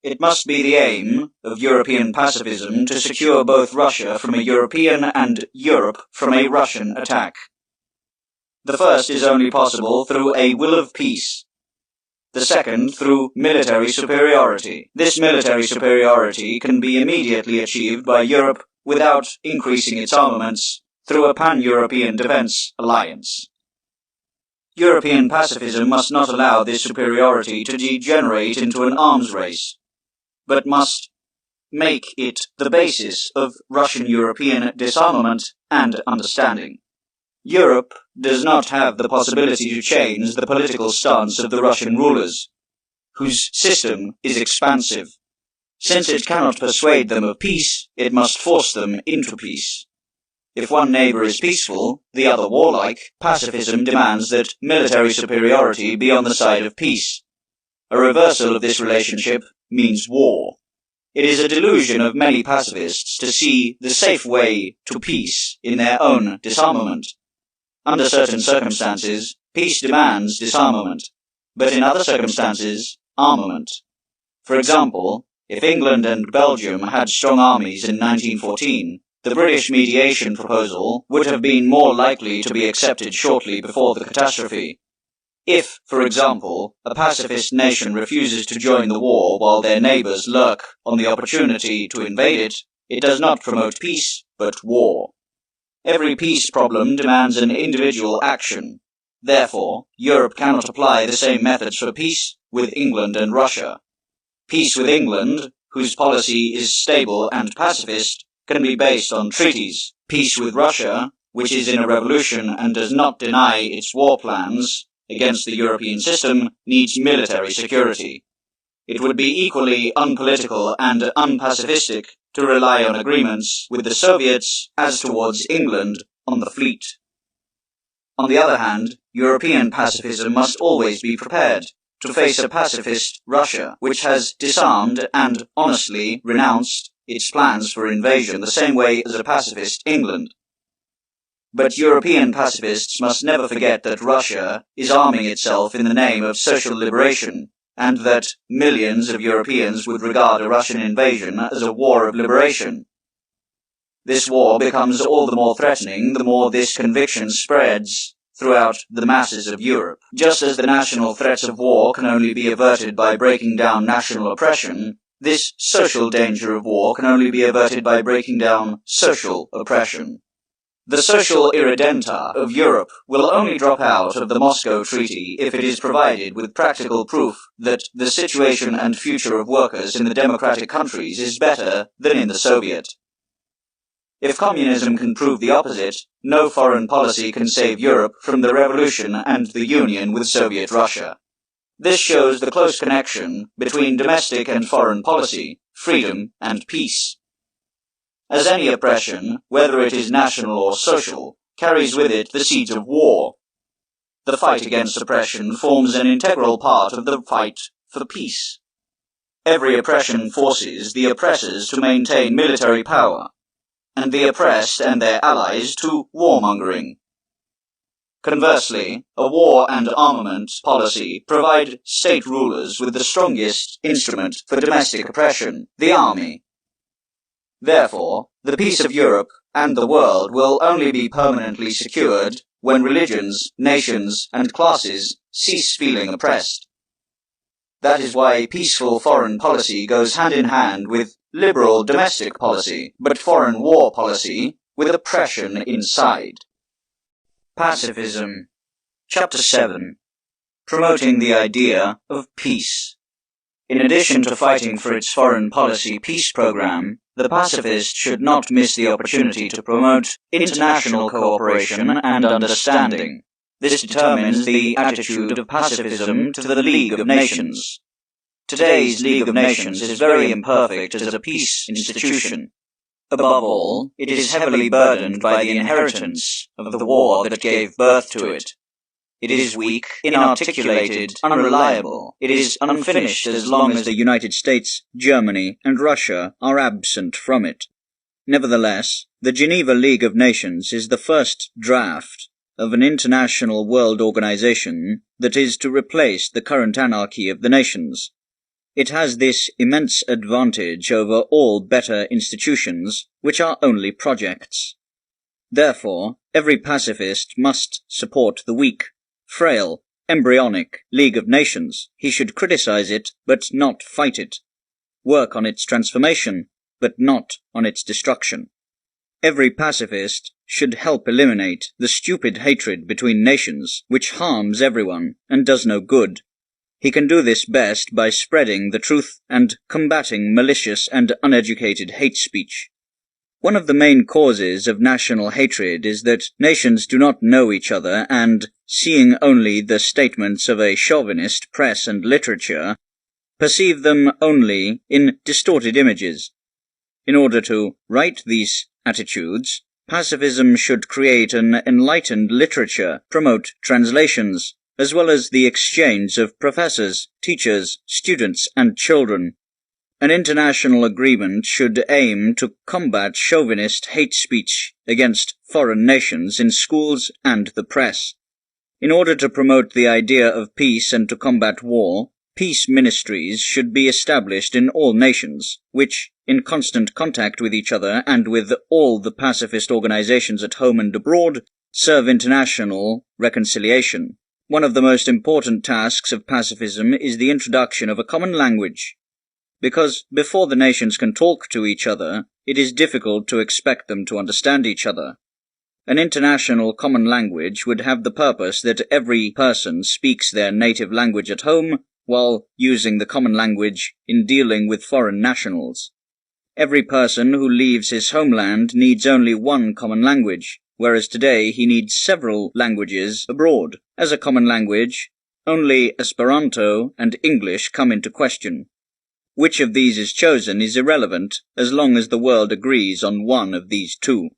it must be the aim of European pacifism to secure both Russia from a European and Europe from a Russian attack. The first is only possible through a will of peace. The second through military superiority. This military superiority can be immediately achieved by Europe without increasing its armaments through a pan-European defense alliance. European pacifism must not allow this superiority to degenerate into an arms race, but must make it the basis of Russian-European disarmament and understanding. Europe does not have the possibility to change the political stance of the Russian rulers, whose system is expansive. Since it cannot persuade them of peace, it must force them into peace. If one neighbor is peaceful, the other warlike, pacifism demands that military superiority be on the side of peace. A reversal of this relationship means war. It is a delusion of many pacifists to see the safe way to peace in their own disarmament. Under certain circumstances, peace demands disarmament, but in other circumstances, armament. For example, if England and Belgium had strong armies in 1914, the British mediation proposal would have been more likely to be accepted shortly before the catastrophe. If, for example, a pacifist nation refuses to join the war while their neighbors lurk on the opportunity to invade it, it does not promote peace, but war. Every peace problem demands an individual action. Therefore, Europe cannot apply the same methods for peace with England and Russia. Peace with England, whose policy is stable and pacifist, can be based on treaties. Peace with Russia, which is in a revolution and does not deny its war plans against the European system, needs military security. It would be equally unpolitical and unpacifistic to rely on agreements with the Soviets as towards England on the fleet. On the other hand, European pacifism must always be prepared to face a pacifist Russia, which has disarmed and honestly renounced its plans for invasion the same way as a pacifist England. But European pacifists must never forget that Russia is arming itself in the name of social liberation, and that millions of Europeans would regard a Russian invasion as a war of liberation. This war becomes all the more threatening the more this conviction spreads throughout the masses of Europe. Just as the national threats of war can only be averted by breaking down national oppression, this social danger of war can only be averted by breaking down social oppression. The social irredenta of Europe will only drop out of the Moscow Treaty if it is provided with practical proof that the situation and future of workers in the democratic countries is better than in the Soviet. If communism can prove the opposite, no foreign policy can save Europe from the revolution and the union with Soviet Russia. This shows the close connection between domestic and foreign policy, freedom and peace. As any oppression, whether it is national or social, carries with it the seeds of war. The fight against oppression forms an integral part of the fight for peace. Every oppression forces the oppressors to maintain military power, and the oppressed and their allies to warmongering. Conversely, a war and armament policy provide state rulers with the strongest instrument for domestic oppression, the army. Therefore, the peace of Europe and the world will only be permanently secured when religions, nations, and classes cease feeling oppressed. That is why peaceful foreign policy goes hand in hand with liberal domestic policy, but foreign war policy with oppression inside. Pacifism. Chapter 7. Promoting the idea of peace. In addition to fighting for its foreign policy peace program, the pacifist should not miss the opportunity to promote international cooperation and understanding. This determines the attitude of pacifism to the League of Nations. Today's League of Nations is very imperfect as a peace institution. Above all, it is heavily burdened by the inheritance of the war that gave birth to it. It is weak, inarticulated, unreliable. It is unfinished as long as the United States, Germany, and Russia are absent from it. Nevertheless, the Geneva League of Nations is the first draft of an international world organization that is to replace the current anarchy of the nations. It has this immense advantage over all better institutions, which are only projects. Therefore, every pacifist must support the weak, frail, embryonic League of Nations. He should criticize it, but not fight it. Work on its transformation, but not on its destruction. Every pacifist should help eliminate the stupid hatred between nations, which harms everyone and does no good. He can do this best by spreading the truth and combating malicious and uneducated hate speech. One of the main causes of national hatred is that nations do not know each other and, seeing only the statements of a chauvinist press and literature, perceive them only in distorted images. In order to right these attitudes, pacifism should create an enlightened literature, promote translations, as well as the exchange of professors, teachers, students, and children. An international agreement should aim to combat chauvinist hate speech against foreign nations in schools and the press. In order to promote the idea of peace and to combat war, peace ministries should be established in all nations, which, in constant contact with each other and with all the pacifist organizations at home and abroad, serve international reconciliation. One of the most important tasks of pacifism is the introduction of a common language. Because before the nations can talk to each other, it is difficult to expect them to understand each other. An international common language would have the purpose that every person speaks their native language at home while using the common language in dealing with foreign nationals. Every person who leaves his homeland needs only one common language, whereas today he needs several languages abroad. As a common language, Only Esperanto and English come into question. Which of these is chosen is irrelevant as long as the world agrees on one of these two.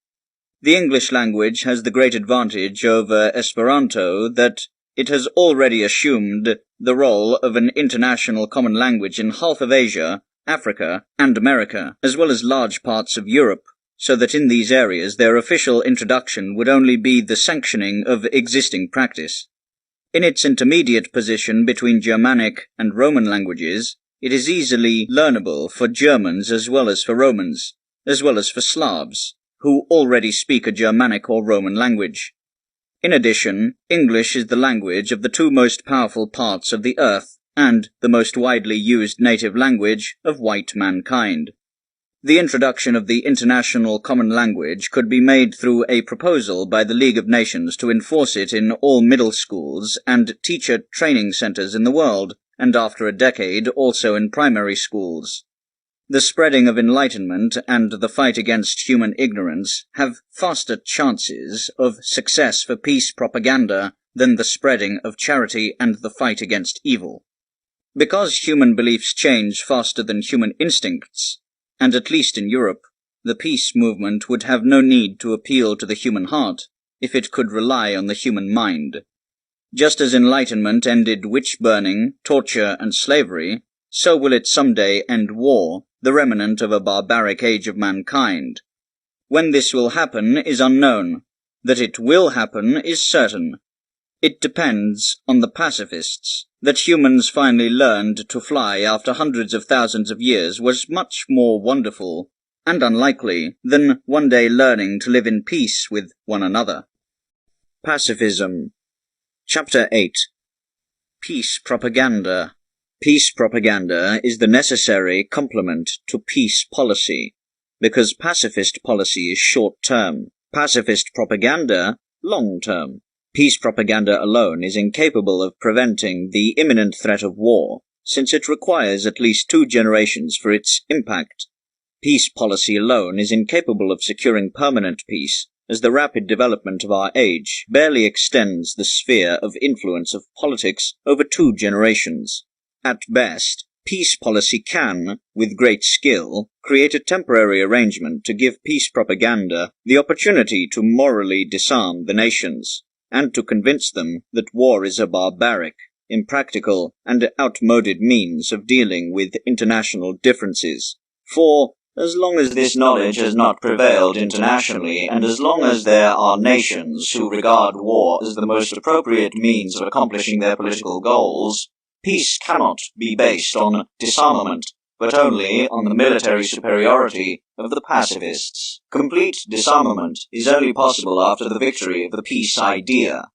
The English language has the great advantage over Esperanto that it has already assumed the role of an international common language in half of Asia, Africa, and America, as well as large parts of Europe, so that in these areas their official introduction would only be the sanctioning of existing practice. In its intermediate position between Germanic and Roman languages, it is easily learnable for Germans as well as for Romans, as well as for Slavs, who already speak a Germanic or Roman language. In addition, English is the language of the two most powerful parts of the earth, and the most widely used native language of white mankind. The introduction of the international common language could be made through a proposal by the League of Nations to enforce it in all middle schools and teacher training centers in the world, and after a decade also in primary schools. The spreading of enlightenment and the fight against human ignorance have faster chances of success for peace propaganda than the spreading of charity and the fight against evil. Because human beliefs change faster than human instincts, and at least in Europe, the peace movement would have no need to appeal to the human heart if it could rely on the human mind. Just as enlightenment ended witch-burning, torture, and slavery, so will it someday end war, the remnant of a barbaric age of mankind. When this will happen is unknown. That it will happen is certain. It depends on the pacifists. That humans finally learned to fly after hundreds of thousands of years was much more wonderful and unlikely than one day learning to live in peace with one another. Pacifism. Chapter 8. Peace propaganda. Peace propaganda is the necessary complement to peace policy, because pacifist policy is short-term, pacifist propaganda long-term. Peace propaganda alone is incapable of preventing the imminent threat of war, since it requires at least 2 generations for its impact. Peace policy alone is incapable of securing permanent peace, as the rapid development of our age barely extends the sphere of influence of politics over 2 generations. At best, peace policy can, with great skill, create a temporary arrangement to give peace propaganda the opportunity to morally disarm the nations, and to convince them that war is a barbaric, impractical, and outmoded means of dealing with international differences. For, as long as this knowledge has not prevailed internationally, and as long as there are nations who regard war as the most appropriate means of accomplishing their political goals, peace cannot be based on disarmament, but only on the military superiority of the pacifists. Complete disarmament is only possible after the victory of the peace idea.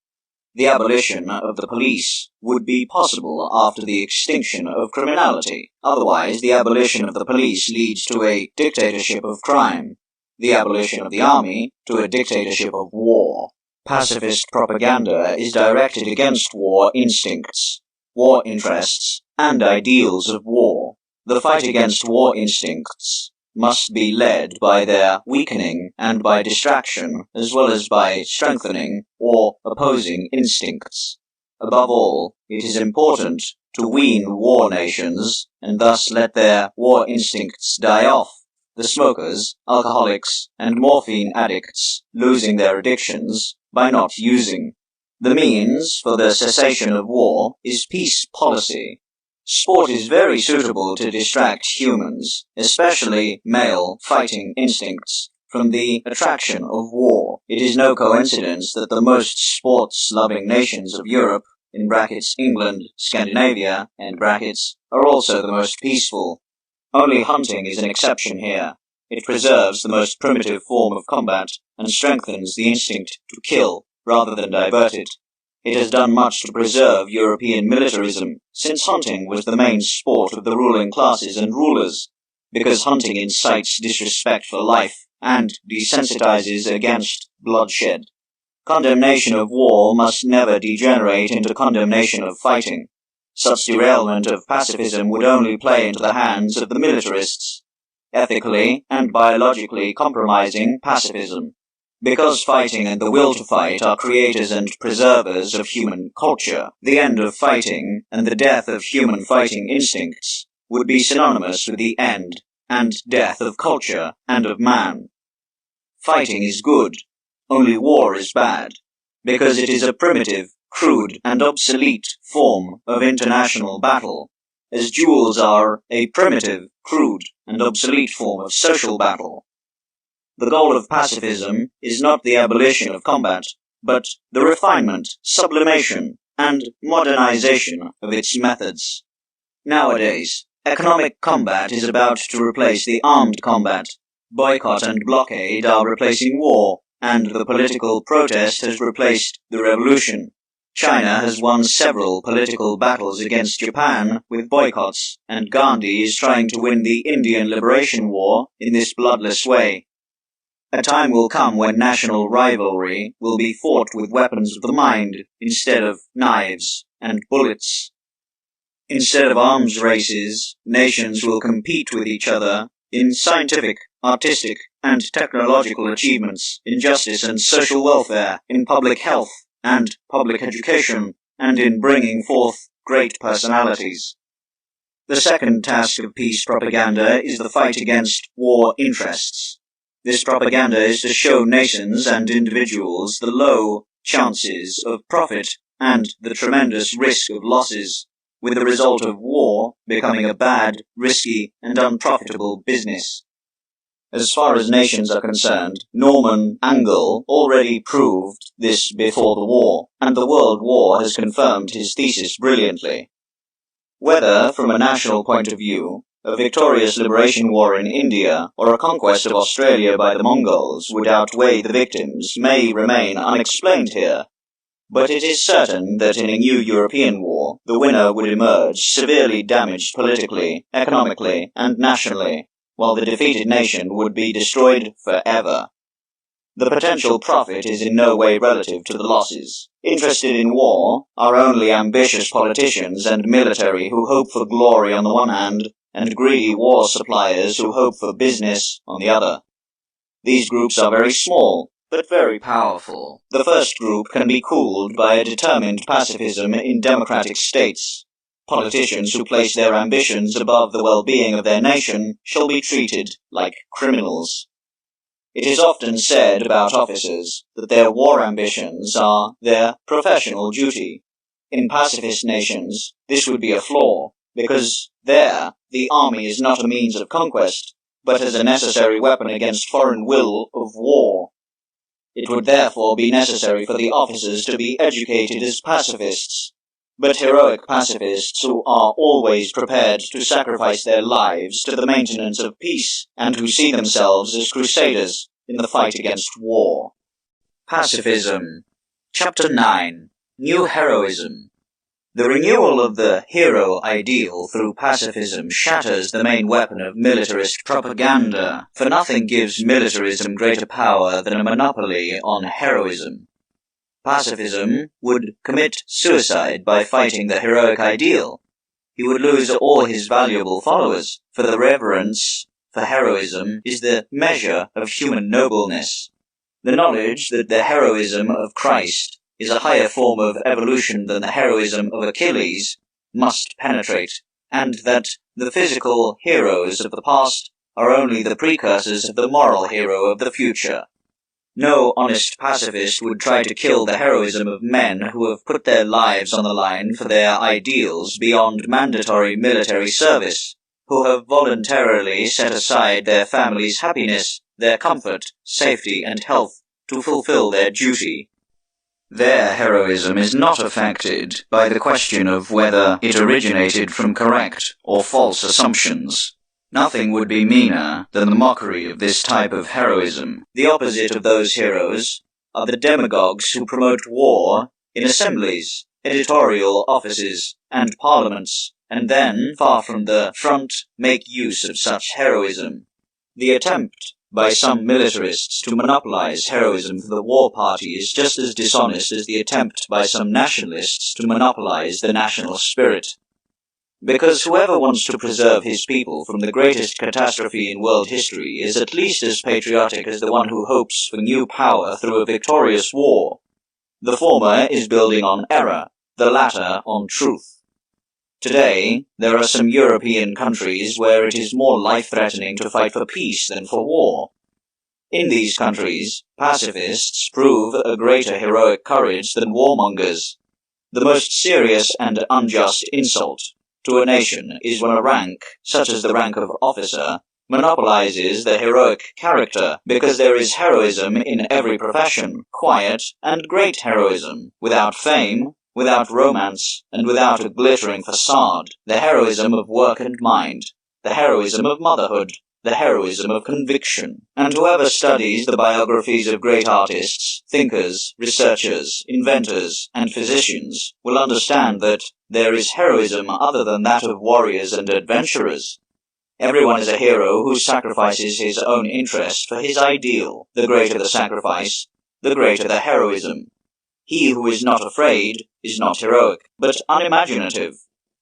The abolition of the police would be possible after the extinction of criminality. Otherwise, the abolition of the police leads to a dictatorship of crime. The abolition of the army to a dictatorship of war. Pacifist propaganda is directed against war instincts, war interests, and ideals of war. The fight against war instincts must be led by their weakening and by distraction, as well as by strengthening or opposing instincts. Above all, it is important to wean war nations, and thus let their war instincts die off, the smokers, alcoholics, and morphine addicts losing their addictions by not using. The means for the cessation of war is peace policy. Sport is very suitable to distract humans, especially male fighting instincts, from the attraction of war. It is no coincidence that the most sports-loving nations of Europe, in brackets England, Scandinavia, end brackets, are also the most peaceful. Only hunting is an exception here. It preserves the most primitive form of combat and strengthens the instinct to kill rather than divert it. It has done much to preserve European militarism, since hunting was the main sport of the ruling classes and rulers, because hunting incites disrespect for life and desensitizes against bloodshed. Condemnation of war must never degenerate into condemnation of fighting. Such derailment of pacifism would only play into the hands of the militarists, ethically and biologically compromising pacifism. Because fighting and the will to fight are creators and preservers of human culture, the end of fighting and the death of human fighting instincts would be synonymous with the end and death of culture and of man. Fighting is good, only war is bad, because it is a primitive, crude, and obsolete form of international battle, as duels are a primitive, crude, and obsolete form of social battle. The goal of pacifism is not the abolition of combat, but the refinement, sublimation, and modernization of its methods. Nowadays, economic combat is about to replace the armed combat. Boycott and blockade are replacing war, and the political protest has replaced the revolution. China has won several political battles against Japan with boycotts, and Gandhi is trying to win the Indian Liberation War in this bloodless way. A time will come when national rivalry will be fought with weapons of the mind instead of knives and bullets. Instead of arms races, nations will compete with each other in scientific, artistic, and technological achievements, in justice and social welfare, in public health and public education, and in bringing forth great personalities. The second task of peace propaganda is the fight against war interests. This propaganda is to show nations and individuals the low chances of profit and the tremendous risk of losses, with the result of war becoming a bad, risky, and unprofitable business. As far as nations are concerned, Norman Angell already proved this before the war, and the World War has confirmed his thesis brilliantly. Whether, from a national point of view, a victorious liberation war in India or a conquest of Australia by the Mongols would outweigh the victims may remain unexplained here. But it is certain that in a new European war, the winner would emerge severely damaged politically, economically, and nationally, while the defeated nation would be destroyed forever. The potential profit is in no way relative to the losses. Interested in war are only ambitious politicians and military who hope for glory on the one hand, and greedy war suppliers who hope for business on the other. These groups are very small, but very powerful. The first group can be cooled by a determined pacifism in democratic states. Politicians who place their ambitions above the well-being of their nation shall be treated like criminals. It is often said about officers that their war ambitions are their professional duty. In pacifist nations, this would be a flaw, because there, the army is not a means of conquest, but as a necessary weapon against foreign will of war. It would therefore be necessary for the officers to be educated as pacifists, but heroic pacifists who are always prepared to sacrifice their lives to the maintenance of peace, and who see themselves as crusaders in the fight against war. Pacifism. Chapter 9. New Heroism. The renewal of the hero ideal through pacifism shatters the main weapon of militarist propaganda, for nothing gives militarism greater power than a monopoly on heroism. Pacifism would commit suicide by fighting the heroic ideal. He would lose all his valuable followers, for the reverence for heroism is the measure of human nobleness. The knowledge that the heroism of Christ is a higher form of evolution than the heroism of Achilles must penetrate, and that the physical heroes of the past are only the precursors of the moral hero of the future. No honest pacifist would try to kill the heroism of men who have put their lives on the line for their ideals beyond mandatory military service, who have voluntarily set aside their family's happiness, their comfort, safety, and health to fulfill their duty. Their heroism is not affected by the question of whether it originated from correct or false assumptions. Nothing would be meaner than the mockery of this type of heroism. The opposite of those heroes are the demagogues who promote war in assemblies, editorial offices, and parliaments, and then, far from the front, make use of such heroism. The attempt by some militarists to monopolize heroism for the war party is just as dishonest as the attempt by some nationalists to monopolize the national spirit. Because whoever wants to preserve his people from the greatest catastrophe in world history is at least as patriotic as the one who hopes for new power through a victorious war. The former is building on error, the latter on truth. Today, there are some European countries where it is more life-threatening to fight for peace than for war. In these countries, pacifists prove a greater heroic courage than warmongers. The most serious and unjust insult to a nation is when a rank, such as the rank of officer, monopolizes the heroic character, because there is heroism in every profession, quiet and great heroism, without fame, without romance, and without a glittering facade, the heroism of work and mind, the heroism of motherhood, the heroism of conviction. And whoever studies the biographies of great artists, thinkers, researchers, inventors, and physicians will understand that there is heroism other than that of warriors and adventurers. Everyone is a hero who sacrifices his own interest for his ideal. The greater the sacrifice, the greater the heroism. He who is not afraid is not heroic, but unimaginative.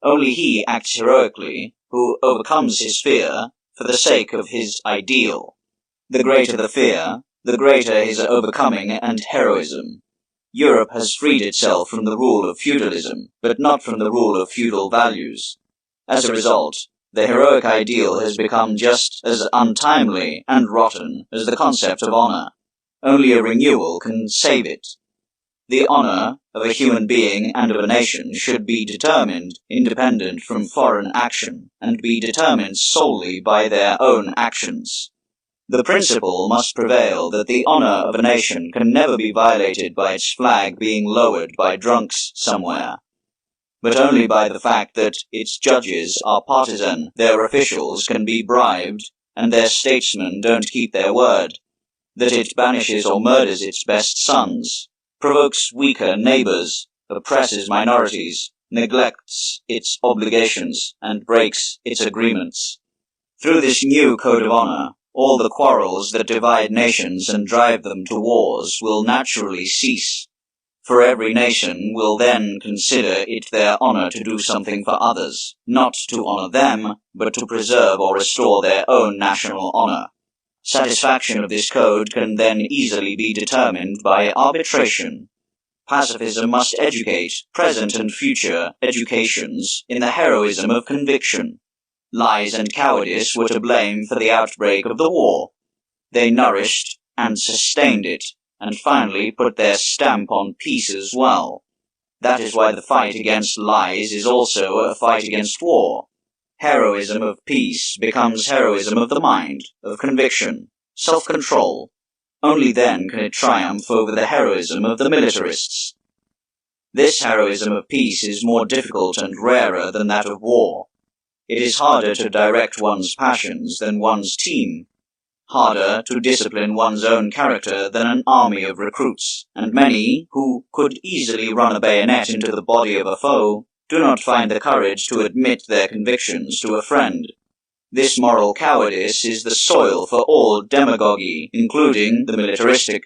Only he acts heroically who overcomes his fear for the sake of his ideal. The greater the fear, the greater his overcoming and heroism. Europe has freed itself from the rule of feudalism, but not from the rule of feudal values. As a result, the heroic ideal has become just as untimely and rotten as the concept of honor. Only a renewal can save it. The honor of a human being and of a nation should be determined independent from foreign action, and be determined solely by their own actions. The principle must prevail that the honor of a nation can never be violated by its flag being lowered by drunks somewhere, but only by the fact that its judges are partisan, their officials can be bribed, and their statesmen don't keep their word, that it banishes or murders its best sons, provokes weaker neighbors, oppresses minorities, neglects its obligations, and breaks its agreements. Through this new code of honor, all the quarrels that divide nations and drive them to wars will naturally cease, for every nation will then consider it their honor to do something for others, not to honor them, but to preserve or restore their own national honor. Satisfaction of this code can then easily be determined by arbitration. Pacifism must educate present and future educations in the heroism of conviction. Lies and cowardice were to blame for the outbreak of the war. They nourished and sustained it, and finally put their stamp on peace as well. That is why the fight against lies is also a fight against war. Heroism of peace becomes heroism of the mind, of conviction, self-control. Only then can it triumph over the heroism of the militarists. This heroism of peace is more difficult and rarer than that of war. It is harder to direct one's passions than one's team, harder to discipline one's own character than an army of recruits, and many, who could easily run a bayonet into the body of a foe, do not find the courage to admit their convictions to a friend. This moral cowardice is the soil for all demagogy, including the militaristic.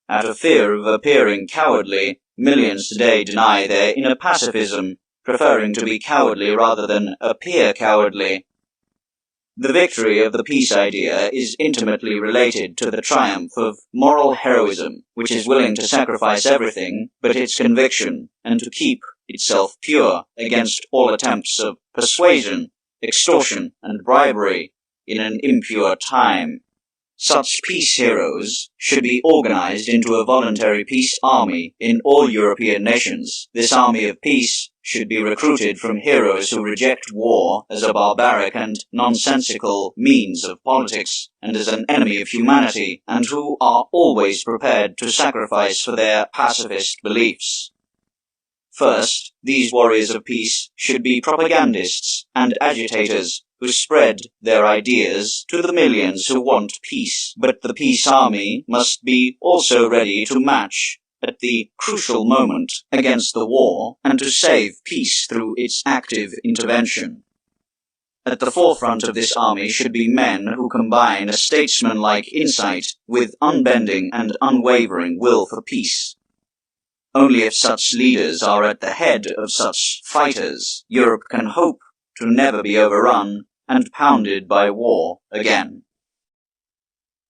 Out of fear of appearing cowardly, millions today deny their inner pacifism, preferring to be cowardly rather than appear cowardly. The victory of the peace idea is intimately related to the triumph of moral heroism, which is willing to sacrifice everything but its conviction, and to keep itself pure against all attempts of persuasion, extortion, and bribery in an impure time. Such peace heroes should be organized into a voluntary peace army in all European nations. This army of peace should be recruited from heroes who reject war as a barbaric and nonsensical means of politics and as an enemy of humanity, and who are always prepared to sacrifice for their pacifist beliefs. First, these warriors of peace should be propagandists and agitators who spread their ideas to the millions who want peace. But the peace army must be also ready to match at the crucial moment against the war and to save peace through its active intervention. At the forefront of this army should be men who combine a statesman-like insight with unbending and unwavering will for peace. Only if such leaders are at the head of such fighters, Europe can hope to never be overrun and pounded by war again.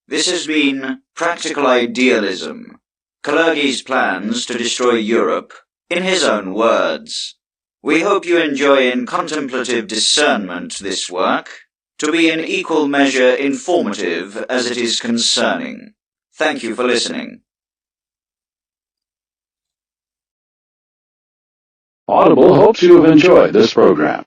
This has been Practical Idealism, Kalergi's plans to destroy Europe, in his own words. We hope you enjoy in contemplative discernment this work, to be in equal measure informative as it is concerning. Thank you for listening. Audible hopes you have enjoyed this program.